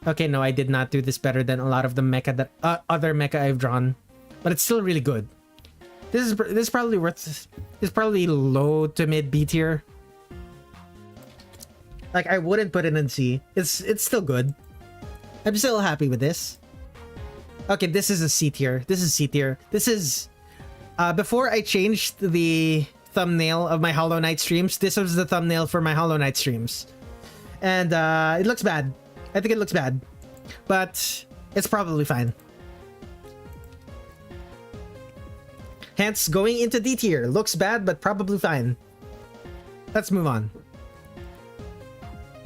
Speaker 1: Okay, no, I did not do this better than a lot of the mecha that other mecha I've drawn, but it's still really good. This is probably worth. It's probably low to mid B tier. Like, I wouldn't put it in C. It's still good. I'm still happy with this. Okay, this is a C tier. This is C tier. This is before I changed the thumbnail of my Hollow Knight streams, this was the thumbnail for my Hollow Knight streams. And it looks bad. I think it looks bad. But it's probably fine. Hence, going into D tier. Looks bad, but probably fine. Let's move on.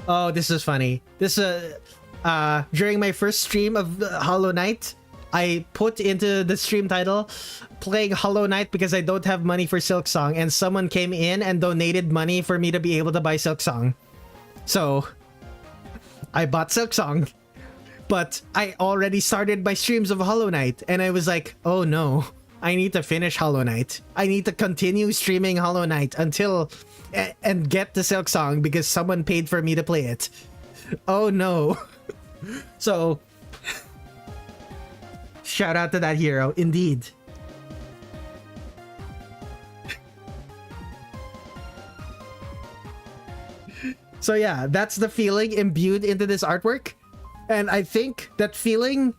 Speaker 1: Oh, this is funny. This during my first stream of Hollow Knight, I put into the stream title playing Hollow Knight because I don't have money for Silksong, and someone came in and donated money for me to be able to buy Silksong. So I bought Silksong. But I already started my streams of Hollow Knight, and I was like, oh no, I need to finish Hollow Knight. I need to continue streaming Hollow Knight until and get the Silksong because someone paid for me to play it. Oh no. So shout out to that hero, indeed. So yeah, that's the feeling imbued into this artwork. And I think that feeling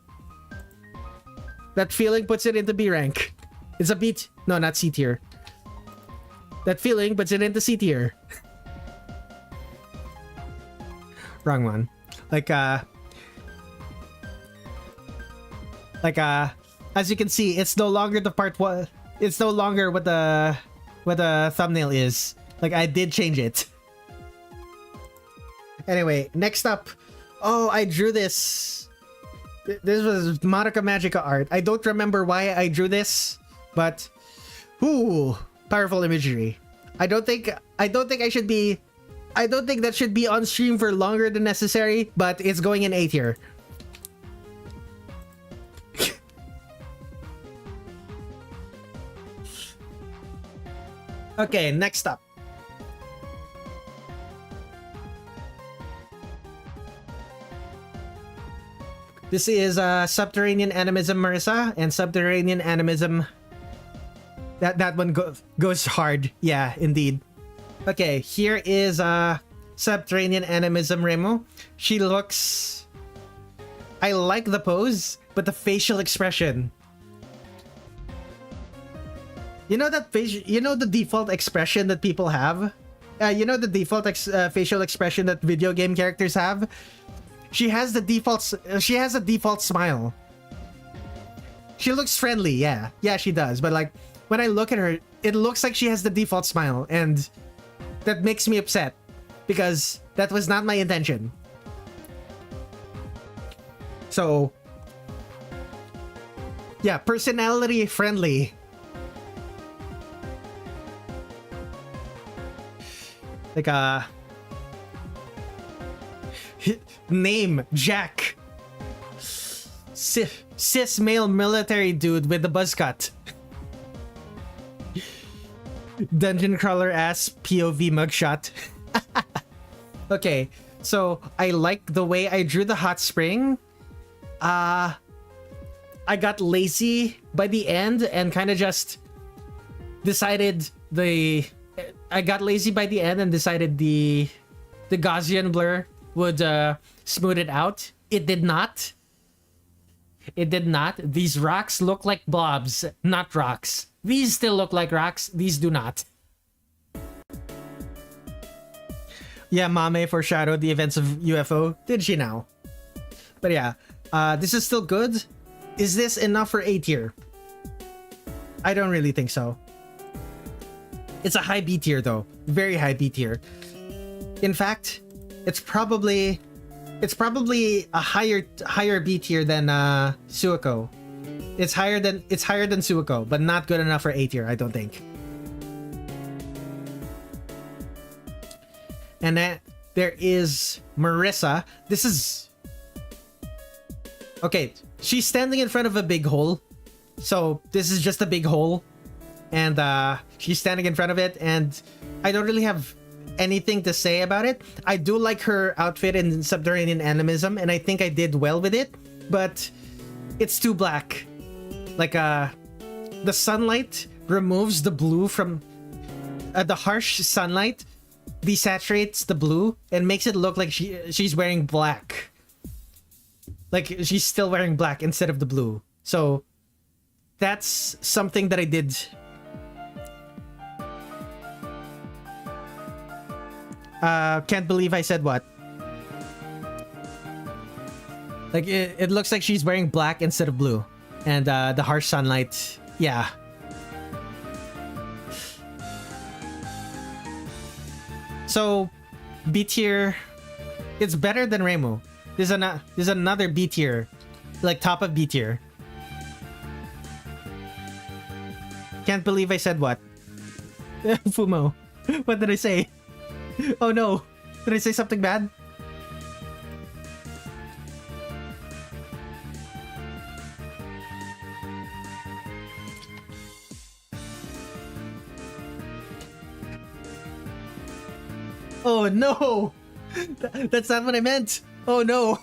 Speaker 1: puts it into B rank. It's a B, no, not C tier. That feeling puts it into C tier. Wrong one. Like as you can see, it's no longer the part one. It's no longer what the thumbnail is. Like, I did change it. Anyway, next up. Oh, I drew this. This was Madoka Magica art. I don't remember why I drew this, but ooh, powerful imagery. I don't think that should be on stream for longer than necessary, but it's going in A tier. Okay, next up. This is Subterranean Animism Marissa, and Subterranean Animism. That one goes hard. Yeah, indeed. Okay, here is Subterranean Animism Remo. She looks. I like the pose, but the facial expression. You know that the default expression that people have. You know the default facial expression that video game characters have. She has the default. She has a default smile. She looks friendly, yeah, she does. But like when I look at her, it looks like she has the default smile, and that makes me upset because that was not my intention. So yeah, personality friendly. Like name Jack. Cis male military dude with the buzz cut. Dungeon crawler ass POV mugshot. Okay, so I like the way I drew the hot spring. I got lazy by the end and kind of just decided I got lazy by the end and decided the Gaussian blur would smooth it out. It did not. It did not. These rocks look like blobs, not rocks. These still look like rocks. These do not. Yeah, Mame foreshadowed the events of UFO. Did she now? But yeah, this is still good. Is this enough for A tier? I don't really think so. It's a high B tier though. Very high B tier. In fact, it's probably a higher B tier than Suiko. It's higher than Suiko, but not good enough for A tier, I don't think. And then there is Marissa. This is okay. She's standing in front of a big hole, so this is just a big hole, and she's standing in front of it, and I don't really have anything to say about it. I do like her outfit in Subterranean Animism, and I think I did well with it, but it's too black. Like the sunlight removes the blue from the harsh sunlight desaturates the blue and makes it look like she's wearing black. Like she's still wearing black instead of the blue. So that's something that I did. Can't believe I said what. Like it looks like she's wearing black instead of blue. And the harsh sunlight, yeah. So B tier, it's better than Reimu. There's another B tier, like top of B tier. can't believe I said what? Fumo. What did I say? Oh no. Did I say something bad? Oh no! That's not what I meant! Oh no!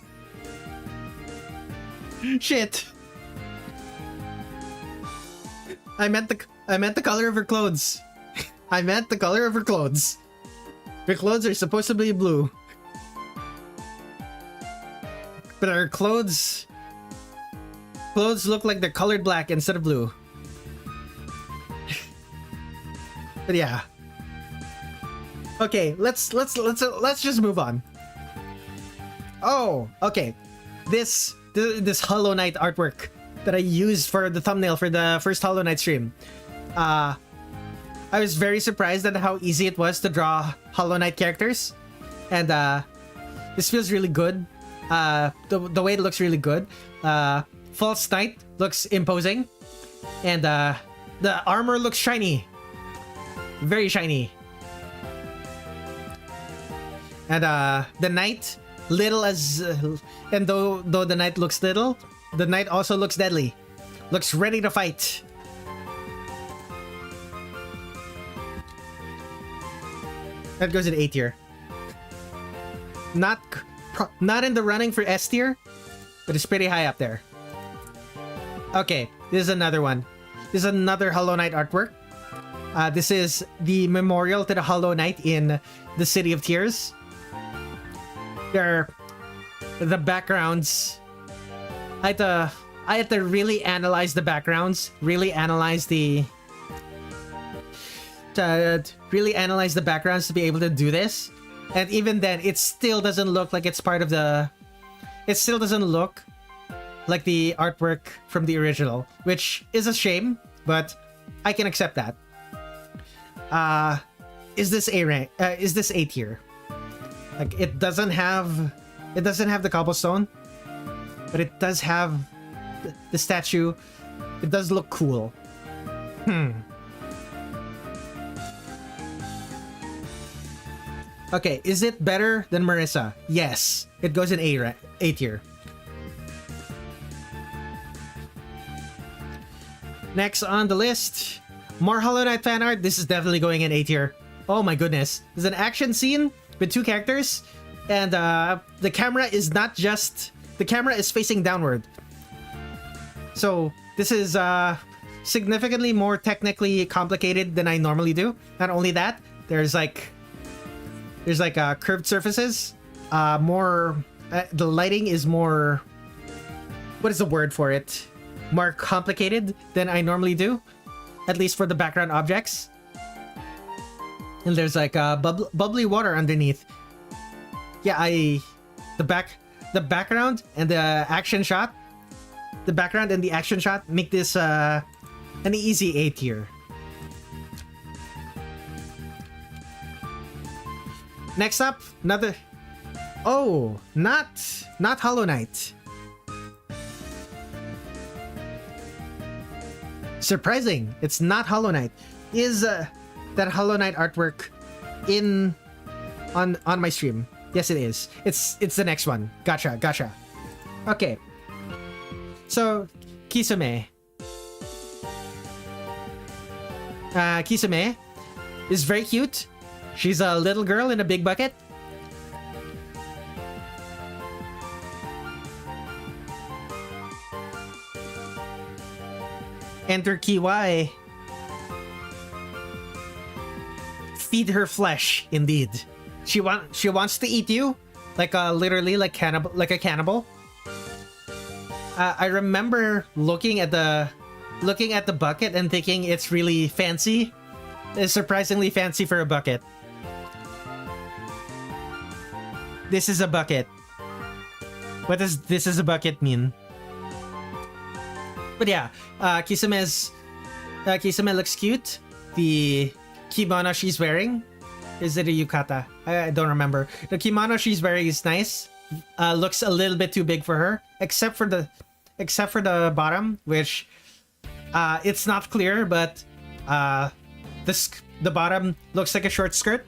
Speaker 1: Shit! I meant the color of her clothes. I meant the color of her clothes. Her clothes are supposed to be blue. But her clothes look like they're colored black instead of blue. But yeah. Okay, let's just move on. Oh, okay. This Hollow Knight artwork that I used for the thumbnail for the first Hollow Knight stream. I was very surprised at how easy it was to draw Hollow Knight characters, and this feels really good. The way it looks really good. False Knight looks imposing, and the armor looks shiny, very shiny. And the knight, little as, and though the knight looks little, the knight also looks deadly, looks ready to fight. That goes in A tier. Not in the running for S tier, but it's pretty high up there. Okay, this is another one. This is another Hollow Knight artwork. This is the memorial to the Hollow Knight in the City of Tears. The backgrounds. I had to really analyze the backgrounds, really analyze the backgrounds to be able to do this. And even then, it still doesn't look like it's part of the... It still doesn't look like the artwork from the original, which is a shame, but I can accept that. Is this A rank? Is this A tier? Like, it doesn't have the cobblestone, but it does have the statue. It does look cool. Okay, is it better than Marissa? Yes, it goes in A tier. Next on the list, more Hollow Knight fan art. This is definitely going in A tier. Oh my goodness, there's an action scene with two characters, and the camera is not just... The camera is facing downward. So this is significantly more technically complicated than I normally do. Not only that, there's like curved surfaces. The lighting is more... What is the word for it? More complicated than I normally do. At least for the background objects. And there's like bubbly water underneath. Yeah, the background and the action shot. The background and the action shot make this an easy A tier. Next up, another... Oh, not Hollow Knight. Surprising, it's not Hollow Knight. Is that Hollow Knight artwork on my stream? Yes, it is. It's the next one. Gotcha. Okay. So, Kisame. Kisame is very cute. She's a little girl in a big bucket. Enter Kiwai. Feed her flesh, indeed. She wants to eat you, like literally like a cannibal. I remember looking at the bucket and thinking it's really fancy. It's surprisingly fancy for a bucket. This is a bucket. What does "this is a bucket" mean? But yeah, Kisame looks cute. The kimono she's wearing, is it a yukata? I don't remember. The kimono she's wearing is nice. Looks a little bit too big for her, except for the bottom, which it's not clear, but The bottom looks like a short skirt.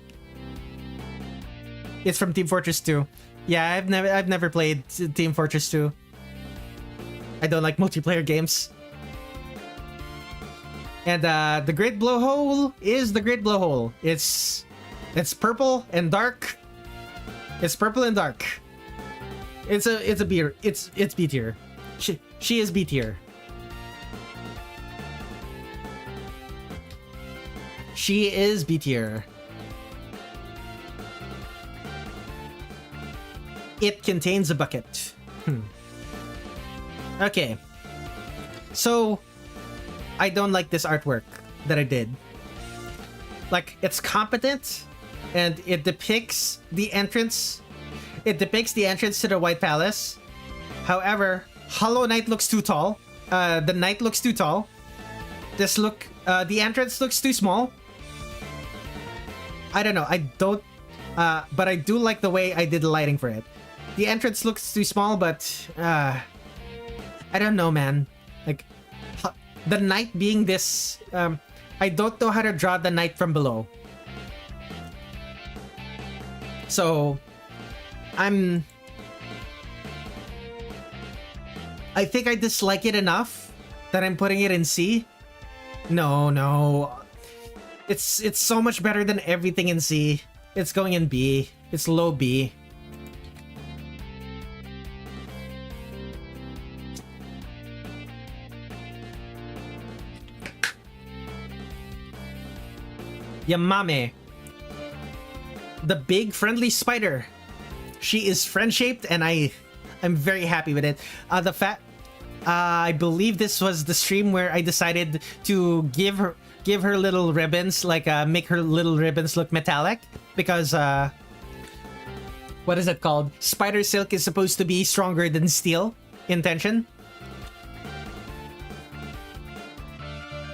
Speaker 1: It's from Team Fortress 2. Yeah, I've never played Team Fortress 2. I don't like multiplayer games. And the Great Blowhole is the Great Blowhole. It's purple and dark. It's purple and dark. It's a B. It's B tier. She is B tier. She is B tier. It contains a bucket. Okay. So, I don't like this artwork that I did. Like, it's competent, and it depicts the entrance. It depicts the entrance to the White Palace. However, Hollow Knight looks too tall. The knight looks too tall. The entrance looks too small. I don't know. But I do like the way I did the lighting for it. The entrance looks too small, but I don't know, man. Like, the knight being this, I don't know how to draw the knight from below. So, I think I dislike it enough that I'm putting it in C. No. It's so much better than everything in C. It's going in B. It's low B. Yamame. The big friendly spider. She is friend-shaped and I'm very happy with it. I believe this was the stream where I decided to give her little ribbons, like make her little ribbons look metallic, because what is it called? Spider silk is supposed to be stronger than steel in tension.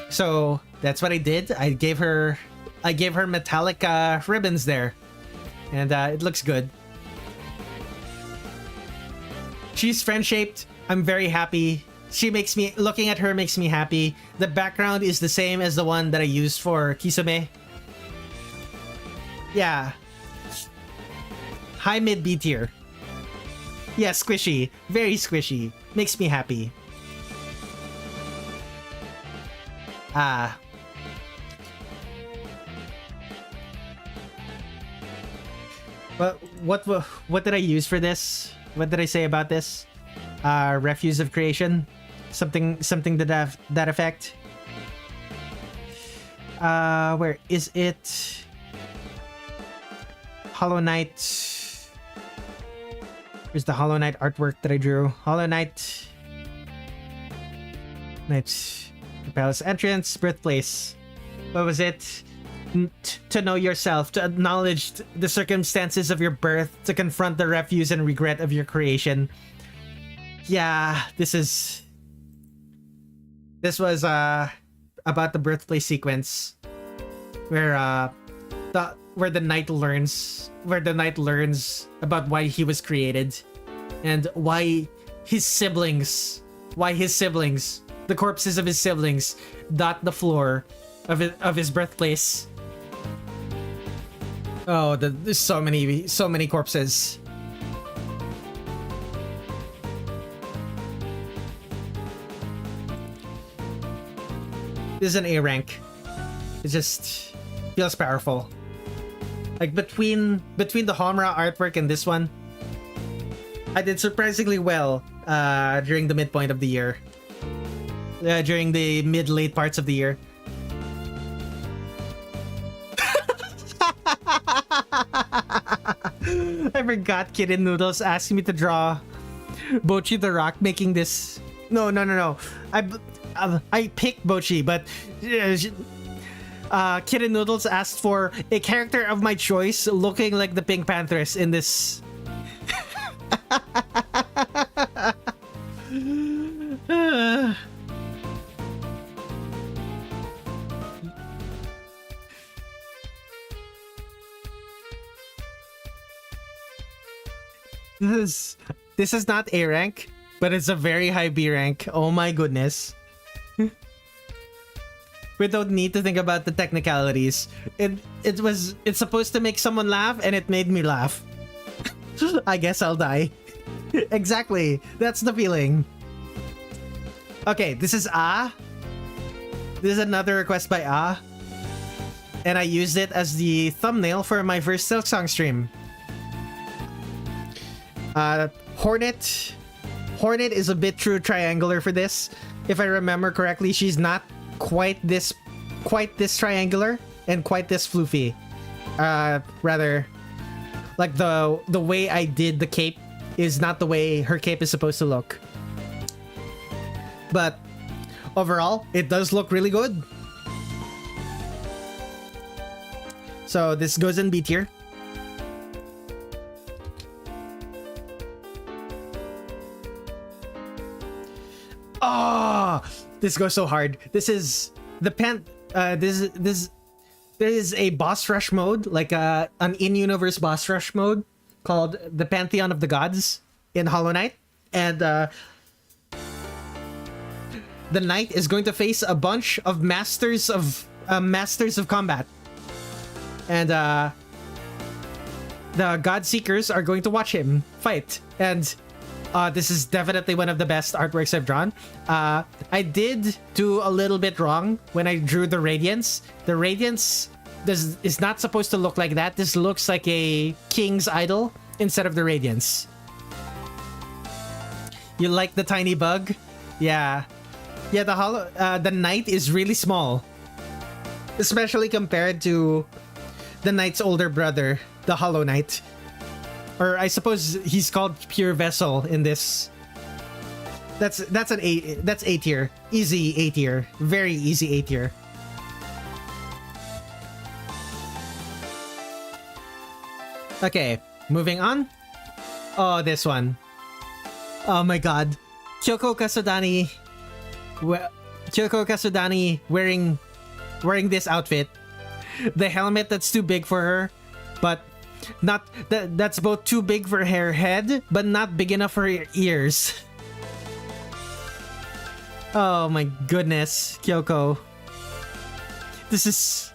Speaker 1: So that's what I did. I gave her metallic ribbons there, and it looks good. She's friend-shaped. I'm very happy. Looking at her makes me happy. The background is the same as the one that I used for Kisame. Yeah. High mid B tier. Yeah, squishy. Very squishy. Makes me happy. What did I use for this? What did I say about this? Refuse of creation, something to that effect. Where is it? Hollow Knight. Here's the Hollow Knight artwork that I drew. Hollow Knight. The palace entrance, birthplace. What was it? To know yourself, to acknowledge the circumstances of your birth, to confront the refuse and regret of your creation. Yeah, this was about the birthplace sequence where the knight learns about why he was created and why his siblings, the corpses of his siblings, dot the floor of his birthplace. Oh, there's so many corpses. This is an A rank. It just feels powerful. Like between the Homura artwork and this one, I did surprisingly well during the midpoint of the year. During the mid-late parts of the year. I forgot Kitten Noodles asked me to draw Bochi the Rock making this. No. I picked Bochi, but Kitten Noodles asked for a character of my choice looking like the Pink Panthers in this. This is not A rank, but it's a very high B rank. Oh my goodness. We don't need to think about the technicalities. It's supposed to make someone laugh, and it made me laugh. I guess I'll die. Exactly. That's the feeling. Okay, this is Ah. This is another request by Ah. And I used it as the thumbnail for my first Silk Song stream. Hornet. Hornet is a bit true triangular for this. If I remember correctly, she's not quite this triangular and quite this floofy. Rather, like the way I did the cape is not the way her cape is supposed to look. But overall, it does look really good. So this goes in B tier. Oh, this goes so hard. This is the there is a boss rush mode, like an in-universe boss rush mode called the Pantheon of the Gods in Hollow Knight, and the knight is going to face a bunch of masters of combat, and the God Seekers are going to watch him fight. And this is definitely one of the best artworks I've drawn. I did do a little bit wrong when I drew the Radiance. The Radiance is not supposed to look like that. This looks like a king's idol instead of the Radiance. You like the tiny bug? Yeah. Yeah, the knight is really small. Especially compared to the knight's older brother, the Hollow Knight. Or I suppose he's called Pure Vessel in this. That's A tier. Easy A tier. Very easy A tier. Okay, moving on. Oh, this one. Oh my god. Kyoko Kasudani wearing this outfit. The helmet that's too big for her, but that's both too big for her head, but not big enough for her ears. Oh my goodness, Kyoko. This is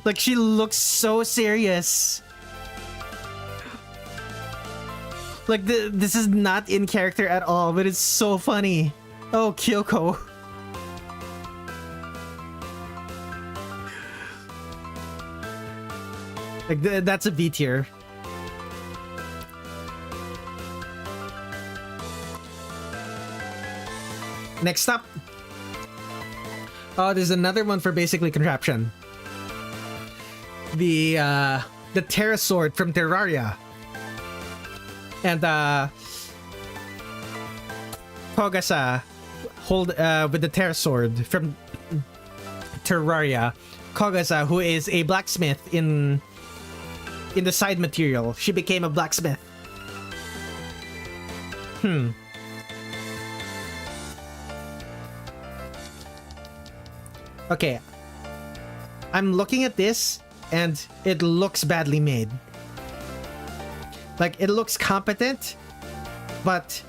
Speaker 1: like, she looks so serious. Like this is not in character at all, but it's so funny. Oh, Kyoko. Like that's a B tier. Next up. Oh, there's another one for basically contraption. The Terra Sword from Terraria. And Kogasa with the Terra Sword from Terraria. Kogasa, who is a blacksmith in the side material. She became a blacksmith. Okay. I'm looking at this and it looks badly made. Like, it looks competent, but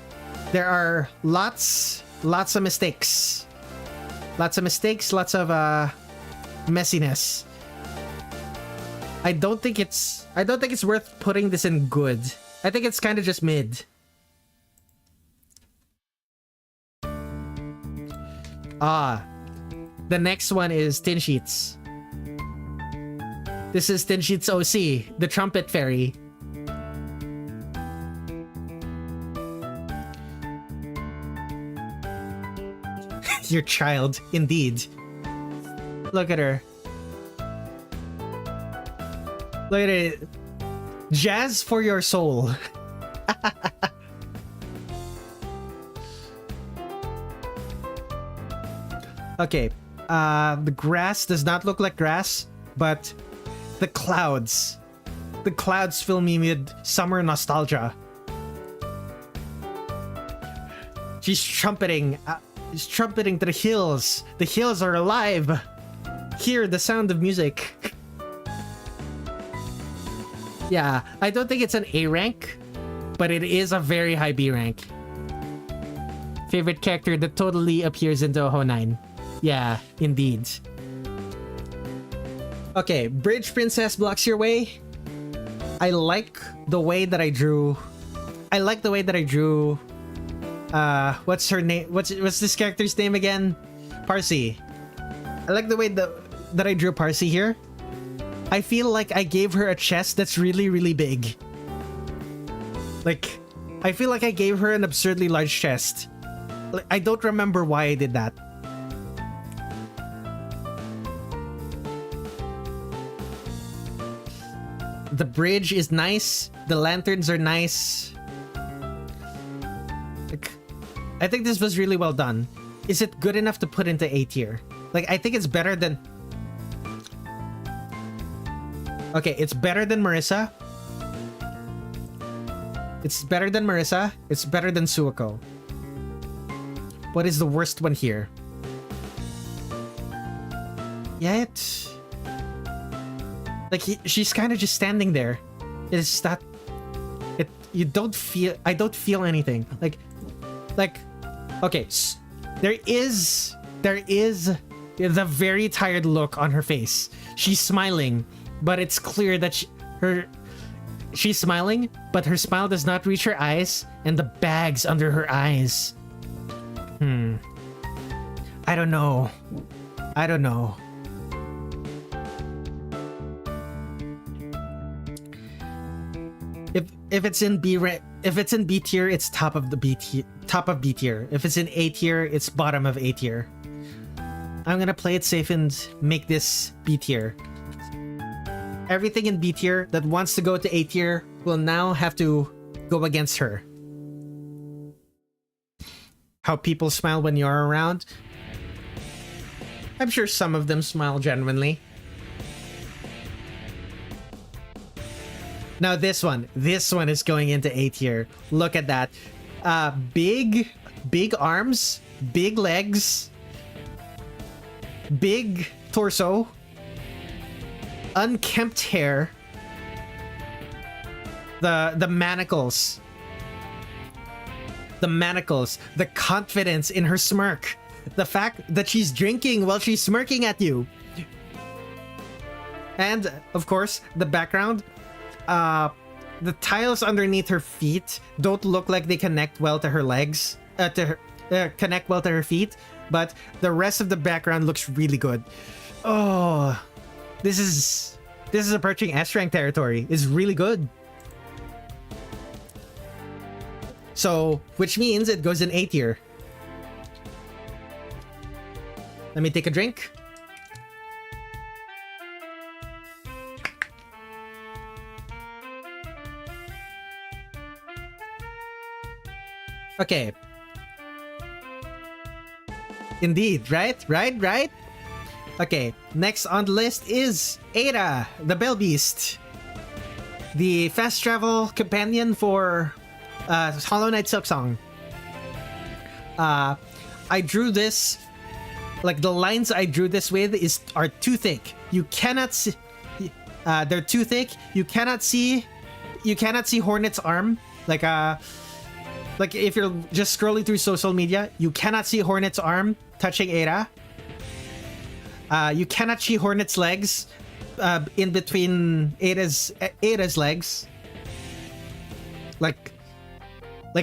Speaker 1: there are lots of mistakes. Lots of messiness. I don't think it's worth putting this in good. I think it's kind of just mid. The next one is Tin Sheets. This is Tin Sheets OC, the Trumpet Fairy. Your child, indeed. Look at her. Look at it. Jazz for your soul. Okay. The grass does not look like grass, but the clouds. The clouds fill me with summer nostalgia. She's trumpeting. She's trumpeting to the hills. The hills are alive. Hear the sound of music. Yeah, I don't think it's an A rank, but it is a very high B rank. Favorite character that totally appears into Ho9. Yeah, indeed. Okay, Bridge Princess blocks your way. I like the way that I drew. What's her name? What's this character's name again? Parsi. I like the way that I drew Parsi here. I feel like I gave her a chest that's really, really big. Like, I feel like I gave her an absurdly large chest. Like, I don't remember why I did that. The bridge is nice. The lanterns are nice. Like, I think this was really well done. Is it good enough to put into A tier? Like, I think it's better than... Okay, it's better than Marissa. It's better than Marissa. It's better than Suako. What is the worst one here? Yet... Like, she's kind of just standing there. It is that... You don't feel... I don't feel anything. Like... Okay, there is the very tired look on her face. She's smiling, but it's clear that she's smiling, but her smile does not reach her eyes, and the bags under her eyes. I don't know. If it's in B tier, it's top of B tier. If it's in A tier, it's bottom of A tier. I'm gonna play it safe and make this B tier. Everything in B tier that wants to go to A tier will now have to go against her. How people smile when you're around. I'm sure some of them smile genuinely. Now this one is going into A tier. Look at that. Big arms, big legs, big torso, unkempt hair, the manacles, the confidence in her smirk, the fact that she's drinking while she's smirking at you, and of course the background. The tiles underneath her feet don't look like they connect well to her legs, connect well to her feet, but the rest of the background looks really good. Oh, this is approaching S rank territory. It's really good. So, which means it goes in A tier. Let me take a drink. Okay. Indeed, right? Okay, next on the list is Ada, the Bell Beast. The fast travel companion for Hollow Knight Silksong. I drew this, like the lines I drew this with are too thick. You cannot see, they're too thick. You cannot see Hornet's arm. Like if you're just scrolling through social media, you cannot see Hornet's arm touching Ada. You cannot see Hornet's legs in between Ada's legs. Like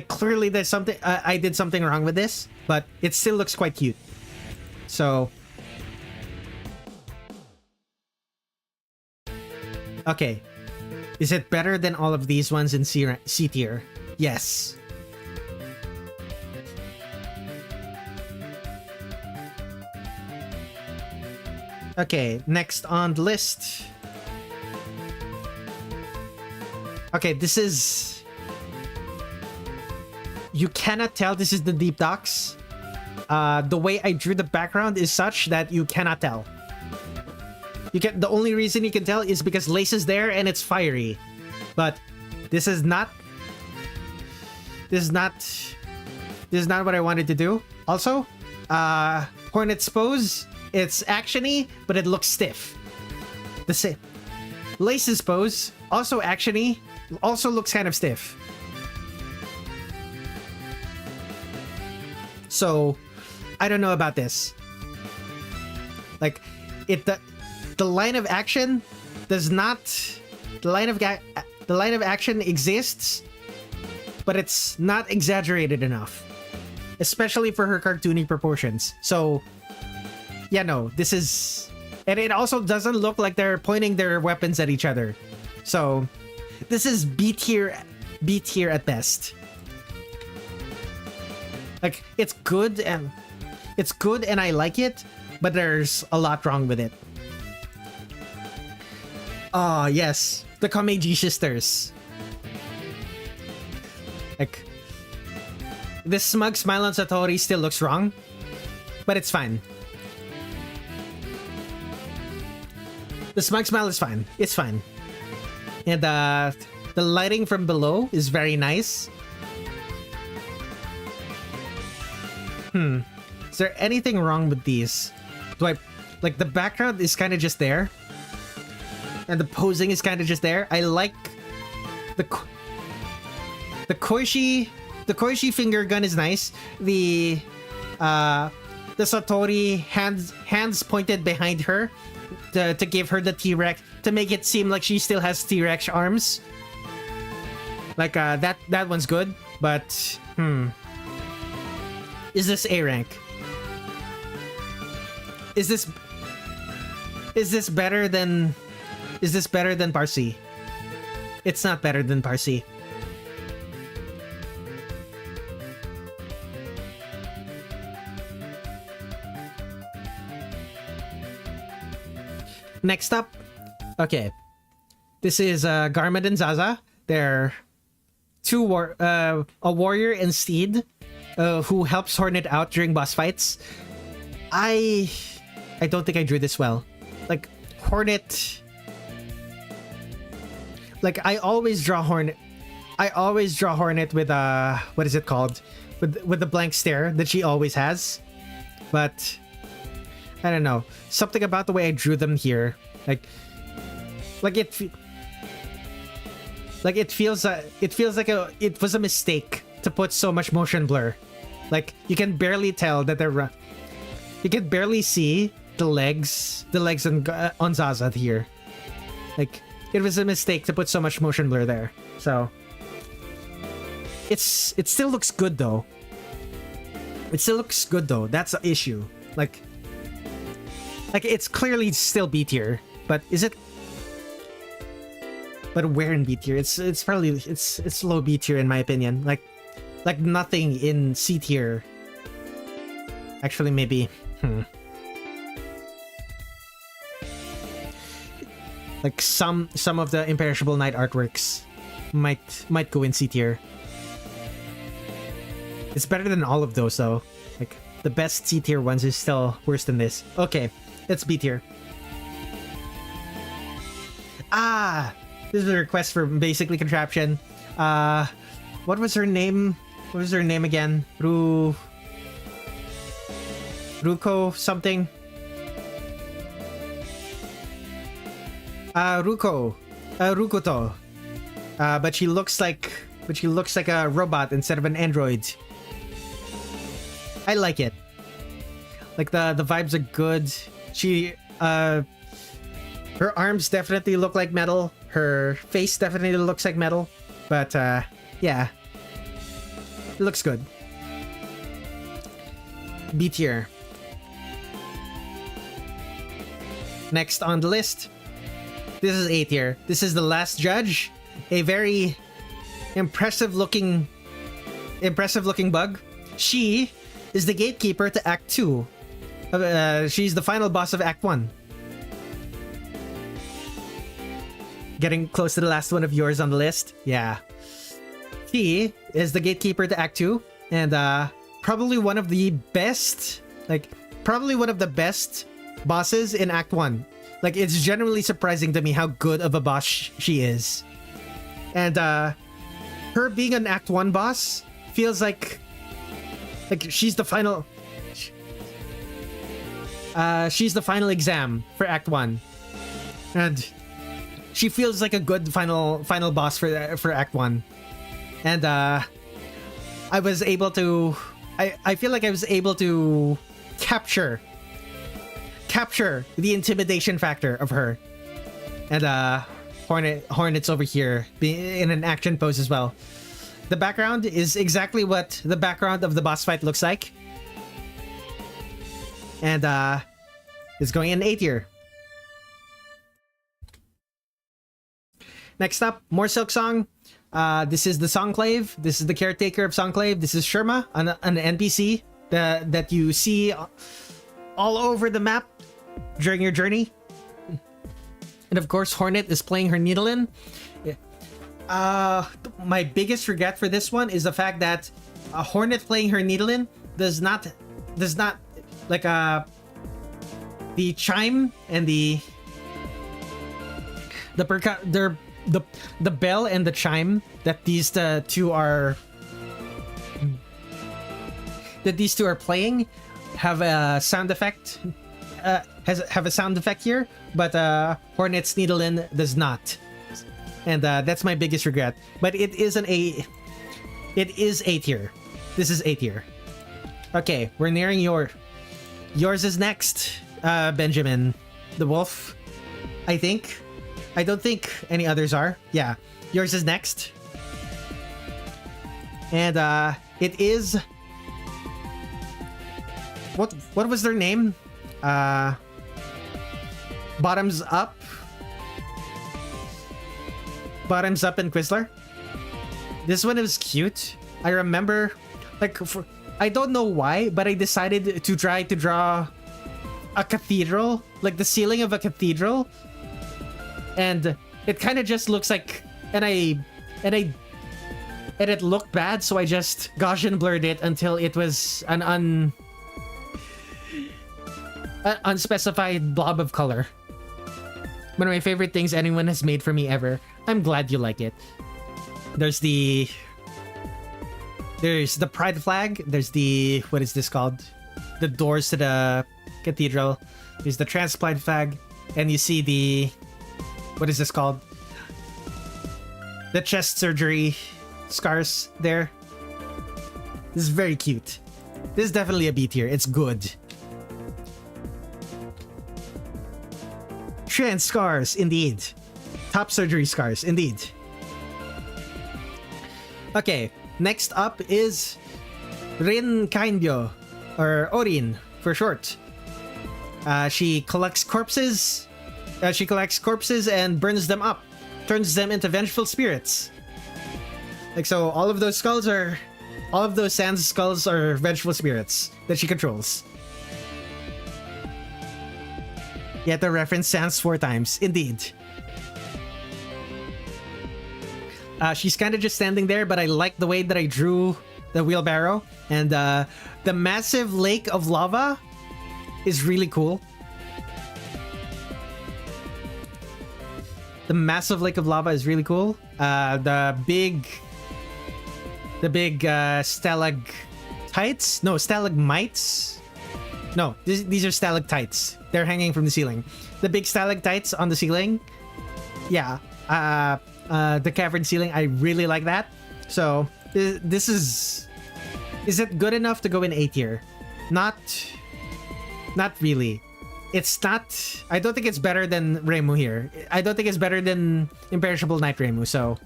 Speaker 1: clearly there's something, I did something wrong with this, but it still looks quite cute. So, okay, is it better than all of these ones in C tier? Yes. Okay, next on the list. Okay, this is... You cannot tell this is the Deep Docks. The way I drew the background is such that you cannot tell. The only reason you can tell is because Lace is there and it's fiery. But this is not what I wanted to do. Also, Hornet's pose, it's actiony, but it looks stiff. The same. Lace's pose, also actiony, also looks kind of stiff. So, I don't know about this. Like, the line of action does not. The line of action exists, but it's not exaggerated enough, especially for her cartoony proportions. So, yeah, no, this is, and it also doesn't look like they're pointing their weapons at each other. So, this is B tier at best. Like, it's good and I like it, but there's a lot wrong with it. Ah, yes, the Kameji sisters. Like, this smug smile on Satori still looks wrong, but it's fine. The smug smile is fine. It's fine. And the lighting from below is very nice. Is there anything wrong with these? Like, the background is kind of just there, and the posing is kind of just there. I like the Koishi finger gun is nice. The Satori hands pointed behind her to give her the T-Rex, to make it seem like she still has T-Rex arms. Like, that one's good, but is this A rank? Is this better than Parsi? It's not better than Parsi. Next up, okay, this is Garment and Zaza. They're a warrior and steed who helps Hornet out during boss fights. I don't think I drew this well. Like, Hornet, like, I always draw Hornet with what is it called, with the blank stare that she always has, but I don't know, something about the way I drew them here, like it feels like it was a mistake to put so much motion blur. Like, you can barely tell that they're you can barely see the legs on Zaza here. Like, it was a mistake to put so much motion blur there. So it still looks good though. That's the issue. Like it's clearly still B tier, but is it? But where in B tier? It's probably it's low B tier in my opinion. Like nothing in C tier. Actually, maybe. Like some of the Imperishable Night artworks might go in C tier. It's better than all of those though. Like, the best C tier ones is still worse than this. Okay, it's B tier. This is a request for basically contraption. What was her name? What was her name again? Ruko something. Rukoto. But she looks like a robot instead of an android. I like it. Like, the vibes are good. Her arms definitely look like metal. Her face definitely looks like metal. But yeah, it looks good. B tier. Next on the list, this is A tier. This is the last judge, a very impressive looking bug. She is the gatekeeper to Act 2. She's the final boss of Act 1. Getting close to the last one of yours on the list. Yeah. She is the gatekeeper to Act 2, and probably one of the best bosses in Act 1. Like, it's generally surprising to me how good of a boss she is. And her being an Act 1 boss feels like she's the final exam for Act 1. And she feels like a good final boss for Act 1. And I feel like I was able to capture capture the intimidation factor of her. And Hornet's over here in an action pose as well. The background is exactly what the background of the boss fight looks like. And it's going in A tier. Next up, more Silksong. This is the Songclave. This is the caretaker of Songclave. This is Sherma, an NPC that you see all over the map during your journey. And of course, Hornet is playing her Needlin. My biggest regret for this one is the fact that Hornet playing her Needlin does not like the chime and the bell and the chime that these two are playing have a sound effect. Have a sound effect here, but Hornet's Needlin does not, and that's my biggest regret. But it is A tier. This is A tier. Okay, we're nearing yours is next, Benjamin the Wolf. I don't think any others are. Yeah, yours is next, and it is what was their name? Bottoms Up and Quizler. This one was cute. I remember, I don't know why, but I decided to try to draw a cathedral, like the ceiling of a cathedral, and it kind of just looks like, and it looked bad, so I just Gaussian blurred it until it was an unspecified blob of color. One of my favorite things anyone has made for me ever. I'm glad you like it. There's the pride flag. There's the, what is this called? The doors to the cathedral. There's the transplant flag. And you see the, what is this called? The chest surgery scars there. This is very cute. This is definitely a B tier. It's good. Trans scars, indeed. Top surgery scars, indeed. Okay, next up is Rin Kainbyo, or Orin for short. She collects corpses. And burns them up, turns them into vengeful spirits. Like, so all of those Sans skulls are vengeful spirits that she controls. You have to reference Sans 4 times. Indeed. She's kind of just standing there, but I like the way that I drew the wheelbarrow. And the massive lake of lava is really cool. The massive lake of lava is really cool. The big stalagmites? No, stalagmites. No, these are stalactites. They're hanging from the ceiling. The big stalactites on the ceiling. Yeah. The cavern ceiling. I really like that. So, this is... Is it good enough to go in A tier? Not really. It's not... I don't think it's better than Reimu here. I don't think it's better than Imperishable Knight Reimu, so...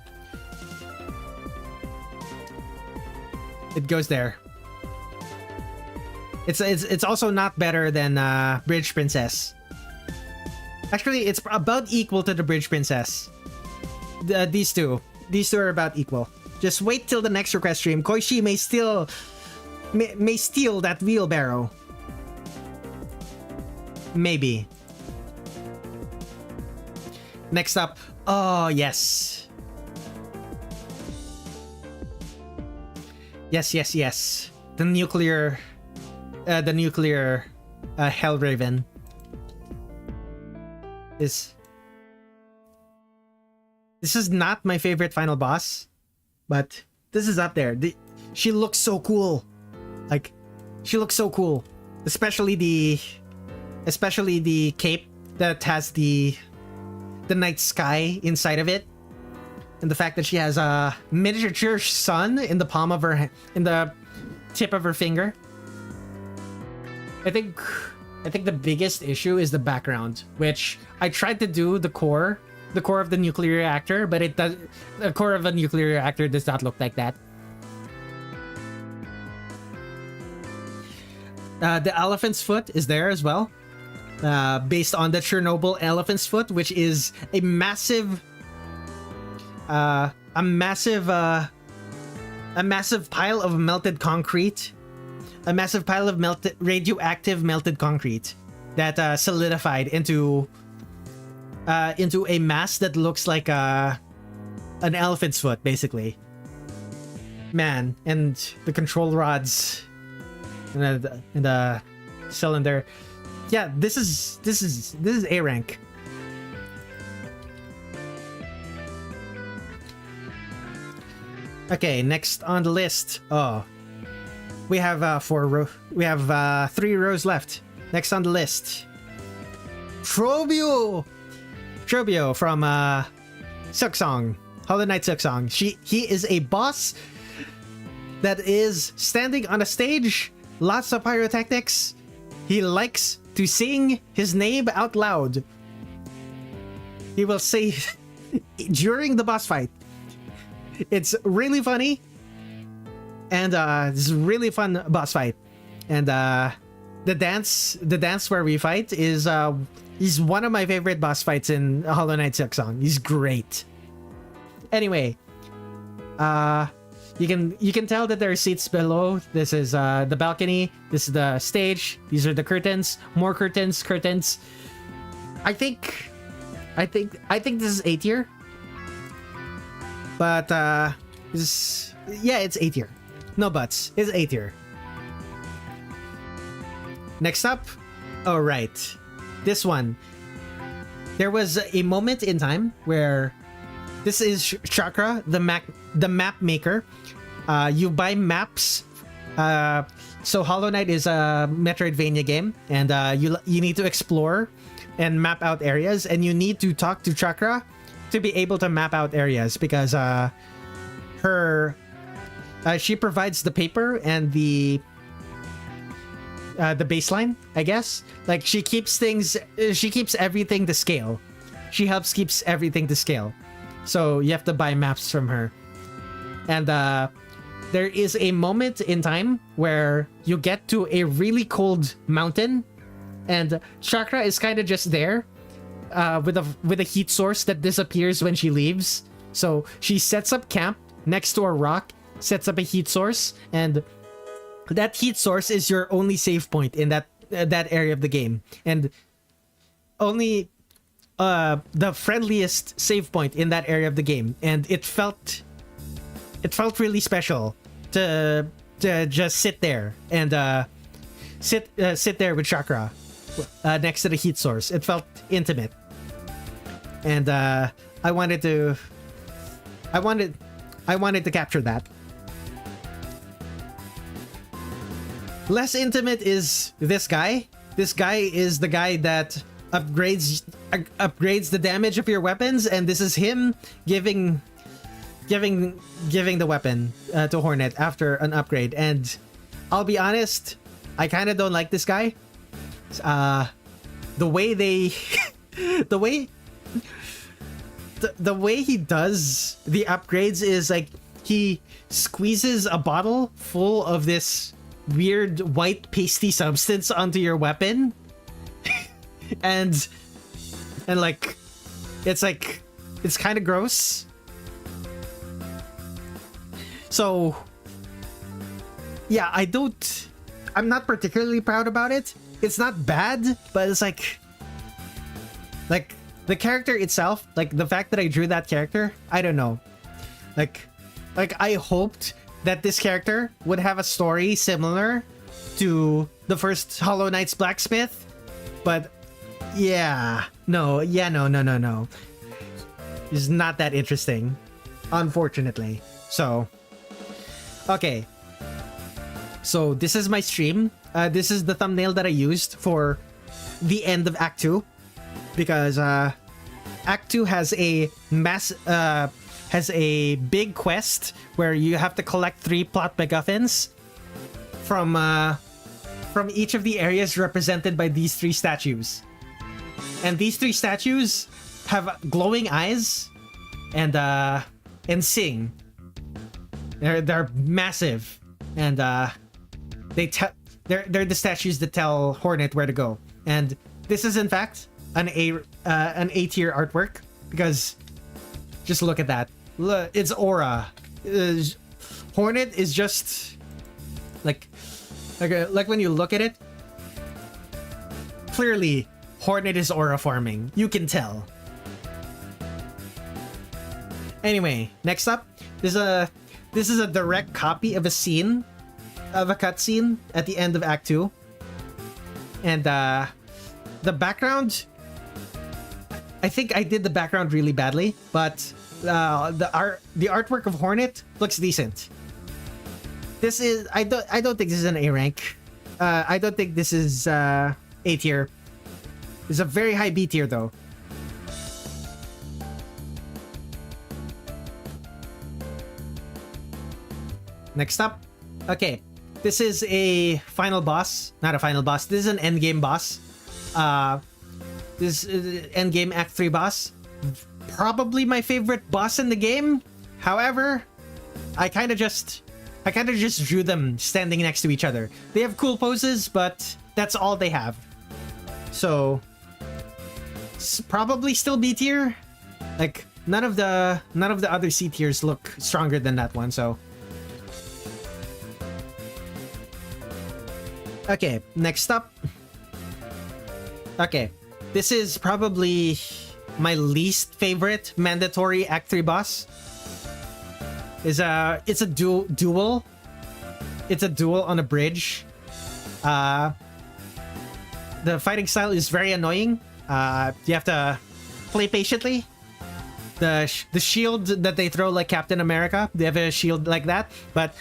Speaker 1: It goes there. It's also not better than Bridge Princess. Actually, it's about equal to the Bridge Princess. These two are about equal. Just wait till the next request stream. Koishi may steal that wheelbarrow. Maybe. Next up. Oh, yes. Yes. The nuclear Hellraven. This is not my favorite final boss, but this is up there. She looks so cool. Like, she looks so cool. Especially the cape that has the night sky inside of it. And the fact that she has a miniature sun in the palm of her, in the tip of her finger. I think I think the biggest issue is the background, which I tried to do the core of the nuclear reactor, but it does. The core of a nuclear reactor does not look like that. The elephant's foot is there as well, based on the Chernobyl elephant's foot, which is a massive pile of melted concrete, a massive pile of radioactive melted concrete that solidified into a mass that looks like an elephant's foot, basically. Man, and the control rods and the cylinder. Yeah, this is A rank. Okay, next on the list. Oh, we have 3 rows left. Next on the list, Trobio from Silksong, Hollow Knight Silksong. He is a boss that is standing on a stage, lots of pyrotechnics. He likes to sing his name out loud. He will say during the boss fight. It's really funny, and this is a really fun boss fight. And the dance where we fight is he's one of my favorite boss fights in Hollow Knight Silksong. He's great. Anyway, you can tell that there are seats below. This is the balcony. This is the stage. These are the curtains. More curtains. I think this is A tier. But it's A tier. No buts. It's A tier. Next up, oh right, this one. There was a moment in time where this is Chakra, the map maker. You buy maps. So Hollow Knight is a Metroidvania game, and you need to explore and map out areas, and you need to talk to Chakra to be able to map out areas, because she provides the paper and the baseline, I guess. Like, she keeps everything to scale. She keeps everything to scale. So you have to buy maps from her. And there is a moment in time where you get to a really cold mountain, and Chakra is kind of just there. With a heat source that disappears when she leaves. So she sets up camp next to a rock, sets up a heat source, and that heat source is your only save point in that area of the game, and only the friendliest save point in that area of the game. And it felt really special to just sit there and sit there with Chakra next to the heat source. It felt intimate. And I wanted to capture that. Less intimate is this guy. This guy is the guy that upgrades the damage of your weapons, and this is him giving the weapon to Hornet after an upgrade. And I'll be honest, I kind of don't like this guy. The way he does the upgrades is like he squeezes a bottle full of this weird white pasty substance onto your weapon, and like it's kind of gross. So yeah, I'm not particularly proud about it. It's not bad, but it's like the character itself, like the fact that I drew that character, I don't know. Like I hoped that this character would have a story similar to the first Hollow Knight's blacksmith, but no. It's not that interesting, unfortunately. So, okay. So this is my stream. This is the thumbnail that I used for the end of Act 2. Because Act 2 has a big quest where you have to collect 3 plot MacGuffins from from each of the areas represented by these 3 statues. And these 3 statues have glowing eyes and sing. They're massive, and they're the statues that tell Hornet where to go. And this is in fact an A tier artwork, because just look at that. Look, its aura. Hornet is just like when you look at it, clearly Hornet is aura farming. You can tell. Anyway, next up, this is a direct copy of a scene, of a cutscene at the end of Act 2. And the background, I think I did the background really badly, but the artwork of Hornet looks decent. This is I don't think this is an A rank. I don't think this is A tier. It's a very high B tier though. Next up, okay, this is a final boss, not a final boss. This is an endgame boss. This is endgame Act 3 boss. Probably my favorite boss in the game. However, I kind of just drew them standing next to each other. They have cool poses, but that's all they have. So, it's probably still B tier. Like none of the other C tiers look stronger than that one. So. Okay, next up. Okay, this is probably my least favorite mandatory Act 3 boss. It's a duel. It's a duel on a bridge. The fighting style is very annoying. You have to play patiently. The shield that they throw like Captain America, they have a shield like that, but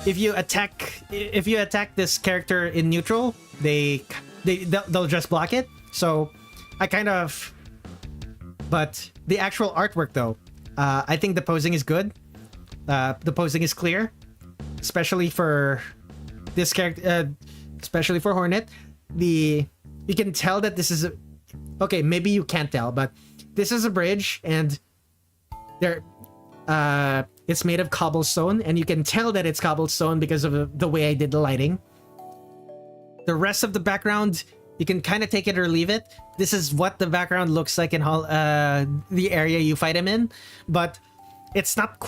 Speaker 1: if you attack this character in neutral, they'll just block it. So but the actual artwork though, I think the posing is good. The posing is clear, especially for this character, especially for Hornet. You can tell that this is okay, maybe you can't tell, but this is a bridge, and it's made of cobblestone, and you can tell that it's cobblestone because of the way I did the lighting. The rest of the background, you can kind of take it or leave it. This is what the background looks like in the area you fight him in, but it's not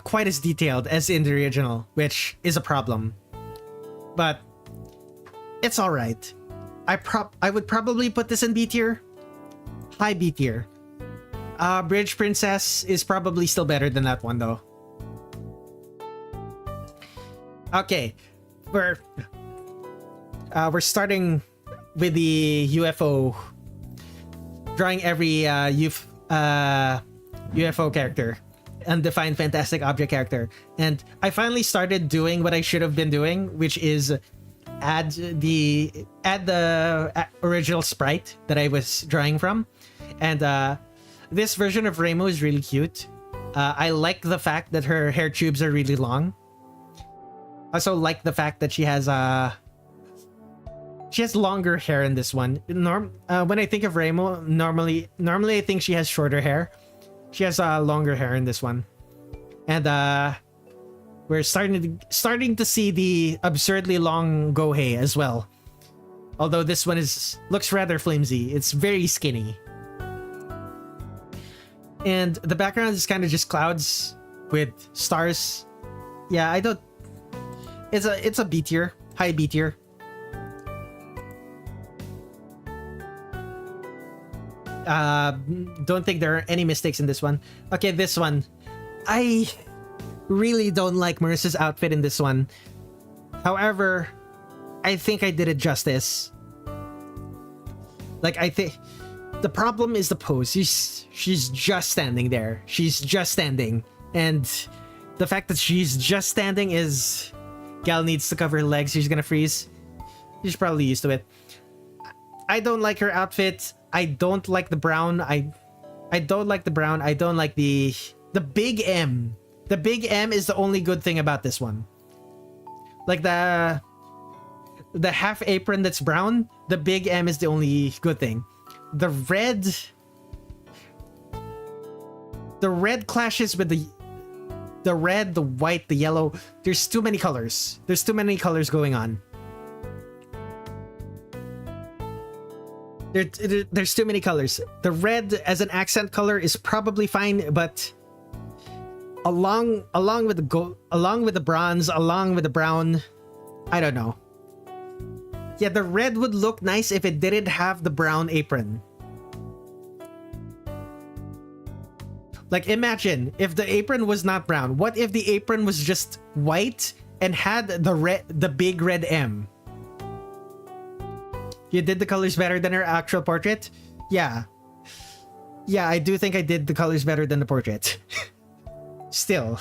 Speaker 1: quite as detailed as in the original, which is a problem. But it's all right. I would probably put this in B tier, high B tier. Bridge Princess is probably still better than that one though. Okay, we're starting with the UFO, drawing every UFO character, undefined fantastic object character, and I finally started doing what I should have been doing, which is add the original sprite that I was drawing from, and this version of Reimu is really cute. I like the fact that her hair tubes are really long. I also like the fact that she has longer hair in this one. When I think of Reimu, normally I think she has shorter hair. She has longer hair in this one, and we're starting to see the absurdly long Gohei as well. Although this one looks rather flimsy. It's very skinny. And the background is kind of just clouds with stars. Yeah, it's a B tier, high B tier. Don't think there are any mistakes in this one. Okay, this one. I really don't like Marissa's outfit in this one. However, I think I did it justice. Like, I think the problem is the pose. She's just standing there. She's just standing. And the fact that she's just standing is... Gal needs to cover her legs. She's gonna freeze. She's probably used to it. I don't like her outfit. I don't like the brown. I don't like the brown. I don't like the big M. The big M is the only good thing about this one. Like the half apron that's brown, the big M is the only good thing. The red clashes with the red, the white, the yellow. There's too many colors. There's too many colors going on. There's too many colors. The red as an accent color is probably fine, but along with the bronze, along with the brown, I don't know. Yeah, the red would look nice if it didn't have the brown apron. Like, imagine if the apron was not brown. What if the apron was just white and had the big red M? You did the colors better than her actual portrait? Yeah. Yeah, I do think I did the colors better than the portrait. Still.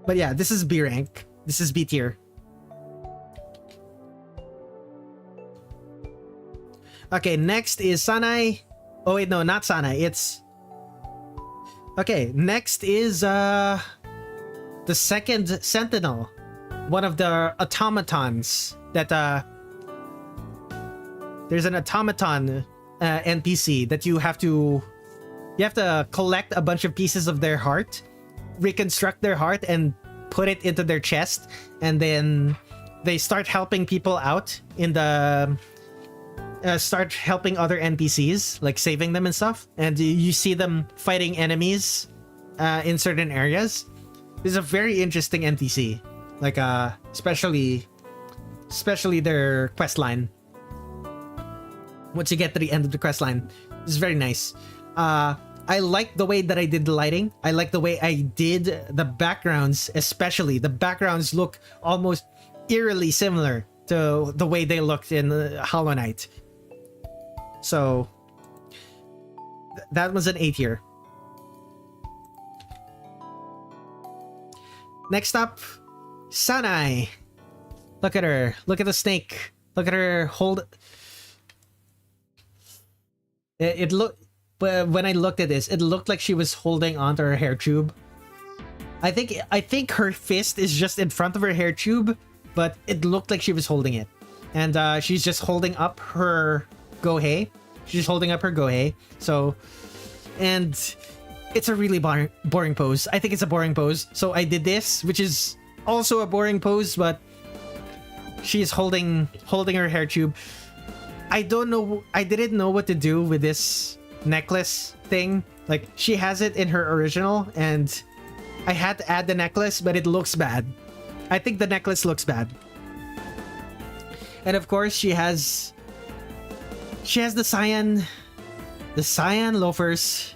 Speaker 1: But yeah, this is B rank. This is B tier. Okay, next is Sanai. Oh wait, no, not Sanai. It's... Okay, next is the second Sentinel. One of the automatons that there's an automaton NPC that you have to collect a bunch of pieces of their heart, reconstruct their heart and put it into their chest, and then they start helping people out in the start helping other NPCs, like saving them and stuff, and you see them fighting enemies in certain areas. This is a very interesting NPC, like especially their quest line. Once you get to the end of the quest line, it's very nice. I like the way that I did the lighting. I like the way I did the backgrounds, especially. The backgrounds look almost eerily similar to the way they looked in Hollow Knight. So, that was an A tier. Next up, Sanai. Look at her. Look at the snake. Look at her hold... It looked, when I looked at this, it looked like she was holding onto her hair tube. I think her fist is just in front of her hair tube, but it looked like she was holding it. And she's just holding up her gohei. She's holding up her gohei. So, and it's a really boring pose. I think it's a boring pose. So I did this, which is also a boring pose, but she's holding her hair tube. I don't know. I didn't know what to do with this necklace thing. Like, she has it in her original, and I had to add the necklace, but it looks bad. I think the necklace looks bad. And of course, she has the cyan loafers.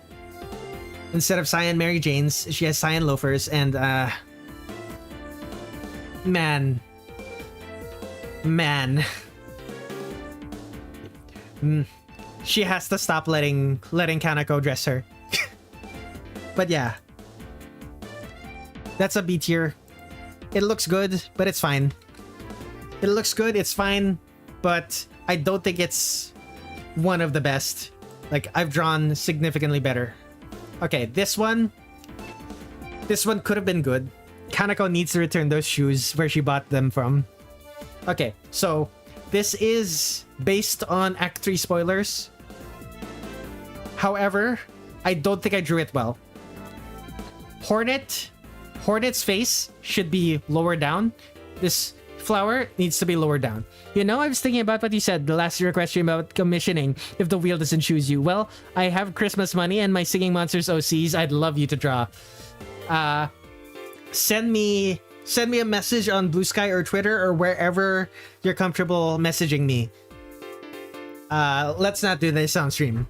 Speaker 1: Instead of cyan Mary Janes, she has cyan loafers, and man. She has to stop letting Kanako dress her. But yeah, that's a B tier. It looks good, but it's fine. It looks good, it's fine, but I don't think it's one of the best. Like, I've drawn significantly better. Okay, this one could have been good. Kanako needs to return those shoes where she bought them from. Okay, so this is based on Act 3 spoilers. However, I don't think I drew it well. Hornet's face should be lower down. This flower needs to be lower down. You know, I was thinking about what you said the last request stream about commissioning if the wheel doesn't choose you. Well, I have Christmas money and my Singing Monsters OCs. I'd love you to draw. Send me a message on Blue Sky or Twitter or wherever you're comfortable messaging me. Let's not do this on stream,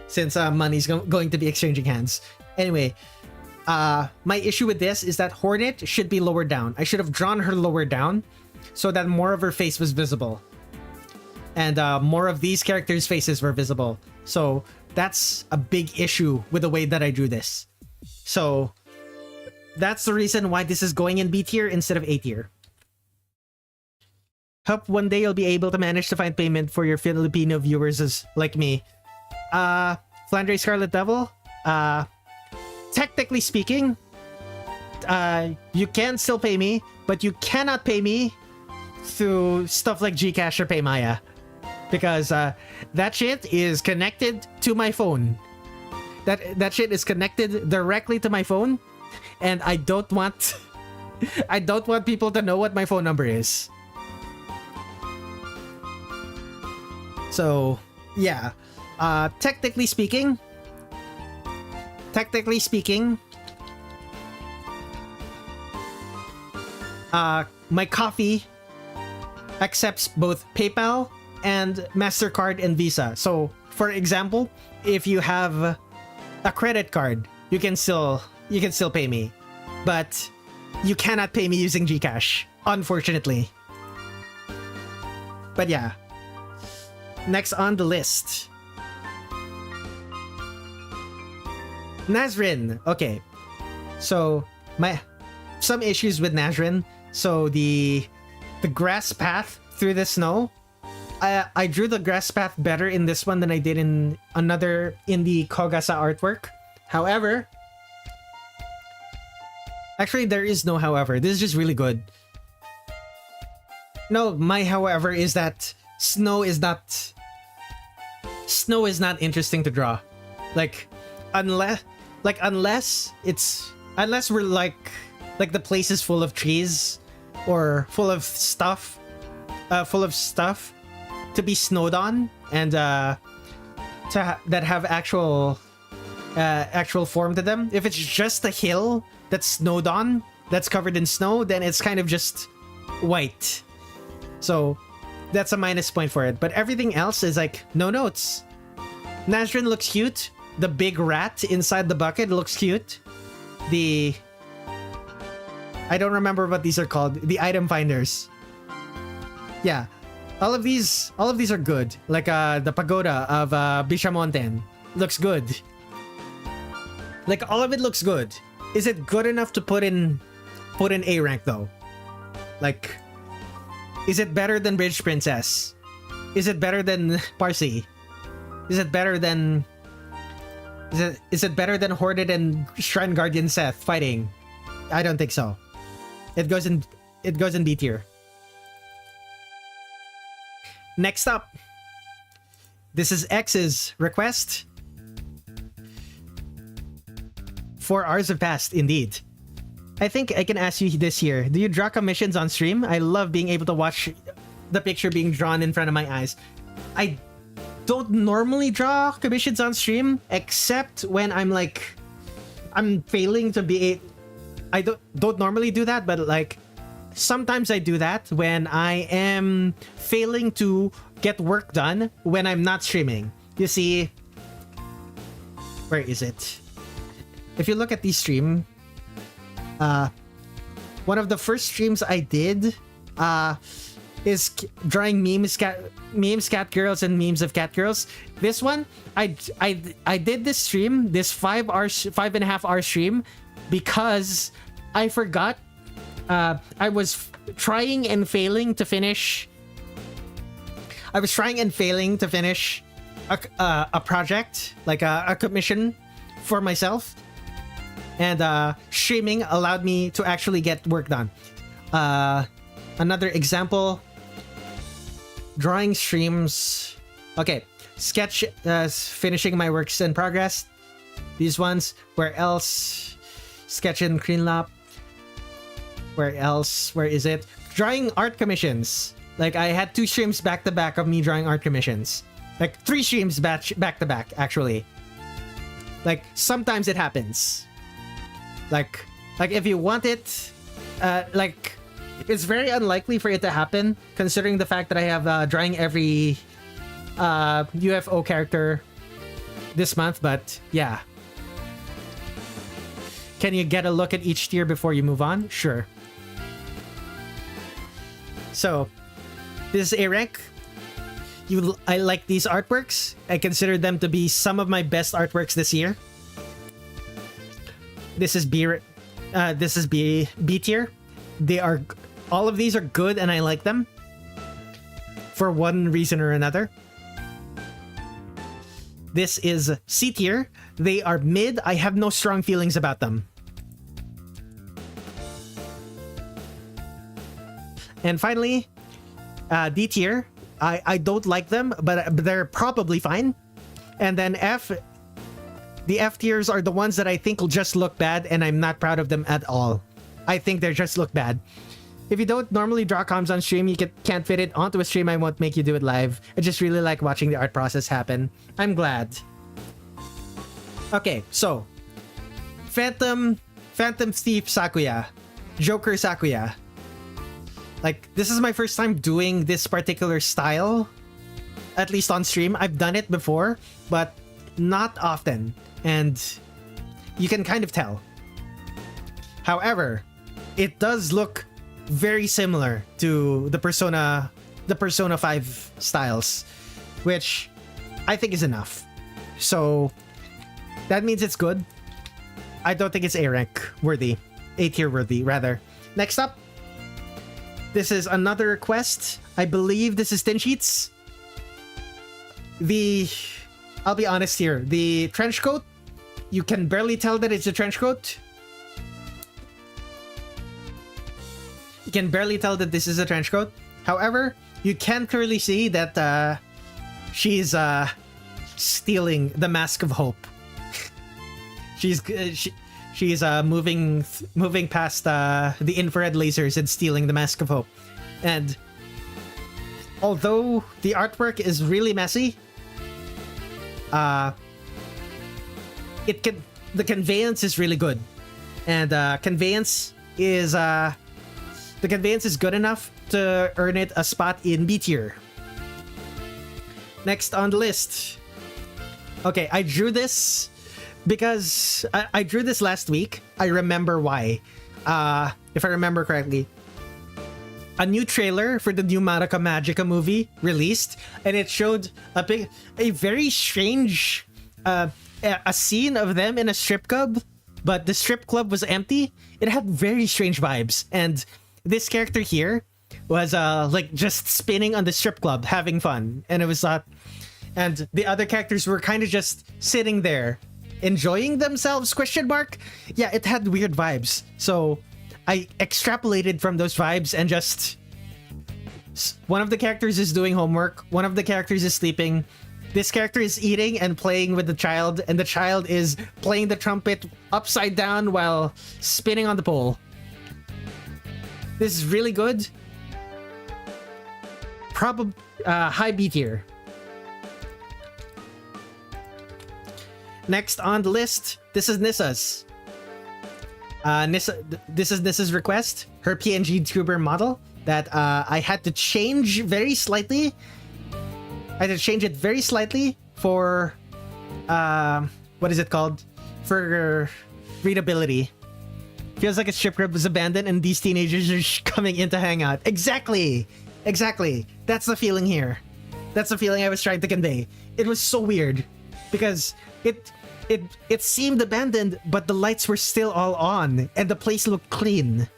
Speaker 1: since money's going to be exchanging hands. Anyway, my issue with this is that Hornet should be lower down. I should have drawn her lower down so that more of her face was visible. And more of these characters' faces were visible. So that's a big issue with the way that I drew this. So that's the reason why this is going in B tier instead of A tier. Hope one day you'll be able to manage to find payment for your Filipino viewers as like me. Flandre Scarlet Devil, technically speaking, you can still pay me, but you cannot pay me through stuff like Gcash or Paymaya, because that shit is connected to my phone. That shit is connected directly to my phone, and I don't want I don't want people to know what my phone number is. So yeah, technically speaking, my coffee accepts both PayPal and MasterCard and Visa. So for example, if you have a credit card, you can still pay me, but you cannot pay me using Gcash, unfortunately. But yeah, next on the list, Nazrin. Okay, so some issues with Nazrin. So the grass path through the snow, I drew the grass path better in this one than I did in another indie Kogasa artwork. However, actually there is no however. This is just really good. No, my however is that snow is not interesting to draw. Unless we're like the place is full of trees or full of stuff to be snowed on, and that have actual form to them. If it's just a hill that's snowed on, that's covered in snow, then it's kind of just white. So that's a minus point for it. But everything else is like no notes. Nazrin looks cute. The big rat inside the bucket looks cute. I don't remember what these are called. The item finders. Yeah. All of these are good. Like the pagoda of Bishamonten looks good. Like all of it looks good. Is it good enough to put in A rank though? Like, is it better than Bridge Princess? Is it better than Parsi? Is it better than Hoarded and Shrine Guardian Seth fighting? I don't think so. It goes in B tier. Next up, this is X's request. 4 hours have passed, indeed. I think I can ask you this here. Do you draw commissions on stream? I love being able to watch the picture being drawn in front of my eyes. I don't normally draw commissions on stream, except when I'm failing to be... I don't normally do that, but like sometimes I do that when I am failing to get work done when I'm not streaming. You see, where is it? If you look at the stream, one of the first streams I did is drawing memes, cat girls, and memes of cat girls. This one, I did this stream, this 5.5 hour stream, because I forgot. I was trying and failing to finish. I was trying and failing to finish a project, like a commission for myself, and streaming allowed me to actually get work done. Another example, drawing streams. Okay, sketch, finishing my works in progress. These ones. Where else? Sketch and clean lap. Where else? Where is it? Drawing art commissions. Like, I had 2 streams back to back of me drawing art commissions. Like 3 streams back to back, actually. Like, sometimes it happens. Like if you want it, like, it's very unlikely for it to happen, considering the fact that I have drawing every UFO character this month. But yeah. Can you get a look at each tier before you move on? Sure. So, this is A rank. I like these artworks. I consider them to be some of my best artworks this year. This is B tier. All of these are good, and I like them for one reason or another. This is C tier. They are mid. I have no strong feelings about them. And finally, D tier. I don't like them, but they're probably fine. And then F. The F tiers are the ones that I think will just look bad, and I'm not proud of them at all. I think they just look bad. If you don't normally draw comms on stream, you can't fit it onto a stream. I won't make you do it live. I just really like watching the art process happen. I'm glad. Okay, so Phantom Thief Sakuya, Joker Sakuya. Like, this is my first time doing this particular style, at least on stream. I've done it before, but not often, and you can kind of tell. However, it does look very similar to the Persona 5 styles, which I think is enough. So that means it's good. I don't think it's A rank worthy, A tier worthy rather. Next up, this is another request. I believe this is Tin Sheets. I'll be honest here. The trench coat, you can barely tell that it's a trench coat. You can barely tell that this is a trench coat. However, you can clearly see that she's stealing the Mask of Hope. she's moving past the infrared lasers and stealing the Mask of Hope. And although the artwork is really messy, the conveyance is really good, and the conveyance is good enough to earn it a spot in B tier. Next on the list. Okay, I drew this because I drew this last week. I remember why. If I remember correctly, a new trailer for the new Madoka Magica movie released, and it showed a very strange a scene of them in a strip club, but the strip club was empty. It had very strange vibes, and this character here was like just spinning on the strip club having fun, and it was and the other characters were kind of just sitting there enjoying themselves, question mark. Yeah, it had weird vibes, so I extrapolated from those vibes, and just one of the characters is doing homework, one of the characters is sleeping, this character is eating and playing with the child, and the child is playing the trumpet upside down while spinning on the pole. This is really good. Probably high B tier. Next on the list, this is Nissa's. This is Nissa's request, her PNG tuber model that I had to change very slightly. I had to change it very slightly for what is it called? For readability. Feels like a strip club was abandoned and these teenagers are coming in to hang out. Exactly. That's the feeling here. That's the feeling I was trying to convey. It was so weird because it seemed abandoned, but the lights were still all on and the place looked clean.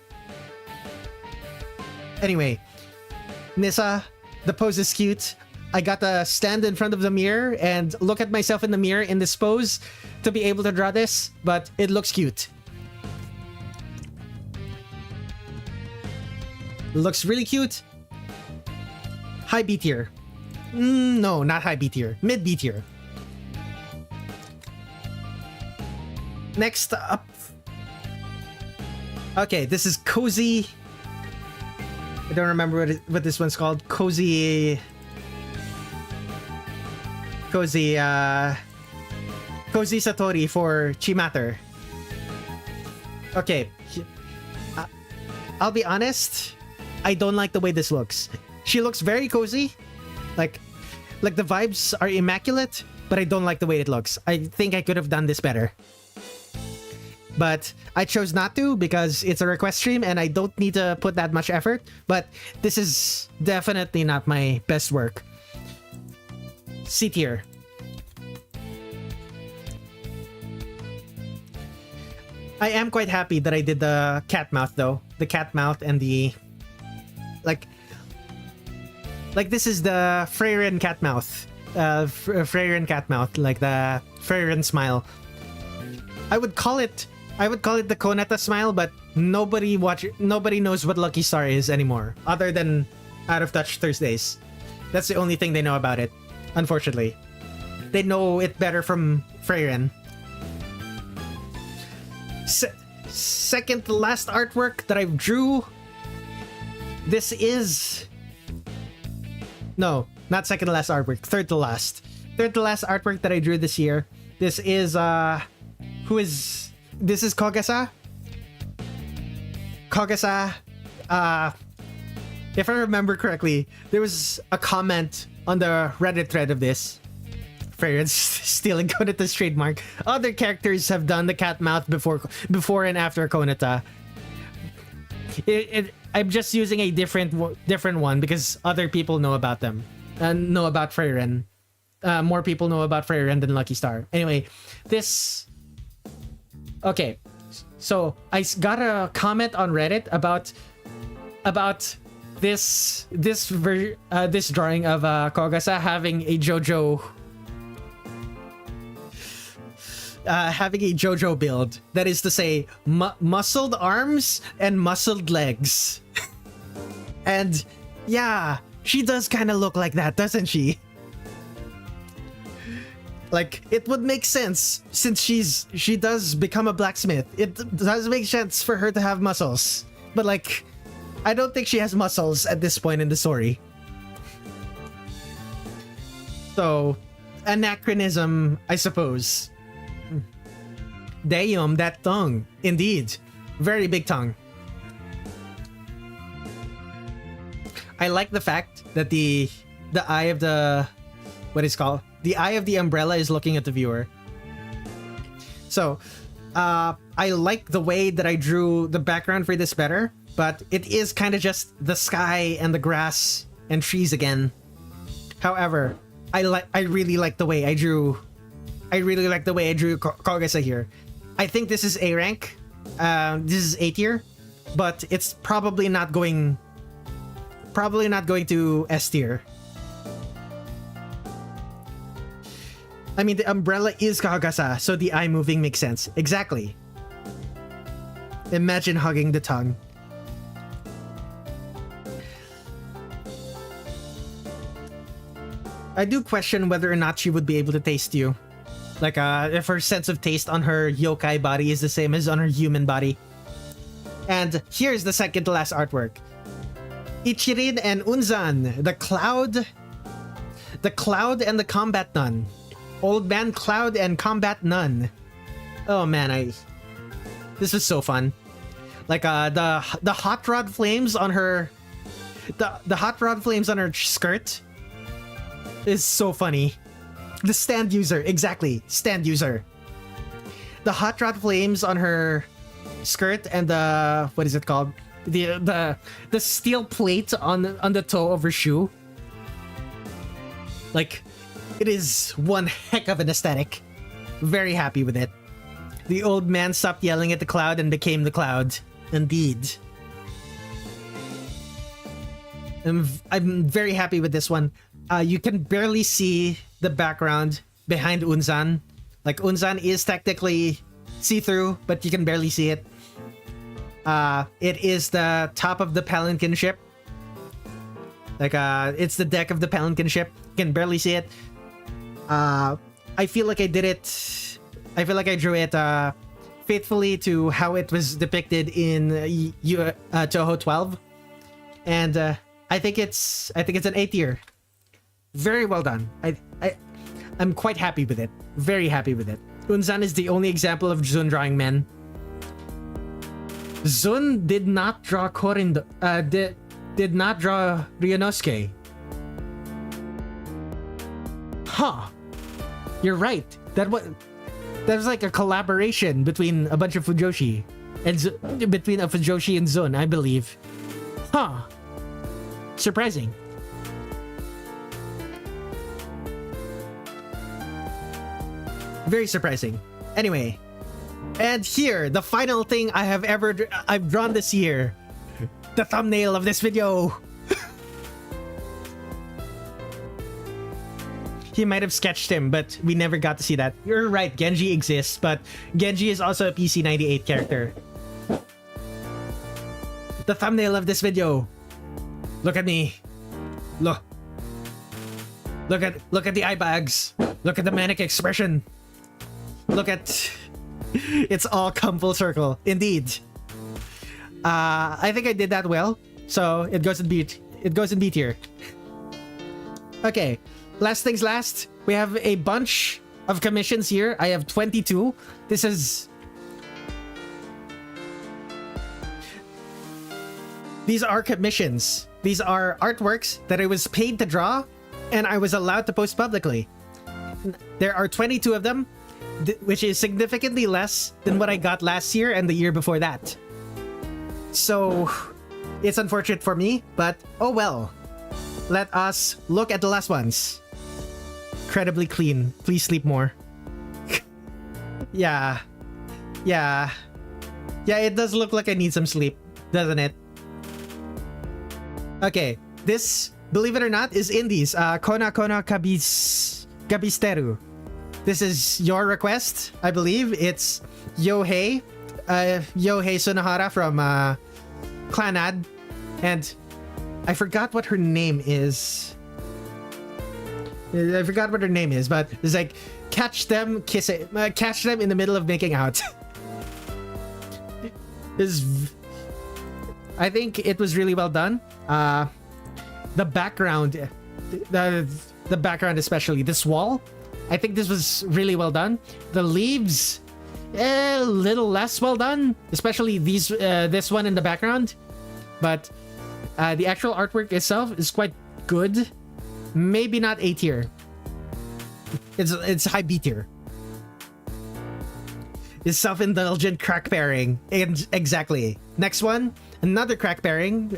Speaker 1: Anyway, Nissa, the pose is cute. I got to stand in front of the mirror and look at myself in the mirror in this pose to be able to draw this, but it looks cute. Looks really cute. High B tier. No, not high B tier. Mid B tier. Next up. Okay, this is Cozy. I don't remember what this one's called. Cozy Satori for Chimater. Okay. I'll be honest. I don't like the way this looks. She looks very cozy. Like the vibes are immaculate, but I don't like the way it looks. I think I could have done this better. But I chose not to because it's a request stream and I don't need to put that much effort. But this is definitely not my best work. C tier. I am quite happy that I did the cat mouth though. The cat mouth and the like this is the Freyren cat mouth. Freyren cat mouth, like the Freyren smile. I would call it I would call it the Konata smile, but nobody knows what Lucky Star is anymore, other than Out of Touch Thursdays. That's the only thing they know about it, unfortunately. They know it better from Freyren. Second to last artwork that I drew. This is... No, not second to last artwork. Third to last. Third to last artwork that I drew this year. This is, who is... This is Kogasa. Kogasa, if I remember correctly, there was a comment on the Reddit thread of this. Freyren's stealing Konata's trademark. Other characters have done the cat mouth before and after Konata. I'm just using a different one because other people know about them and know about Freyren. More people know about Freyren than Lucky Star. Anyway, this... Okay, so I got a comment on Reddit about this drawing of Kogasa having a JoJo build. That is to say, muscled arms and muscled legs. And yeah, she does kind of look like that, doesn't she? Like, it would make sense since she does become a blacksmith. It does make sense for her to have muscles. But like, I don't think she has muscles at this point in the story. So, anachronism, I suppose. Damn, that tongue. Indeed. Very big tongue. I like the fact that the eye of the... What is it called? The eye of the umbrella is looking at the viewer. So, I like the way that I drew the background for this better, but it is kind of just the sky and the grass and trees again. However, I really like the way I drew. I really like the way I drew Kogasa here. I think this is A rank. This is A tier, but it's probably not going to S tier. I mean, the umbrella is Kagasa, so the eye moving makes sense. Exactly. Imagine hugging the tongue. I do question whether or not she would be able to taste you. Like, if her sense of taste on her yokai body is the same as on her human body. And here's the second to last artwork. Ichirin and Unzan, the Cloud and the Combat Nun. Old Man Cloud and Combat Nun. Oh man, this was so fun. Like the hot rod flames on her, the hot rod flames on her skirt is so funny. The stand user, exactly, stand user. The hot rod flames on her skirt and the, what is it called? The steel plate on the toe of her shoe. Like, it is one heck of an aesthetic. Very happy with it. The old man stopped yelling at the cloud and became the cloud. Indeed. I'm very happy with this one. You can barely see the background behind Unzan. Like, Unzan is technically see-through, but you can barely see it. It is the top of the Palanquin ship. Like, it's the deck of the Palanquin ship. You can barely see it. I feel like I did it... I feel like I drew it faithfully to how it was depicted in Toho 12. And I think it's an A tier. Very well done. I'm quite happy with it. Very happy with it. Unzan is the only example of Zun drawing men. Zun did not draw Korindo... did not draw Ryunosuke. Huh. You're right. That was like a collaboration between a bunch of Fujoshi. And between a Fujoshi and Zun, I believe. Huh. Surprising. Very surprising. Anyway. And here, the final thing I've drawn this year. The thumbnail of this video. he might have sketched him, but we never got to see that. You're right, Genji exists, but Genji is also a PC98 character. The thumbnail of this video. Look at me. Look. Look at the eye bags. Look at the manic expression. Look at... It's all come full circle. Indeed. I think I did that well. So it goes in B. It goes in B tier. Okay. Last things last. We have a bunch of commissions here. I have 22. This is... These are commissions. These are artworks that I was paid to draw, and I was allowed to post publicly. There are 22 of them, which is significantly less than what I got last year and the year before that. So, it's unfortunate for me, but oh well. Let us look at the last ones. Incredibly clean. Please sleep more. Yeah. Yeah. Yeah, it does look like I need some sleep, doesn't it? Okay, this, believe it or not, is indies. Kona Kona Kabisteru. This is your request, I believe. It's Yohei. Yohei Sunahara from Clanad. And I forgot what her name is. I forgot what her name is, but it's like, catch them kissing. Catch them in the middle of making out. I think it was really well done. The background, the background especially, this wall, I think this was really well done. The leaves, a little less well done, especially these this one in the background. But the actual artwork itself is quite good. Maybe not A tier. It's high B tier. It's self-indulgent crack pairing. Exactly. Next one, another crack pairing.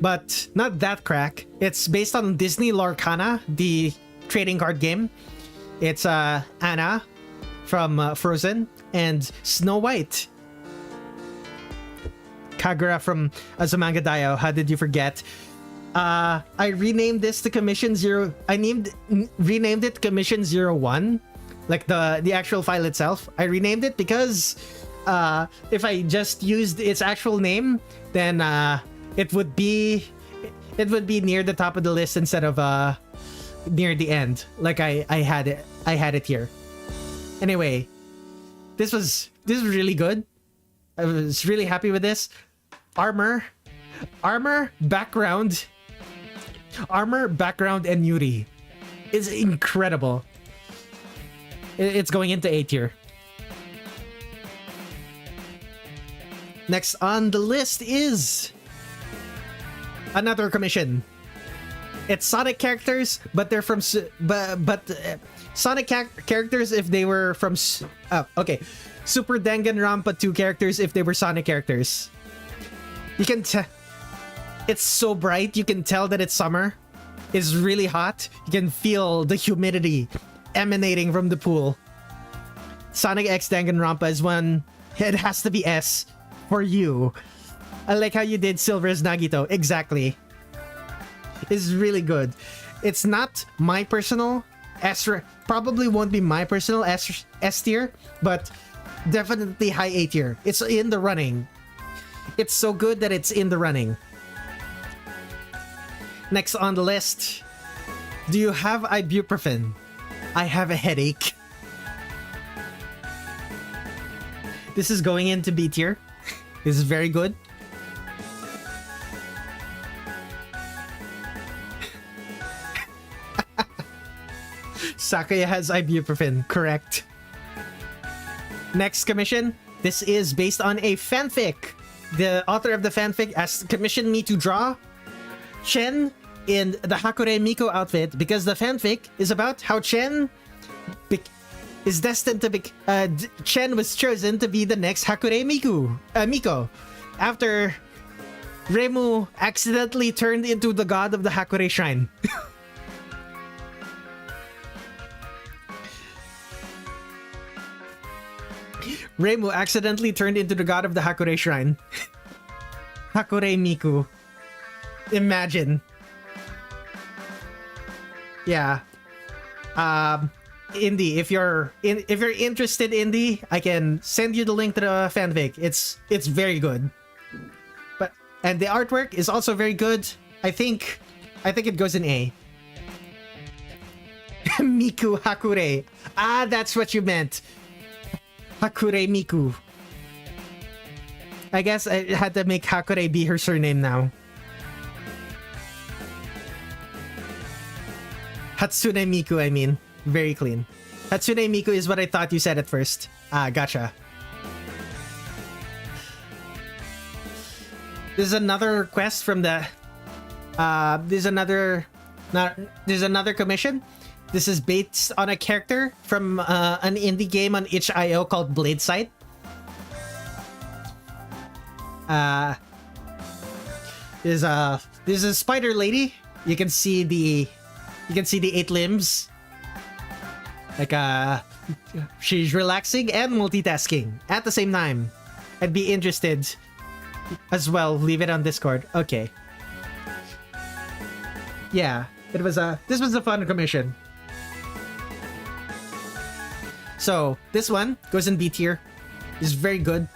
Speaker 1: But not that crack. It's based on Disney Lorcana, the trading card game. It's Anna from Frozen and Snow White. Kagura from Azumanga Daioh. How did you forget? I renamed this to Commission Zero. Renamed it Commission 01. Like the actual file itself. I renamed it because if I just used its actual name, then it would be near the top of the list instead of near the end. Like I had it here. Anyway, this was really good. I was really happy with this. Armor, background, and Yuri is incredible. It's going into A tier. Next on the list is another commission. It's Sonic characters, but they're from Sonic characters if they were from okay, Super Danganronpa 2 characters if they were Sonic characters. You can tell it's so bright. You can tell that it's summer. It's really hot. You can feel the humidity emanating from the pool. Sonic X Danganronpa is one. It has to be S for you. I like how you did Silver's Nagito. Exactly. It's really good. It's not my personal S. Probably won't be my personal S tier, but definitely high A tier. It's in the running. It's so good that it's in the running. Next on the list. Do you have ibuprofen? I have a headache. This is going into B tier. This is very good. Sakuya has ibuprofen. Correct. Next commission. This is based on a fanfic. The author of the fanfic has commissioned me to draw Chen in the Hakure Miko outfit because the fanfic is about how Chen is destined to be... Chen was chosen to be the next Hakure Miko after Reimu accidentally turned into the god of the Hakure Shrine. Reimu accidentally turned into the god of the Hakure Shrine. Hakure Miku. Imagine. Yeah. Indy, if you're interested, Indy, I can send you the link to the fanfic. It's very good. And the artwork is also very good. I think it goes in A. Miku Hakure. Ah, that's what you meant. Hakure Miku. I guess I had to make Hakure be her surname now. Hatsune Miku, I mean. Very clean. Hatsune Miku is what I thought you said at first. Ah, gotcha. This is another quest from the... there's another commission. This is based on a character from an indie game on itch.io called Blade Sight. There's a spider lady. You can see the 8 limbs. Like she's relaxing and multitasking at the same time. I'd be interested as well. Leave it on Discord. Okay. Yeah, this was a fun commission. So this one goes in B tier. It's very good.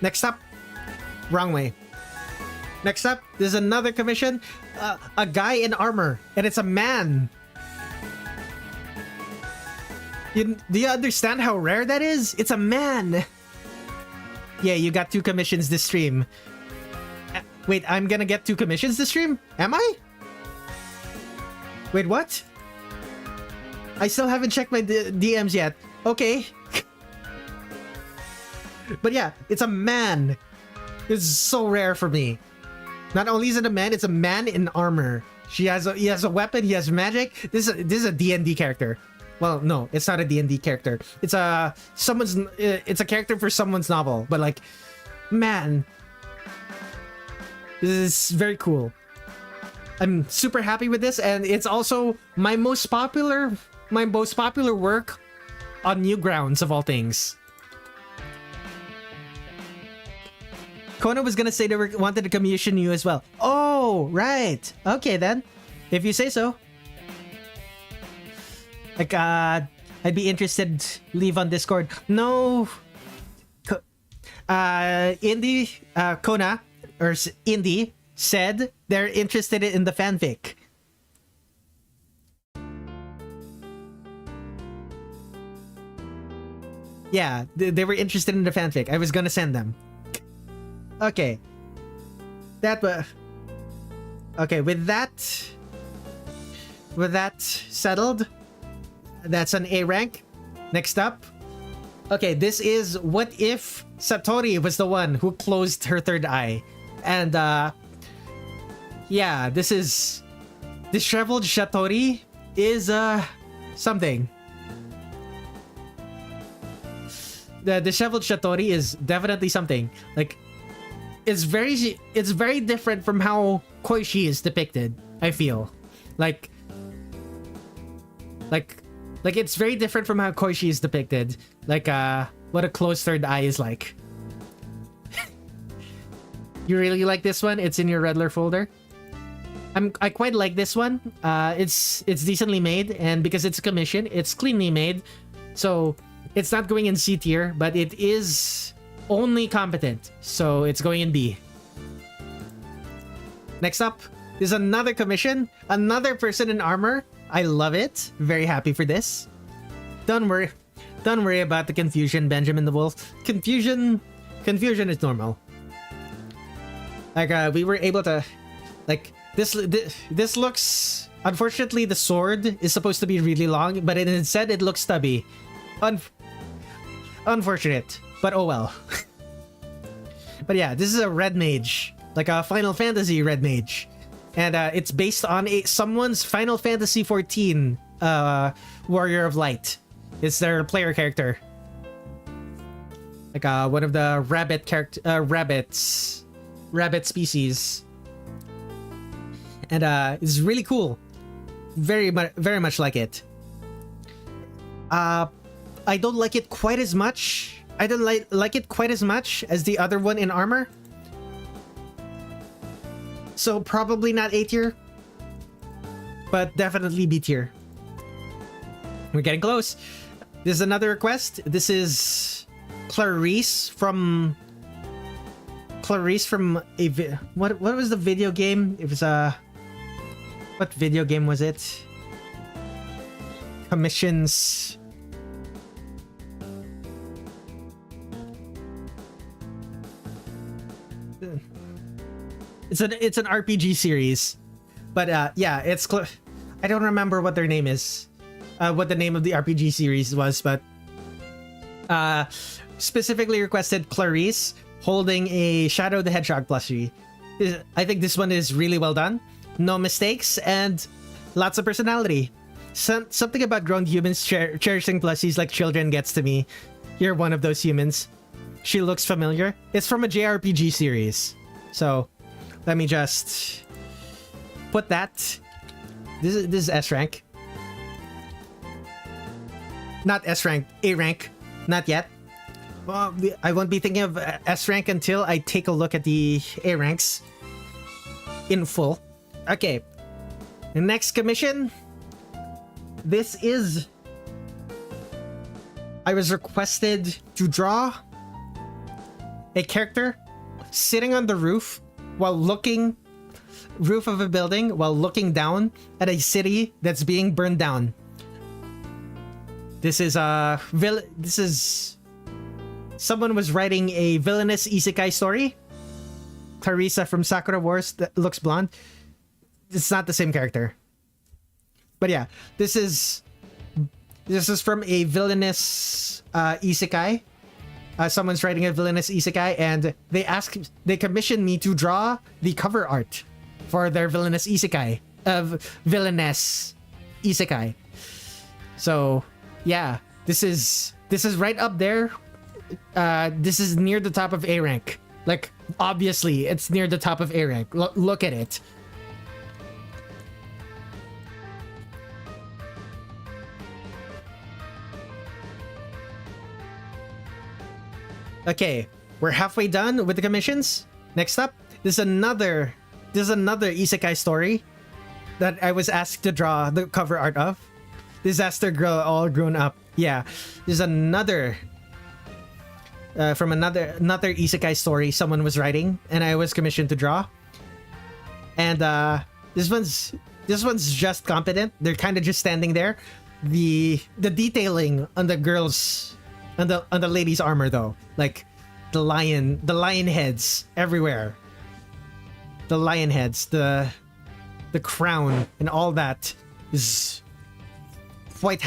Speaker 1: Next up, wrong way. Next up, there's another commission. A guy in armor, and it's a man. Do you understand how rare that is? It's a man. Yeah, you got 2 commissions this stream. Wait, I'm gonna get 2 commissions this stream? Am I? Wait, what? I still haven't checked my DMs yet. Okay. But yeah, it's a man. It's so rare for me. Not only is it a man, it's a man in armor. He has a weapon, he has magic. This is a D&D character. Well, no, it's not a D&D character. It's a character for someone's novel, but like, man, this is very cool. I'm super happy with this, and it's also my most popular work on Newgrounds of all things. Kona was gonna say they wanted to commission you as well. Oh, right. Okay then, if you say so. Like, I'd be interested. Leave on Discord. No. Kona or Indy said they're interested in the fanfic. Yeah, they were interested in the fanfic. I was gonna send them. Okay. Okay, with that settled, that's an A rank. Next up. Okay, this is what if Satori was the one who closed her third eye. And yeah, this is disheveled Satori is something. The disheveled Satori is definitely something. Like, it's very different from how Koishi is depicted, I feel. Like it's very different from how Koishi is depicted. Like what a closed third eye is like. You really like this one? It's in your Redler folder. I quite like this one. It's decently made, and because it's a commission, it's cleanly made. So it's not going in C tier, but it is only competent, so it's going in B. Next up is another commission, another person in armor. I love it. Very happy for this. Don't worry about the confusion, Benjamin the Wolf. Confusion is normal. Like we were able to, like this looks. Unfortunately, the sword is supposed to be really long, but instead it looks stubby. Unfortunate. But oh well. But yeah, this is a red mage, like a Final Fantasy red mage, and it's based on someone's Final Fantasy 14 Warrior of Light. It's their player character, like one of the rabbit species, and it's really cool. Very much like it. I don't like it quite as much. I don't like it quite as much as the other one in armor. So probably not A tier, but definitely B tier. We're getting close. This is another request. This is Clarice from a what was the video game? It was what video game was it? Commissions. It's an RPG series, but yeah, I don't remember what their name is, what the name of the RPG series was, but specifically requested Clarice holding a Shadow the Hedgehog plushie. I think this one is really well done, no mistakes, and lots of personality. Something about grown humans cherishing plushies like children gets to me. You're one of those humans. She looks familiar. It's from a JRPG series, so let me just put that. This is S rank, not S rank, A rank, not yet. Well, I won't be thinking of S rank until I take a look at the A ranks in full. Okay, the next commission. This is... I was requested to draw a character sitting on the roof of a building while looking down at a city that's being burned down. This is someone was writing a villainous isekai story. Clarissa from Sakura Wars that looks blonde. It's not the same character. But yeah, this is from a villainous isekai. Someone's writing a villainous isekai, and they commissioned me to draw the cover art for their villainous isekai of villainess isekai. So yeah, this is right up there. This is near the top of A rank. Like, obviously, it's near the top of A rank. Look at it. Okay, we're halfway done with the commissions. Next up, there's another isekai story that I was asked to draw the cover art of. Disaster Girl all grown up. Yeah, there's another from another isekai story someone was writing, and I was commissioned to draw. And this one's just competent. They're kind of just standing there. The detailing on the girls. On the lady's armor though, like the lion heads everywhere, the lion heads, the crown, and all that is quite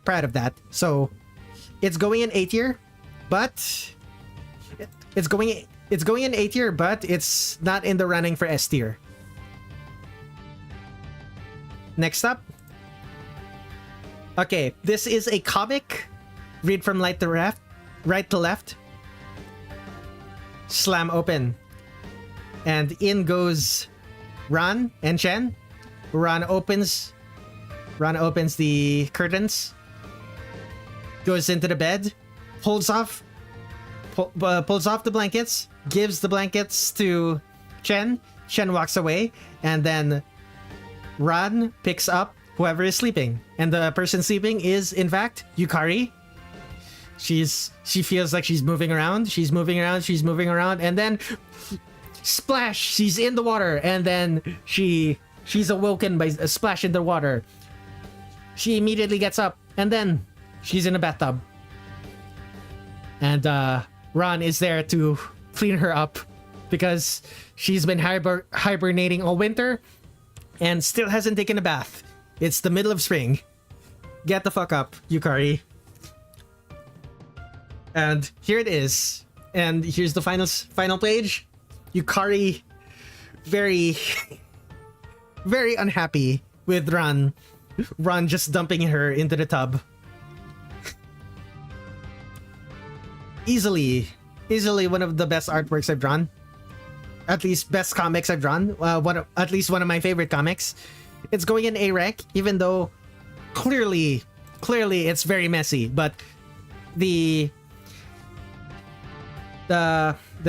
Speaker 1: proud of that. So it's going in A tier, but it's going in A tier, but it's not in the running for S tier. Next up, okay, this is a comic. Read from right to left. Slam open. And in goes Ran and Chen. Ran opens the curtains. Goes into the bed. Pulls off the blankets. Gives the blankets to Chen. Chen walks away. And then Ran picks up whoever is sleeping. And the person sleeping is, in fact, Yukari. She feels like she's moving around, and then splash, she's in the water, and then she's awoken by a splash in the water. She immediately gets up, and then she's in a bathtub. And Ron is there to clean her up because she's been hibernating all winter and still hasn't taken a bath. It's the middle of spring. Get the fuck up, Yukari. And here it is. And here's the final page. Yukari, very, very unhappy with Ran. Ran just dumping her into the tub. Easily one of the best artworks I've drawn. At least best comics I've drawn. At least one of my favorite comics. It's going in A rank, even though clearly it's very messy. But the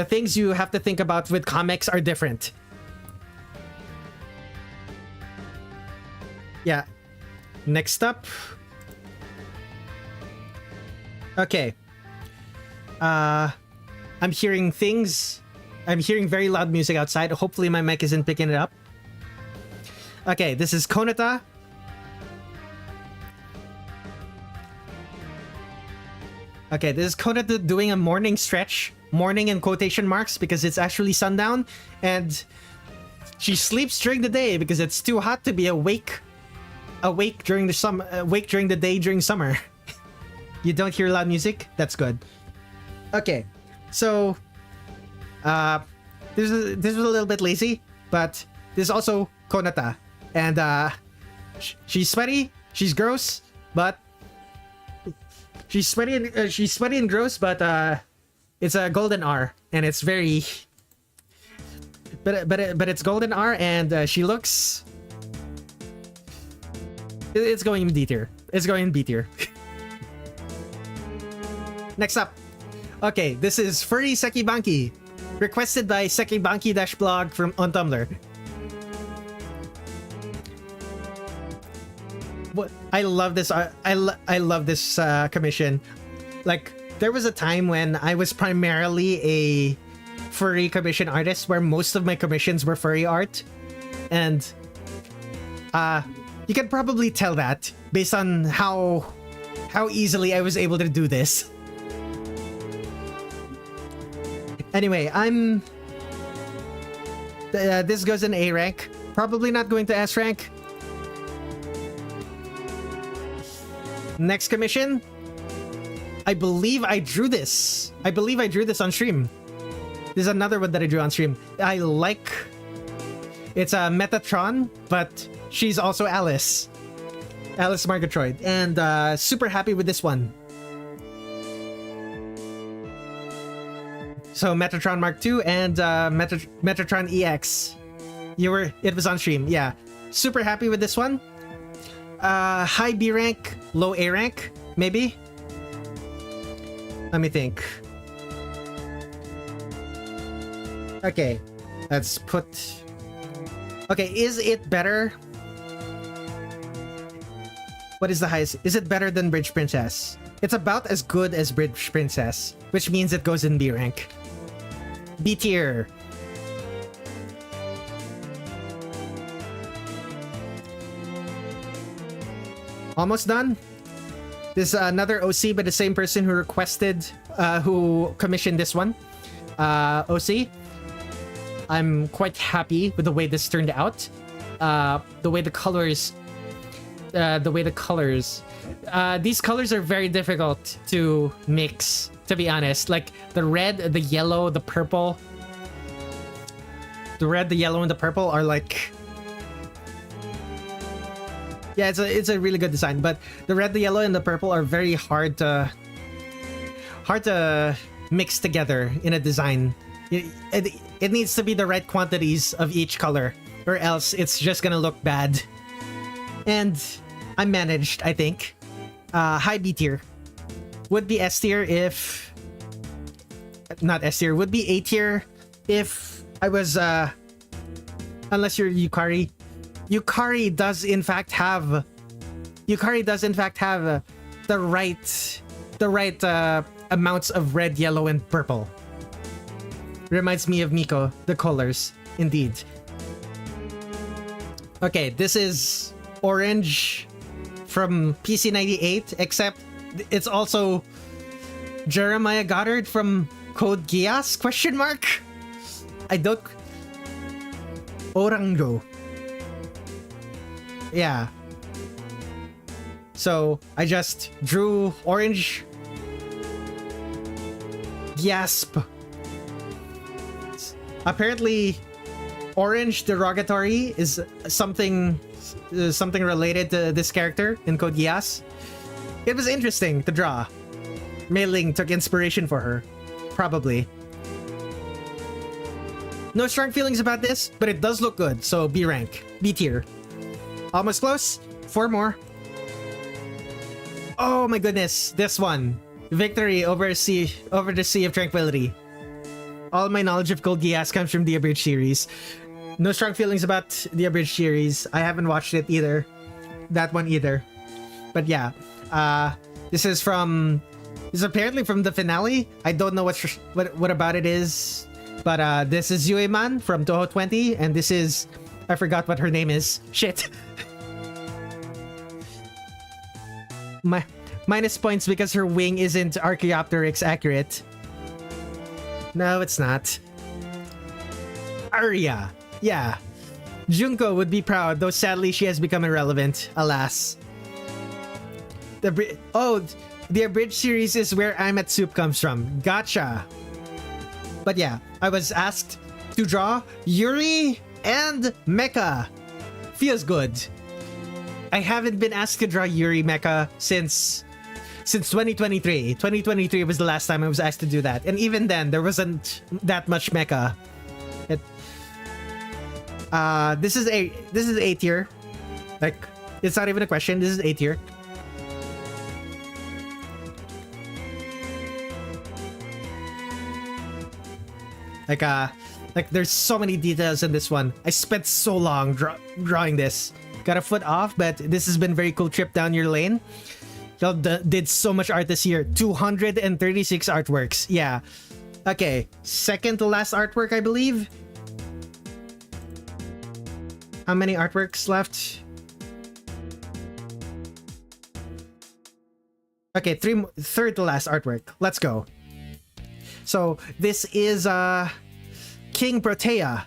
Speaker 1: things you have to think about with comics are different. Yeah. Next up. Okay. I'm hearing things. I'm hearing very loud music outside. Hopefully my mic isn't picking it up. Okay, this is Konata. Okay, this is Konata doing a morning stretch. Morning in quotation marks because it's actually sundown. And she sleeps during the day because it's too hot to be awake during the day during summer. You don't hear loud music? That's good. Okay, so this was a little bit lazy, but this is also Konata, and she's sweaty, she's gross, but she's sweaty and gross, but it's a golden R, and it's very, but it's golden R, and she looks. It's going in B tier. It's going in B tier. Next up. Okay, this is Furry Sekibanki, requested by Sekibanki-blog from on Tumblr. What I love this. I love this commission. Like, there was a time when I was primarily a furry commission artist, where most of my commissions were furry art, and you can probably tell that based on how easily I was able to do this. Anyway, this goes in A rank. Probably not going to S rank. Next commission. I believe I drew this. On stream. This is another one that I drew on stream. It's a Metatron, but she's also Alice. Alice Margatroyd. And super happy with this one. So Metatron Mark II and Metatron EX. It was on stream, yeah. Super happy with this one. High B rank, low A rank, maybe? Let me think. Okay, let's put... Okay, is it better? What is the highest? Is it better than Bridge Princess? It's about as good as Bridge Princess, which means it goes in B rank. B tier. Almost done. This is another OC by the same person who who commissioned this one. OC. I'm quite happy with the way this turned out. The way the colors. These colors are very difficult to mix, to be honest. Like the red, the yellow, the purple. The red, the yellow, and the purple are like... Yeah, it's a really good design, but the red, the yellow, and the purple are very hard to mix together in a design. It needs to be the right quantities of each color, or else it's just gonna look bad. And I managed, I think. High B tier. Would be S tier if... Not S tier, would be A tier if I was... Unless you're Yukari. Yukari does in fact have the right amounts of red, yellow, and purple. Reminds me of Miko, the colors, indeed. Okay, this is orange from PC98, except it's also Jeremiah Goddard from Code Geass? Question mark? I don't... Orango. Yeah. So I just drew orange. Gasp. Apparently, orange derogatory is something related to this character in Code Geass. It was interesting to draw. Mei-Ling took inspiration for her. Probably. No strong feelings about this, but it does look good, so B rank. B tier. Almost close. 4 more. Oh my goodness, this one. Victory over the Sea of Tranquility. All my knowledge of Code Geass comes from the abridged series. No strong feelings about the abridged series. I haven't watched it either. that one either. But yeah, this is apparently from the finale. I don't know what about it is, but this is Yue-man from Toho 20, and this is, I forgot what her name is. Shit. Minus points because her wing isn't Archaeopteryx accurate. No, it's not. Arya. Yeah. Junko would be proud, though sadly she has become irrelevant. Alas. The abridged series is where I'm at Soup comes from. Gotcha. But yeah, I was asked to draw Yuri and Mecha. Feels good. I haven't been asked to draw Yuri Mecha since 2023. 2023 was the last time I was asked to do that. And even then, there wasn't that much mecha. This is A tier. Like, it's not even a question. This is A tier. Like there's so many details in this one. I spent so long drawing this. Got a foot off, but this has been a very cool trip down your lane. Y'all did so much art this year. 236 artworks. Yeah. Okay. Second to last artwork, I believe. How many artworks left? Okay, third to last artwork. Let's go. So this is King Protea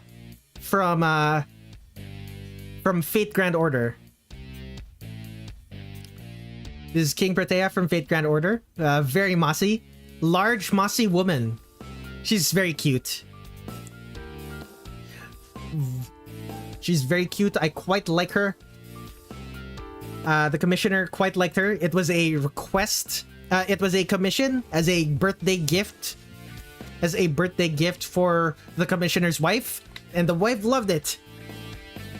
Speaker 1: from Fate Grand Order. This is King Protea from Fate Grand Order. Very mossy. Large mossy woman. She's very cute. She's very cute. I quite like her. The commissioner quite liked her. It was a request. It was a commission as a birthday gift. As a birthday gift for the commissioner's wife. And the wife loved it.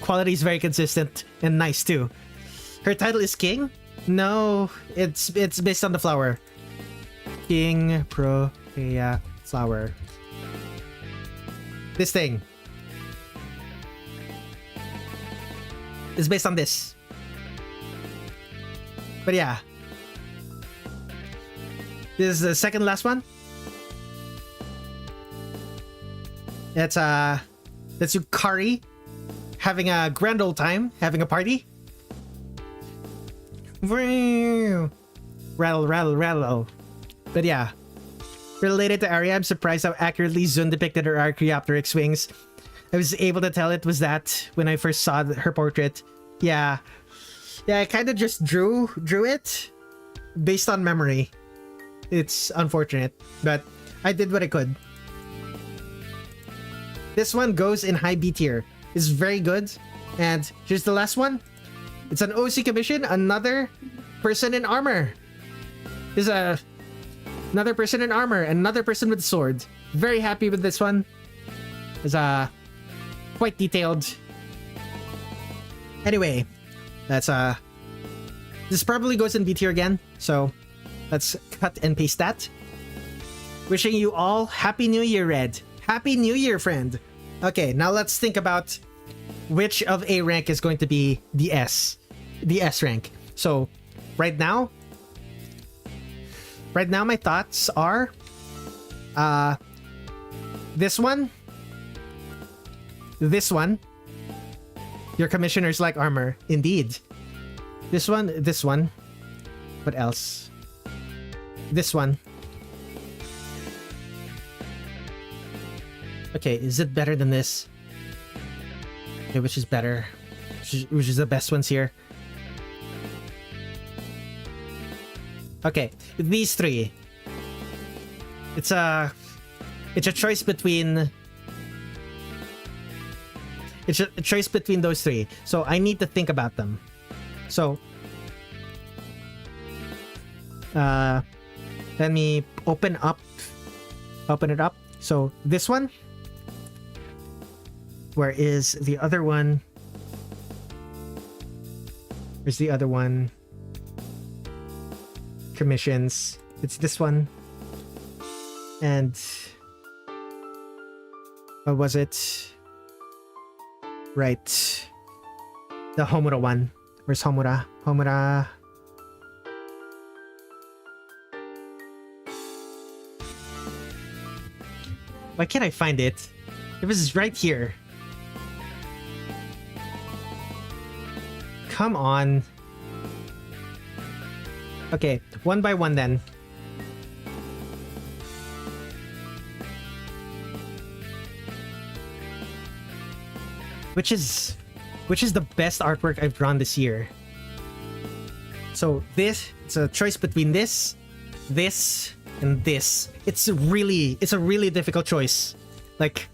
Speaker 1: Quality is very consistent and nice too. Her title is King? No, it's based on the flower. King Protea flower. This thing is based on this. But yeah. This is the second last one. That's Yukari having a grand old time, having a party. Rattle, rattle, rattle. But yeah. Related to Arya, I'm surprised how accurately Zun depicted her Archaeopteryx wings. I was able to tell it was that when I first saw her portrait. Yeah. Yeah, I kind of just drew it based on memory. It's unfortunate, but I did what I could. This one goes in high B tier. It's very good. And here's the last one. It's an OC commission, another person in armor. There's another person in armor, another person with a sword. Very happy with this one. It's quite detailed. Anyway, that's this probably goes in B tier again, so let's cut and paste that. Wishing you all Happy New Year, Red. Happy New Year, friend. Okay, now let's think about which of A rank is going to be the S rank. So right now my thoughts are this one, your commissioners like armor, indeed. This one, what else? This one. Okay, is it better than this? Okay, which is better? Which is the best ones here? Okay, these three. It's a choice between those three. So I need to think about them. So let me open it up. So this one. Where is the other one? Where's the other one? Commissions. It's this one. And what was it? Right. The Homura one. Where's Homura? Homura. Why can't I find it? It was right here. Come on. Okay, one by one then. Which is the best artwork I've drawn this year. So it's a choice between this, and this. It's a really difficult choice. Like,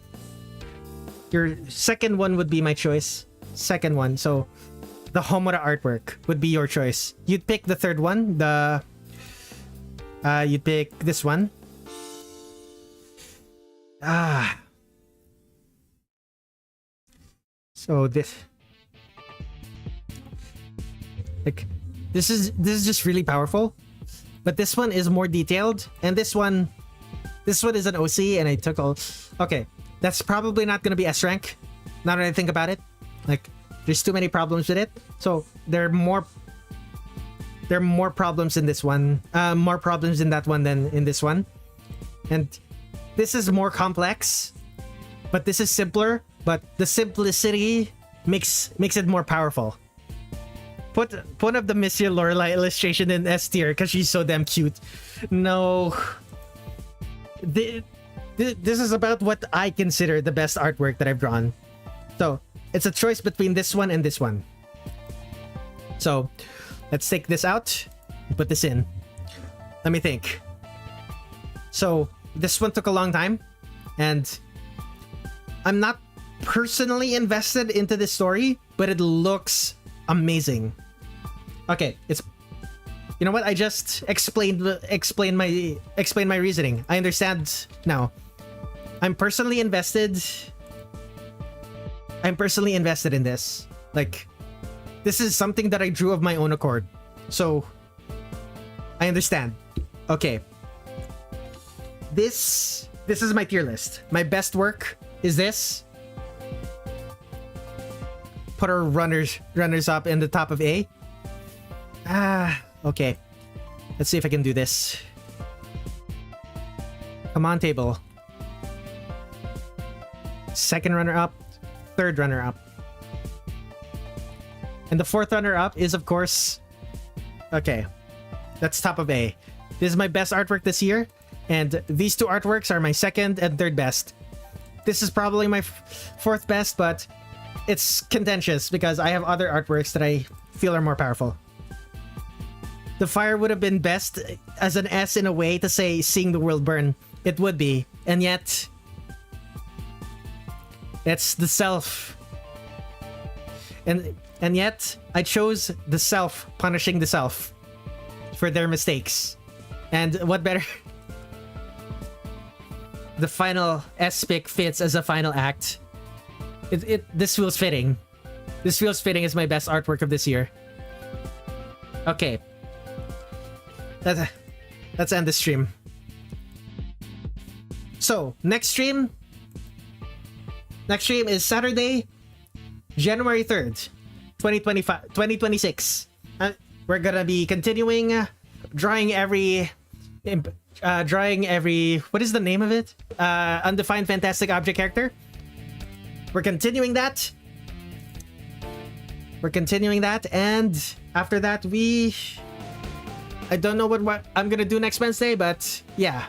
Speaker 1: your second one would be my choice. Second one, so the Homura artwork would be your choice. You'd pick the third one, you'd pick this one. So this is just really powerful. But this one is more detailed, and this one is an OC, and I took all... Okay, that's probably not gonna be S rank, now that I think about it. Like, there's too many problems with it. So there are more problems in this one, more problems in that one than in this one. And this is more complex, but this is simpler. But the simplicity makes it more powerful. Put one of the Monsieur Lorelai illustration in S tier because she's so damn cute. No. This is about what I consider the best artwork that I've drawn. So it's a choice between this one and this one. So let's take this out, put this in. Let me think. So this one took a long time, and I'm not personally invested into this story, but it looks amazing. Okay, you know what? I just explained my reasoning. I understand now. I'm personally invested in this. Like, this is something that I drew of my own accord. So I understand. Okay. This is my tier list. My best work is this. Put our runners up in the top of A. Okay. Let's see if I can do this. Come on, table. Second runner up, third runner up. And the fourth runner up is, of course... Okay. That's top of A. This is my best artwork this year, and these two artworks are my second and third best. This is probably my fourth best, but it's contentious because I have other artworks that I feel are more powerful. The fire would have been best as an S in a way to say seeing the world burn. It would be. And yet, it's the self. And yet, I chose the self punishing the self for their mistakes. And what better? The final S pick fits as a final act. This feels fitting. This feels fitting as my best artwork of this year. Okay. Let's end the stream. So, next stream is Saturday, January 3rd, 2026. We're gonna be continuing drawing every... what is the name of it? Undefined Fantastic Object Character. We're continuing that. And after that, I don't know what I'm gonna do next Wednesday, but yeah.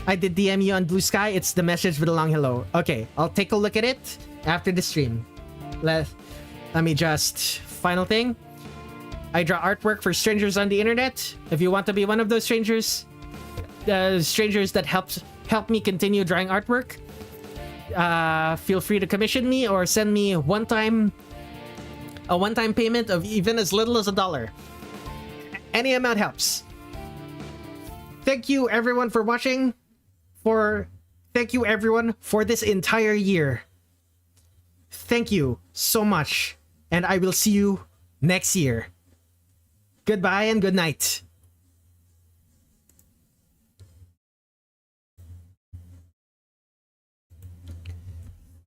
Speaker 1: I did DM you on Blue Sky. It's the message with a long hello. Okay, I'll take a look at it after the stream. Let me just... Final thing. I draw artwork for strangers on the internet. If you want to be one of those strangers that help me continue drawing artwork, feel free to commission me or send me a one-time payment of even as little as $1. Any amount helps. Thank you everyone for watching. Thank you everyone for this entire year. Thank you so much, and I will see you next year. Goodbye and good night.